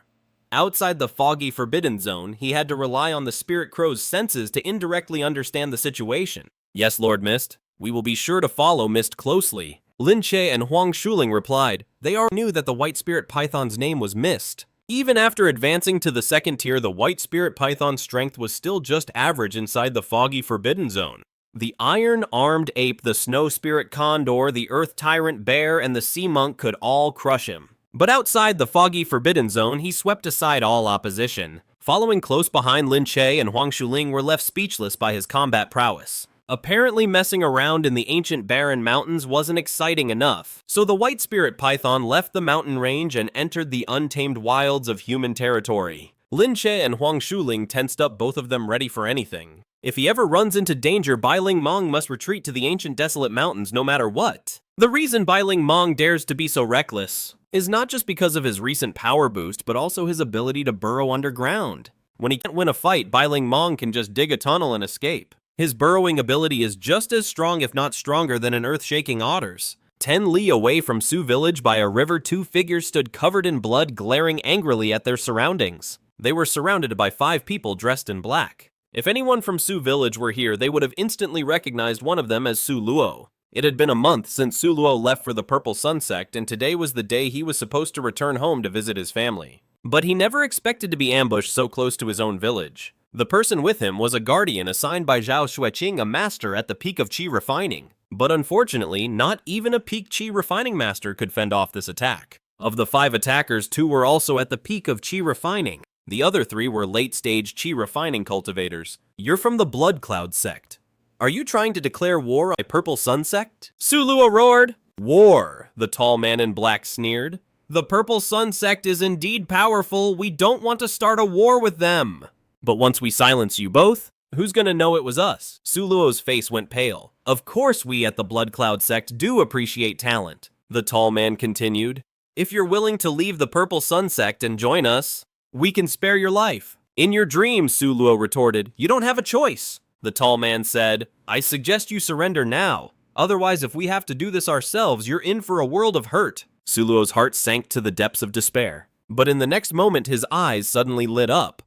Outside the foggy forbidden zone, he had to rely on the spirit crow's senses to indirectly understand the situation. Yes, Lord Mist, we will be sure to follow Mist closely. Lin Che and Huang Shuling replied. They already knew that the white spirit python's name was Mist. Even after advancing to the second tier, the white spirit python's strength was still just average inside the foggy forbidden zone. The iron-armed ape, the snow spirit condor, the earth tyrant bear, and the sea monk could all crush him. But outside the foggy forbidden zone, he swept aside all opposition. Following close behind, Lin Che and Huang Shuling were left speechless by his combat prowess. Apparently messing around in the ancient barren mountains wasn't exciting enough, so the white spirit python left the mountain range and entered the untamed wilds of human territory. Lin Che and Huang Shuling tensed up, both of them ready for anything. If he ever runs into danger, Bai Ling Mong must retreat to the ancient desolate mountains no matter what. The reason Bai Ling Mong dares to be so reckless is not just because of his recent power boost, but also his ability to burrow underground. When he can't win a fight, Bai Ling Mong can just dig a tunnel and escape. His burrowing ability is just as strong, if not stronger, than an earth-shaking otter's. 10 li away from Su village by a river, two figures stood covered in blood, glaring angrily at their surroundings. They were surrounded by 5 people dressed in black. If anyone from Su village were here, they would have instantly recognized one of them as Su Luo. It had been a month since Su Luo left for the Purple Sun sect, and today was the day he was supposed to return home to visit his family. But he never expected to be ambushed so close to his own village. The person with him was a guardian assigned by Zhao Xueqing, a master at the peak of Qi refining. But unfortunately, not even a peak Qi refining master could fend off this attack. Of the 5 attackers, 2 were also at the peak of Qi refining. The other 3 were late-stage Qi refining cultivators. You're from the Blood Cloud sect. Are you trying to declare war on a Purple Sun sect? Su Luo roared. War, the tall man in black sneered. The Purple Sun sect is indeed powerful. We don't want to start a war with them. But once we silence you both, who's gonna know it was us? Su Luo's face went pale. Of course we at the Blood Cloud sect do appreciate talent, the tall man continued. If you're willing to leave the Purple Sun sect and join us, we can spare your life. In your dreams, Su Luo retorted. You don't have a choice. The tall man said, I suggest you surrender now. Otherwise, if we have to do this ourselves, you're in for a world of hurt. Su Luo's heart sank to the depths of despair. But in the next moment, his eyes suddenly lit up.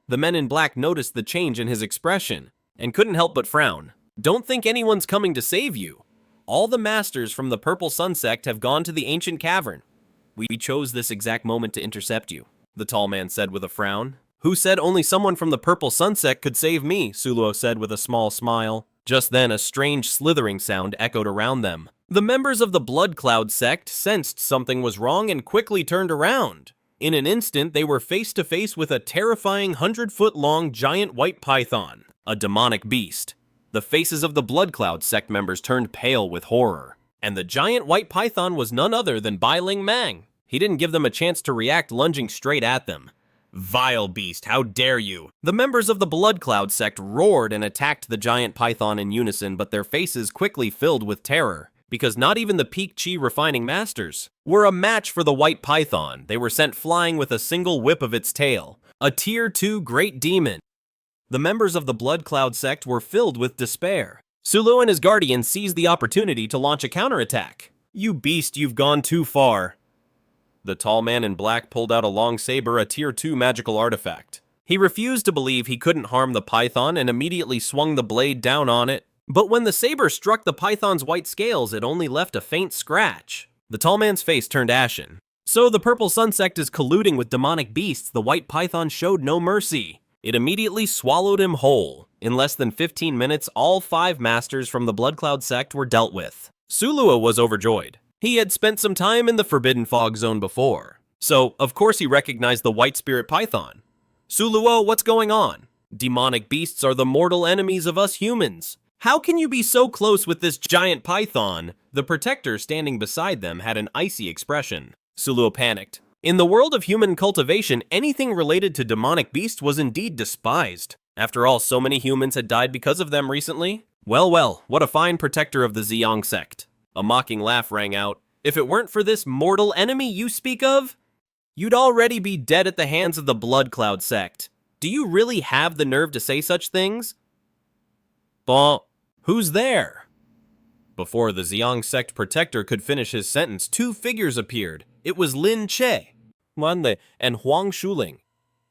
The men in black noticed the change in his expression, and couldn't help but frown. Don't think anyone's coming to save you. All the masters from the Purple Sun sect have gone to the ancient cavern. We chose this exact moment to intercept you, the tall man said with a frown. Who said only someone from the Purple Sun sect could save me? Su Luo said with a small smile. Just then, a strange slithering sound echoed around them. The members of the Blood Cloud sect sensed something was wrong and quickly turned around. In an instant, they were face to face with a terrifying 100-foot-long giant white python, a demonic beast. The faces of the Blood Cloud sect members turned pale with horror, and the giant white python was none other than Bai Ling Mang. He didn't give them a chance to react, lunging straight at them. Vile beast, how dare you! The members of the Blood Cloud sect roared and attacked the giant python in unison, but their faces quickly filled with terror. because not even the peak chi refining masters were a match for the white python. They were sent flying with a single whip of its tail, a tier 2 great demon. The members of the Blood Cloud sect were filled with despair. Sulu and his guardian seized the opportunity to launch a counterattack. "You beast, you've gone too far." The tall man in black pulled out a long saber, a tier 2 magical artifact. He refused to believe he couldn't harm the python and immediately swung the blade down on it. But when the saber struck the python's white scales, it only left a faint scratch. The tall man's face turned ashen. So the Purple Sun sect is colluding with demonic beasts. The white python showed no mercy. It immediately swallowed him whole. In less than 15 minutes, all 5 masters from the Blood Cloud sect were dealt with. Sulua was overjoyed. He had spent some time in the Forbidden Fog Zone before, so of course he recognized the White Spirit Python. "Suluo, what's going on? Demonic beasts are the mortal enemies of us humans. How can you be so close with this giant python?" The protector standing beside them had an icy expression. Suluo panicked. In the world of human cultivation, anything related to demonic beasts was indeed despised. After all, so many humans had died because of them recently. Well, what a fine protector of the Xiang sect. A mocking laugh rang out. "If it weren't for this mortal enemy you speak of, you'd already be dead at the hands of the Blood Cloud sect. Do you really have the nerve to say such things?" "Bon, who's there?" Before the Xiang sect protector could finish his sentence, 2 figures appeared. It was Lin Che, Wanle, and Huang Shuling.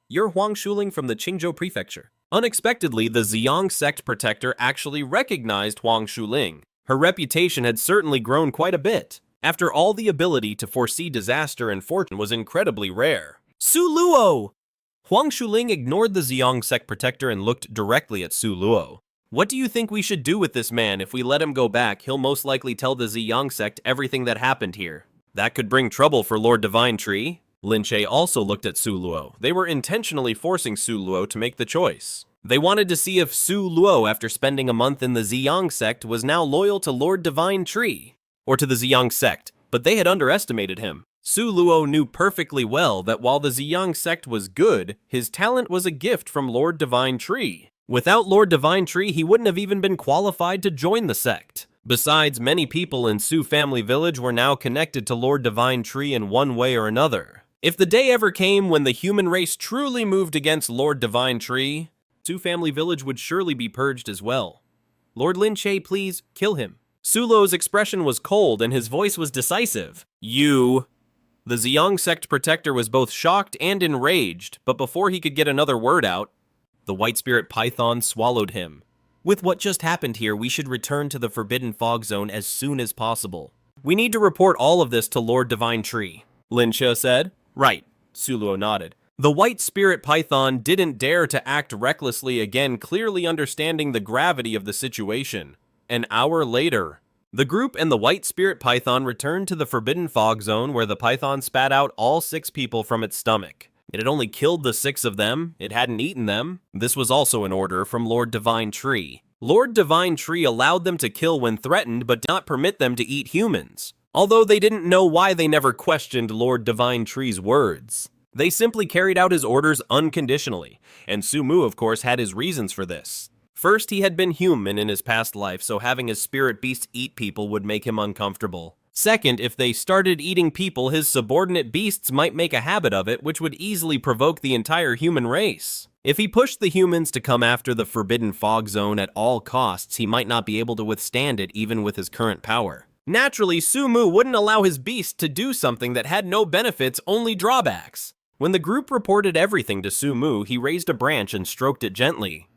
"You're Huang Shuling from the Qingqiu prefecture." Unexpectedly, the Xiang sect protector actually recognized Huang Shuling. Her reputation had certainly grown quite a bit. After all, the ability to foresee disaster and fortune was incredibly rare. "Su Luo!" Huang Shuling ignored the Xiang sect protector and looked directly at Su Luo. "What do you think we should do with this man? If we let him go back, he'll most likely tell the Xiang sect everything that happened here. That could bring trouble for Lord Divine Tree." Lin Che also looked at Su Luo. They were intentionally forcing Su Luo to make the choice. They wanted to see if Su Luo, after spending a month in the Xiang sect, was now loyal to Lord Divine Tree, or to the Xiang sect, but they had underestimated him. Su Luo knew perfectly well that while the Xiang sect was good, his talent was a gift from Lord Divine Tree. Without Lord Divine Tree, he wouldn't have even been qualified to join the sect. Besides, many people in Su Family Village were now connected to Lord Divine Tree in one way or another. If the day ever came when the human race truly moved against Lord Divine Tree, Su Family Village would surely be purged as well. "Lord Lin Che, please, kill him." Sulo's expression was cold and his voice was decisive. "You..." The Xiang sect protector was both shocked and enraged, but before he could get another word out, the White Spirit Python swallowed him. "With what just happened here, we should return to the Forbidden Fog Zone as soon as possible. We need to report all of this to Lord Divine Tree," Lin Che said. "Right," Suluo nodded. The White Spirit Python didn't dare to act recklessly again, clearly understanding the gravity of the situation. An hour later, the group and the White Spirit Python returned to the Forbidden Fog Zone, where the python spat out all 6 people from its stomach. It had only killed the 6 of them, it hadn't eaten them. This was also an order from Lord Divine Tree. Lord Divine Tree allowed them to kill when threatened, but did not permit them to eat humans. Although they didn't know why, they never questioned Lord Divine Tree's words. They simply carried out his orders unconditionally, and Sumu, of course, had his reasons for this. First, he had been human in his past life, so having his spirit beast eat people would make him uncomfortable. Second, if they started eating people, his subordinate beasts might make a habit of it, which would easily provoke the entire human race. If he pushed the humans to come after the Forbidden Fog Zone at all costs, he might not be able to withstand it even with his current power. Naturally, Sumu wouldn't allow his beast to do something that had no benefits, only drawbacks. When the group reported everything to Sumu, he raised a branch and stroked it gently.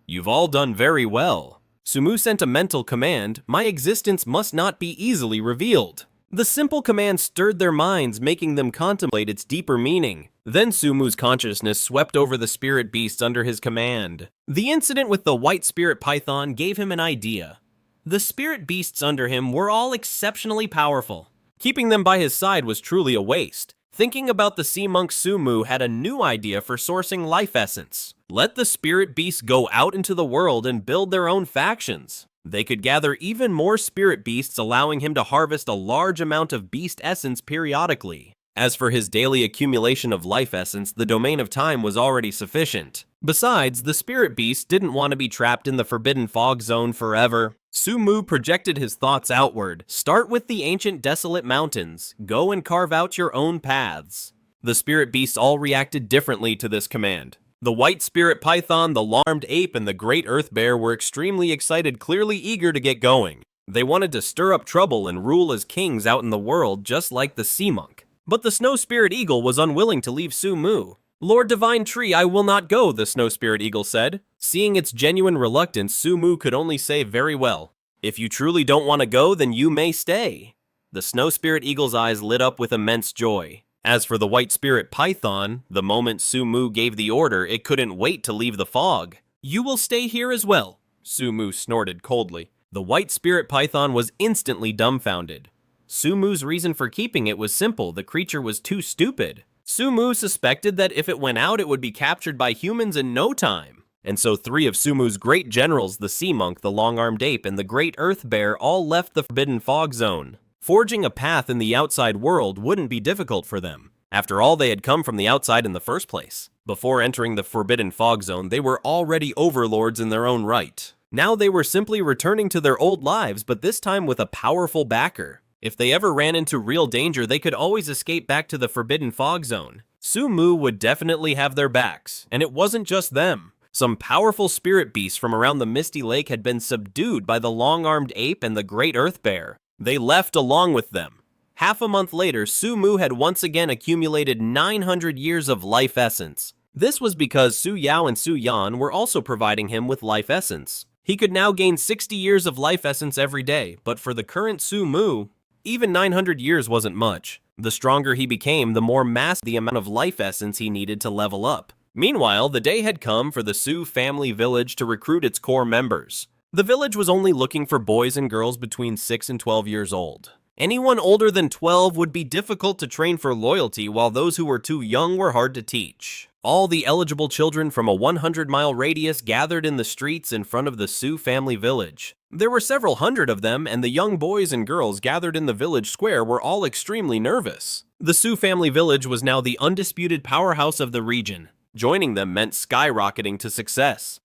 "You've all done very well." Sumu sent a mental command, "My existence must not be easily revealed." The simple command stirred their minds, making them contemplate its deeper meaning. Then Sumu's consciousness swept over the spirit beasts under his command. The incident with the White Spirit Python gave him an idea. The spirit beasts under him were all exceptionally powerful. Keeping them by his side was truly a waste. Thinking about the sea monk, Sumu had a new idea for sourcing life essence. Let the spirit beasts go out into the world and build their own factions. They could gather even more spirit beasts, allowing him to harvest a large amount of beast essence periodically. As for his daily accumulation of life essence, the domain of time was already sufficient. Besides, the spirit beasts didn't want to be trapped in the Forbidden Fog Zone forever. Su Mu projected his thoughts outward. Start with the ancient desolate mountains. Go and carve out your own paths. The spirit beasts all reacted differently to this command. The white spirit python, the long-armed ape, and the great earth bear were extremely excited, clearly eager to get going. They wanted to stir up trouble and rule as kings out in the world, just like the sea monk. But the snow spirit eagle was unwilling to leave Su Mu. Lord Divine Tree, I will not go, the snow spirit eagle said. Seeing its genuine reluctance, Su Mu could only say, very well. If you truly don't want to go, then you may stay. The snow spirit eagle's eyes lit up with immense joy. As for the white spirit python, the moment Su Mu gave the order, it couldn't wait to leave the fog. You will stay here as well, Su Mu snorted coldly. The white spirit python was instantly dumbfounded. Su Mu's reason for keeping it was simple, the creature was too stupid. Su Mu suspected that if it went out, it would be captured by humans in no time. And so 3 of Su Mu's great generals, the sea monk, the long-armed ape, and the great earth bear, all left the forbidden fog zone. Forging a path in the outside world wouldn't be difficult for them. After all, they had come from the outside in the first place. Before entering the forbidden fog zone, they were already overlords in their own right. Now they were simply returning to their old lives, but this time with a powerful backer. If they ever ran into real danger, they could always escape back to the forbidden fog zone. Su Mu would definitely have their backs, and it wasn't just them. Some powerful spirit beasts from around the Misty Lake had been subdued by the long-armed ape and the great earth bear. They left along with them. Half a month later, Su Mu had once again accumulated 900 years of life essence. This was because Su Yao and Su Yan were also providing him with life essence. He could now gain 60 years of life essence every day, but for the current Su Mu, even 900 years wasn't much. The stronger he became, the more massive the amount of life essence he needed to level up. Meanwhile, the day had come for the Su family village to recruit its core members. The village was only looking for boys and girls between 6 and 12 years old. Anyone older than 12 would be difficult to train for loyalty, while those who were too young were hard to teach. All the eligible children from a 100-mile radius gathered in the streets in front of the Su family village. There were several hundred of them, and the young boys and girls gathered in the village square were all extremely nervous. The Su family village was now the undisputed powerhouse of the region. Joining them meant skyrocketing to success.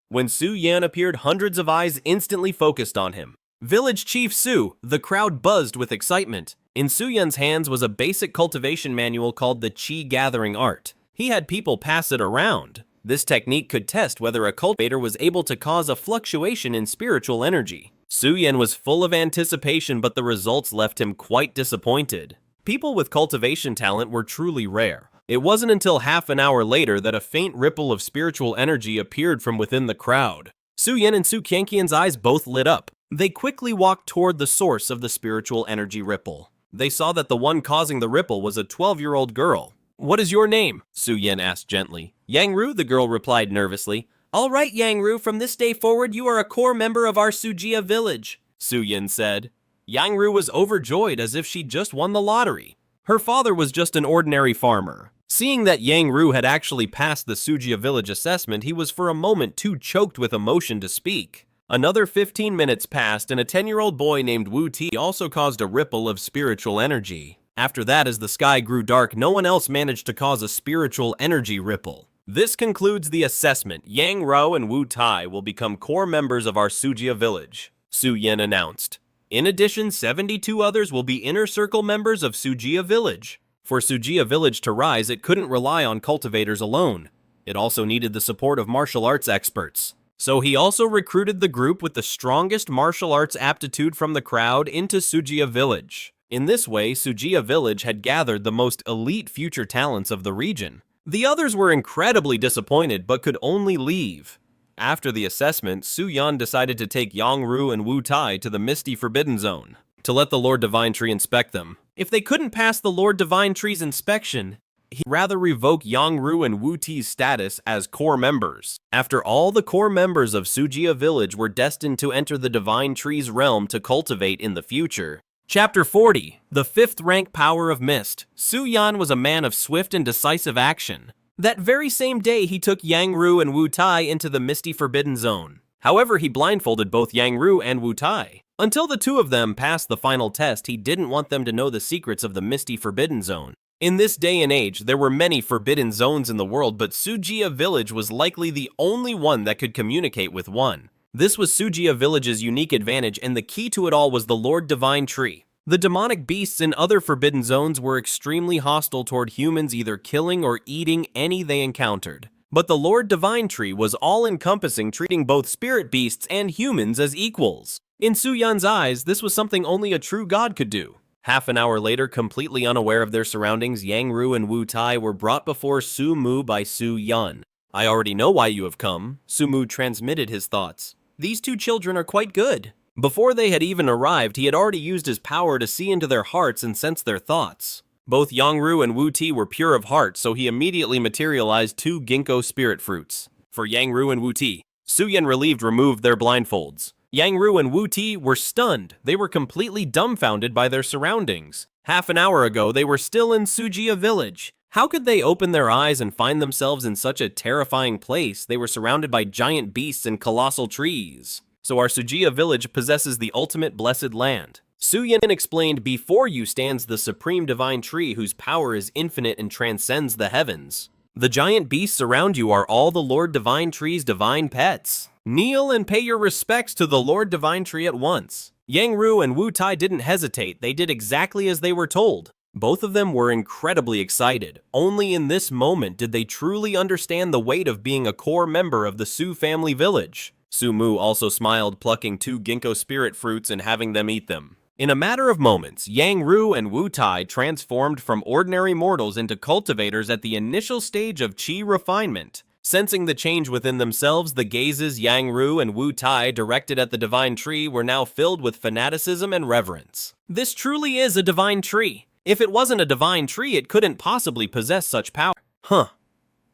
When Su Yan appeared, hundreds of eyes instantly focused on him. Village Chief Su, the crowd buzzed with excitement. In Su Yan's hands was a basic cultivation manual called the Qi Gathering Art. He had people pass it around. This technique could test whether a cultivator was able to cause a fluctuation in spiritual energy. Su Yan was full of anticipation, but the results left him quite disappointed. People with cultivation talent were truly rare. It wasn't until half an hour later that a faint ripple of spiritual energy appeared from within the crowd. Su Yan and Su Qianqian's eyes both lit up. They quickly walked toward the source of the spiritual energy ripple. They saw that the one causing the ripple was a 12-year-old girl. What is your name? Su Yan asked gently. Yang Ru, the girl replied nervously. All right, Yang Ru, from this day forward you are a core member of our Sujia village, Su Yan said. Yang Ru was overjoyed as if she'd just won the lottery. Her father was just an ordinary farmer. Seeing that Yang Ru had actually passed the Sujia village assessment, he was for a moment too choked with emotion to speak. Another 15 minutes passed, and a 10-year-old boy named Wu Ti also caused a ripple of spiritual energy. After that, as the sky grew dark, no one else managed to cause a spiritual energy ripple. This concludes the assessment. Yang Rao and Wu Tai will become core members of our Sujia village, Su Yan announced. In addition, 72 others will be inner circle members of Sujia village. For Sujia village to rise, it couldn't rely on cultivators alone. It also needed the support of martial arts experts. So he also recruited the group with the strongest martial arts aptitude from the crowd into Sujia village. In this way, Sujia village had gathered the most elite future talents of the region. The others were incredibly disappointed but could only leave. After the assessment, Su Yan decided to take Yang Ru and Wu Tai to the Misty Forbidden Zone to let the Lord Divine Tree inspect them. If they couldn't pass the Lord Divine Tree's inspection, he'd rather revoke Yang Ru and Wu Ti's status as core members. After all, the core members of Sujia village were destined to enter the Divine Tree's realm to cultivate in the future. Chapter 40. The 5th Rank Power of Mist. Su Yan was a man of swift and decisive action. That very same day, he took Yang Ru and Wu Tai into the Misty Forbidden Zone. However, he blindfolded both Yang Ru and Wu Tai. Until the two of them passed the final test, he didn't want them to know the secrets of the Misty Forbidden Zone. In this day and age, there were many forbidden zones in the world, but Sujia village was likely the only one that could communicate with one. This was Xianxia village's unique advantage, and the key to it all was the Lord Divine Tree. The demonic beasts in other forbidden zones were extremely hostile toward humans, either killing or eating any they encountered. But the Lord Divine Tree was all-encompassing, treating both spirit beasts and humans as equals. In Su Yan's eyes, this was something only a true god could do. Half an hour later, completely unaware of their surroundings, Yang Ru and Wu Tai were brought before Su Mu by Su Yan. "I already know why you have come," Su Mu transmitted his thoughts. "These two children are quite good." Before they had even arrived, he had already used his power to see into their hearts and sense their thoughts. Both Yang Ru and Wu Ti were pure of heart, so he immediately materialized 2 ginkgo spirit fruits. For Yang Ru and Wu Ti, Su Yan relieved removed their blindfolds. Yang Ru and Wu Ti were stunned. They were completely dumbfounded by their surroundings. Half an hour ago, they were still in Xianxia village. How could they open their eyes and find themselves in such a terrifying place? They were surrounded by giant beasts and colossal trees. So our Xianxia village possesses the ultimate blessed land. Su Yan explained, "Before you stands the supreme divine tree whose power is infinite and transcends the heavens. The giant beasts around you are all the Lord Divine Tree's divine pets. Kneel and pay your respects to the Lord Divine Tree at once." Yang Ru and Wu Tai didn't hesitate. They did exactly as they were told. Both of them were incredibly excited. Only in this moment did they truly understand the weight of being a core member of the Su family village. Su Mu also smiled, plucking 2 ginkgo spirit fruits and having them eat them. In a matter of moments, Yang Ru and Wu Tai transformed from ordinary mortals into cultivators at the initial stage of qi refinement. Sensing the change within themselves, the gazes Yang Ru and Wu Tai directed at the divine tree were now filled with fanaticism and reverence. This truly is a divine tree. If it wasn't a divine tree, it couldn't possibly possess such power.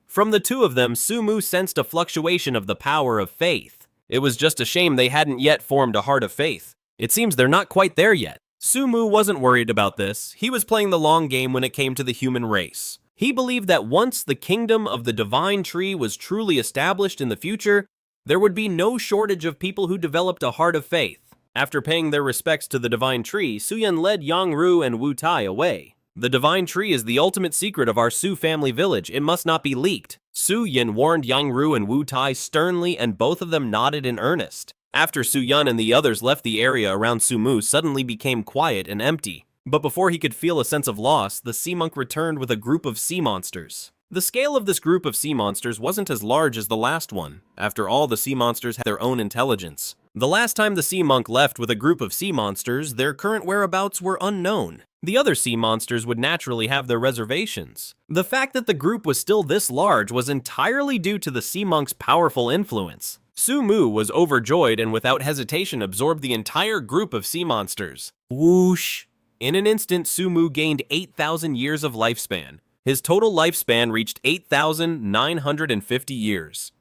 From the two of them, Su Mu sensed a fluctuation of the power of faith. It was just a shame they hadn't yet formed a heart of faith. It seems they're not quite there yet. Su Mu wasn't worried about this. He was playing the long game when it came to the human race. He believed that once the kingdom of the divine tree was truly established in the future, there would be no shortage of people who developed a heart of faith. After paying their respects to the divine tree, Su Yan led Yang Ru and Wu Tai away. "The divine tree is the ultimate secret of our Su family village. It must not be leaked." Su Yan warned Yang Ru and Wu Tai sternly, and both of them nodded in earnest. After Su Yan and the others left, the area around Su Mu suddenly became quiet and empty. But before he could feel a sense of loss, the sea monk returned with a group of sea monsters. The scale of this group of sea monsters wasn't as large as the last one. After all, the sea monsters had their own intelligence. The last time the sea monk left with a group of sea monsters, their current whereabouts were unknown. The other sea monsters would naturally have their reservations. The fact that the group was still this large was entirely due to the sea monk's powerful influence. Su Mu was overjoyed and without hesitation absorbed the entire group of sea monsters. Whoosh! In an instant, Su Mu gained 8,000 years of lifespan. His total lifespan reached 8,950 years.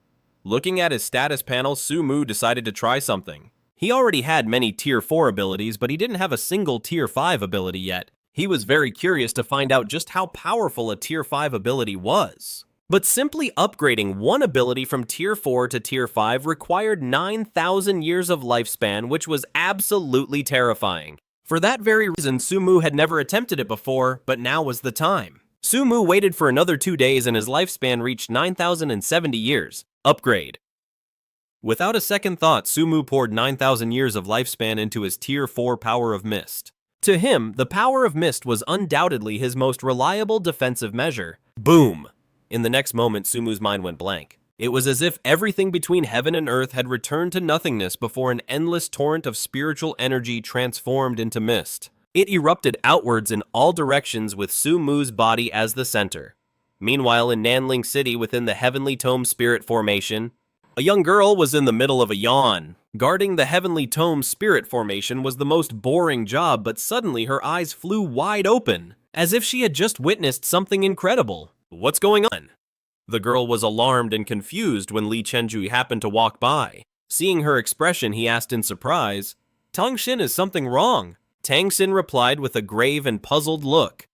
Looking at his status panel, Su Mu decided to try something. He already had many Tier 4 abilities, but he didn't have a single Tier 5 ability yet. He was very curious to find out just how powerful a Tier 5 ability was. But simply upgrading one ability from Tier 4 to Tier 5 required 9,000 years of lifespan, which was absolutely terrifying. For that very reason, Su Mu had never attempted it before, but now was the time. Su Mu waited for another 2 days and his lifespan reached 9,070 years. Upgrade. Without a second thought, Su Mu poured 9,000 years of lifespan into his Tier 4 Power of Mist. To him, the Power of Mist was undoubtedly his most reliable defensive measure. Boom! In the next moment, Su Mu's mind went blank. It was as if everything between heaven and earth had returned to nothingness before an endless torrent of spiritual energy transformed into mist. It erupted outwards in all directions with Su Mu's body as the center. Meanwhile, in Nanling City within the Heavenly Tome Spirit Formation, a young girl was in the middle of a yawn. Guarding the Heavenly Tome Spirit Formation was the most boring job, but suddenly her eyes flew wide open, as if she had just witnessed something incredible. What's going on? The girl was alarmed and confused when Li Chenju happened to walk by. Seeing her expression, he asked in surprise, "Tangxin, is something wrong?" Tangxin replied with a grave and puzzled look.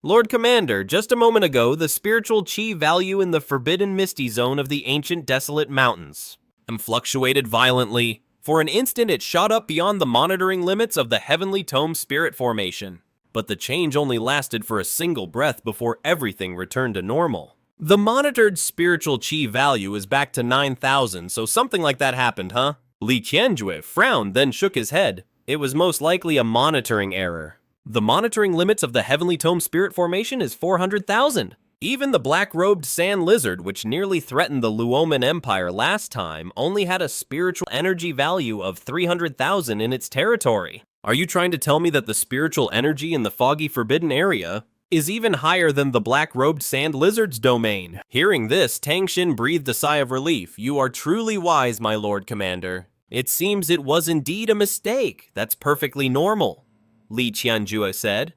"Lord Commander, just a moment ago, the spiritual qi value in the forbidden misty zone of the ancient desolate mountains fluctuated violently. For an instant, it shot up beyond the monitoring limits of the Heavenly Tome Spirit Formation. But the change only lasted for a single breath before everything returned to normal. The monitored spiritual qi value is back to 9,000, so something like that happened, huh? Li Qianjue frowned, then shook his head. It was most likely a monitoring error. The monitoring limits of the Heavenly Tome Spirit Formation is 400,000. Even the black-robed sand lizard, which nearly threatened the Luoman Empire last time, only had a spiritual energy value of 300,000 in its territory. Are you trying to tell me that the spiritual energy in the foggy forbidden area is even higher than the black-robed sand lizard's domain? Hearing this, Tang Xin breathed a sigh of relief. You are truly wise, my Lord Commander. It seems it was indeed a mistake. That's perfectly normal, Li Qianjue said.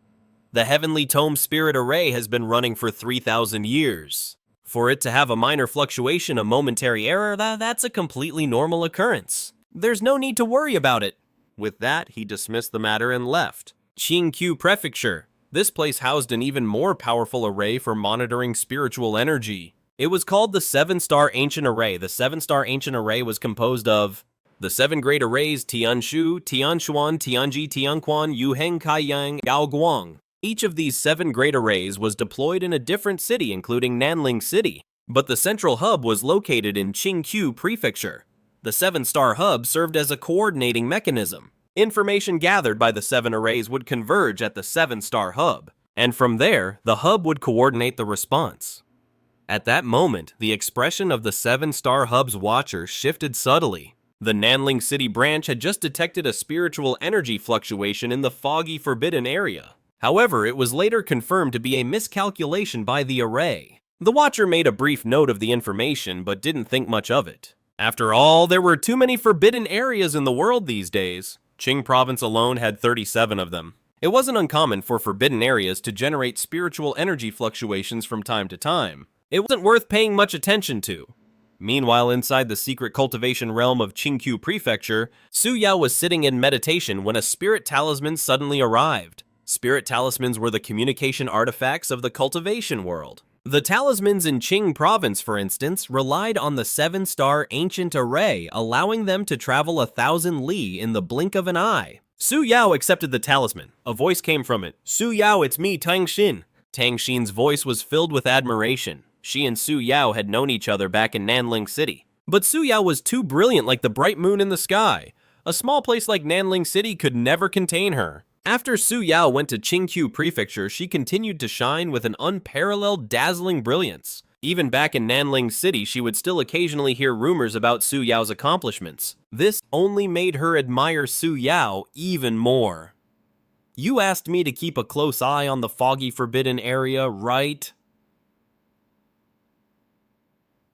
The Heavenly Tome Spirit Array has been running for 3,000 years. For it to have a minor fluctuation, a momentary error, that's a completely normal occurrence. There's no need to worry about it. With that, he dismissed the matter and left. Qingqiu Prefecture. This place housed an even more powerful array for monitoring spiritual energy. It was called the 7-Star Ancient Array. The 7-Star Ancient Array was composed of the 7 great arrays Tianshu, Tianshuan, Tianji, Tianquan, Yuheng, Kaiyang, Yaoguang. Each of these 7 great arrays was deployed in a different city, including Nanling City, but the central hub was located in Qingqiu Prefecture. The 7-star hub served as a coordinating mechanism. Information gathered by the 7 arrays would converge at the 7-star hub, and from there, the hub would coordinate the response. At that moment, the expression of the 7-star hub's watcher shifted subtly. The Nanling City branch had just detected a spiritual energy fluctuation in the foggy forbidden area. However, it was later confirmed to be a miscalculation by the array. The watcher made a brief note of the information, but didn't think much of it. After all, there were too many forbidden areas in the world these days. Qing province alone had 37 of them. It wasn't uncommon for forbidden areas to generate spiritual energy fluctuations from time to time. It wasn't worth paying much attention to. Meanwhile, inside the secret cultivation realm of Qingqiu Prefecture, Su Yao was sitting in meditation when a spirit talisman suddenly arrived. Spirit talismans were the communication artifacts of the cultivation world. The talismans in Qing province, for instance, relied on the 7-star ancient array, allowing them to travel 1,000 li in the blink of an eye. Su Yao accepted the talisman. A voice came from it. Su Yao, it's me, Tang Xin. Tang Xin's voice was filled with admiration. She and Su Yao had known each other back in Nanling City. But Su Yao was too brilliant, like the bright moon in the sky. A small place like Nanling City could never contain her. After Su Yao went to Qingqiu Prefecture, she continued to shine with an unparalleled, dazzling brilliance. Even back in Nanling City, she would still occasionally hear rumors about Su Yao's accomplishments. This only made her admire Su Yao even more. You asked me to keep a close eye on the foggy forbidden area, right?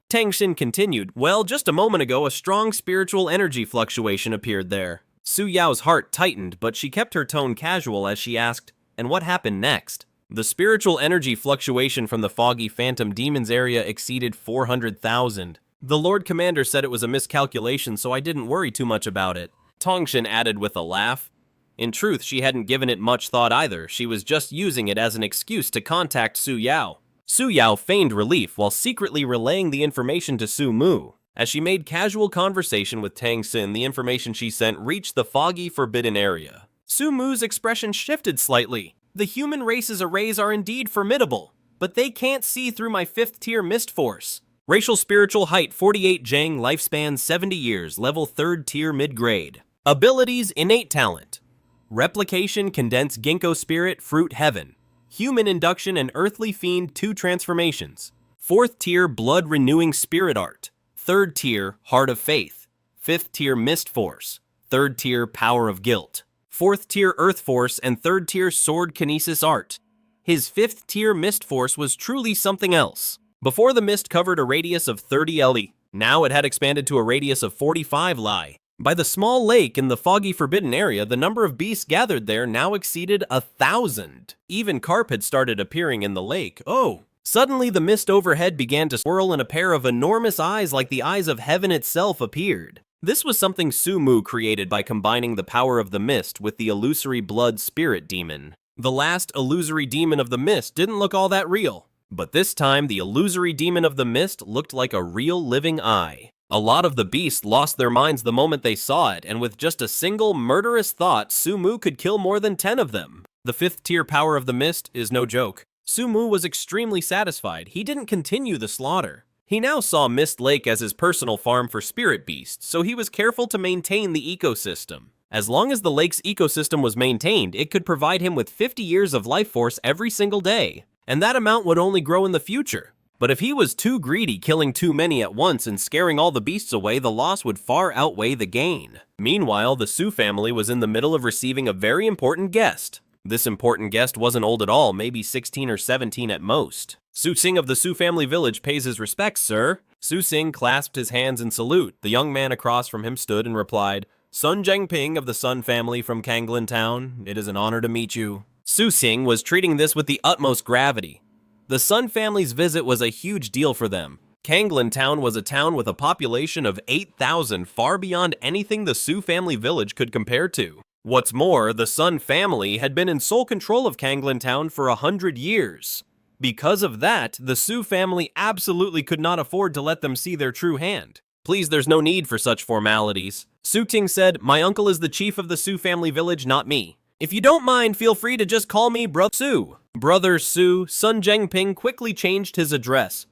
Tang Xin continued, well, just a moment ago, a strong spiritual energy fluctuation appeared there. Su Yao's heart tightened, but she kept her tone casual as she asked, and what happened next? The spiritual energy fluctuation from the foggy phantom demons area exceeded 400,000. The Lord Commander said it was a miscalculation, so I didn't worry too much about it. Tang Xin added with a laugh. In truth, she hadn't given it much thought either. She was just using it as an excuse to contact Su Yao. Su Yao feigned relief while secretly relaying the information to Su Mu. As she made casual conversation with Tang Xin, the information she sent reached the foggy forbidden area. Su Mu's expression shifted slightly. The human race's arrays are indeed formidable, but they can't see through my 5th-tier mist force. Racial spiritual height 48 Zhang, lifespan 70 years, level 3rd tier mid-grade. Abilities innate talent. Replication, condense ginkgo spirit, fruit heaven. Human induction and earthly fiend 2 transformations. 4th tier blood renewing spirit art. 3rd tier heart of faith. 5th tier mist force. 3rd tier power of guilt. 4th tier earth force and 3rd tier sword kinesis art. His 5th tier mist force was truly something else. Before the mist covered a radius of 30 li. Now it had expanded to a radius of 45 li. By the small lake in the foggy forbidden area, the number of beasts gathered there now exceeded 1,000. Even carp had started appearing in the lake. Oh! Suddenly the mist overhead began to swirl and a pair of enormous eyes like the eyes of heaven itself appeared. This was something Su Mu created by combining the power of the mist with the illusory blood spirit demon. The last illusory demon of the mist didn't look all that real, but this time the illusory demon of the mist looked like a real living eye. A lot of the beasts lost their minds the moment they saw it, and with just a single murderous thought, Su Mu could kill more than 10 of them. The 5th tier power of the mist is no joke. Su Mu was extremely satisfied. He didn't continue the slaughter. He now saw Mist Lake as his personal farm for spirit beasts, so he was careful to maintain the ecosystem. As long as the lake's ecosystem was maintained, it could provide him with 50 years of life force every single day, and that amount would only grow in the future. But if he was too greedy, killing too many at once and scaring all the beasts away, the loss would far outweigh the gain. Meanwhile, the Su family was in the middle of receiving a very important guest. This important guest wasn't old at all, maybe 16 or 17 at most. Su Xing of the Su family village pays his respects, sir. Su Xing clasped his hands in salute. The young man across from him stood and replied, Sun Zhengping of the Sun family from Kanglan Town, it is an honor to meet you. Su Xing was treating this with the utmost gravity. The Sun family's visit was a huge deal for them. Kanglan Town was a town with a population of 8,000, far beyond anything the Su family village could compare to. What's more, the Sun family had been in sole control of Kanglan Town for 100 years. Because of that, the Su family absolutely could not afford to let them see their true hand. Please, there's no need for such formalities. Su Ting said, my uncle is the chief of the Su family village, not me. If you don't mind, feel free to just call me Brother Su. Brother Su, Sun Zhengping quickly changed his address.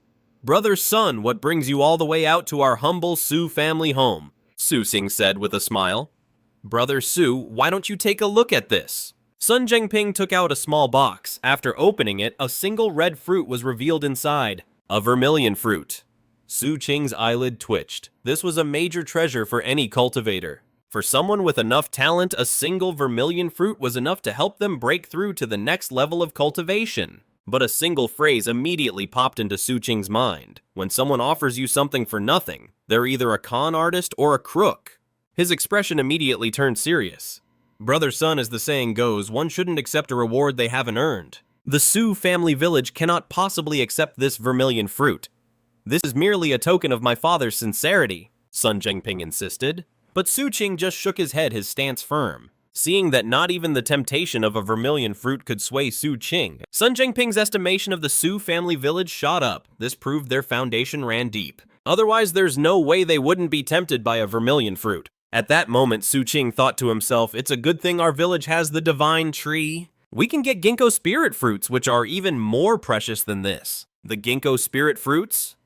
Brother Sun, what brings you all the way out to our humble Su family home? Su Xing said with a smile. Brother Su, why don't you take a look at this? Sun Zhengping took out a small box. After opening it, a single red fruit was revealed inside. A vermilion fruit. Su Qing's eyelid twitched. This was a major treasure for any cultivator. For someone with enough talent, a single vermilion fruit was enough to help them break through to the next level of cultivation. But a single phrase immediately popped into Su Qing's mind. When someone offers you something for nothing, they're either a con artist or a crook. His expression immediately turned serious. Brother Sun, as the saying goes, one shouldn't accept a reward they haven't earned. The Su family village cannot possibly accept this vermilion fruit. This is merely a token of my father's sincerity, Sun Zhengping insisted. But Su Qing just shook his head, his stance firm. Seeing that not even the temptation of a vermilion fruit could sway Su Qing, Sun Zhengping's estimation of the Su family village shot up. This proved their foundation ran deep. Otherwise, there's no way they wouldn't be tempted by a vermilion fruit. At that moment, Su Qing thought to himself, it's a good thing our village has the divine tree. We can get ginkgo spirit fruits, which are even more precious than this. The ginkgo spirit fruits?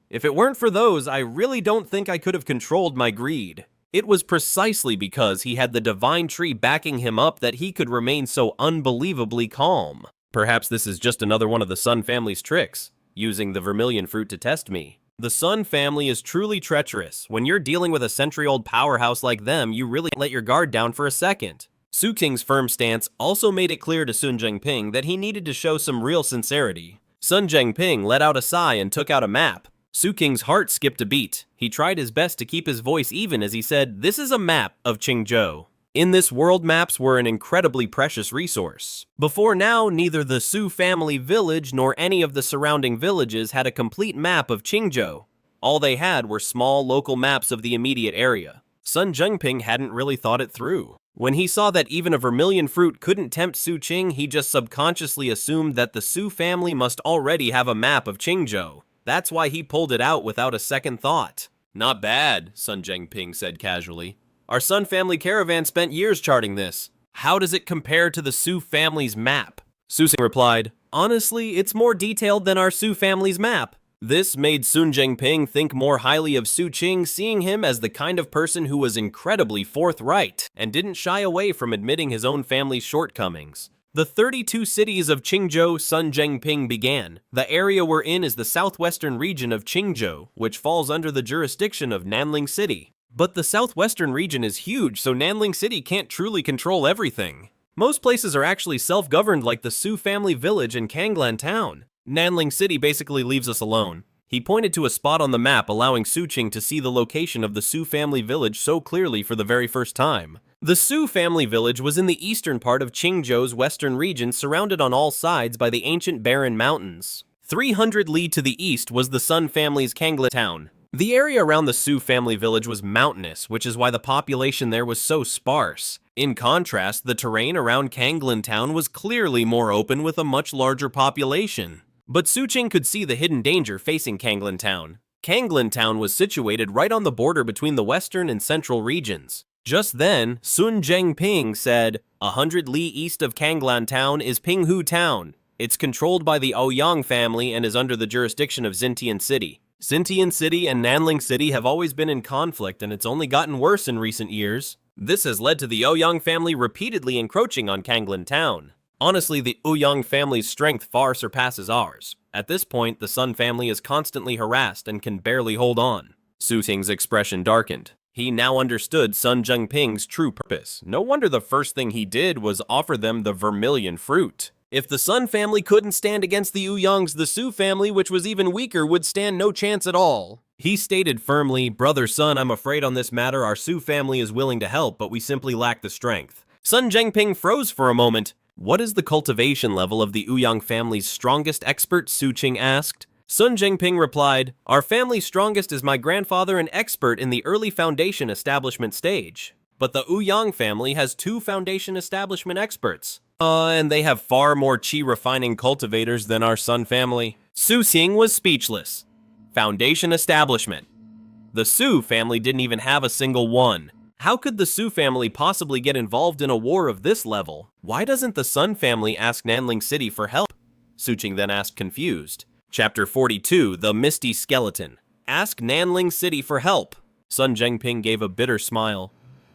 If it weren't for those, I really don't think I could have controlled my greed. It was precisely because he had the divine tree backing him up that he could remain so unbelievably calm. Perhaps this is just another one of the Sun family's tricks, using the vermilion fruit to test me. The Sun family is truly treacherous. When you're dealing with a century-old powerhouse like them, you really let your guard down for a second. Su Qing's firm stance also made it clear to Sun Zhengping that he needed to show some real sincerity. Sun Zhengping let out a sigh and took out a map. Su Qing's heart skipped a beat. He tried his best to keep his voice even as he said, this is a map of Qingqiu. In this world, maps were an incredibly precious resource. Before now, neither the Su family village nor any of the surrounding villages had a complete map of Qingqiu. All they had were small local maps of the immediate area. Sun Zhengping hadn't really thought it through. When he saw that even a vermilion fruit couldn't tempt Su Qing, he just subconsciously assumed that the Su family must already have a map of Qingqiu. That's why he pulled it out without a second thought. Not bad, Sun Zhengping said casually. Our Sun family caravan spent years charting this. How does it compare to the Su family's map? Su Xing replied, honestly, it's more detailed than our Su family's map. This made Sun Zhengping think more highly of Su Qing, seeing him as the kind of person who was incredibly forthright and didn't shy away from admitting his own family's shortcomings. The 32 cities of Qingqiu Sun Zhengping began. The area we're in is the southwestern region of Qingqiu, which falls under the jurisdiction of Nanling City. But the southwestern region is huge, so Nanling City can't truly control everything. Most places are actually self-governed like the Su family village in Kanglan Town. Nanling City basically leaves us alone. He pointed to a spot on the map, allowing Su Qing to see the location of the Su family village so clearly for the very first time. The Su family village was in the eastern part of Qingqiu's western region, surrounded on all sides by the ancient barren mountains. 300 li to the east was the Sun family's Kanglan Town. The area around the Su family village was mountainous, which is why the population there was so sparse. In contrast, the terrain around Kanglan Town was clearly more open with a much larger population. But Su Qing could see the hidden danger facing Kanglan Town. Kanglan Town was situated right on the border between the western and central regions. Just then, Sun Zhengping said, 100 li east of Kanglan Town is Pinghu Town. It's controlled by the Ouyang family and is under the jurisdiction of Xintian City. Xintian City and Nanling City have always been in conflict, and it's only gotten worse in recent years. This has led to the Ouyang family repeatedly encroaching on Kanglan Town. Honestly, the Ouyang family's strength far surpasses ours. At this point, the Sun family is constantly harassed and can barely hold on. Su Ting's expression darkened. He now understood Sun Zhengping's true purpose. No wonder the first thing he did was offer them the vermilion fruit. If the Sun family couldn't stand against the Ouyangs, the Su family, which was even weaker, would stand no chance at all. He stated firmly, "Brother Sun, I'm afraid on this matter our Su family is willing to help, but we simply lack the strength." Sun Zhengping froze for a moment. "What is the cultivation level of the Ouyang family's strongest expert?" Su Qing asked. Sun Zhengping replied, "Our family's strongest is my grandfather, an expert in the early foundation establishment stage. But the Ouyang family has 2 foundation establishment experts. And they have far more qi refining cultivators than our Sun family." Su Qing was speechless. Foundation establishment. The Su family didn't even have a single one. How could the Su family possibly get involved in a war of this level? Why doesn't the Sun family ask Nanling City for help? Su Qing then asked, confused. Chapter 42, The Misty Skeleton. Ask Nanling City for help. Sun Zhengping gave a bitter smile.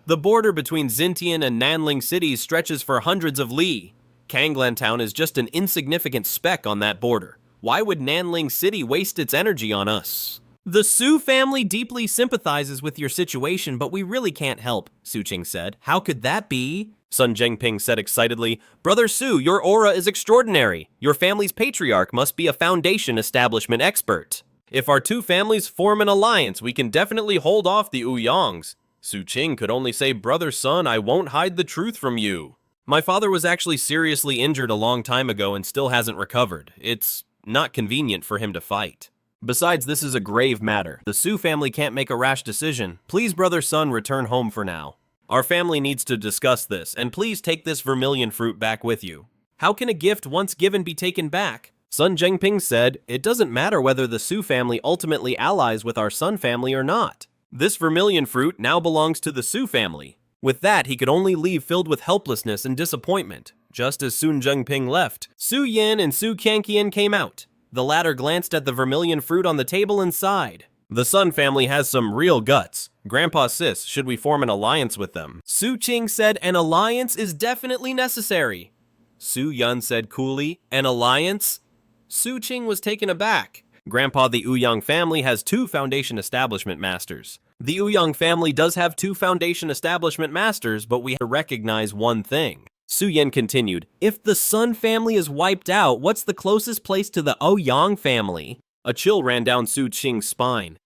The border between Xintian and Nanling cities stretches for hundreds of li. Kanglan Town is just an insignificant speck on that border. Why would Nanling City waste its energy on us? The Su family deeply sympathizes with your situation, but we really can't help, Su Qing said. How could that be? Sun Zhengping said excitedly, Brother Su, your aura is extraordinary. Your family's patriarch must be a foundation establishment expert. If our 2 families form an alliance, we can definitely hold off the Ouyangs. Su Qing could only say, Brother Sun, I won't hide the truth from you. My father was actually seriously injured a long time ago and still hasn't recovered. It's not convenient for him to fight. Besides, this is a grave matter. The Su family can't make a rash decision. Please, Brother Sun, return home for now. Our family needs to discuss this, and please take this vermilion fruit back with you. How can a gift once given be taken back? Sun Zhengping said, it doesn't matter whether the Su family ultimately allies with our Sun family or not. This vermilion fruit now belongs to the Su family. With that, he could only leave filled with helplessness and disappointment. Just as Sun Zhengping left, Su Yin and Su Qianqian came out. The latter glanced at the vermilion fruit on the table and sighed. The Sun family has some real guts. Grandpa Sis, should we form an alliance with them? Su Qing said an alliance is definitely necessary. Su Yun said coolly, an alliance? Su Qing was taken aback. Grandpa, the Ouyang family has 2 foundation establishment masters. The Ouyang family does have 2 foundation establishment masters, but we have to recognize one thing. Su Yin continued, if the Sun family is wiped out, what's the closest place to the Ouyang family? A chill ran down Su Qing's spine.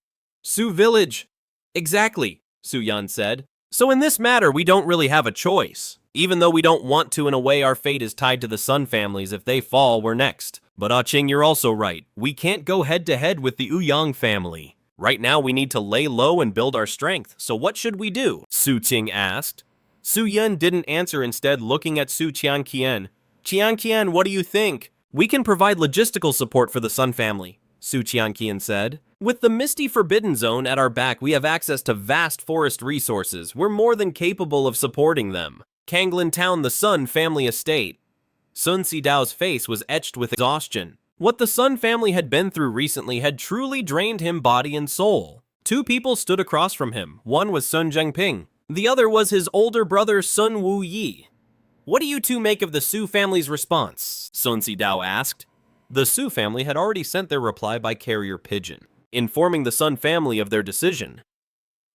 Su Village. Exactly, Su Yan said. So in this matter, we don't really have a choice. Even though we don't want to, in a way, our fate is tied to the Sun families. If they fall, we're next. But Qing, you're also right. We can't go head-to-head with the Ouyang family. Right now, we need to lay low and build our strength. So what should we do? Su Qing asked. Su Yun didn't answer, instead looking at Su Qianqian. Qianqian, what do you think? We can provide logistical support for the Sun family, Su Qianqian said. With the Misty Forbidden Zone at our back, we have access to vast forest resources. We're more than capable of supporting them. Kanglan Town, the Sun family estate. Sun Sidao's face was etched with exhaustion. What the Sun family had been through recently had truly drained him body and soul. 2 people stood across from him. One was Sun Zhengping. The other was his older brother Sun Wu Yi. What do you 2 make of the Su family's response? Sun Sidao asked. The Su family had already sent their reply by carrier pigeon, informing the Sun family of their decision.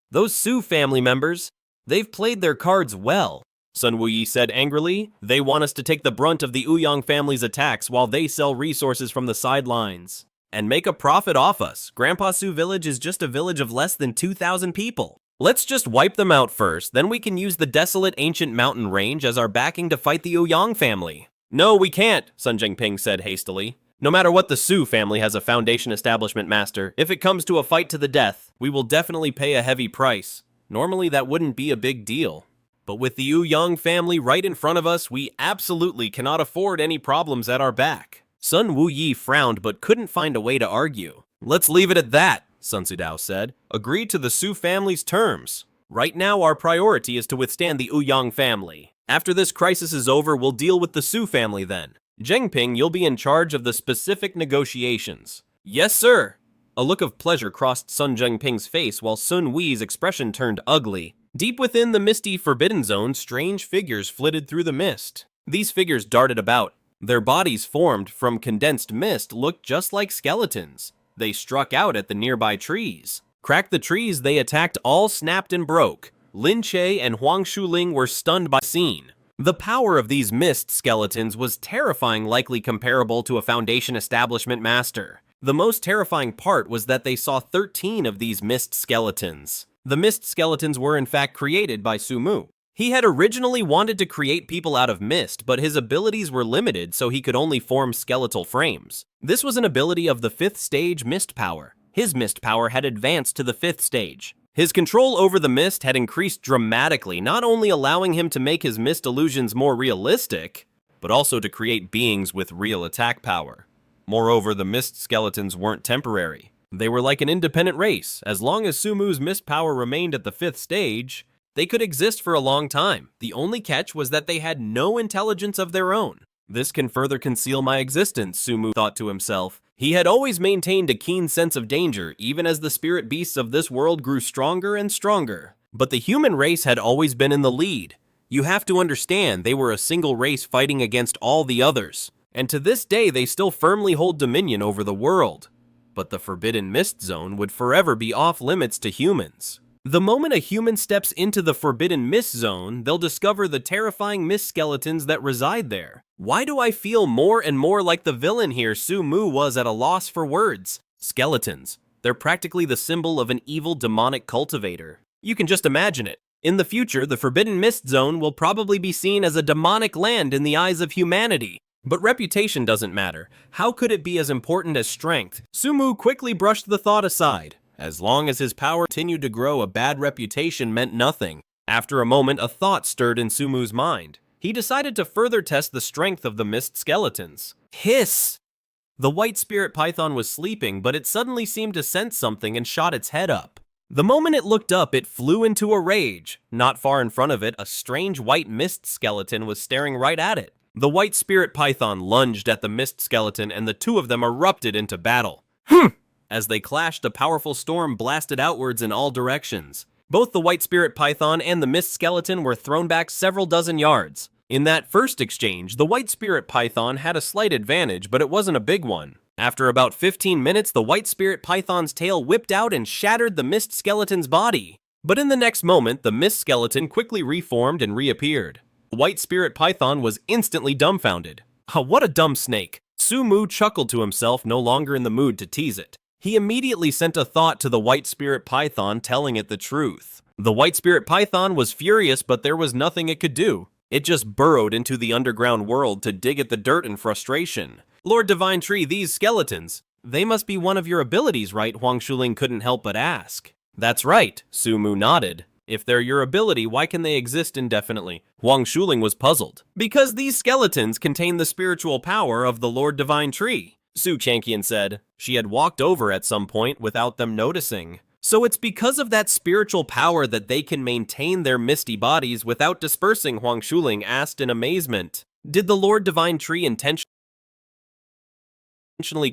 Those Su family members, they've played their cards well, Sun Wuyi said angrily. They want us to take the brunt of the Ouyang family's attacks while they sell resources from the sidelines and make a profit off us. Grandpa Su Village is just a village of less than 2,000 people. Let's just wipe them out first, then we can use the desolate ancient mountain range as our backing to fight the Ouyang family. No, we can't, Sun Zhengping said hastily. No matter what, the Su family has a foundation establishment master. If it comes to a fight to the death, we will definitely pay a heavy price. Normally that wouldn't be a big deal. But with the Ouyang family right in front of us, we absolutely cannot afford any problems at our back. Sun Wuyi frowned but couldn't find a way to argue. Let's leave it at that, Sun Sidao said. Agree to the Su family's terms. Right now our priority is to withstand the Ouyang family. After this crisis is over, we'll deal with the Su family then. Zhengping, you'll be in charge of the specific negotiations. Yes, sir. A look of pleasure crossed Sun Zhengping's face while Sun Wei's expression turned ugly. Deep within the misty forbidden zone, strange figures flitted through the mist. These figures darted about. Their bodies formed from condensed mist looked just like skeletons. They struck out at the nearby trees. Cracked the trees they attacked all snapped and broke. Lin Che and Huang Shuling were stunned by the scene. The power of these mist skeletons was terrifying, likely comparable to a Foundation establishment master. The most terrifying part was that they saw 13 of these mist skeletons. The mist skeletons were in fact created by Su Mu. He had originally wanted to create people out of mist, but his abilities were limited, so he could only form skeletal frames. This was an ability of the 5th stage mist power. His mist power had advanced to the 5th stage. His control over the mist had increased dramatically, not only allowing him to make his mist illusions more realistic, but also to create beings with real attack power. Moreover, the mist skeletons weren't temporary. They were like an independent race. As long as Su Mu's mist power remained at the 5th stage, they could exist for a long time. The only catch was that they had no intelligence of their own. This can further conceal my existence, Su Mu thought to himself. He had always maintained a keen sense of danger, even as the spirit beasts of this world grew stronger and stronger. But the human race had always been in the lead. You have to understand, they were a single race fighting against all the others. And to this day, they still firmly hold dominion over the world. But the Forbidden Mist Zone would forever be off limits to humans. The moment a human steps into the Forbidden Mist Zone, they'll discover the terrifying mist skeletons that reside there. Why do I feel more and more like the villain here? Su Mu was at a loss for words. Skeletons. They're practically the symbol of an evil demonic cultivator. You can just imagine it. In the future, the Forbidden Mist Zone will probably be seen as a demonic land in the eyes of humanity. But reputation doesn't matter. How could it be as important as strength? Su Mu quickly brushed the thought aside. As long as his power continued to grow, a bad reputation meant nothing. After a moment, a thought stirred in Su Mu's mind. He decided to further test the strength of the mist skeletons. Hiss! The white spirit python was sleeping, but it suddenly seemed to sense something and shot its head up. The moment it looked up, it flew into a rage. Not far in front of it, a strange white mist skeleton was staring right at it. The white spirit python lunged at the mist skeleton, and the two of them erupted into battle. As they clashed, a powerful storm blasted outwards in all directions. Both the white spirit python and the mist skeleton were thrown back several dozen yards. In that first exchange, the white spirit python had a slight advantage, but it wasn't a big one. After about 15 minutes, the white spirit python's tail whipped out and shattered the mist skeleton's body. But in the next moment, the mist skeleton quickly reformed and reappeared. The white spirit python was instantly dumbfounded. What a dumb snake! Su Mu chuckled to himself, no longer in the mood to tease it. He immediately sent a thought to the white spirit python, telling it the truth. The white spirit python was furious, but there was nothing it could do. It just burrowed into the underground world to dig at the dirt in frustration. Lord Divine Tree, these skeletons, they must be one of your abilities, right? Huang Shuling couldn't help but ask. That's right, Su Mu nodded. If they're your ability, why can they exist indefinitely? Huang Shuling was puzzled. Because these skeletons contain the spiritual power of the Lord Divine Tree. Su Xianxia said. She had walked over at some point without them noticing. So it's because of that spiritual power that they can maintain their misty bodies without dispersing, Huang Shuling asked in amazement. Did the Lord Divine Tree intentionally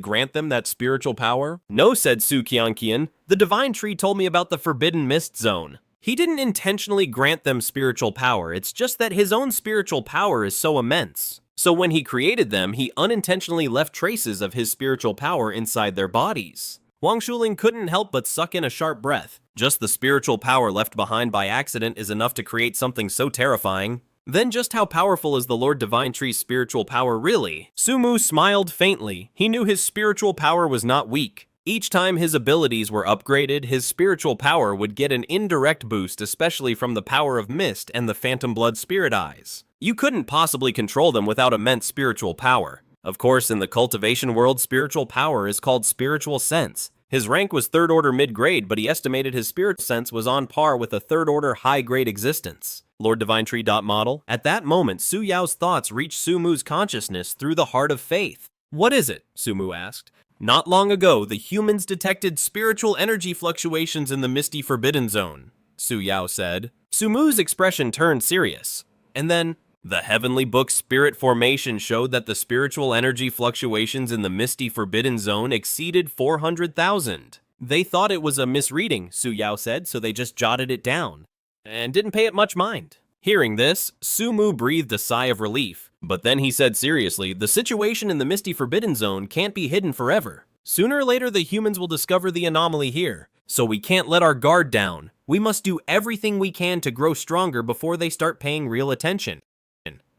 grant them that spiritual power? No, said Su Xianxia. The Divine Tree told me about the Forbidden Mist Zone. He didn't intentionally grant them spiritual power, it's just that his own spiritual power is so immense. So when he created them, he unintentionally left traces of his spiritual power inside their bodies. Huang Shuling couldn't help but suck in a sharp breath. Just the spiritual power left behind by accident is enough to create something so terrifying. Then just how powerful is the Lord Divine Tree's spiritual power really? Su Mu smiled faintly. He knew his spiritual power was not weak. Each time his abilities were upgraded, his spiritual power would get an indirect boost, especially from the power of mist and the phantom blood spirit eyes. You couldn't possibly control them without immense spiritual power. Of course, in the cultivation world, spiritual power is called spiritual sense. His rank was 3rd order mid-grade, but he estimated his spirit sense was on par with a 3rd order high-grade existence. Lord Divine Tree model. At that moment, Su Yao's thoughts reached Su Mu's consciousness through the heart of faith. What is it? Su Mu asked. Not long ago, the humans detected spiritual energy fluctuations in the misty forbidden zone, Su Yao said. Su Mu's expression turned serious. And then, The Heavenly Book Spirit Formation showed that the spiritual energy fluctuations in the Misty Forbidden Zone exceeded 400,000. They thought it was a misreading, Su Yao said, so they just jotted it down, and didn't pay it much mind. Hearing this, Su Mu breathed a sigh of relief, but then he said seriously, the situation in the Misty Forbidden Zone can't be hidden forever. Sooner or later the humans will discover the anomaly here, so we can't let our guard down. We must do everything we can to grow stronger before they start paying real attention.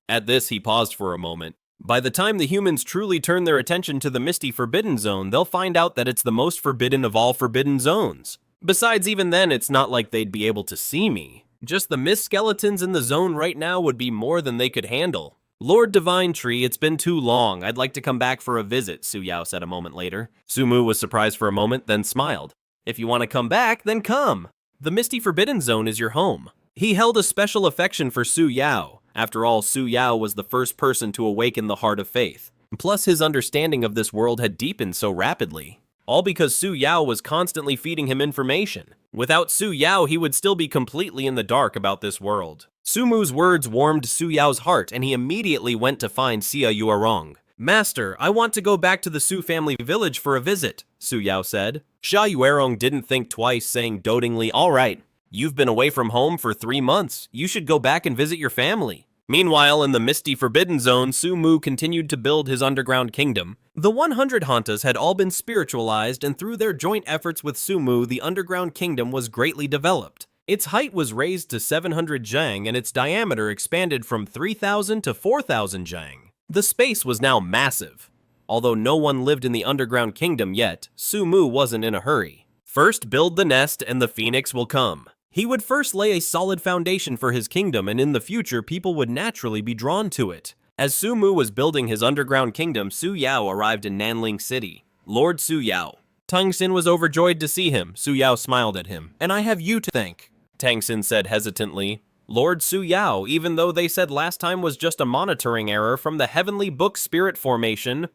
At this, he paused for a moment. By the time the humans truly turn their attention to the Misty Forbidden Zone, they'll find out that it's the most forbidden of all forbidden zones. Besides, even then, it's not like they'd be able to see me. Just the mist skeletons in the zone right now would be more than they could handle. Lord Divine Tree, it's been too long. I'd like to come back for a visit, Su Yao said a moment later. Su Mu was surprised for a moment, then smiled. If you want to come back, then come. The Misty Forbidden Zone is your home. He held a special affection for Su Yao. After all, Su Yao was the first person to awaken the heart of faith. Plus, his understanding of this world had deepened so rapidly. All because Su Yao was constantly feeding him information. Without Su Yao, he would still be completely in the dark about this world. Su Mu's words warmed Su Yao's heart, and he immediately went to find Xia Yuerong. Master, I want to go back to the Su family village for a visit, Su Yao said. Xia Yuerong didn't think twice, saying dotingly, all right. You've been away from home for 3 months. You should go back and visit your family. Meanwhile, in the Misty Forbidden Zone, Su Mu continued to build his underground kingdom. The 100 Hantas had all been spiritualized, and through their joint efforts with Su Mu, the underground kingdom was greatly developed. Its height was raised to 700 zhang, and its diameter expanded from 3,000 to 4,000 zhang. The space was now massive. Although no one lived in the underground kingdom yet, Su Mu wasn't in a hurry. First build the nest, and the phoenix will come. He would first lay a solid foundation for his kingdom, and in the future, people would naturally be drawn to it. As Su Mu was building his underground kingdom, Su Yao arrived in Nanling City. Lord Su Yao. Tang Xin was overjoyed to see him. Su Yao smiled at him. And I have you to thank, Tang Xin said hesitantly. Lord Su Yao, even though they said last time was just a monitoring error from the Heavenly Book Spirit Formation.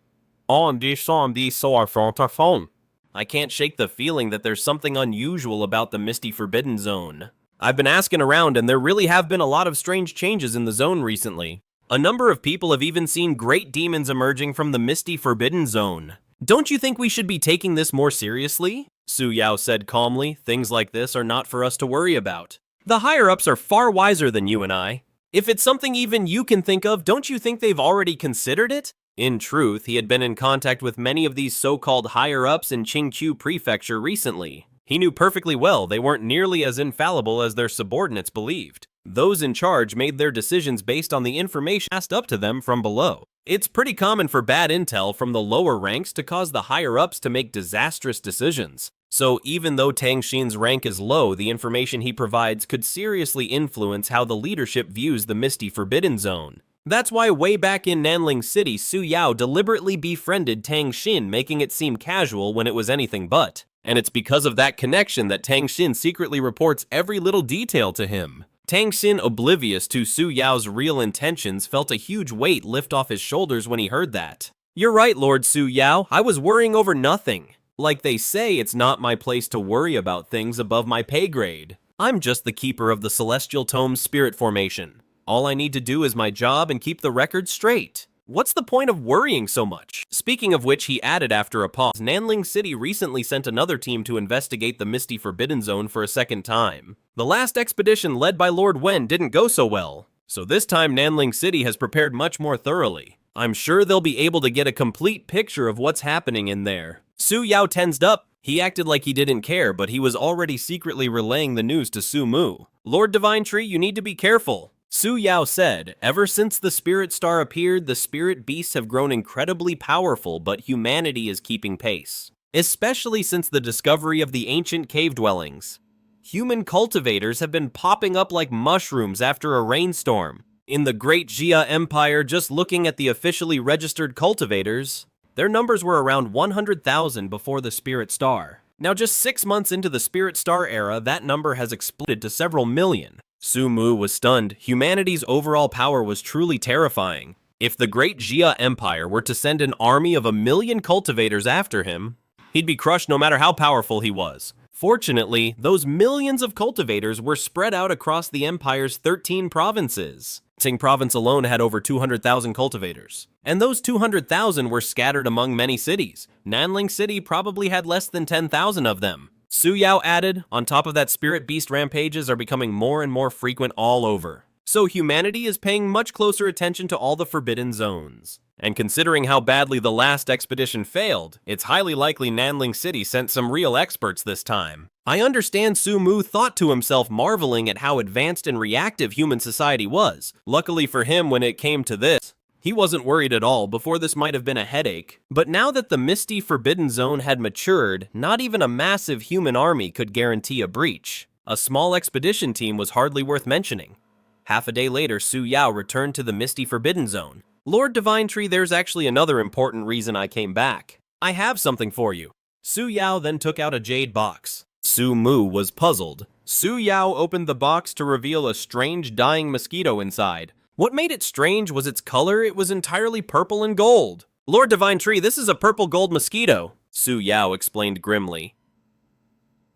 I can't shake the feeling that there's something unusual about the Misty Forbidden Zone. I've been asking around, and there really have been a lot of strange changes in the zone recently. A number of people have even seen great demons emerging from the Misty Forbidden Zone. Don't you think we should be taking this more seriously? Su Yao said calmly. Things like this are not for us to worry about. The higher-ups are far wiser than you and I. If it's something even you can think of, don't you think they've already considered it? In truth, he had been in contact with many of these so-called higher-ups in Qingqiu Prefecture recently. He knew perfectly well they weren't nearly as infallible as their subordinates believed. Those in charge made their decisions based on the information passed up to them from below. It's pretty common for bad intel from the lower ranks to cause the higher-ups to make disastrous decisions. So even though Tang Xin's rank is low, the information he provides could seriously influence how the leadership views the Misty Forbidden Zone. That's why way back in Nanling City, Su Yao deliberately befriended Tang Xin, making it seem casual when it was anything but. And it's because of that connection that Tang Xin secretly reports every little detail to him. Tang Xin, oblivious to Su Yao's real intentions, felt a huge weight lift off his shoulders when he heard that. You're right, Lord Su Yao, I was worrying over nothing. Like they say, it's not my place to worry about things above my pay grade. I'm just the keeper of the Celestial Tome's spirit formation. All I need to do is my job and keep the record straight. What's the point of worrying so much? Speaking of which, he added after a pause, Nanling City recently sent another team to investigate the Misty Forbidden Zone for a second time. The last expedition led by Lord Wen didn't go so well, so this time Nanling City has prepared much more thoroughly. I'm sure they'll be able to get a complete picture of what's happening in there. Su Yao tensed up. He acted like he didn't care, but he was already secretly relaying the news to Su Mu. Lord Divine Tree, you need to be careful. Su Yao said, ever since the Spirit Star appeared, the spirit beasts have grown incredibly powerful, but humanity is keeping pace. Especially since the discovery of the ancient cave dwellings. Human cultivators have been popping up like mushrooms after a rainstorm. In the Great Jia Empire, just looking at the officially registered cultivators, their numbers were around 100,000 before the Spirit Star. Now just 6 months into the Spirit Star era, that number has exploded to several million. Su Mu was stunned. Humanity's overall power was truly terrifying. If the Great Jia Empire were to send an army of 1 million cultivators after him, he'd be crushed no matter how powerful he was. Fortunately, those millions of cultivators were spread out across the empire's 13 provinces. Tsing province alone had over 200,000 cultivators. And those 200,000 were scattered among many cities. Nanling City probably had less than 10,000 of them. Su Yao added, on top of that, spirit beast rampages are becoming more and more frequent all over. So humanity is paying much closer attention to all the forbidden zones. And considering how badly the last expedition failed, it's highly likely Nanling City sent some real experts this time. I understand Su Mu thought to himself, marveling at how advanced and reactive human society was. Luckily for him, when it came to this, he wasn't worried at all. Before, this might have been a headache. But now that the misty forbidden zone had matured, not even a massive human army could guarantee a breach. A small expedition team was hardly worth mentioning. Half a day later, Su Yao returned to the misty forbidden zone. Lord Divine Tree, there's actually another important reason I came back. I have something for you. Su Yao then took out a jade box. Su Mu was puzzled. Su Yao opened the box to reveal a strange dying mosquito inside. What made it strange was its color. It was entirely purple and gold. Lord Divine Tree, this is a purple gold mosquito, Su Yao explained grimly.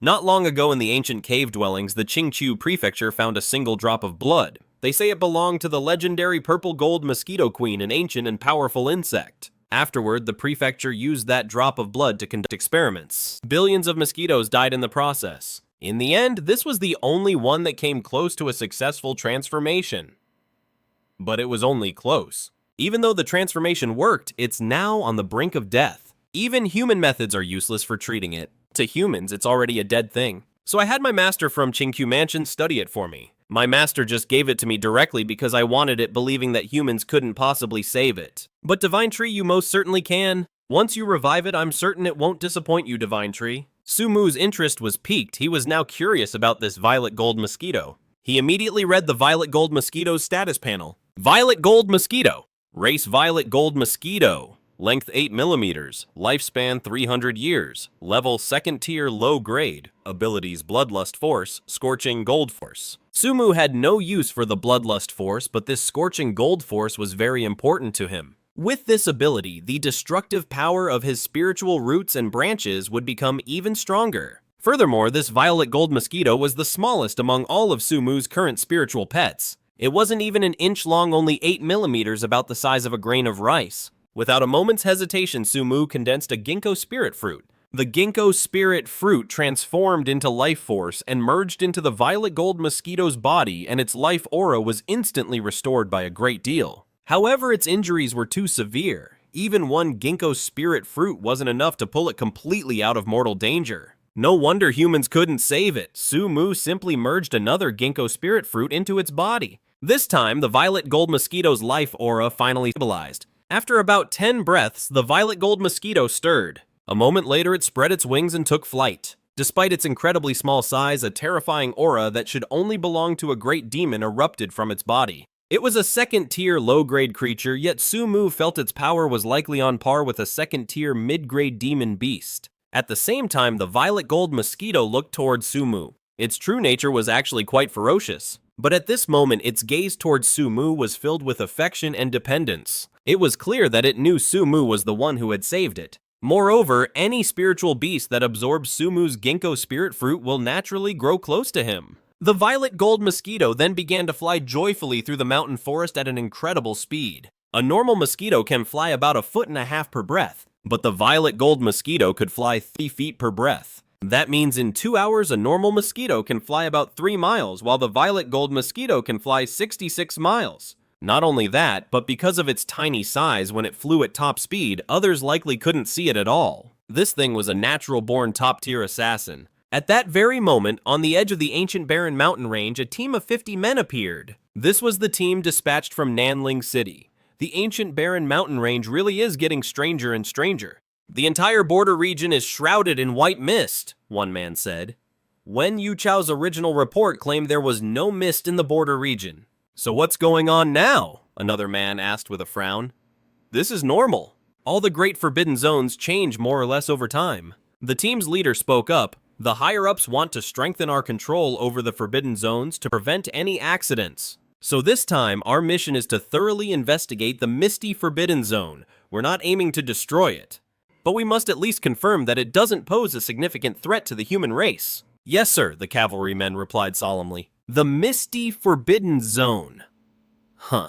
Not long ago in the ancient cave dwellings, the Qingqiu prefecture found a single drop of blood. They say it belonged to the legendary purple gold mosquito queen, an ancient and powerful insect. Afterward, the prefecture used that drop of blood to conduct experiments. Billions of mosquitoes died in the process. In the end, this was the only one that came close to a successful transformation. But it was only close. Even though the transformation worked, it's now on the brink of death. Even human methods are useless for treating it. To humans, it's already a dead thing. So I had my master from Qingqiu Mansion study it for me. My master just gave it to me directly because I wanted it, believing that humans couldn't possibly save it. But Divine Tree, you most certainly can. Once you revive it, I'm certain it won't disappoint you, Divine Tree. Su Mu's interest was piqued. He was now curious about this violet gold mosquito. He immediately read the violet gold mosquito's status panel. Violet gold mosquito. Race violet gold mosquito. Length 8 millimeters. Lifespan 300 years. Level 2nd tier low grade. Abilities Bloodlust Force, Scorching Gold Force. Su Mu had no use for the Bloodlust Force, but this Scorching Gold Force was very important to him. With this ability, the destructive power of his spiritual roots and branches would become even stronger. Furthermore, this violet gold mosquito was the smallest among all of Su Mu's current spiritual pets. It wasn't even an inch long, only 8 millimeters, about the size of a grain of rice. Without a moment's hesitation, Su Mu condensed a ginkgo spirit fruit. The ginkgo spirit fruit transformed into life force and merged into the violet gold mosquito's body, and its life aura was instantly restored by a great deal. However, its injuries were too severe. Even one ginkgo spirit fruit wasn't enough to pull it completely out of mortal danger. No wonder humans couldn't save it. Su Mu simply merged another ginkgo spirit fruit into its body. This time, the violet gold mosquito's life aura finally stabilized. After about 10 breaths, the violet gold mosquito stirred. A moment later, it spread its wings and took flight. Despite its incredibly small size, a terrifying aura that should only belong to a great demon erupted from its body. It was a 2nd-tier low-grade creature, yet Su Mu felt its power was likely on par with a 2nd-tier mid-grade demon beast. At the same time, the violet gold mosquito looked towards Su Mu. Its true nature was actually quite ferocious. But at this moment, its gaze towards Su Mu was filled with affection and dependence. It was clear that it knew Su Mu was the one who had saved it. Moreover, any spiritual beast that absorbs Su Mu's ginkgo spirit fruit will naturally grow close to him. The violet gold mosquito then began to fly joyfully through the mountain forest at an incredible speed. A normal mosquito can fly about 1.5 feet per breath, but the violet gold mosquito could fly 3 feet per breath. That means in 2 hours, a normal mosquito can fly about 3 miles, while the violet gold mosquito can fly 66 miles. Not only that, but because of its tiny size, when it flew at top speed, others likely couldn't see it at all. This thing was a natural-born top-tier assassin. At that very moment, on the edge of the ancient barren mountain range, a team of 50 men appeared. This was the team dispatched from Nanling City. The ancient barren mountain range really is getting stranger and stranger. The entire border region is shrouded in white mist, one man said. Wen Yuchao's original report claimed there was no mist in the border region. So what's going on now? Another man asked with a frown. This is normal. All the great forbidden zones change more or less over time. The team's leader spoke up. The higher-ups want to strengthen our control over the forbidden zones to prevent any accidents. So this time, our mission is to thoroughly investigate the misty forbidden zone. We're not aiming to destroy it. But we must at least confirm that it doesn't pose a significant threat to the human race. Yes, sir, the cavalrymen replied solemnly. The misty forbidden zone. Huh.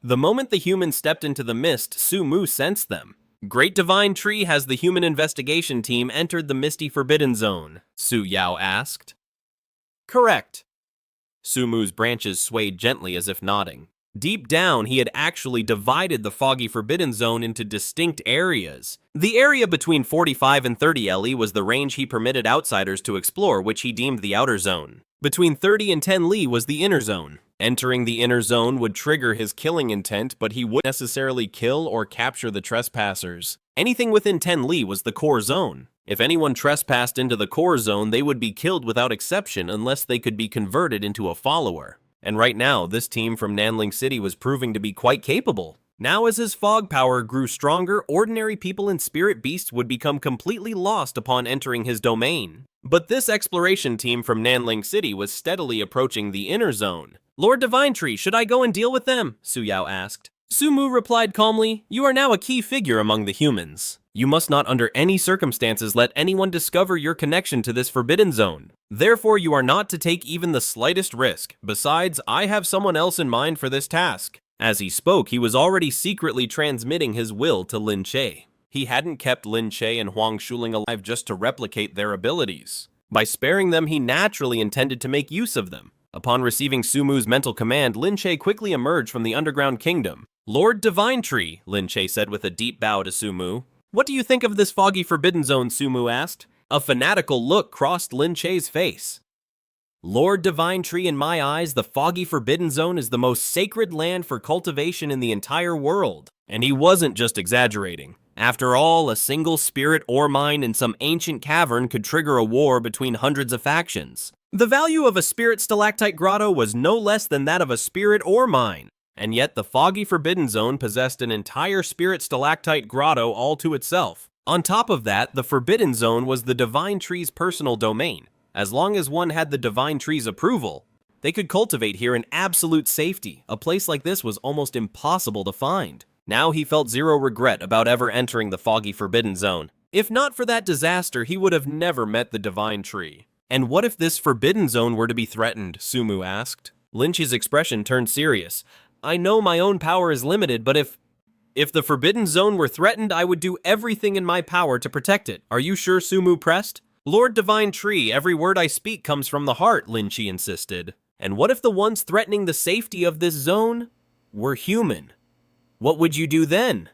The moment the humans stepped into the mist, Sumu sensed them. Great Divine Tree, has the human investigation team entered the misty forbidden zone? Su Yao asked. Correct. Sumu's branches swayed gently as if nodding. Deep down, he had actually divided the foggy forbidden zone into distinct areas. The area between 45 and 30 Li was the range he permitted outsiders to explore, which he deemed the outer zone. Between 30 and 10 Li was the inner zone. Entering the inner zone would trigger his killing intent, but he wouldn't necessarily kill or capture the trespassers. Anything within 10 Li was the core zone. If anyone trespassed into the core zone, they would be killed without exception unless they could be converted into a follower. And right now, this team from Nanling City was proving to be quite capable. Now as his fog power grew stronger, ordinary people and spirit beasts would become completely lost upon entering his domain. But this exploration team from Nanling City was steadily approaching the inner zone. Lord Divine Tree, should I go and deal with them? Su Yao asked. Sumu replied calmly, you are now a key figure among the humans. You must not under any circumstances let anyone discover your connection to this forbidden zone. Therefore, you are not to take even the slightest risk. Besides, I have someone else in mind for this task. As he spoke, he was already secretly transmitting his will to Lin Che. He hadn't kept Lin Che and Huang Shuling alive just to replicate their abilities. By sparing them, he naturally intended to make use of them. Upon receiving Sumu's mental command, Lin Che quickly emerged from the underground kingdom. Lord Divine Tree, Lin Che said with a deep bow to Sumu. What do you think of this foggy forbidden zone? Sumu asked. A fanatical look crossed Lin Che's face. Lord Divine Tree, in my eyes, the foggy forbidden zone is the most sacred land for cultivation in the entire world. And he wasn't just exaggerating. After all, a single spirit ore mine in some ancient cavern could trigger a war between hundreds of factions. The value of a spirit stalactite grotto was no less than that of a spirit ore mine. And yet the foggy forbidden zone possessed an entire spirit stalactite grotto all to itself. On top of that, the forbidden zone was the Divine Tree's personal domain. As long as one had the Divine Tree's approval, they could cultivate here in absolute safety. A place like this was almost impossible to find. Now he felt zero regret about ever entering the foggy forbidden zone. If not for that disaster, he would have never met the Divine Tree. And what if this forbidden zone were to be threatened? Sumu asked. Lin Che's expression turned serious. I know my own power is limited, but if the forbidden zone were threatened, I would do everything in my power to protect it. Are you sure? Sumu pressed. Lord Divine Tree, every word I speak comes from the heart, Lin Che insisted. And what if the ones threatening the safety of this zone were human? What would you do then?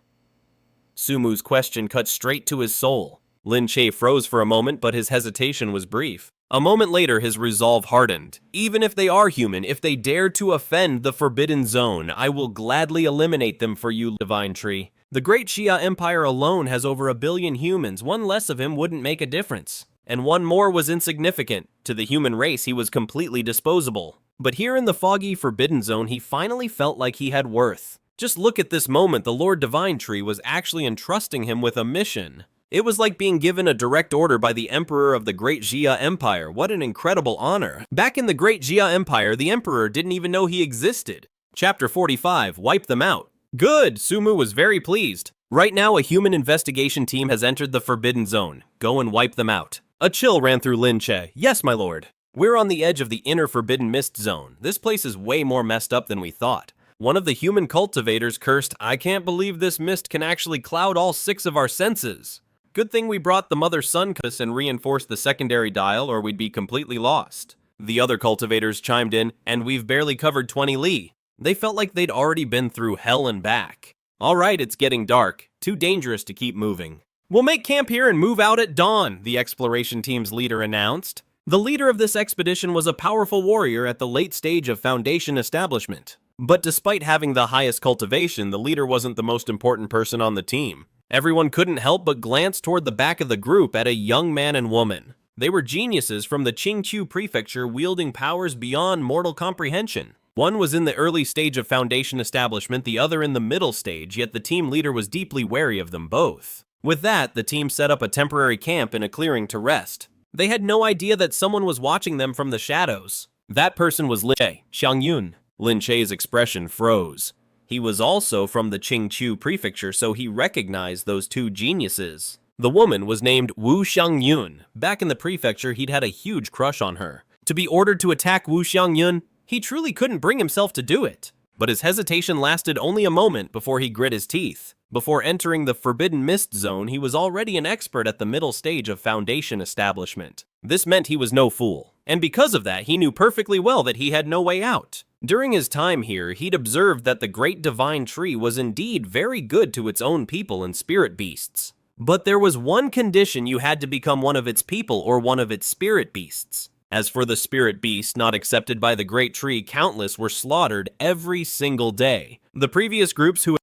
Sumu's question cut straight to his soul. Lin Che froze for a moment, but his hesitation was brief. A moment later, his resolve hardened. Even if they are human, if they dare to offend the Forbidden Zone, I will gladly eliminate them for you, Divine Tree. The Great Xia Empire alone has over 1 billion humans. One less of him wouldn't make a difference. And one more was insignificant. To the human race, he was completely disposable. But here in the foggy Forbidden Zone, he finally felt like he had worth. Just look at this moment, the Lord Divine Tree was actually entrusting him with a mission. It was like being given a direct order by the Emperor of the Great Xia Empire. What an incredible honor. Back in the Great Xia Empire, the Emperor didn't even know he existed. Chapter 45, Wipe Them Out. Good, Sumu was very pleased. Right now, a human investigation team has entered the Forbidden Zone. Go and wipe them out. A chill ran through Lin Che. Yes, my lord. We're on the edge of the inner Forbidden Mist Zone. This place is way more messed up than we thought. One of the human cultivators cursed, I can't believe this mist can actually cloud all 6 of our senses. Good thing we brought the mother-son compass and reinforced the secondary dial, or we'd be completely lost. The other cultivators chimed in, and we've barely covered 20 li. They felt like they'd already been through hell and back. All right, it's getting dark. Too dangerous to keep moving. We'll make camp here and move out at dawn, the exploration team's leader announced. The leader of this expedition was a powerful warrior at the late stage of Foundation establishment. But despite having the highest cultivation, the leader wasn't the most important person on the team. Everyone couldn't help but glance toward the back of the group at a young man and woman. They were geniuses from the Qingqiu prefecture wielding powers beyond mortal comprehension. One was in the early stage of Foundation establishment, the other in the middle stage, yet the team leader was deeply wary of them both. With that, the team set up a temporary camp in a clearing to rest. They had no idea that someone was watching them from the shadows. That person was Lin Che, Xiangyun. Lin Che's expression froze. He was also from the Qingqiu prefecture, so he recognized those two geniuses. The woman was named Wu Xiangyun. Back in the prefecture, he'd had a huge crush on her. To be ordered to attack Wu Xiangyun, he truly couldn't bring himself to do it. But his hesitation lasted only a moment before he grit his teeth. Before entering the Forbidden Mist Zone, he was already an expert at the middle stage of Foundation establishment. This meant he was no fool, and because of that, he knew perfectly well that he had no way out. During his time here, he'd observed that the Great Divine Tree was indeed very good to its own people and spirit beasts. But there was one condition: you had to become one of its people or one of its spirit beasts. As for the spirit beasts not accepted by the Great Tree, countless were slaughtered every single day. The previous groups who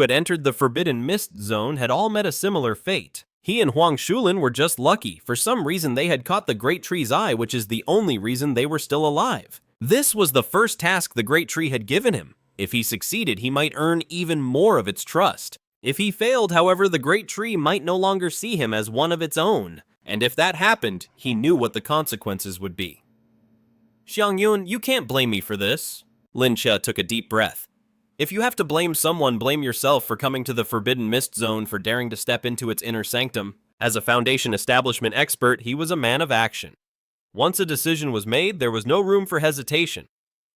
had entered the Forbidden Mist Zone had all met a similar fate. He and Huang Shulin were just lucky. For some reason, they had caught the Great Tree's eye, which is the only reason they were still alive. This was the first task the Great Tree had given him. If he succeeded, he might earn even more of its trust. If he failed, however, the Great Tree might no longer see him as one of its own. And if that happened, he knew what the consequences would be. Xiangyun, you can't blame me for this. Linxia took a deep breath. If you have to blame someone, blame yourself for coming to the Forbidden Mist Zone, for daring to step into its inner sanctum. As a Foundation establishment expert, he was a man of action. Once a decision was made, there was no room for hesitation.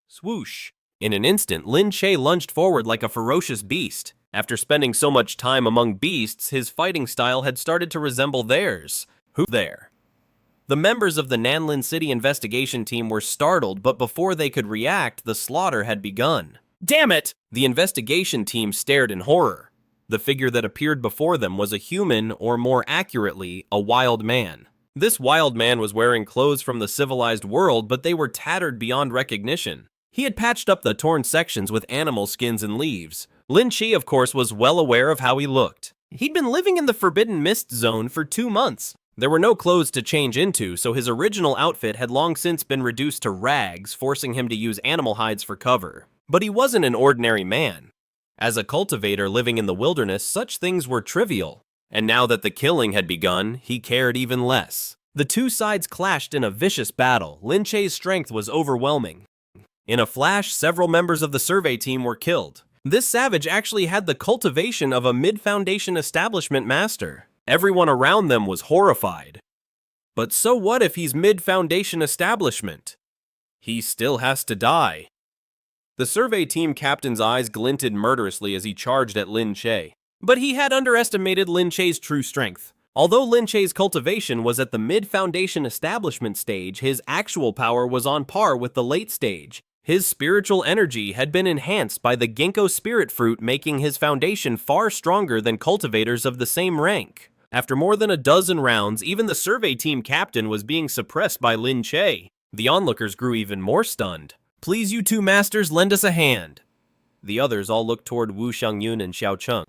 Swoosh! In an instant, Lin Che lunged forward like a ferocious beast. After spending so much time among beasts, his fighting style had started to resemble theirs. Who there? The members of the Nanlin City investigation team were startled, but before they could react, the slaughter had begun. Damn it! The investigation team stared in horror. The figure that appeared before them was a human, or more accurately, a wild man. This wild man was wearing clothes from the civilized world, but they were tattered beyond recognition. He had patched up the torn sections with animal skins and leaves. Lin Chi, of course, was well aware of how he looked. He'd been living in the Forbidden Mist Zone for 2 months. There were no clothes to change into, so his original outfit had long since been reduced to rags, forcing him to use animal hides for cover. But he wasn't an ordinary man. As a cultivator living in the wilderness, such things were trivial. And now that the killing had begun, he cared even less. The two sides clashed in a vicious battle. Lin Che's strength was overwhelming. In a flash, several members of the survey team were killed. This savage actually had the cultivation of a mid-foundation establishment master. Everyone around them was horrified. But so what if he's mid-foundation establishment? He still has to die. The survey team captain's eyes glinted murderously as he charged at Lin Che. But he had underestimated Lin Che's true strength. Although Lin Che's cultivation was at the mid-foundation establishment stage, his actual power was on par with the late stage. His spiritual energy had been enhanced by the ginkgo spirit fruit, making his foundation far stronger than cultivators of the same rank. After more than a dozen rounds, even the survey team captain was being suppressed by Lin Che. The onlookers grew even more stunned. Please, you two masters, lend us a hand. The others all looked toward Wu Xiangyun and Xiao Cheng.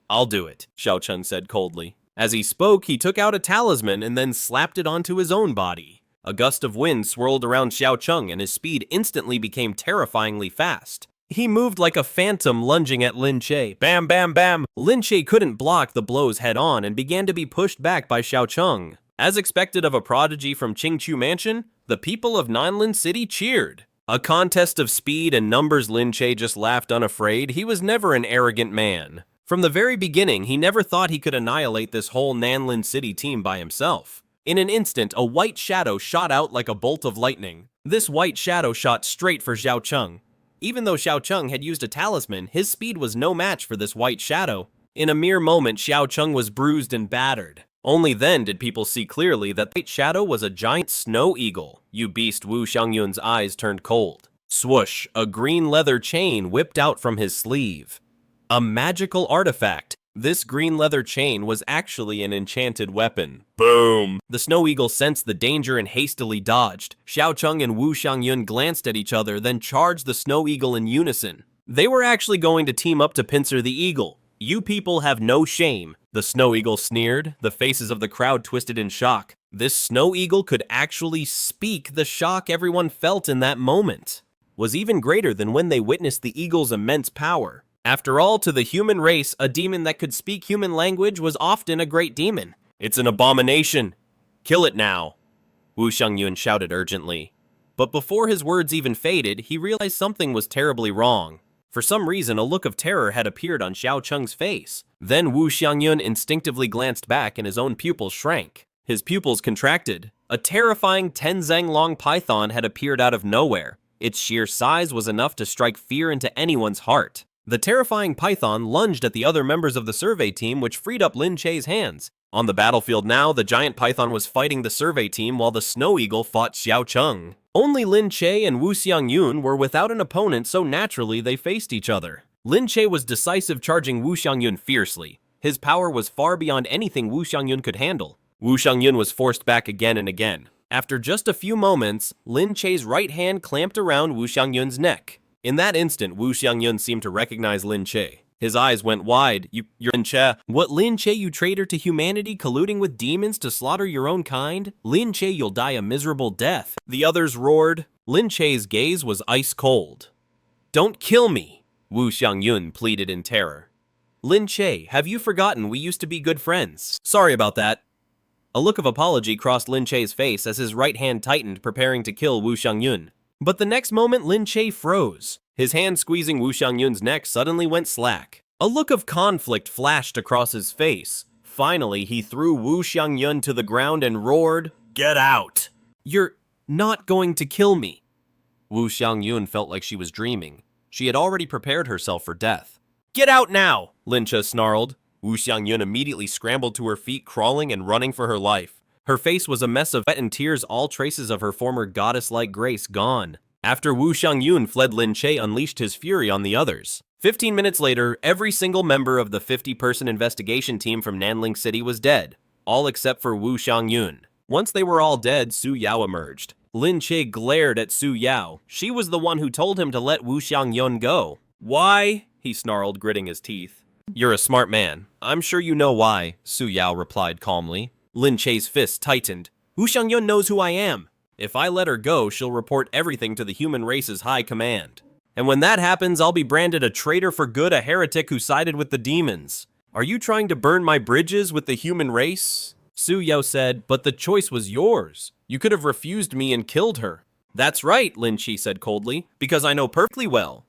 I'll do it, Xiao Cheng said coldly. As he spoke, he took out a talisman and then slapped it onto his own body. A gust of wind swirled around Xiao Cheng and his speed instantly became terrifyingly fast. He moved like a phantom, lunging at Lin Che. Bam, bam, bam! Lin Che couldn't block the blows head-on and began to be pushed back by Xiao Cheng. As expected of a prodigy from Qingqiu Mansion, the people of Nanlin City cheered. A contest of speed and numbers, Lin Che just laughed unafraid. He was never an arrogant man. From the very beginning, he never thought he could annihilate this whole Nanlin City team by himself. In an instant, a white shadow shot out like a bolt of lightning. This white shadow shot straight for Xiao Cheng. Even though Xiao Cheng had used a talisman, his speed was no match for this white shadow. In a mere moment, Xiao Cheng was bruised and battered. Only then did people see clearly that the white shadow was a giant snow eagle. You beast, Wu Xiangyun's eyes turned cold. Swoosh, a green leather chain whipped out from his sleeve. A magical artifact. This green leather chain was actually an enchanted weapon. Boom! The snow eagle sensed the danger and hastily dodged. Xiao Cheng and Wu Xiangyun glanced at each other, then charged the snow eagle in unison. They were actually going to team up to pincer the eagle. You people have no shame, the snow eagle sneered. The faces of the crowd twisted in shock. This snow eagle could actually speak. The shock everyone felt in that moment was even greater than when they witnessed the eagle's immense power. After all, to the human race, a demon that could speak human language was often a great demon. It's an abomination. Kill it now, Wu Xiangyun shouted urgently. But before his words even faded, he realized something was terribly wrong. For some reason, a look of terror had appeared on Xiao Cheng's face. Then Wu Xiangyun instinctively glanced back and his own pupils shrank. His pupils contracted. A terrifying 10 zeng long python had appeared out of nowhere. Its sheer size was enough to strike fear into anyone's heart. The terrifying python lunged at the other members of the survey team, which freed up Lin Che's hands. On the battlefield now, the giant python was fighting the survey team while the snow eagle fought Xiao Cheng. Only Lin Che and Wu Xiangyun were without an opponent, so naturally they faced each other. Lin Che was decisive, charging Wu Xiangyun fiercely. His power was far beyond anything Wu Xiangyun could handle. Wu Xiangyun was forced back again and again. After just a few moments, Lin Che's right hand clamped around Wu Xiangyun's neck. In that instant, Wu Xiangyun seemed to recognize Lin Che. His eyes went wide. You're Lin Che. What, Lin Che, you traitor to humanity, colluding with demons to slaughter your own kind? Lin Che, you'll die a miserable death. The others roared. Lin Che's gaze was ice cold. Don't kill me, Wu Xiangyun pleaded in terror. Lin Che, have you forgotten we used to be good friends? Sorry about that. A look of apology crossed Lin Che's face as his right hand tightened, preparing to kill Wu Xiangyun. But the next moment, Lin Che froze. His hand squeezing Wu Xiangyun's neck suddenly went slack. A look of conflict flashed across his face. Finally, he threw Wu Xiangyun to the ground and roared, "Get out! You're not going to kill me." Wu Xiangyun felt like she was dreaming. She had already prepared herself for death. "Get out now!" Lin Che snarled. Wu Xiangyun immediately scrambled to her feet, crawling and running for her life. Her face was a mess of sweat and tears, all traces of her former goddess-like grace gone. After Wu Xiangyun fled, Lin Che unleashed his fury on the others. 15 minutes later, every single member of the 50-person investigation team from Nanling City was dead, all except for Wu Xiangyun. Once they were all dead, Su Yao emerged. Lin Che glared at Su Yao. She was the one who told him to let Wu Xiangyun go. "Why?" he snarled, gritting his teeth. "You're a smart man. I'm sure you know why," Su Yao replied calmly. Lin Che's fist tightened. "Wu Xiangyun knows who I am. If I let her go, she'll report everything to the human race's high command. And when that happens, I'll be branded a traitor for good, a heretic who sided with the demons. Are you trying to burn my bridges with the human race?" Su Yao said, "But the choice was yours. You could have refused me and killed her." "That's right," Lin Che said coldly, "because I know perfectly well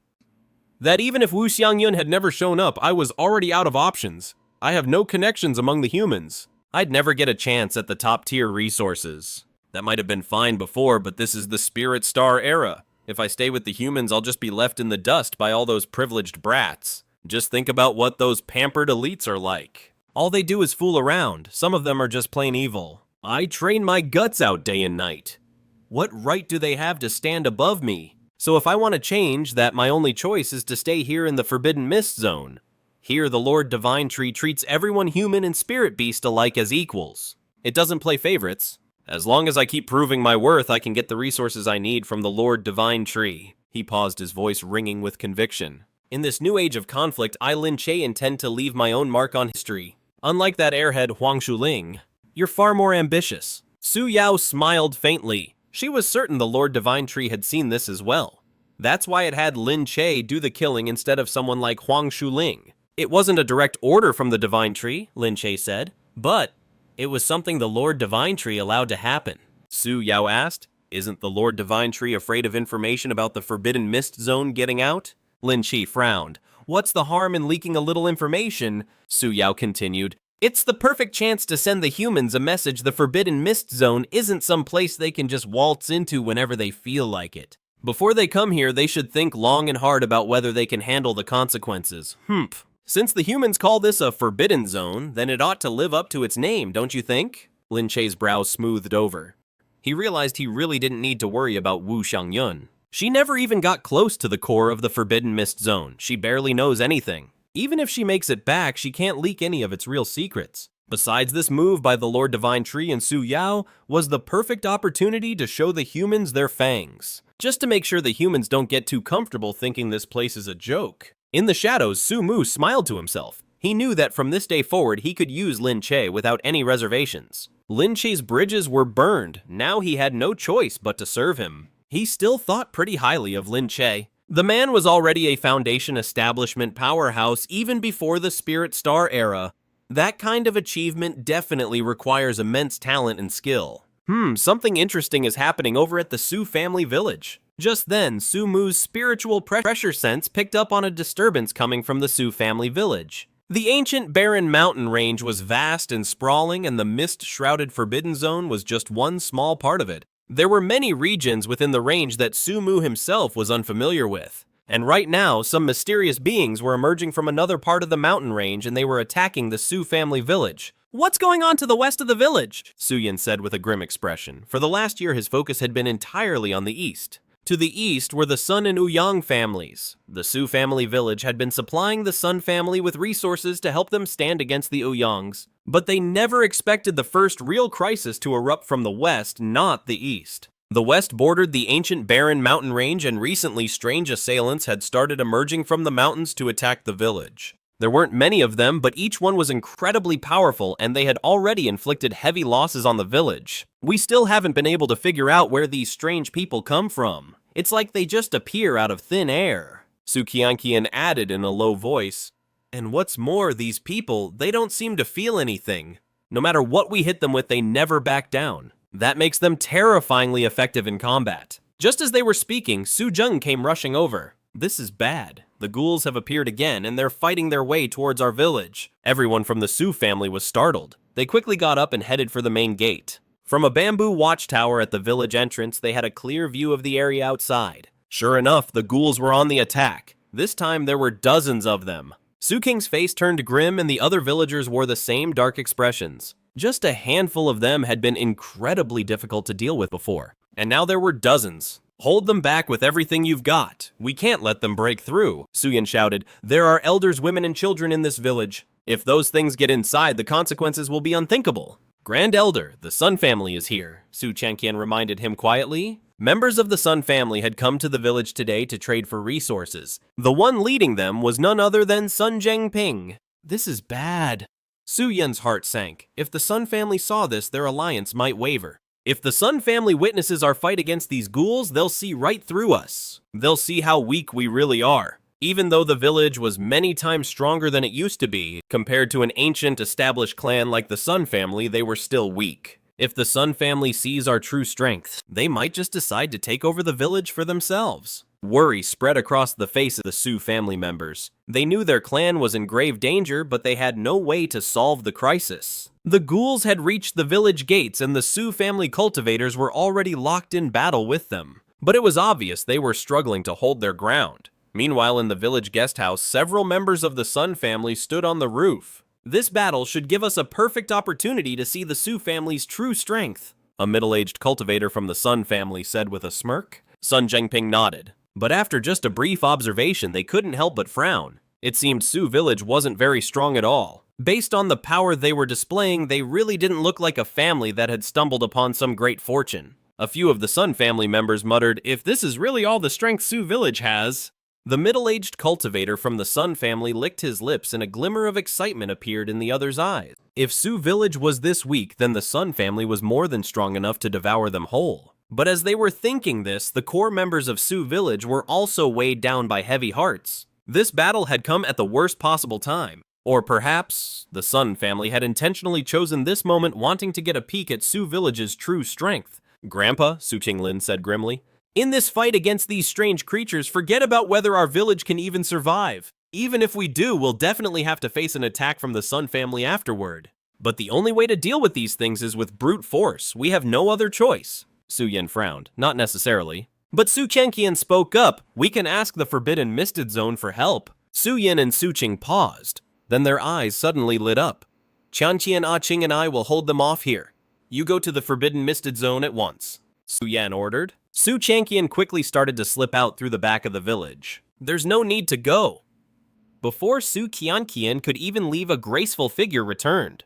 that even if Wu Xiangyun had never shown up, I was already out of options. I have no connections among the humans. I'd never get a chance at the top-tier resources. That might have been fine before, but this is the Spirit Star era. If I stay with the humans, I'll just be left in the dust by all those privileged brats. Just think about what those pampered elites are like. All they do is fool around. Some of them are just plain evil. I train my guts out day and night. What right do they have to stand above me? So if I want to change that, my only choice is to stay here in the Forbidden Mist Zone. Here, the Lord Divine Tree treats everyone human and spirit beast alike as equals. It doesn't play favorites. As long as I keep proving my worth, I can get the resources I need from the Lord Divine Tree." He paused, his voice ringing with conviction. "In this new age of conflict, I, Lin Che, intend to leave my own mark on history. Unlike that airhead Huang Shuling, you're far more ambitious." Su Yao smiled faintly. She was certain the Lord Divine Tree had seen this as well. That's why it had Lin Che do the killing instead of someone like Huang Shuling. "It wasn't a direct order from the Divine Tree," Lin Che said, "but it was something the Lord Divine Tree allowed to happen." Su Yao asked, "Isn't the Lord Divine Tree afraid of information about the Forbidden Mist Zone getting out?" Lin Che frowned. "What's the harm in leaking a little information?" Su Yao continued. "It's the perfect chance to send the humans a message the Forbidden Mist Zone isn't some place they can just waltz into whenever they feel like it. Before they come here, they should think long and hard about whether they can handle the consequences. Since the humans call this a forbidden zone, then it ought to live up to its name, don't you think?" Lin Che's brow smoothed over. He realized he really didn't need to worry about Wu Xiangyun. She never even got close to the core of the Forbidden Mist Zone. She barely knows anything. Even if she makes it back, she can't leak any of its real secrets. Besides, this move by the Lord Divine Tree and Su Yao was the perfect opportunity to show the humans their fangs. Just to make sure the humans don't get too comfortable thinking this place is a joke. In the shadows, Su Mu smiled to himself. He knew that from this day forward he could use Lin Che without any reservations. Lin Che's bridges were burned. Now he had no choice but to serve him. He still thought pretty highly of Lin Che. The man was already a Foundation establishment powerhouse even before the Spirit Star era. That kind of achievement definitely requires immense talent and skill. Something interesting is happening over at the Su family village. Just then, Su Mu's spiritual pressure sense picked up on a disturbance coming from the Su family village. The ancient barren mountain range was vast and sprawling, and the mist-shrouded Forbidden Zone was just one small part of it. There were many regions within the range that Su Mu himself was unfamiliar with. And right now, some mysterious beings were emerging from another part of the mountain range and they were attacking the Su family village. "What's going on to the west of the village?" Su Yan said with a grim expression. For the last year, his focus had been entirely on the east. To the east were the Sun and Ouyang families. The Su family village had been supplying the Sun family with resources to help them stand against the Ouyangs, but they never expected the first real crisis to erupt from the west, not the east. The west bordered the ancient barren mountain range, and recently strange assailants had started emerging from the mountains to attack the village. There weren't many of them, but each one was incredibly powerful, and they had already inflicted heavy losses on the village. We still haven't been able to figure out where these strange people come from. It's like they just appear out of thin air. Su Qianqian added in a low voice. And what's more, these people, they don't seem to feel anything. No matter what we hit them with, they never back down. That makes them terrifyingly effective in combat. Just as they were speaking, Su Zheng came rushing over. This is bad. The ghouls have appeared again, and they're fighting their way towards our village. Everyone from the Su family was startled. They quickly got up and headed for the main gate. From a bamboo watchtower at the village entrance, they had a clear view of the area outside. Sure enough, the ghouls were on the attack. This time there were dozens of them. Su King's face turned grim, and the other villagers wore the same dark expressions. Just a handful of them had been incredibly difficult to deal with before, and now there were dozens. "Hold them back with everything you've got. We can't let them break through," Su Yan shouted. "There are elders, women, and children in this village. If those things get inside, the consequences will be unthinkable." "Grand Elder, the Sun family is here," Su Qianqian reminded him quietly. Members of the Sun family had come to the village today to trade for resources. The one leading them was none other than Sun Zhengping. This is bad. Su Yan's heart sank. If the Sun family saw this, their alliance might waver. If the Sun family witnesses our fight against these ghouls, they'll see right through us. They'll see how weak we really are. Even though the village was many times stronger than it used to be, compared to an ancient established clan like the Sun family, they were still weak. If the Sun family sees our true strength, they might just decide to take over the village for themselves. Worry spread across the face of the Su family members. They knew their clan was in grave danger, but they had no way to solve the crisis. The ghouls had reached the village gates, and the Su family cultivators were already locked in battle with them. But it was obvious they were struggling to hold their ground. Meanwhile, in the village guest house, several members of the Sun family stood on the roof. This battle should give us a perfect opportunity to see the Su family's true strength, a middle-aged cultivator from the Sun family said with a smirk. Sun Zhengping nodded. But after just a brief observation, they couldn't help but frown. It seemed Su village wasn't very strong at all. Based on the power they were displaying, they really didn't look like a family that had stumbled upon some great fortune. A few of the Sun family members muttered, "If this is really all the strength Su village has." The middle-aged cultivator from the Sun family licked his lips, and a glimmer of excitement appeared in the other's eyes. If Su village was this weak, then the Sun family was more than strong enough to devour them whole. But as they were thinking this, the core members of Su village were also weighed down by heavy hearts. This battle had come at the worst possible time. Or perhaps, the Sun family had intentionally chosen this moment wanting to get a peek at Su village's true strength. "Grandpa," Su Qinglin said grimly, "in this fight against these strange creatures, forget about whether our village can even survive. Even if we do, we'll definitely have to face an attack from the Sun family afterward. But the only way to deal with these things is with brute force. We have no other choice." Su Yan frowned. "Not necessarily." But Su Qianqian spoke up. "We can ask the Forbidden Misted Zone for help." Su Yan and Su Qing paused. Then their eyes suddenly lit up. "Qianqian, Ah Qing, and I will hold them off here. You go to the Forbidden Misted Zone at once," Su Yan ordered. Su Qianqian quickly started to slip out through the back of the village. "There's no need to go." Before Su Qianqian could even leave, a graceful figure returned.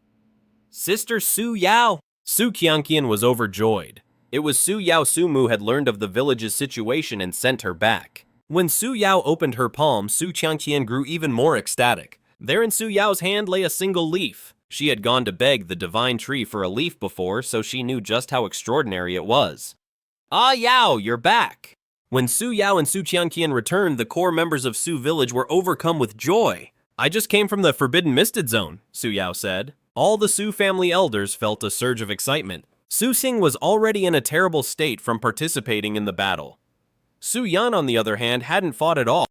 "Sister Su Yao." Su Qianqian was overjoyed. It was Su Yao. Su Mu had learned of the village's situation and sent her back. When Su Yao opened her palm, Su Qianqian grew even more ecstatic. There in Su Yao's hand lay a single leaf. She had gone to beg the divine tree for a leaf before, so she knew just how extraordinary it was. "Ah Yao, you're back!" When Su Yao and Su Qianqian returned, the core members of Su village were overcome with joy. "I just came from the Forbidden Misted Zone," Su Yao said. All the Su family elders felt a surge of excitement. Su Xing was already in a terrible state from participating in the battle. Su Yan, on the other hand, hadn't fought at all.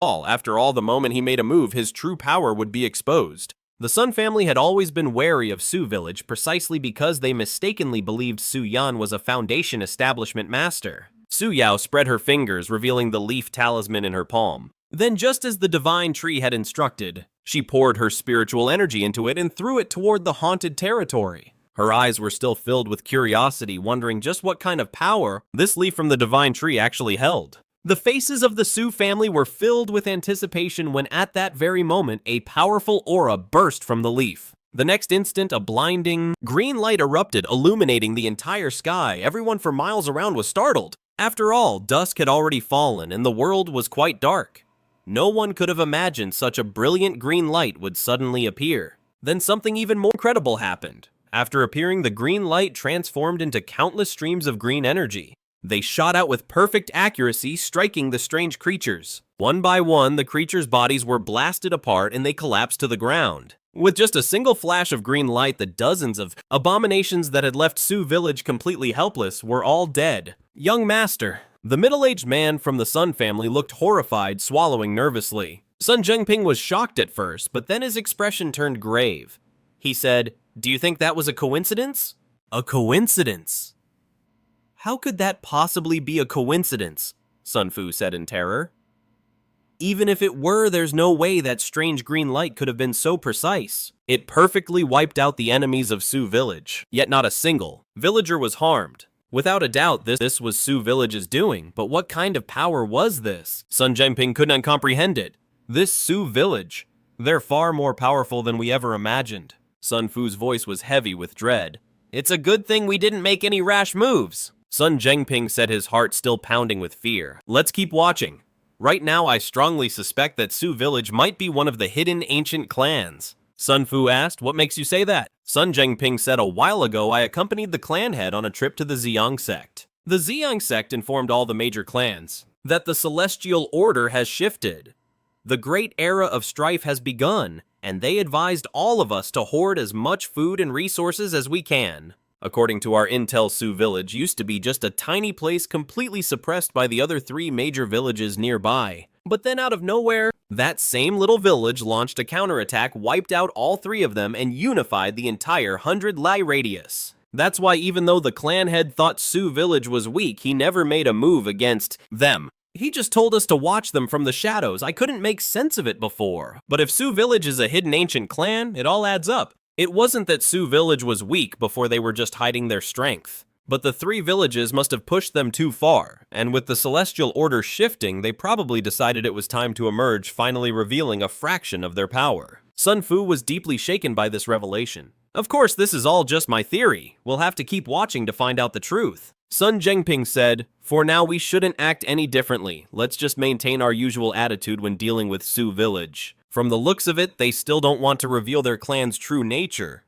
After all, the moment he made a move, his true power would be exposed. The Sun family had always been wary of Su village precisely because they mistakenly believed Su Yan was a Foundation establishment master. Su Yao spread her fingers, revealing the leaf talisman in her palm. Then, just as the divine tree had instructed, she poured her spiritual energy into it and threw it toward the haunted territory. Her eyes were still filled with curiosity, wondering just what kind of power this leaf from the divine tree actually held. The faces of the Su family were filled with anticipation when at that very moment a powerful aura burst from the leaf. The next instant, a blinding green light erupted, illuminating the entire sky. Everyone for miles around was startled. After all, dusk had already fallen and the world was quite dark. No one could have imagined such a brilliant green light would suddenly appear. Then something even more incredible happened. After appearing, the green light transformed into countless streams of green energy. They shot out with perfect accuracy, striking the strange creatures. One by one, the creatures' bodies were blasted apart and they collapsed to the ground. With just a single flash of green light, the dozens of abominations that had left Su village completely helpless were all dead. Young master. The middle-aged man from the Sun family looked horrified, swallowing nervously. Sun Zhengping was shocked at first, but then his expression turned grave. He said, "Do you think that was a coincidence?" A coincidence? How could that possibly be a coincidence? Sun Fu said in terror. Even if it were, there's no way that strange green light could have been so precise. It perfectly wiped out the enemies of Su village, yet not a single villager was harmed. Without a doubt, this was Su village's doing, but what kind of power was this? Sun Zhengping could not comprehend it. This Su village, they're far more powerful than we ever imagined. Sun Fu's voice was heavy with dread. It's a good thing we didn't make any rash moves. Sun Zhengping said, his heart still pounding with fear. Let's keep watching. Right now, I strongly suspect that Su village might be one of the hidden ancient clans. Sun Fu asked, what makes you say that? Sun Zhengping said, a while ago I accompanied the clan head on a trip to the Xiang sect. The Xiang sect informed all the major clans that the celestial order has shifted. The great era of strife has begun, and they advised all of us to hoard as much food and resources as we can. According to our intel, Su village used to be just a tiny place completely suppressed by the other 3 major villages nearby. But then out of nowhere, that same little village launched a counterattack, wiped out all 3 of them, and unified the entire 100-li radius. That's why even though the clan head thought Su village was weak, he never made a move against them. He just told us to watch them from the shadows. I couldn't make sense of it before. But if Su village is a hidden ancient clan, it all adds up. It wasn't that Su village was weak before they were just hiding their strength. But the 3 villages must have pushed them too far, and with the celestial order shifting, they probably decided it was time to emerge, finally revealing a fraction of their power. Sun Fu was deeply shaken by this revelation. Of course, this is all just my theory. We'll have to keep watching to find out the truth. Sun Zhengping said, for now we shouldn't act any differently. Let's just maintain our usual attitude when dealing with Su village. From the looks of it, they still don't want to reveal their clan's true nature.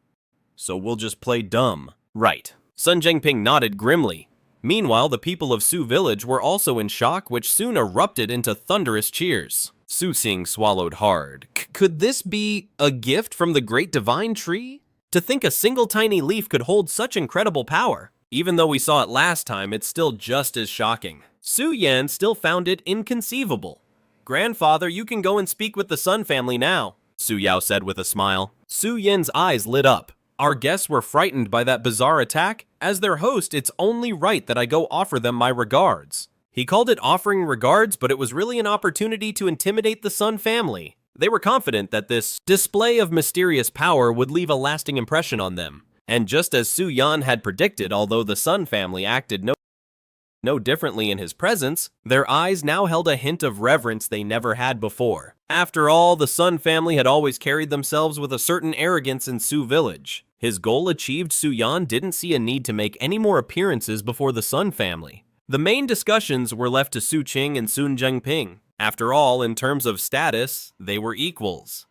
So we'll just play dumb. Right. Sun Zhengping nodded grimly. Meanwhile, the people of Su village were also in shock, which soon erupted into thunderous cheers. Su Xing swallowed hard. Could this be a gift from the great divine tree? To think a single tiny leaf could hold such incredible power. Even though we saw it last time, it's still just as shocking. Su Yan still found it inconceivable. Grandfather, you can go and speak with the Sun family now, Su Yao said with a smile. Su Yan's eyes lit up. Our guests were frightened by that bizarre attack. As their host, it's only right that I go offer them my regards. He called it offering regards, but it was really an opportunity to intimidate the Sun family. They were confident that this display of mysterious power would leave a lasting impression on them. And just as Su Yan had predicted, although the Sun family acted no differently in his presence, their eyes now held a hint of reverence they never had before. After all, the Sun family had always carried themselves with a certain arrogance in Su village. His goal achieved, Su Yan didn't see a need to make any more appearances before the Sun family. The main discussions were left to Su Qing and Sun Zhengping. After all, in terms of status, they were equals.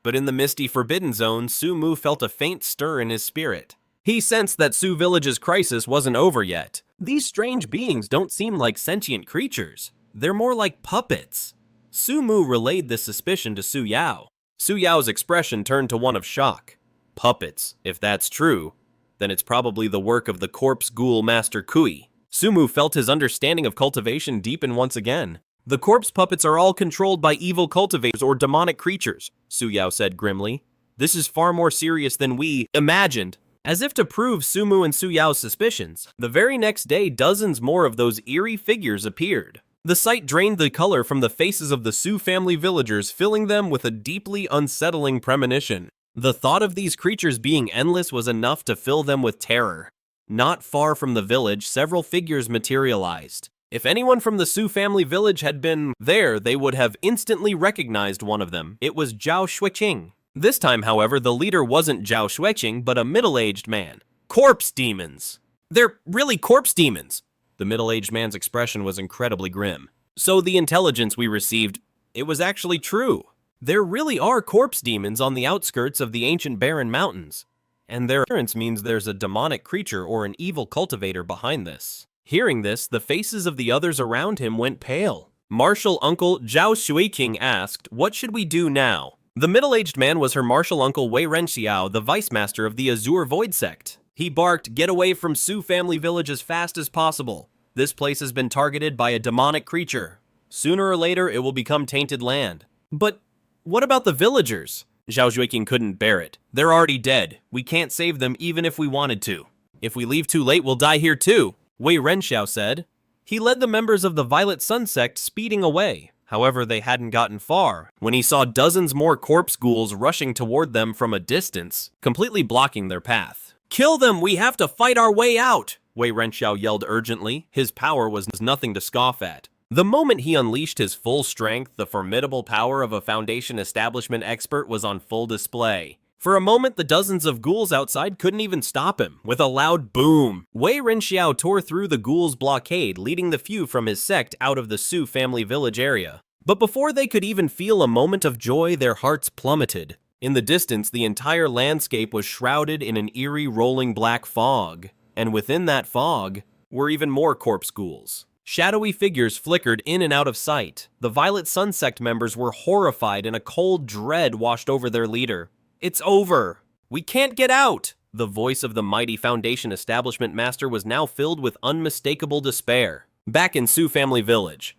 But in the misty Forbidden Zone, Su Mu felt a faint stir in his spirit. He sensed that Su village's crisis wasn't over yet. These strange beings don't seem like sentient creatures. They're more like puppets. Su Mu relayed this suspicion to Su Yao. Su Yao's expression turned to one of shock. Puppets. If that's true, then it's probably the work of the corpse ghoul master Kui. Su Mu felt his understanding of cultivation deepen once again. The corpse puppets are all controlled by evil cultivators or demonic creatures, Su Yao said grimly. This is far more serious than we imagined. As if to prove Sumu and Suyao's suspicions, the very next day dozens more of those eerie figures appeared. The sight drained the color from the faces of the Su family villagers, filling them with a deeply unsettling premonition. The thought of these creatures being endless was enough to fill them with terror. Not far from the village, several figures materialized. If anyone from the Su family village had been there, they would have instantly recognized one of them. It was Zhao Xueqing. This time, however, the leader wasn't Zhao Xueqing, but a middle-aged man. Corpse demons! They're really corpse demons! The middle-aged man's expression was incredibly grim. So the intelligence we received, it was actually true. There really are corpse demons on the outskirts of the ancient barren mountains. And their appearance means there's a demonic creature or an evil cultivator behind this. Hearing this, the faces of the others around him went pale. Martial uncle Zhao Xueqing asked, "What should we do now?" The middle-aged man was her martial uncle Wei Renxiao, the vice master of the Azure Void sect. He barked, "Get away from Su family village as fast as possible. This place has been targeted by a demonic creature. Sooner or later, it will become tainted land." "But what about the villagers?" Zhao Xueqing couldn't bear it. "They're already dead. We can't save them even if we wanted to. If we leave too late, we'll die here too," Wei Renxiao said. He led the members of the Violet Sun sect speeding away. However, they hadn't gotten far when he saw dozens more corpse ghouls rushing toward them from a distance, completely blocking their path. "Kill them! We have to fight our way out!" Wei Renxiao yelled urgently. His power was nothing to scoff at. The moment he unleashed his full strength, the formidable power of a Foundation establishment expert was on full display. For a moment, the dozens of ghouls outside couldn't even stop him. With a loud boom, Wei Renxiao tore through the ghouls' blockade, leading the few from his sect out of the Su family village area. But before they could even feel a moment of joy, their hearts plummeted. In the distance, the entire landscape was shrouded in an eerie rolling black fog. And within that fog were even more corpse ghouls. Shadowy figures flickered in and out of sight. The Violet Sun sect members were horrified, and a cold dread washed over their leader. "It's over! We can't get out!" The voice of the mighty Foundation establishment master was now filled with unmistakable despair. Back in Su family village.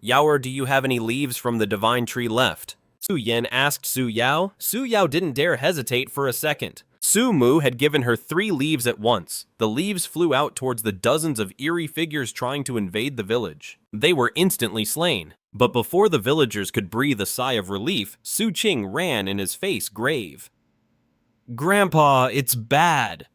"Yaoer, do you have any leaves from the divine tree left?" Su Yan asked Su Yao. Su Yao didn't dare hesitate for a second. Su Mu had given her 3 leaves at once. The leaves flew out towards the dozens of eerie figures trying to invade the village. They were instantly slain. But before the villagers could breathe a sigh of relief, Su Qing ran in his face grave. "Grandpa, it's bad."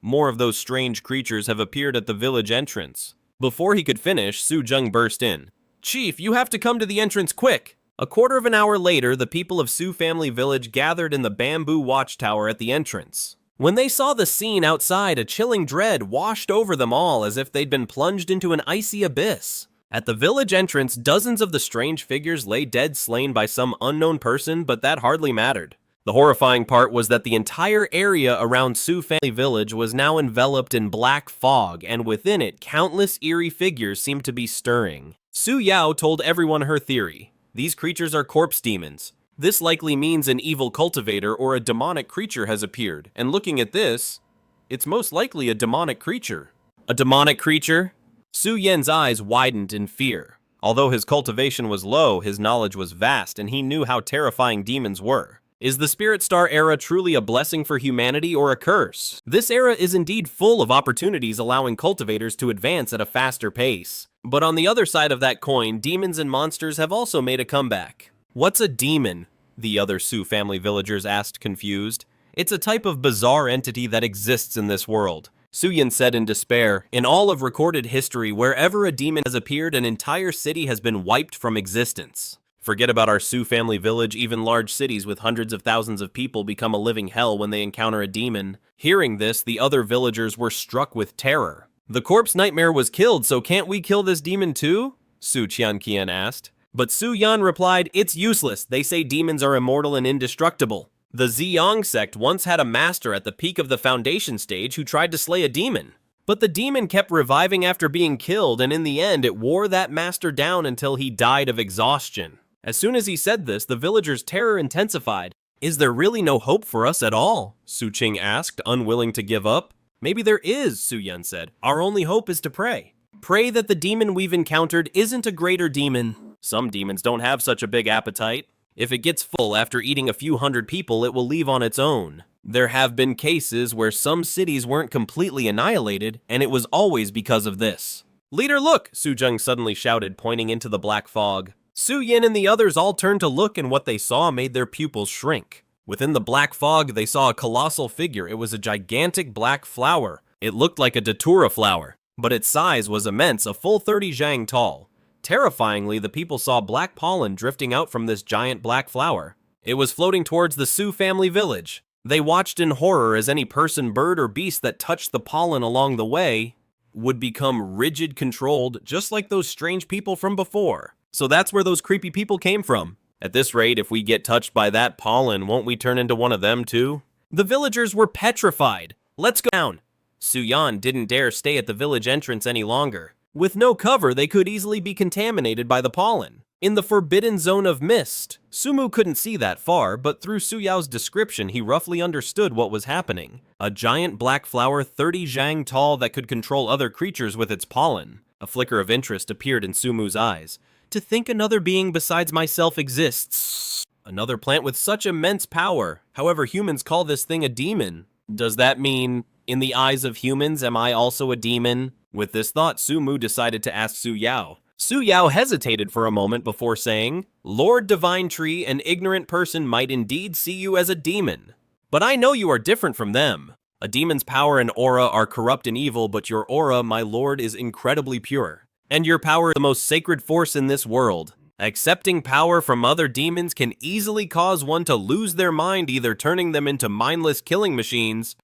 More of those strange creatures have appeared at the village entrance. Before he could finish, Su Zheng burst in. "Chief, you have to come to the entrance quick." A quarter of an hour later, the people of Su family village gathered in the bamboo watchtower at the entrance. When they saw the scene outside, a chilling dread washed over them all as if they'd been plunged into an icy abyss. At the village entrance, dozens of the strange figures lay dead, slain by some unknown person, but that hardly mattered. The horrifying part was that the entire area around Su family village was now enveloped in black fog, and within it, countless eerie figures seemed to be stirring. Su Yao told everyone her theory. These creatures are corpse demons. This likely means an evil cultivator or a demonic creature has appeared, and looking at this, it's most likely a demonic creature. A demonic creature? Su Yan's eyes widened in fear. Although his cultivation was low, his knowledge was vast, and he knew how terrifying demons were. Is the Spirit Star era truly a blessing for humanity or a curse? This era is indeed full of opportunities, allowing cultivators to advance at a faster pace. But on the other side of that coin, demons and monsters have also made a comeback. "What's a demon?" the other Su family villagers asked, confused. "It's a type of bizarre entity that exists in this world," Su Yan said in despair. "In all of recorded history, wherever a demon has appeared, an entire city has been wiped from existence. Forget about our Su family village, even large cities with hundreds of thousands of people become a living hell when they encounter a demon." Hearing this, the other villagers were struck with terror. "The corpse nightmare was killed, so can't we kill this demon too?" Su Qianqian asked. But Su Yan replied, "It's useless. They say demons are immortal and indestructible. The Ziyang sect once had a master at the peak of the Foundation stage who tried to slay a demon. But the demon kept reviving after being killed, and in the end, it wore that master down until he died of exhaustion." As soon as he said this, the villagers' terror intensified. "Is there really no hope for us at all?" Su Qing asked, unwilling to give up. "Maybe there is," Su Yan said. "Our only hope is to pray. Pray that the demon we've encountered isn't a greater demon. Some demons don't have such a big appetite." If it gets full after eating a few hundred people, it will leave on its own. There have been cases where some cities weren't completely annihilated, and it was always because of this. Leader, look! Su Zheng suddenly shouted, pointing into the black fog. Su Yin and the others all turned to look, and what they saw made their pupils shrink. Within the black fog, they saw a colossal figure. It was a gigantic black flower. It looked like a datura flower, but its size was immense, a full 30 zhang tall. Terrifyingly, the people saw black pollen drifting out from this giant black flower. It was floating towards the Su family village. They watched in horror as any person, bird, or beast that touched the pollen along the way would become rigid, controlled, just like those strange people from before. So that's where those creepy people came from. At this rate, if we get touched by that pollen, won't we turn into one of them too? The villagers were petrified. Let's go down. Su Yan didn't dare stay at the village entrance any longer. With no cover, they could easily be contaminated by the pollen. In the forbidden zone of mist, Sumu couldn't see that far, but through Su Yao's description, he roughly understood what was happening. A giant black flower 30 zhang tall that could control other creatures with its pollen. A flicker of interest appeared in Sumu's eyes. To think another being besides myself exists. Another plant with such immense power. However, humans call this thing a demon. Does that mean, in the eyes of humans, am I also a demon? With this thought, Sumu decided to ask Su Yao. Su Yao hesitated for a moment before saying, Lord Divine Tree, an ignorant person might indeed see you as a demon. But I know you are different from them. A demon's power and aura are corrupt and evil, but your aura, my lord, is incredibly pure. And your power is the most sacred force in this world. Accepting power from other demons can easily cause one to lose their mind, either turning them into mindless killing machines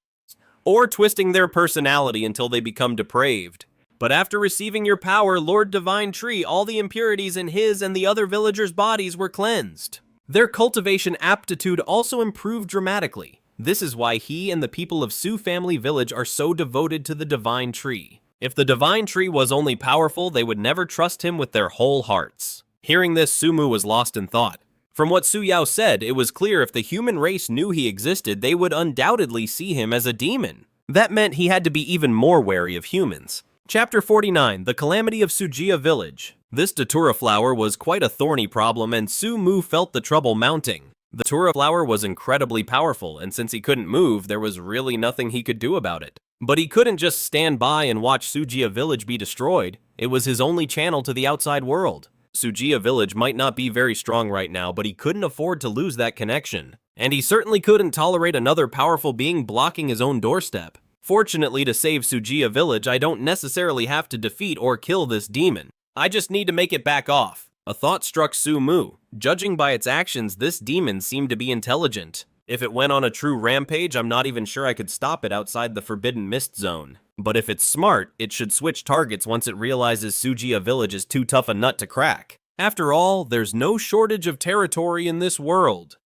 or twisting their personality until they become depraved. But after receiving your power, Lord Divine Tree, all the impurities in his and the other villagers' bodies were cleansed. Their cultivation aptitude also improved dramatically. This is why he and the people of Su Family Village are so devoted to the Divine Tree. If the Divine Tree was only powerful, they would never trust him with their whole hearts. Hearing this, Sumu was lost in thought. From what Su Yao said, it was clear if the human race knew he existed, they would undoubtedly see him as a demon. That meant he had to be even more wary of humans. Chapter 49, The Calamity of Sujia Village. This datura flower was quite a thorny problem, and Su Mu felt the trouble mounting. The datura flower was incredibly powerful, and since he couldn't move, there was really nothing he could do about it. But he couldn't just stand by and watch Sujia Village be destroyed. It was his only channel to the outside world. Sujia Village might not be very strong right now, but he couldn't afford to lose that connection. And he certainly couldn't tolerate another powerful being blocking his own doorstep. Fortunately, to save Sujia Village, I don't necessarily have to defeat or kill this demon. I just need to make it back off. A thought struck Su Mu. Judging by its actions, this demon seemed to be intelligent. If it went on a true rampage, I'm not even sure I could stop it outside the Forbidden Mist Zone. But if it's smart, it should switch targets once it realizes Sujia Village is too tough a nut to crack. After all, there's no shortage of territory in this world.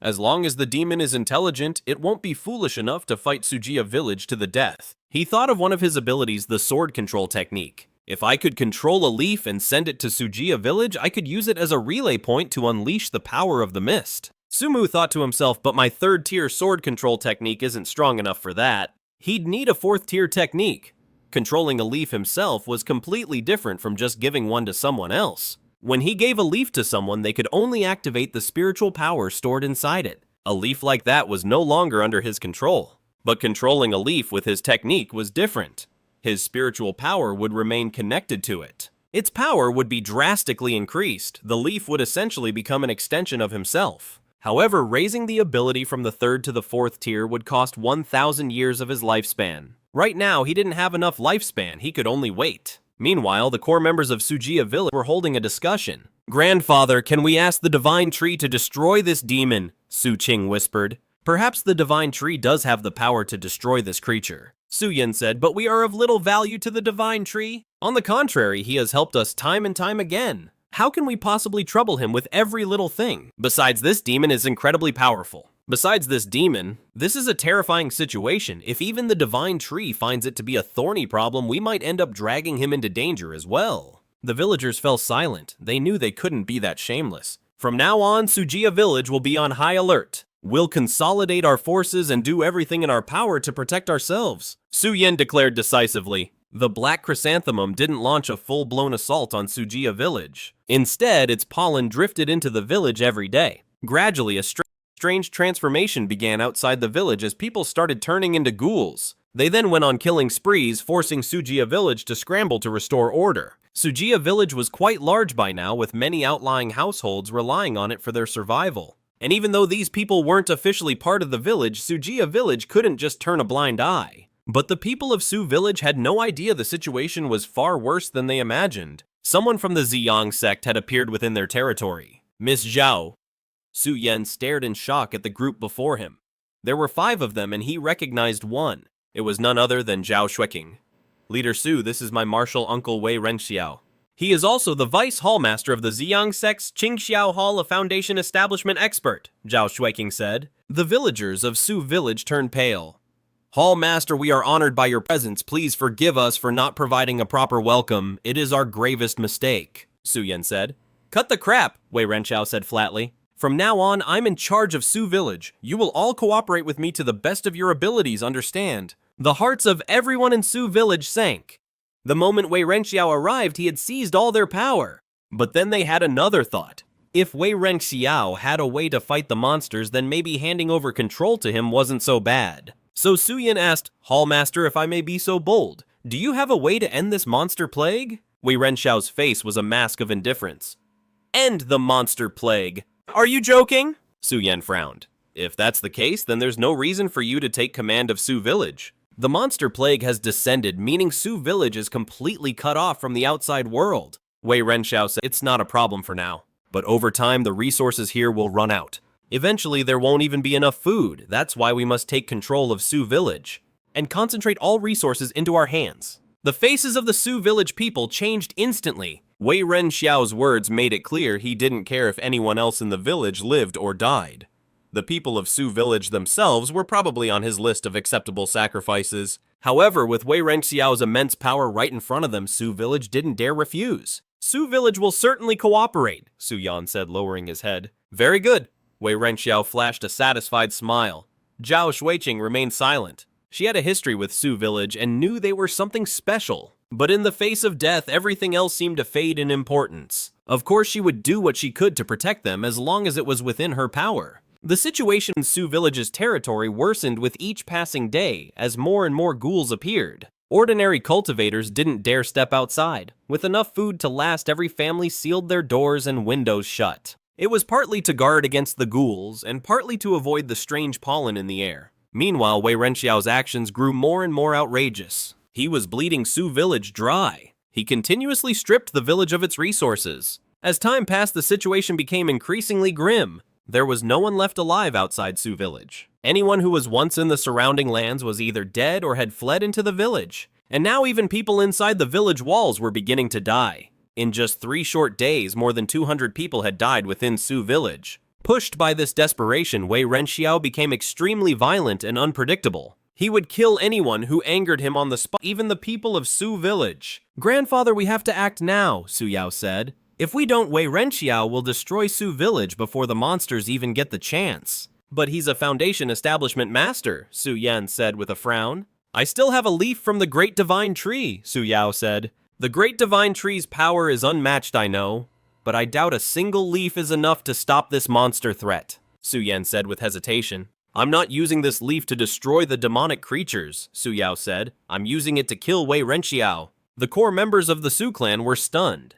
As long as the demon is intelligent, it won't be foolish enough to fight Sujia Village to the death. He thought of one of his abilities, the sword control technique. If I could control a leaf and send it to Sujia Village, I could use it as a relay point to unleash the power of the mist. Sumu thought to himself, but my third-tier sword control technique isn't strong enough for that. He'd need a fourth-tier technique. Controlling a leaf himself was completely different from just giving one to someone else. When he gave a leaf to someone, they could only activate the spiritual power stored inside it. A leaf like that was no longer under his control. But controlling a leaf with his technique was different. His spiritual power would remain connected to it. Its power would be drastically increased. The leaf would essentially become an extension of himself. However, raising the ability from the third to the fourth tier would cost 1,000 years of his lifespan. Right now, he didn't have enough lifespan, he could only wait. Meanwhile, the core members of Sujia Village were holding a discussion. Grandfather, can we ask the Divine Tree to destroy this demon? Su Qing whispered. Perhaps the Divine Tree does have the power to destroy this creature. Su Yin said, but we are of little value to the Divine Tree. On the contrary, he has helped us time and time again. How can we possibly trouble him with every little thing? Besides, this demon is incredibly powerful. Besides this demon, this is a terrifying situation. If even the Divine Tree finds it to be a thorny problem, we might end up dragging him into danger as well. The villagers fell silent. They knew they couldn't be that shameless. From now on, Sujia Village will be on high alert. We'll consolidate our forces and do everything in our power to protect ourselves, Su Yin declared decisively. The Black Chrysanthemum didn't launch a full-blown assault on Sujia Village. Instead, its pollen drifted into the village every day. Gradually, a strange transformation began outside the village as people started turning into ghouls. They then went on killing sprees, forcing Xianxia village to scramble to restore order. Xianxia village was quite large by now, with many outlying households relying on it for their survival. And even though these people weren't officially part of the village, Xianxia village couldn't just turn a blind eye. But the people of Su village had no idea the situation was far worse than they imagined. Someone from the Ziyang sect had appeared within their territory. Miss Zhao. Su Yan stared in shock at the group before him. There were 5 of them and he recognized one. It was none other than Zhao Shuiqing. Leader Su, this is my martial uncle Wei Renxiao. He is also the vice hallmaster of the Ziyang sect's Qingqiu Hall of Foundation Establishment Expert, Zhao Shuiqing said. The villagers of Su village turned pale. Hallmaster, we are honored by your presence. Please forgive us for not providing a proper welcome. It is our gravest mistake, Su Yan said. Cut the crap, Wei Renxiao said flatly. From now on, I'm in charge of Su village. You will all cooperate with me to the best of your abilities, understand? The hearts of everyone in Su village sank. The moment Wei Renxiao arrived, he had seized all their power. But then they had another thought. If Wei Renxiao had a way to fight the monsters, then maybe handing over control to him wasn't so bad. So Su Yan asked, Hallmaster, if I may be so bold, do you have a way to end this monster plague? Wei Renxiao's face was a mask of indifference. End the monster plague. Are you joking? Su Yan frowned. If that's the case, then there's no reason for you to take command of Su village. The monster plague has descended, meaning Su village is completely cut off from the outside world. Wei Renxiao said, it's not a problem for now, but over time the resources here will run out. Eventually there won't even be enough food. That's why we must take control of Su village and concentrate all resources into our hands. The faces of the Su village people changed instantly. Wei Renxiao's words made it clear he didn't care if anyone else in the village lived or died. The people of Su village themselves were probably on his list of acceptable sacrifices. However, with Wei Renxiao's immense power right in front of them, Su village didn't dare refuse. Su village will certainly cooperate, Su Yan said, lowering his head. Very good. Wei Renxiao flashed a satisfied smile. Zhao Shuiqing remained silent. She had a history with Su village and knew they were something special. But in the face of death, everything else seemed to fade in importance. Of course, she would do what she could to protect them as long as it was within her power. The situation in Su village's territory worsened with each passing day as more and more ghouls appeared. Ordinary cultivators didn't dare step outside. With enough food to last, every family sealed their doors and windows shut. It was partly to guard against the ghouls and partly to avoid the strange pollen in the air. Meanwhile, Wei Renxiao's actions grew more and more outrageous. He was bleeding Su village dry. He continuously stripped the village of its resources. As time passed, the situation became increasingly grim. There was no one left alive outside Su village. Anyone who was once in the surrounding lands was either dead or had fled into the village. And now even people inside the village walls were beginning to die. In just 3 short days, more than 200 people had died within Su village. Pushed by this desperation, Wei Renxiao became extremely violent and unpredictable. He would kill anyone who angered him on the spot, even the people of Su village. Grandfather, we have to act now, Su Yao said. If we don't, Wei Renxiao will destroy Su village before the monsters even get the chance. But he's a Foundation Establishment Master, Su Yan said with a frown. I still have a leaf from the Great Divine Tree, Su Yao said. The Great Divine Tree's power is unmatched, I know, but I doubt a single leaf is enough to stop this monster threat, Su Yan said with hesitation. I'm not using this leaf to destroy the demonic creatures, Su Yao said. I'm using it to kill Wei Renxiao. The core members of the Su clan were stunned.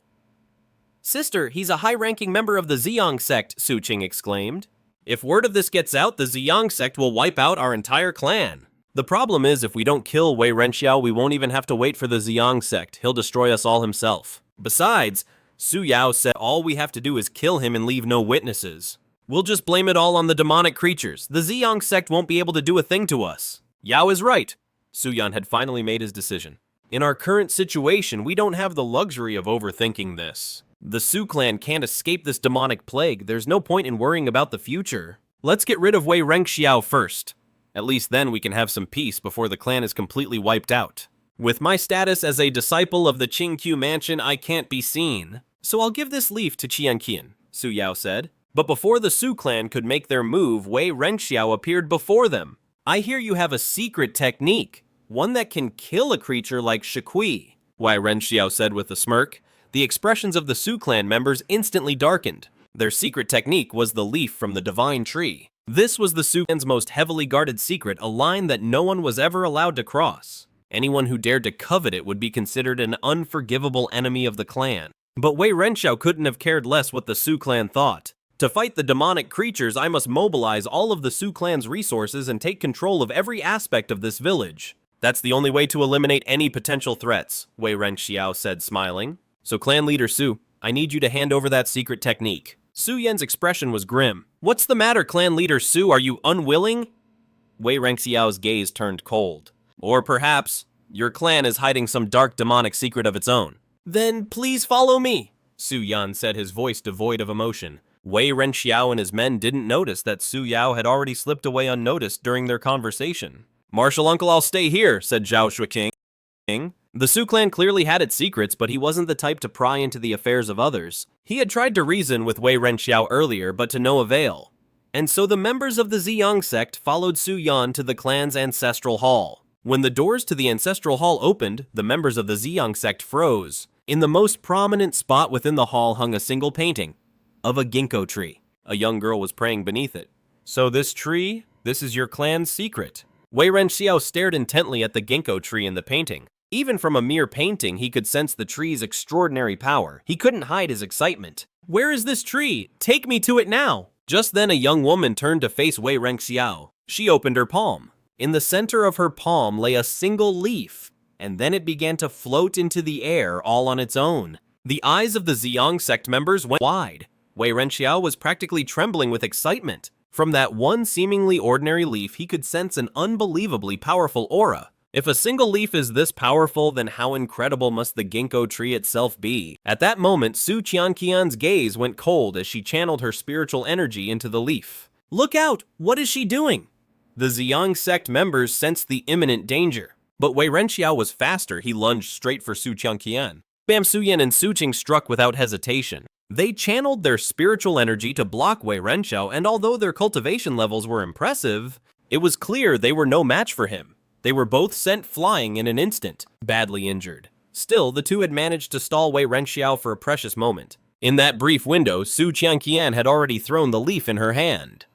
Sister, he's a high-ranking member of the Ziyang sect, Su Qing exclaimed. If word of this gets out, the Ziyang sect will wipe out our entire clan. The problem is, if we don't kill Wei Renxiao, we won't even have to wait for the Ziyang sect. He'll destroy us all himself. Besides, Su Yao said all we have to do is kill him and leave no witnesses. We'll just blame it all on the demonic creatures. The Ziyang sect won't be able to do a thing to us. Yao is right. Su Yan had finally made his decision. In our current situation, we don't have the luxury of overthinking this. The Su clan can't escape this demonic plague. There's no point in worrying about the future. Let's get rid of Wei Renxiao first. At least then we can have some peace before the clan is completely wiped out. With my status as a disciple of the Qingqiu mansion, I can't be seen. So I'll give this leaf to Xianxia, Su Yao said. But before the Su clan could make their move, Wei Renxiao appeared before them. I hear you have a secret technique, one that can kill a creature like Shuiqing, Wei Renxiao said with a smirk. The expressions of the Su clan members instantly darkened. Their secret technique was the leaf from the divine tree. This was the Su clan's most heavily guarded secret, a line that no one was ever allowed to cross. Anyone who dared to covet it would be considered an unforgivable enemy of the clan. But Wei Renxiao couldn't have cared less what the Su clan thought. To fight the demonic creatures, I must mobilize all of the Su clan's resources and take control of every aspect of this village. That's the only way to eliminate any potential threats, Wei Renxiao said, smiling. So clan leader Su, I need you to hand over that secret technique. Su Yan's expression was grim. What's the matter, clan leader Su? Are you unwilling? Wei Renxiao's gaze turned cold. Or perhaps, your clan is hiding some dark demonic secret of its own. Then please follow me, Su Yan said, his voice devoid of emotion. Wei Renxiao and his men didn't notice that Su Yao had already slipped away unnoticed during their conversation. Martial uncle, I'll stay here, said Zhao Shuiqing. The Su clan clearly had its secrets, but he wasn't the type to pry into the affairs of others. He had tried to reason with Wei Renxiao earlier, but to no avail. And so the members of the Xiang sect followed Su Yan to the clan's ancestral hall. When the doors to the ancestral hall opened, the members of the Xiang sect froze. In the most prominent spot within the hall hung a single painting of a ginkgo tree. A young girl was praying beneath it. So this tree, this is your clan's secret. Wei Renxiao stared intently at the ginkgo tree in the painting. Even from a mere painting, he could sense the tree's extraordinary power. He couldn't hide his excitement. Where is this tree? Take me to it now! Just then, a young woman turned to face Wei Renxiao. She opened her palm. In the center of her palm lay a single leaf, and then it began to float into the air all on its own. The eyes of the Xiang sect members went wide. Wei Renxiao was practically trembling with excitement. From that one seemingly ordinary leaf, he could sense an unbelievably powerful aura. If a single leaf is this powerful, then how incredible must the ginkgo tree itself be? At that moment, Su Qianqian's gaze went cold as she channeled her spiritual energy into the leaf. Look out! What is she doing? The Xiang sect members sensed the imminent danger. But Wei Renxiao was faster. He lunged straight for Su Qianqian. Bam Su Yan and Su Qing struck without hesitation. They channeled their spiritual energy to block Wei Renxiao, and although their cultivation levels were impressive, it was clear they were no match for him. They were both sent flying in an instant, badly injured. Still, the two had managed to stall Wei Renxiao for a precious moment. In that brief window, Su Qianqian had already thrown the leaf in her hand.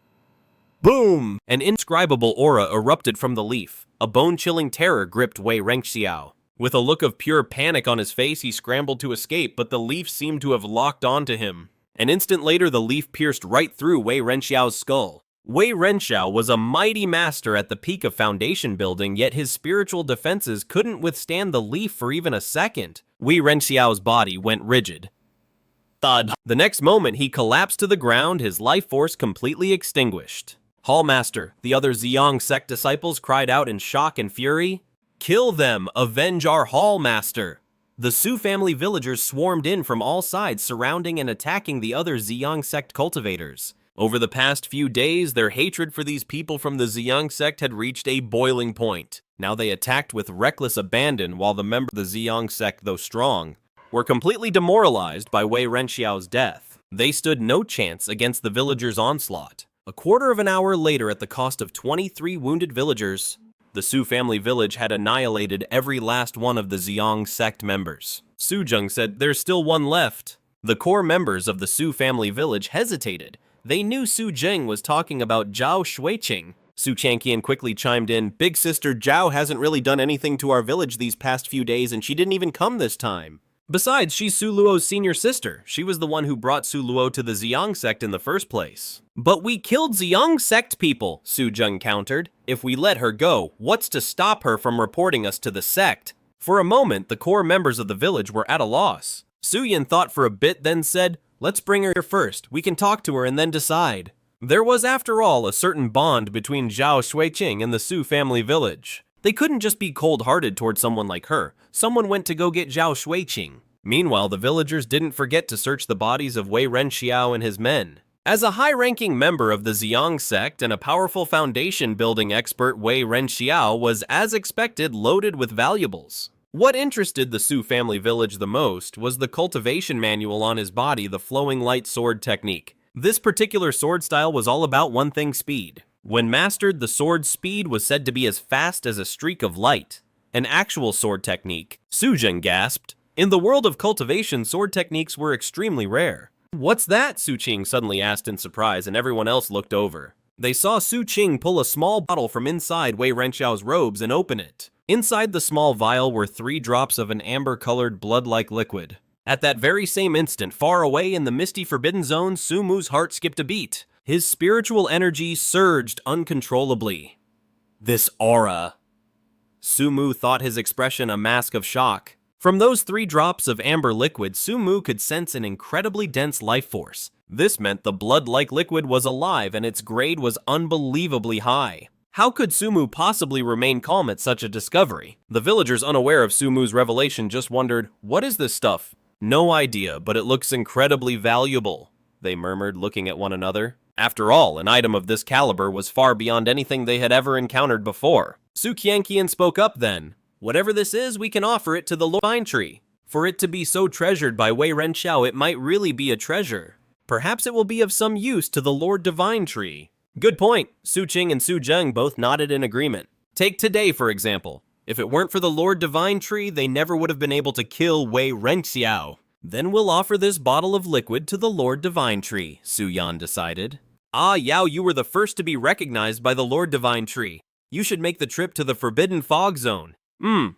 Boom! An indescribable aura erupted from the leaf. A bone-chilling terror gripped Wei Renxiao. With a look of pure panic on his face, he scrambled to escape, but the leaf seemed to have locked onto him. An instant later, the leaf pierced right through Wei Renxiao's skull. Wei Renxiao was a mighty master at the peak of foundation building, yet his spiritual defenses couldn't withstand the leaf for even a second. Wei Renxiao's body went rigid. Thud. The next moment, he collapsed to the ground, his life force completely extinguished. Hallmaster, the other Xiang sect disciples cried out in shock and fury. Kill them! Avenge our Hallmaster! The Su family villagers swarmed in from all sides, surrounding and attacking the other Xiang sect cultivators. Over the past few days, their hatred for these people from the Xiang sect had reached a boiling point. Now they attacked with reckless abandon, while the members of the Xiang sect, though strong, were completely demoralized by Wei Renxiao's death. They stood no chance against the villagers' onslaught. A quarter of an hour later, at the cost of 23 wounded villagers, the Su family village had annihilated every last one of the Xiang sect members. Su Zheng said, "There's still one left." The core members of the Su family village hesitated. They knew Su Zheng was talking about Zhao Shuiqing. Su Qianqian quickly chimed in, "Big sister Zhao hasn't really done anything to our village these past few days, and she didn't even come this time. Besides, she's Su Luo's senior sister. She was the one who brought Su Luo to the Xiang sect in the first place." "But we killed Xiang sect people," Su Zheng countered. "If we let her go, what's to stop her from reporting us to the sect?" For a moment, the core members of the village were at a loss. Su Yan thought for a bit, then said, "Let's bring her here first. We can talk to her and then decide." There was, after all, a certain bond between Zhao Shuiqing and the Su family village. They couldn't just be cold-hearted toward someone like her. Someone went to go get Zhao Shuiqing. Meanwhile, the villagers didn't forget to search the bodies of Wei Renxiao and his men. As a high-ranking member of the Xiang sect and a powerful foundation-building expert, Wei Renxiao was, as expected, loaded with valuables. What interested the Su family village the most was the cultivation manual on his body, the flowing light sword technique. This particular sword style was all about one thing: speed. When mastered, the sword's speed was said to be as fast as a streak of light. An actual sword technique. Su Zheng gasped. In the world of cultivation, sword techniques were extremely rare. What's that? Su Qing suddenly asked in surprise, and everyone else looked over. They saw Su Qing pull a small bottle from inside Wei Renqiao's robes and open it. Inside the small vial were 3 drops of an amber-colored blood-like liquid. At that very same instant, far away in the misty forbidden zone, Su Mu's heart skipped a beat. His spiritual energy surged uncontrollably. This aura. Su Mu thought his expression a mask of shock. From those 3 drops of amber liquid, Su Mu could sense an incredibly dense life force. This meant the blood-like liquid was alive and its grade was unbelievably high. How could Su Mu possibly remain calm at such a discovery? The villagers unaware of Su Mu's revelation just wondered, "What is this stuff?" "No idea, but it looks incredibly valuable," they murmured, looking at one another. After all, an item of this caliber was far beyond anything they had ever encountered before. Su Qianqian spoke up then. "Whatever this is, we can offer it to the Lord Divine Tree. For it to be so treasured by Wei Renqiao, it might really be a treasure. Perhaps it will be of some use to the Lord Divine Tree." Good point. Su Qing and Su Zheng both nodded in agreement. Take today, for example. If it weren't for the Lord Divine Tree, they never would have been able to kill Wei Renqiao. Then we'll offer this bottle of liquid to the Lord Divine Tree, Su Yan decided. Ah, Yao, you were the first to be recognized by the Lord Divine Tree. You should make the trip to the Forbidden Fog Zone.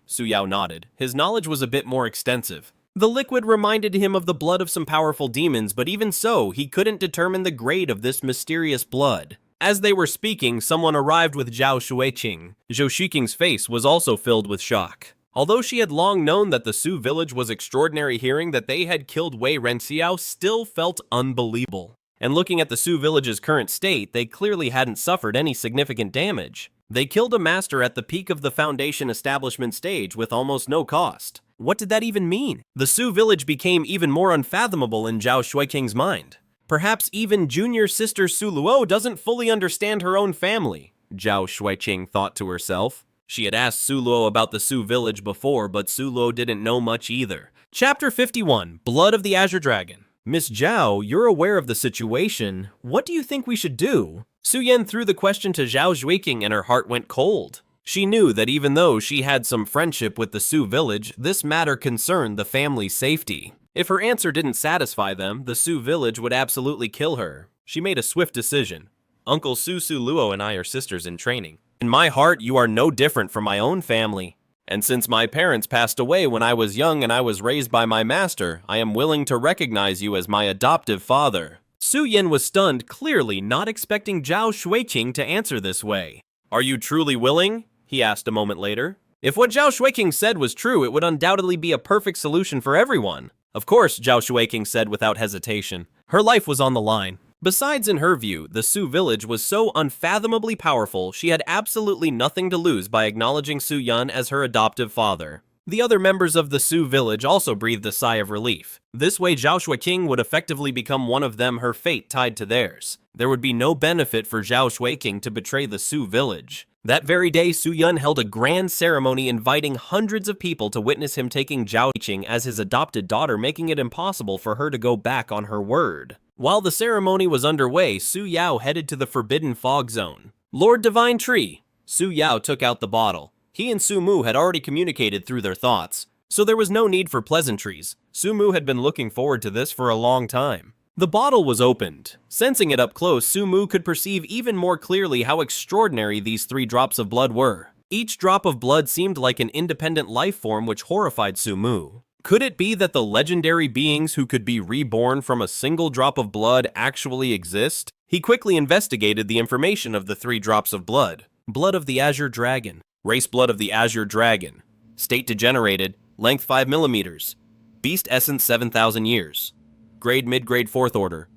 Su Yao nodded. His knowledge was a bit more extensive. The liquid reminded him of the blood of some powerful demons, but even so, he couldn't determine the grade of this mysterious blood. As they were speaking, someone arrived with Zhao Shuiqing. Zhou Shiqing's face was also filled with shock. Although she had long known that the Su village was extraordinary, hearing that they had killed Wei Renqiao still felt unbelievable. And looking at the Su village's current state, they clearly hadn't suffered any significant damage. They killed a master at the peak of the Foundation establishment stage with almost no cost. What did that even mean? The Su village became even more unfathomable in Zhao Shuiqing's mind. Perhaps even junior sister Su Luo doesn't fully understand her own family, Zhao Shuiqing thought to herself. She had asked Su Luo about the Su village before, but Su Luo didn't know much either. Chapter 51, Blood of the Azure Dragon. Miss Zhao, you're aware of the situation. What do you think we should do? Su Yan threw the question to Zhao Shuiqing and her heart went cold. She knew that even though she had some friendship with the Su village, this matter concerned the family's safety. If her answer didn't satisfy them, the Su village would absolutely kill her. She made a swift decision. Uncle Su Luo and I are sisters in training. In my heart, you are no different from my own family. And since my parents passed away when I was young and I was raised by my master, I am willing to recognize you as my adoptive father. Su Yan was stunned, clearly not expecting Zhao Shuiqing to answer this way. Are you truly willing? He asked a moment later. If what Zhao Shuiqing said was true, it would undoubtedly be a perfect solution for everyone. Of course, Zhao Shuiqing said without hesitation. Her life was on the line. Besides, in her view, the Su village was so unfathomably powerful, she had absolutely nothing to lose by acknowledging Su Yan as her adoptive father. The other members of the Su village also breathed a sigh of relief. This way, Zhao Shuiqing would effectively become one of them, her fate tied to theirs. There would be no benefit for Zhao Shuiqing to betray the Su village. That very day, Su Yan held a grand ceremony inviting hundreds of people to witness him taking Zhao Shuiqing as his adopted daughter, making it impossible for her to go back on her word. While the ceremony was underway, Su Yao headed to the Forbidden Fog Zone. Lord Divine Tree. Su Yao took out the bottle. He and Su Mu had already communicated through their thoughts, so there was no need for pleasantries. Su Mu had been looking forward to this for a long time. The bottle was opened. Sensing it up close, Su Mu could perceive even more clearly how extraordinary these 3 drops of blood were. Each drop of blood seemed like an independent life form, which horrified Su Mu. Could it be that the legendary beings who could be reborn from a single drop of blood actually exist? He quickly investigated the information of the 3 drops of blood. Blood of the Azure Dragon. Race blood of the Azure Dragon. State degenerated. Length 5 millimeters. Beast essence 7,000 years. Grade mid-grade 4th order.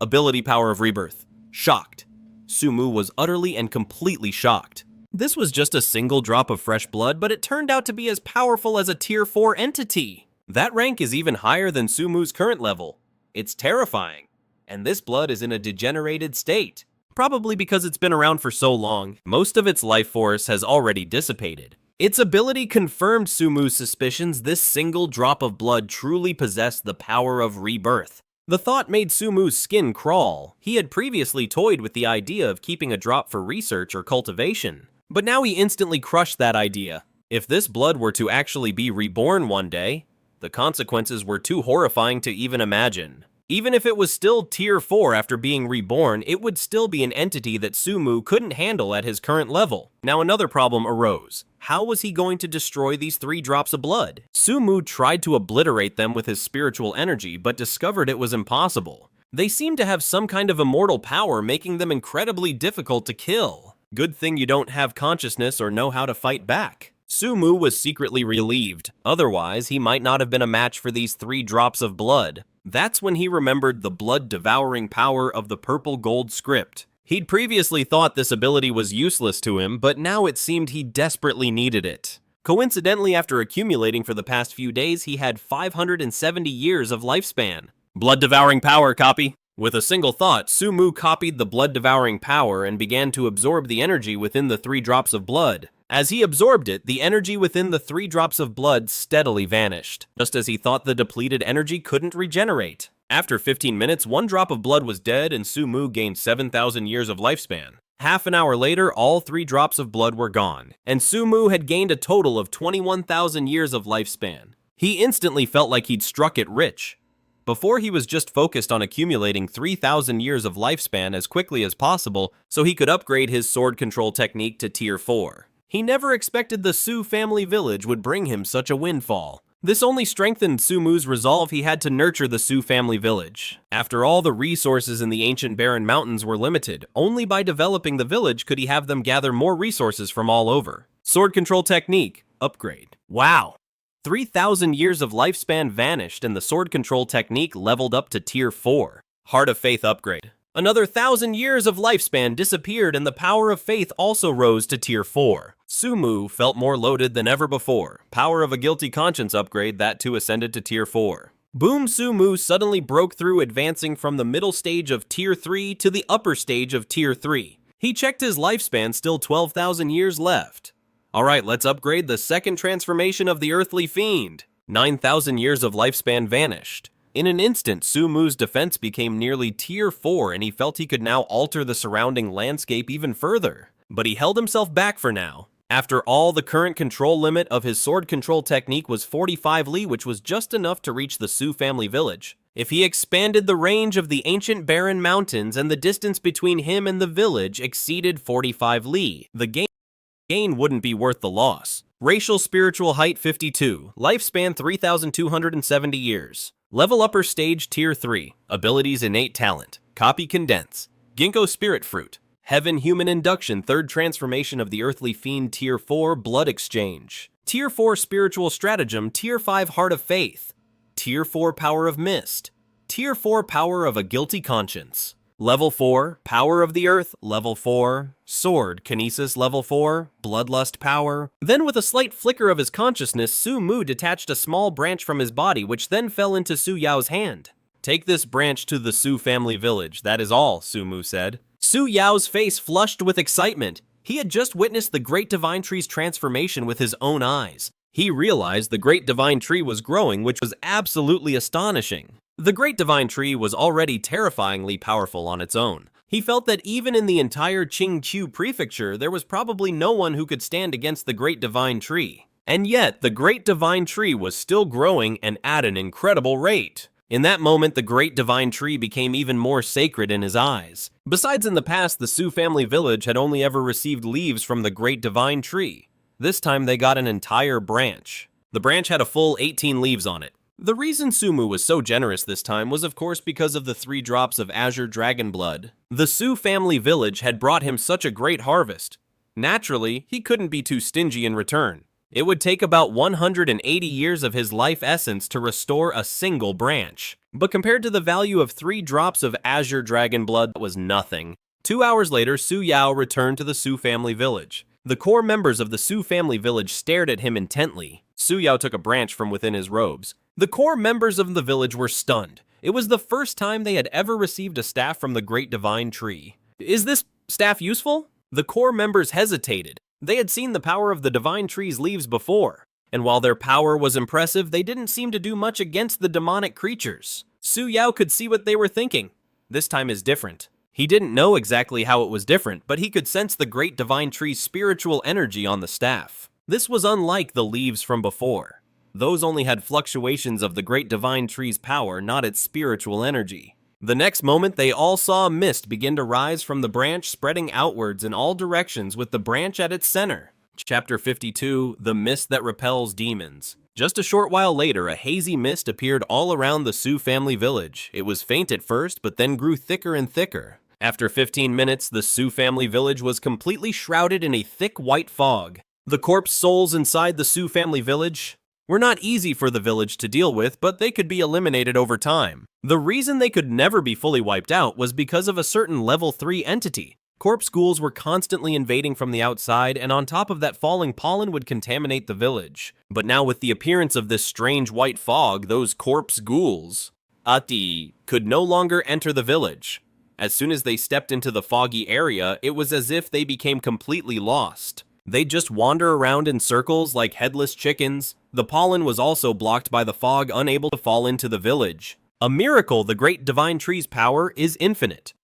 Ability power of rebirth. Shocked. Su Mu was utterly and completely shocked. This was just a single drop of fresh blood, but it turned out to be as powerful as a tier 4 entity. That rank is even higher than Su Mu's current level. It's terrifying. And this blood is in a degenerated state. Probably because it's been around for so long, most of its life force has already dissipated. Its ability confirmed Su Mu's suspicions this single drop of blood truly possessed the power of rebirth. The thought made Su Mu's skin crawl. He had previously toyed with the idea of keeping a drop for research or cultivation, but now he instantly crushed that idea. If this blood were to actually be reborn one day, the consequences were too horrifying to even imagine. Even if it was still Tier 4 after being reborn, it would still be an entity that Sumu couldn't handle at his current level. Now another problem arose. How was he going to destroy these 3 drops of blood? Sumu tried to obliterate them with his spiritual energy, but discovered it was impossible. They seemed to have some kind of immortal power, making them incredibly difficult to kill. Good thing you don't have consciousness or know how to fight back. Sumu was secretly relieved, otherwise he might not have been a match for these 3 drops of blood. That's when he remembered the blood-devouring power of the purple gold script. He'd previously thought this ability was useless to him, but now it seemed he desperately needed it. Coincidentally, after accumulating for the past few days, he had 570 years of lifespan. Blood-devouring power, copy. With a single thought, Sumu copied the blood-devouring power and began to absorb the energy within the 3 drops of blood. As he absorbed it, the energy within the 3 drops of blood steadily vanished, just as he thought the depleted energy couldn't regenerate. After 15 minutes, 1 drop of blood was dead and Sumu gained 7,000 years of lifespan. Half an hour later, all 3 drops of blood were gone, and Sumu had gained a total of 21,000 years of lifespan. He instantly felt like he'd struck it rich. Before, he was just focused on accumulating 3,000 years of lifespan as quickly as possible so he could upgrade his sword control technique to Tier 4. He never expected the Su family village would bring him such a windfall. This only strengthened Sumu's resolve. He had to nurture the Su family village. After all, the resources in the ancient barren mountains were limited. Only by developing the village could he have them gather more resources from all over. Sword control technique, upgrade. Wow! 3,000 years of lifespan vanished and the sword control technique leveled up to Tier 4. Heart of Faith upgrade. Another 1,000 years of lifespan disappeared and the power of faith also rose to Tier 4. Sumu felt more loaded than ever before. Power of a guilty conscience upgrade, that too ascended to Tier 4. Boom Sumu suddenly broke through, advancing from the middle stage of Tier 3 to the upper stage of Tier 3. He checked his lifespan, still 12,000 years left. Alright, let's upgrade the second transformation of the Earthly Fiend. 9,000 years of lifespan vanished. In an instant, Sumu's defense became nearly Tier 4 and he felt he could now alter the surrounding landscape even further. But he held himself back for now. After all, the current control limit of his sword control technique was 45 li, which was just enough to reach the Su family village. If he expanded the range of the ancient barren mountains and the distance between him and the village exceeded 45 li, the gain wouldn't be worth the loss. Racial spiritual height 52, lifespan 3,270 years. Level upper stage Tier 3, abilities innate talent, copy condense, ginkgo spirit fruit, heaven human induction, third transformation of the earthly fiend Tier 4 blood exchange, Tier 4 spiritual stratagem, Tier 5 heart of faith, Tier 4 power of mist, Tier 4 power of a guilty conscience. Level 4, Power of the Earth, Level 4, Sword, Kinesis, Level 4, Bloodlust power. Then with a slight flicker of his consciousness, Su Mu detached a small branch from his body, which then fell into Su Yao's hand. Take this branch to the Su family village, that is all, Su Mu said. Su Yao's face flushed with excitement. He had just witnessed the Great Divine Tree's transformation with his own eyes. He realized the Great Divine Tree was growing, which was absolutely astonishing. The Great Divine Tree was already terrifyingly powerful on its own. He felt that even in the entire Qingqiu prefecture, there was probably no one who could stand against the Great Divine Tree. And yet, the Great Divine Tree was still growing and at an incredible rate. In that moment, the Great Divine Tree became even more sacred in his eyes. Besides, in the past, the Su family village had only ever received leaves from the Great Divine Tree. This time, they got an entire branch. The branch had a full 18 leaves on it. The reason Sumu was so generous this time was of course because of the 3 drops of azure dragon blood. The Su family village had brought him such a great harvest. Naturally, he couldn't be too stingy in return. It would take about 180 years of his life essence to restore a single branch. But compared to the value of 3 drops of azure dragon blood, that was nothing. 2 hours later, Su Yao returned to the Su family village. The core members of the Su family village stared at him intently. Su Yao took a branch from within his robes. The core members of the village were stunned. It was the first time they had ever received a staff from the Great Divine Tree. Is this staff useful? The core members hesitated. They had seen the power of the Divine Tree's leaves before, and while their power was impressive, they didn't seem to do much against the demonic creatures. Su Yao could see what they were thinking. This time is different. He didn't know exactly how it was different, but he could sense the Great Divine Tree's spiritual energy on the staff. This was unlike the leaves from before. Those only had fluctuations of the great divine tree's power, not its spiritual energy. The next moment, they all saw a mist begin to rise from the branch, spreading outwards in all directions with the branch at its center. Chapter 52, The Mist That Repels Demons. Just a short while later, a hazy mist appeared all around the Su family village. It was faint at first, but then grew thicker and thicker. After 15 minutes, the Su family village was completely shrouded in a thick white fog. The corpse souls inside the Su family village were not easy for the village to deal with, but they could be eliminated over time. The reason they could never be fully wiped out was because of a certain level 3 entity. Corpse ghouls were constantly invading from the outside, and on top of that, falling pollen would contaminate the village. But now with the appearance of this strange white fog, those corpse ghouls, Ati, could no longer enter the village. As soon as they stepped into the foggy area, it was as if they became completely lost. They'd just wander around in circles like headless chickens. The pollen was also blocked by the fog, unable to fall into the village. A miracle, the great divine tree's power is infinite.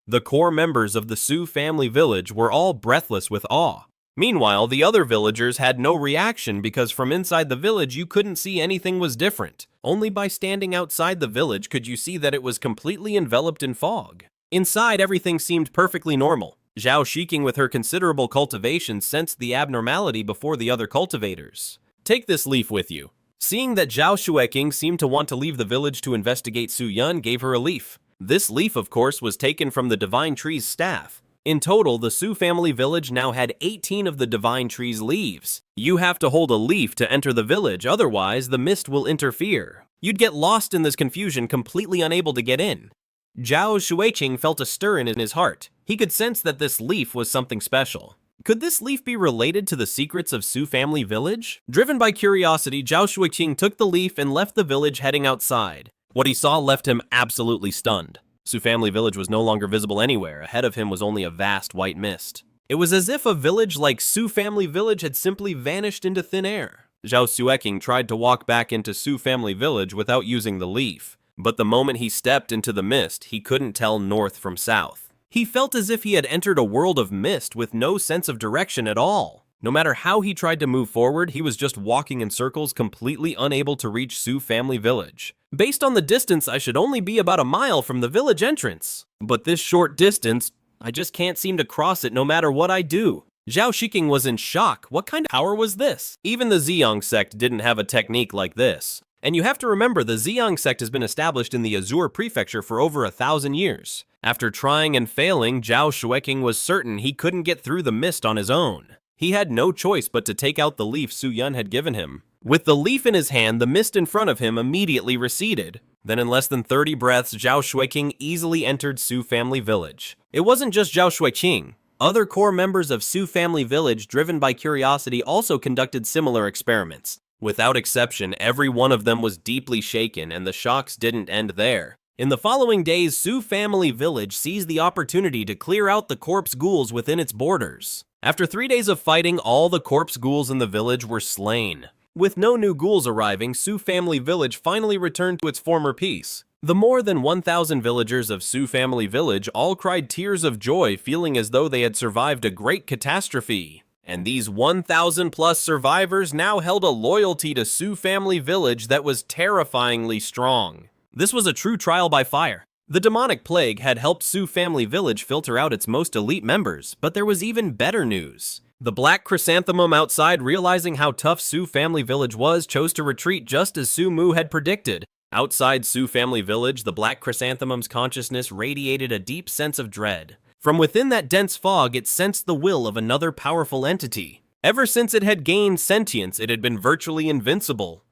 The core members of the Su family village were all breathless with awe. Meanwhile, the other villagers had no reaction because from inside the village you couldn't see anything was different. Only by standing outside the village could you see that it was completely enveloped in fog. Inside, everything seemed perfectly normal. Zhao Shiking, with her considerable cultivation, sensed the abnormality before the other cultivators. Take this leaf with you. Seeing that Zhao Shueqing seemed to want to leave the village to investigate, Su Yun gave her a leaf. This leaf, of course, was taken from the divine tree's staff. In total, the Su family village now had 18 of the divine tree's leaves. You have to hold a leaf to enter the village, otherwise the mist will interfere. You'd get lost in this confusion, completely unable to get in. Zhao Shueqing felt a stir in his heart. He could sense that this leaf was something special. Could this leaf be related to the secrets of Su family village? Driven by curiosity, Zhao Shueqing took the leaf and left the village, heading outside. What he saw left him absolutely stunned. Su family village was no longer visible anywhere. Ahead of him was only a vast white mist. It was as if a village like Su family village had simply vanished into thin air. Zhao Shueqing tried to walk back into Su family village without using the leaf. But the moment he stepped into the mist, he couldn't tell north from south. He felt as if he had entered a world of mist with no sense of direction at all. No matter how he tried to move forward, he was just walking in circles, completely unable to reach Su family village. Based on the distance, I should only be about a mile from the village entrance. But this short distance, I just can't seem to cross it no matter what I do. Zhao Shiking was in shock. What kind of power was this? Even the Ziyang sect didn't have a technique like this. And you have to remember, the Ziyang sect has been established in the Azure prefecture for over 1,000 years. After trying and failing, Zhao Shueqing was certain he couldn't get through the mist on his own. He had no choice but to take out the leaf Su Yun had given him. With the leaf in his hand, the mist in front of him immediately receded. Then in less than 30 breaths, Zhao Shueqing easily entered Su family village. It wasn't just Zhao Shueqing. Other core members of Su family village, driven by curiosity, also conducted similar experiments. Without exception, every one of them was deeply shaken, and the shocks didn't end there. In the following days, Su family village seized the opportunity to clear out the corpse ghouls within its borders. After 3 days of fighting, all the corpse ghouls in the village were slain. With no new ghouls arriving, Su family village finally returned to its former peace. The more than 1,000 villagers of Su family village all cried tears of joy, feeling as though they had survived a great catastrophe. And these 1,000 plus survivors now held a loyalty to Su family village that was terrifyingly strong. This was a true trial by fire. The demonic plague had helped Su family village filter out its most elite members, but there was even better news. The black chrysanthemum outside, realizing how tough Su family village was, chose to retreat just as Su Mu had predicted. Outside Su family village, the black chrysanthemum's consciousness radiated a deep sense of dread. From within that dense fog, it sensed the will of another powerful entity. Ever since it had gained sentience, it had been virtually invincible.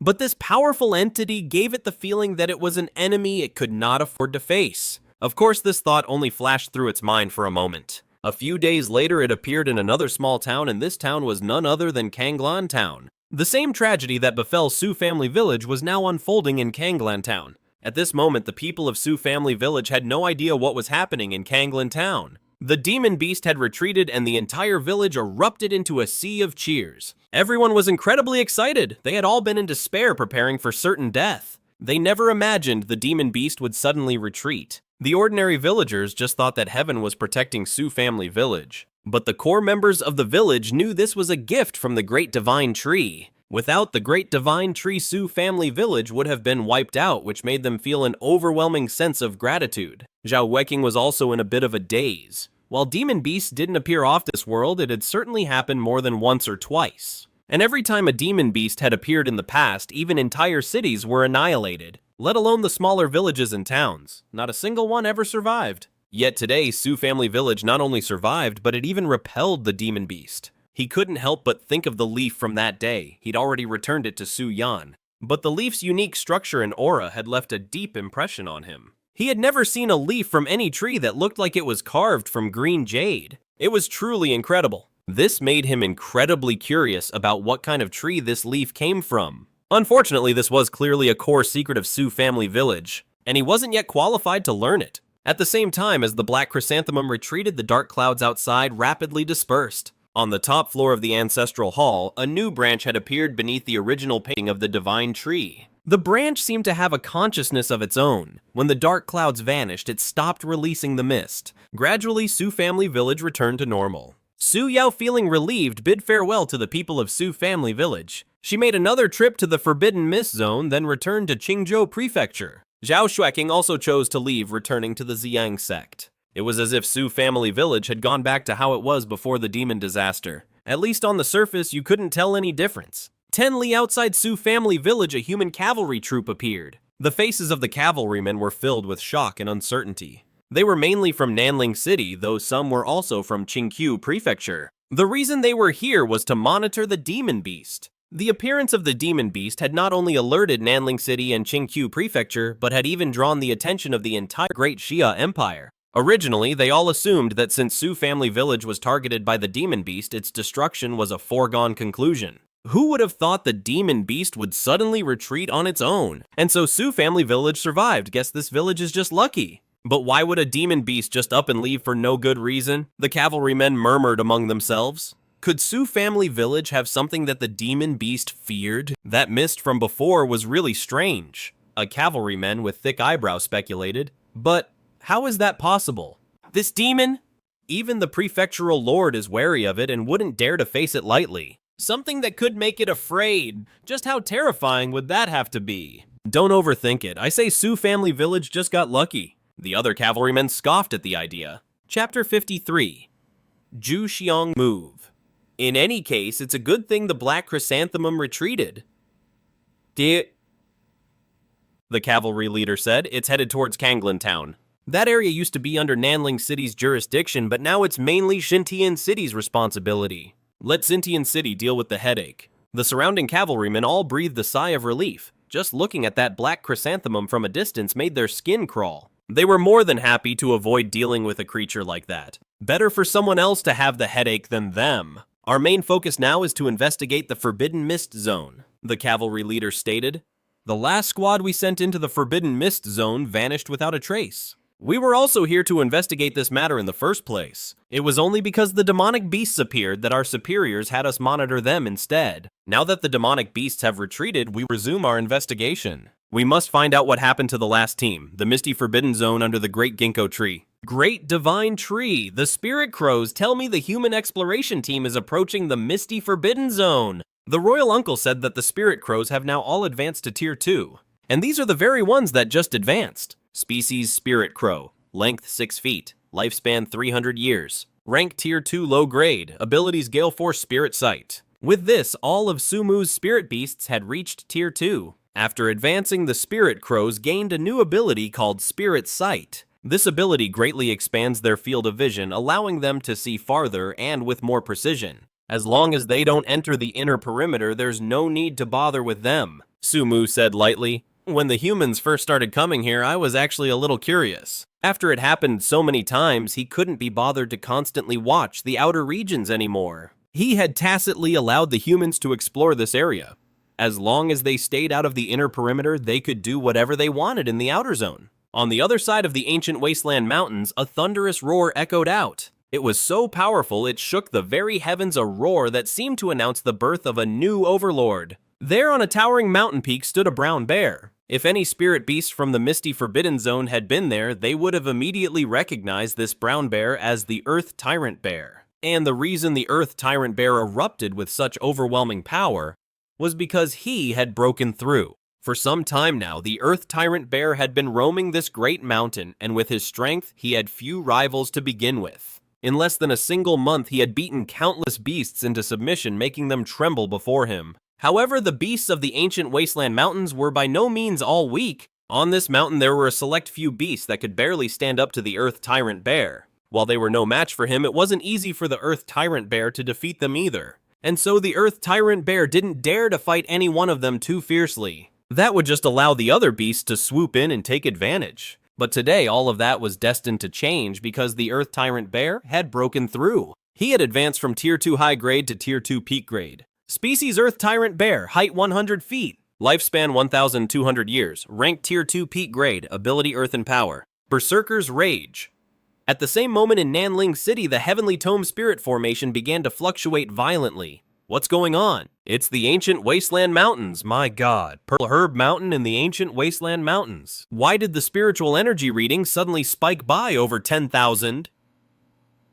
But this powerful entity gave it the feeling that it was an enemy it could not afford to face. Of course, this thought only flashed through its mind for a moment. A few days later, it appeared in another small town, and this town was none other than Kanglan Town. The same tragedy that befell Su family village was now unfolding in Kanglan Town. At this moment, the people of Su family village had no idea what was happening in Kanglan Town. The demon beast had retreated, and the entire village erupted into a sea of cheers. Everyone was incredibly excited. They had all been in despair, preparing for certain death. They never imagined the demon beast would suddenly retreat. The ordinary villagers just thought that heaven was protecting Su family village. But the core members of the village knew this was a gift from the Great Divine Tree. Without the Great Divine Tree, Su family village would have been wiped out, which made them feel an overwhelming sense of gratitude. Zhao Weking was also in a bit of a daze. While demon beasts didn't appear off this world, it had certainly happened more than once or twice. And every time a demon beast had appeared in the past, even entire cities were annihilated, let alone the smaller villages and towns. Not a single one ever survived. Yet today, Su family village not only survived, but it even repelled the demon beast. He couldn't help but think of the leaf from that day. He'd already returned it to Su Yan. But the leaf's unique structure and aura had left a deep impression on him. He had never seen a leaf from any tree that looked like it was carved from green jade. It was truly incredible. This made him incredibly curious about what kind of tree this leaf came from. Unfortunately, this was clearly a core secret of Su family village, and he wasn't yet qualified to learn it. At the same time as the black chrysanthemum retreated, the dark clouds outside rapidly dispersed. On the top floor of the ancestral hall, a new branch had appeared beneath the original painting of the divine tree. The branch seemed to have a consciousness of its own. When the dark clouds vanished, it stopped releasing the mist. Gradually, Su family village returned to normal. Su Yao, feeling relieved, bid farewell to the people of Su family village. She made another trip to the Forbidden Mist Zone, then returned to Qingqiu Prefecture. Zhao Xueqing also chose to leave, returning to the Xiang sect. It was as if Su family village had gone back to how it was before the demon disaster. At least on the surface, you couldn't tell any difference. 10 li outside Su family village, a human cavalry troop appeared. The faces of the cavalrymen were filled with shock and uncertainty. They were mainly from Nanling City, though some were also from Qingqiu Prefecture. The reason they were here was to monitor the demon beast. The appearance of the demon beast had not only alerted Nanling City and Qingqiu Prefecture, but had even drawn the attention of the entire Great Xia Empire. Originally, they all assumed that since Su family village was targeted by the demon beast, its destruction was a foregone conclusion. Who would have thought the demon beast would suddenly retreat on its own? And so Su family village survived. Guess this village is just lucky. But why would a demon beast just up and leave for no good reason? The cavalrymen murmured among themselves. Could Su family village have something that the demon beast feared? That mist from before was really strange. A cavalryman with thick eyebrows speculated. But how is that possible? This demon? Even the prefectural lord is wary of it and wouldn't dare to face it lightly. Something that could make it afraid. Just how terrifying would that have to be? Don't overthink it. I say Su family village just got lucky. The other cavalrymen scoffed at the idea. Chapter 53. Zhu Xiong Move. In any case, it's a good thing the black chrysanthemum retreated. The cavalry leader said. It's headed towards Kanglan Town. That area used to be under Nanling City's jurisdiction, but now it's mainly Xintian City's responsibility. Let Xintian City deal with the headache. The surrounding cavalrymen all breathed a sigh of relief. Just looking at that black chrysanthemum from a distance made their skin crawl. They were more than happy to avoid dealing with a creature like that. Better for someone else to have the headache than them. Our main focus now is to investigate the Forbidden Mist Zone, the cavalry leader stated. The last squad we sent into the Forbidden Mist Zone vanished without a trace. We were also here to investigate this matter in the first place. It was only because the demonic beasts appeared that our superiors had us monitor them instead. Now that the demonic beasts have retreated, we resume our investigation. We must find out what happened to the last team, the Misty Forbidden Zone under the Great Ginkgo Tree. Great Divine Tree! The Spirit Crows tell me the human exploration team is approaching the Misty Forbidden Zone. The Royal Uncle said that the Spirit Crows have now all advanced to Tier 2. And these are the very ones that just advanced. Species Spirit Crow, length 6 feet, lifespan 300 years. Rank Tier 2 low grade, abilities Gale Force Spirit Sight. With this, all of Sumu's spirit beasts had reached Tier 2. After advancing, the Spirit Crows gained a new ability called Spirit Sight. This ability greatly expands their field of vision, allowing them to see farther and with more precision. As long as they don't enter the inner perimeter, there's no need to bother with them, Sumu said lightly. When the humans first started coming here, I was actually a little curious. After it happened so many times, he couldn't be bothered to constantly watch the outer regions anymore. He had tacitly allowed the humans to explore this area. As long as they stayed out of the inner perimeter, they could do whatever they wanted in the outer zone. On the other side of the ancient wasteland mountains, a thunderous roar echoed out. It was so powerful it shook the very heavens, a roar that seemed to announce the birth of a new overlord. There on a towering mountain peak stood a brown bear. If any spirit beast from the Misty Forbidden Zone had been there, they would have immediately recognized this brown bear as the Earth Tyrant Bear. And the reason the Earth Tyrant Bear erupted with such overwhelming power was because he had broken through. For some time now, the Earth Tyrant Bear had been roaming this great mountain, and with his strength, he had few rivals to begin with. In less than a single month, he had beaten countless beasts into submission, making them tremble before him. However, the beasts of the ancient wasteland mountains were by no means all weak. On this mountain, there were a select few beasts that could barely stand up to the Earth Tyrant Bear. While they were no match for him, it wasn't easy for the Earth Tyrant Bear to defeat them either. And so the Earth Tyrant Bear didn't dare to fight any one of them too fiercely. That would just allow the other beasts to swoop in and take advantage. But today, all of that was destined to change because the Earth Tyrant Bear had broken through. He had advanced from Tier 2 high grade to Tier 2 peak grade. Species Earth Tyrant Bear, height 100 feet. Lifespan 1,200 years. Rank Tier 2 peak grade. Ability Earth and Power. Berserker's Rage. At the same moment in Nanling City, the Heavenly Tome Spirit Formation began to fluctuate violently. What's going on? It's the Ancient Wasteland Mountains, my god. Pearl Herb Mountain in the Ancient Wasteland Mountains. Why did the spiritual energy reading suddenly spike by over 10,000?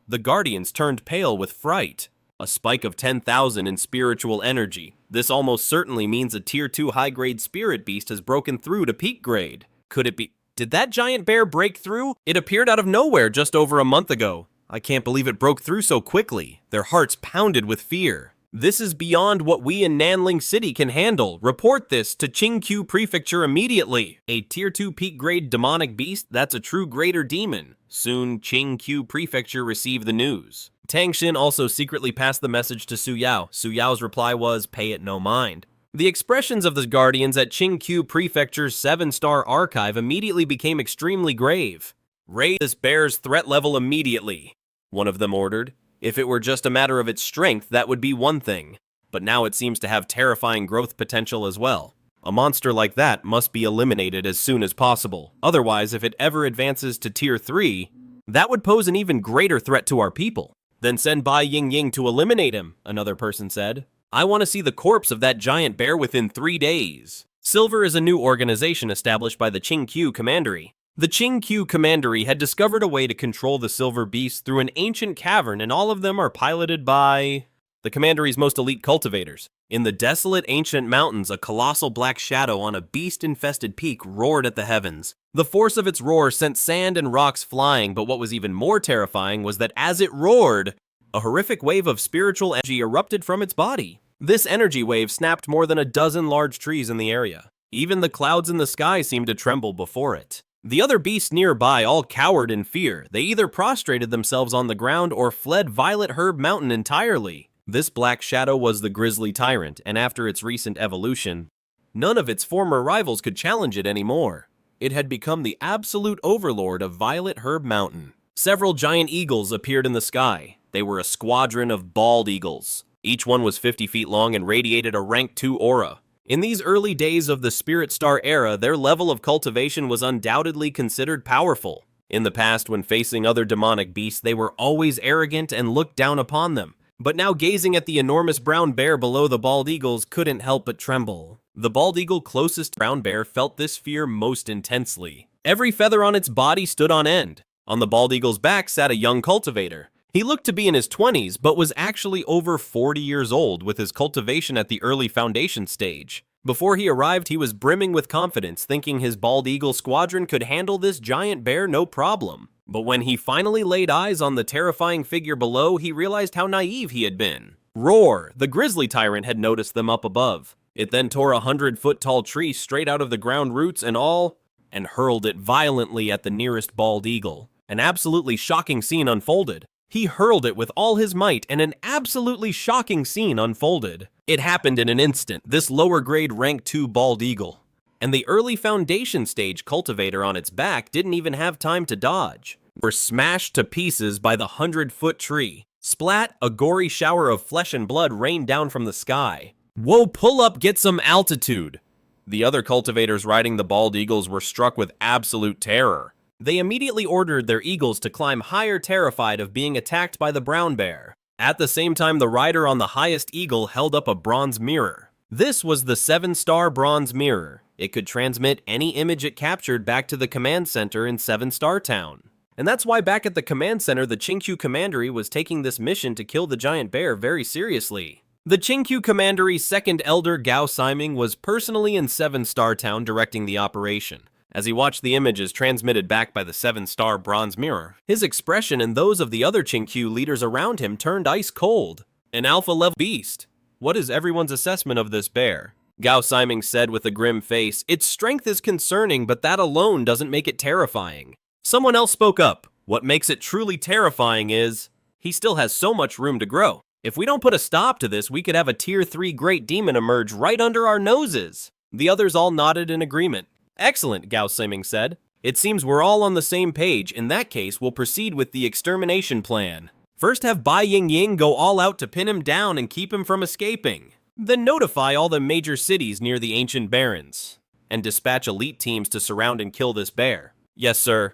The Guardians turned pale with fright. A spike of 10,000 in spiritual energy. This almost certainly means a Tier 2 high-grade spirit beast has broken through to peak grade. Could it be? Did that giant bear break through? It appeared out of nowhere just over a month ago. I can't believe it broke through so quickly. Their hearts pounded with fear. This is beyond what we in Nanling City can handle. Report this to Qingqiu Prefecture immediately. A Tier 2 peak grade demonic beast? That's a true greater demon. Soon, Qingqiu Prefecture received the news. Tang Xin also secretly passed the message to Su Yao. Su Yao's reply was, pay it no mind. The expressions of the Guardians at Qingqiu Prefecture's 7-star archive immediately became extremely grave. Raise this bear's threat level immediately, one of them ordered. If it were just a matter of its strength, that would be one thing. But now it seems to have terrifying growth potential as well. A monster like that must be eliminated as soon as possible. Otherwise, if it ever advances to Tier 3, that would pose an even greater threat to our people. Then send Bai Ying to eliminate him, another person said. I want to see the corpse of that giant bear within 3 days. Silver is a new organization established by the Qingqiu Commandery. The Qingqiu Commandery had discovered a way to control the silver beasts through an ancient cavern, and all of them are piloted by the Commandery's most elite cultivators. In the desolate ancient mountains, a colossal black shadow on a beast-infested peak roared at the heavens. The force of its roar sent sand and rocks flying, but what was even more terrifying was that as it roared, a horrific wave of spiritual energy erupted from its body. This energy wave snapped more than a dozen large trees in the area. Even the clouds in the sky seemed to tremble before it. The other beasts nearby all cowered in fear. They either prostrated themselves on the ground or fled Violet Herb Mountain entirely. This black shadow was the Grizzly Tyrant, and after its recent evolution, none of its former rivals could challenge it anymore. It had become the absolute overlord of Violet Herb Mountain. Several giant eagles appeared in the sky. They were a squadron of bald eagles. Each one was 50 feet long and radiated a rank 2 aura. In these early days of the Spirit Star era, their level of cultivation was undoubtedly considered powerful. In the past, when facing other demonic beasts, they were always arrogant and looked down upon them. But now gazing at the enormous brown bear below the bald eagles couldn't help but tremble. The bald eagle closest to brown bear felt this fear most intensely. Every feather on its body stood on end. On the bald eagle's back sat a young cultivator. He looked to be in his 20s, but was actually over 40 years old with his cultivation at the early foundation stage. Before he arrived, he was brimming with confidence, thinking his bald eagle squadron could handle this giant bear no problem. But when he finally laid eyes on the terrifying figure below, he realized how naive he had been. Roar! The grizzly tyrant had noticed them up above. It then tore a 100-foot-tall tree straight out of the ground roots and all, and hurled it violently at the nearest bald eagle. An absolutely shocking scene unfolded. He hurled it with all his might, and an absolutely shocking scene unfolded. It happened in an instant, this lower-grade rank 2 bald eagle. And the early foundation stage cultivator on its back didn't even have time to dodge. Were smashed to pieces by the 100-foot tree. Splat, a gory shower of flesh and blood rained down from the sky. Whoa, pull up, get some altitude! The other cultivators riding the bald eagles were struck with absolute terror. They immediately ordered their eagles to climb higher, terrified of being attacked by the brown bear. At the same time, the rider on the highest eagle held up a bronze mirror. This was the 7-star bronze mirror. It could transmit any image it captured back to the command center in 7-Star Town. And that's why back at the command center, the Qingqiu Commandery was taking this mission to kill the giant bear very seriously. The Qingqiu Commandery's second elder, Gao Siming, was personally in 7-Star Town directing the operation. As he watched the images transmitted back by the 7-star bronze mirror, his expression and those of the other Qingqiu leaders around him turned ice cold. An alpha-level beast. What is everyone's assessment of this bear? Gao Siming said with a grim face, its strength is concerning, but that alone doesn't make it terrifying. Someone else spoke up. What makes it truly terrifying is, he still has so much room to grow. If we don't put a stop to this, we could have a tier 3 great demon emerge right under our noses. The others all nodded in agreement. Excellent, Gao Siming said. It seems we're all on the same page. In that case, we'll proceed with the extermination plan. First have Bai Ying go all out to pin him down and keep him from escaping. Then notify all the major cities near the ancient barons. And dispatch elite teams to surround and kill this bear. Yes, sir.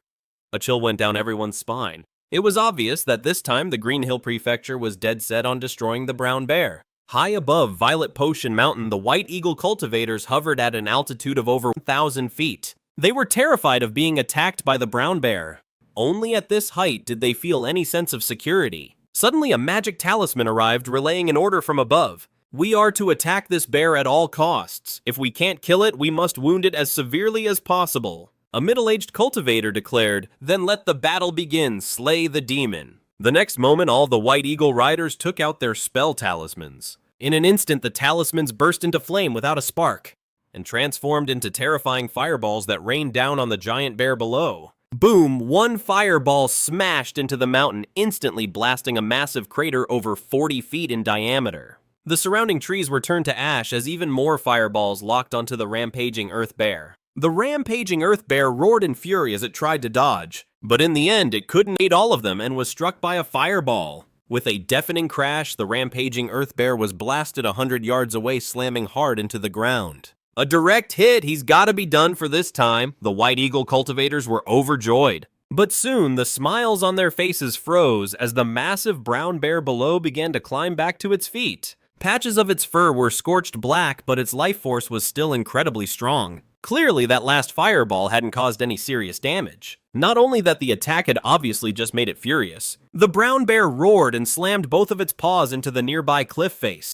A chill went down everyone's spine. It was obvious that this time the Green Hill Prefecture was dead set on destroying the brown bear. High above Violet Potion Mountain, the White Eagle cultivators hovered at an altitude of over 1,000 feet. They were terrified of being attacked by the brown bear. Only at this height did they feel any sense of security. Suddenly a magic talisman arrived, relaying an order from above. We are to attack this bear at all costs. If we can't kill it, we must wound it as severely as possible. A middle-aged cultivator declared, then let the battle begin, slay the demon. The next moment, all the White Eagle riders took out their spell talismans. In an instant, the talismans burst into flame without a spark, and transformed into terrifying fireballs that rained down on the giant bear below. Boom! One fireball smashed into the mountain, instantly blasting a massive crater over 40 feet in diameter. The surrounding trees were turned to ash as even more fireballs locked onto the rampaging earth bear. The rampaging earth bear roared in fury as it tried to dodge, but in the end it couldn't eat all of them and was struck by a fireball. With a deafening crash, the rampaging earth bear was blasted 100 yards away, slamming hard into the ground. A direct hit, he's gotta be done for this time. The White Eagle cultivators were overjoyed. But soon, the smiles on their faces froze as the massive brown bear below began to climb back to its feet. Patches of its fur were scorched black, but its life force was still incredibly strong. Clearly, that last fireball hadn't caused any serious damage. Not only that, the attack had obviously just made it furious. The brown bear roared and slammed both of its paws into the nearby cliff face.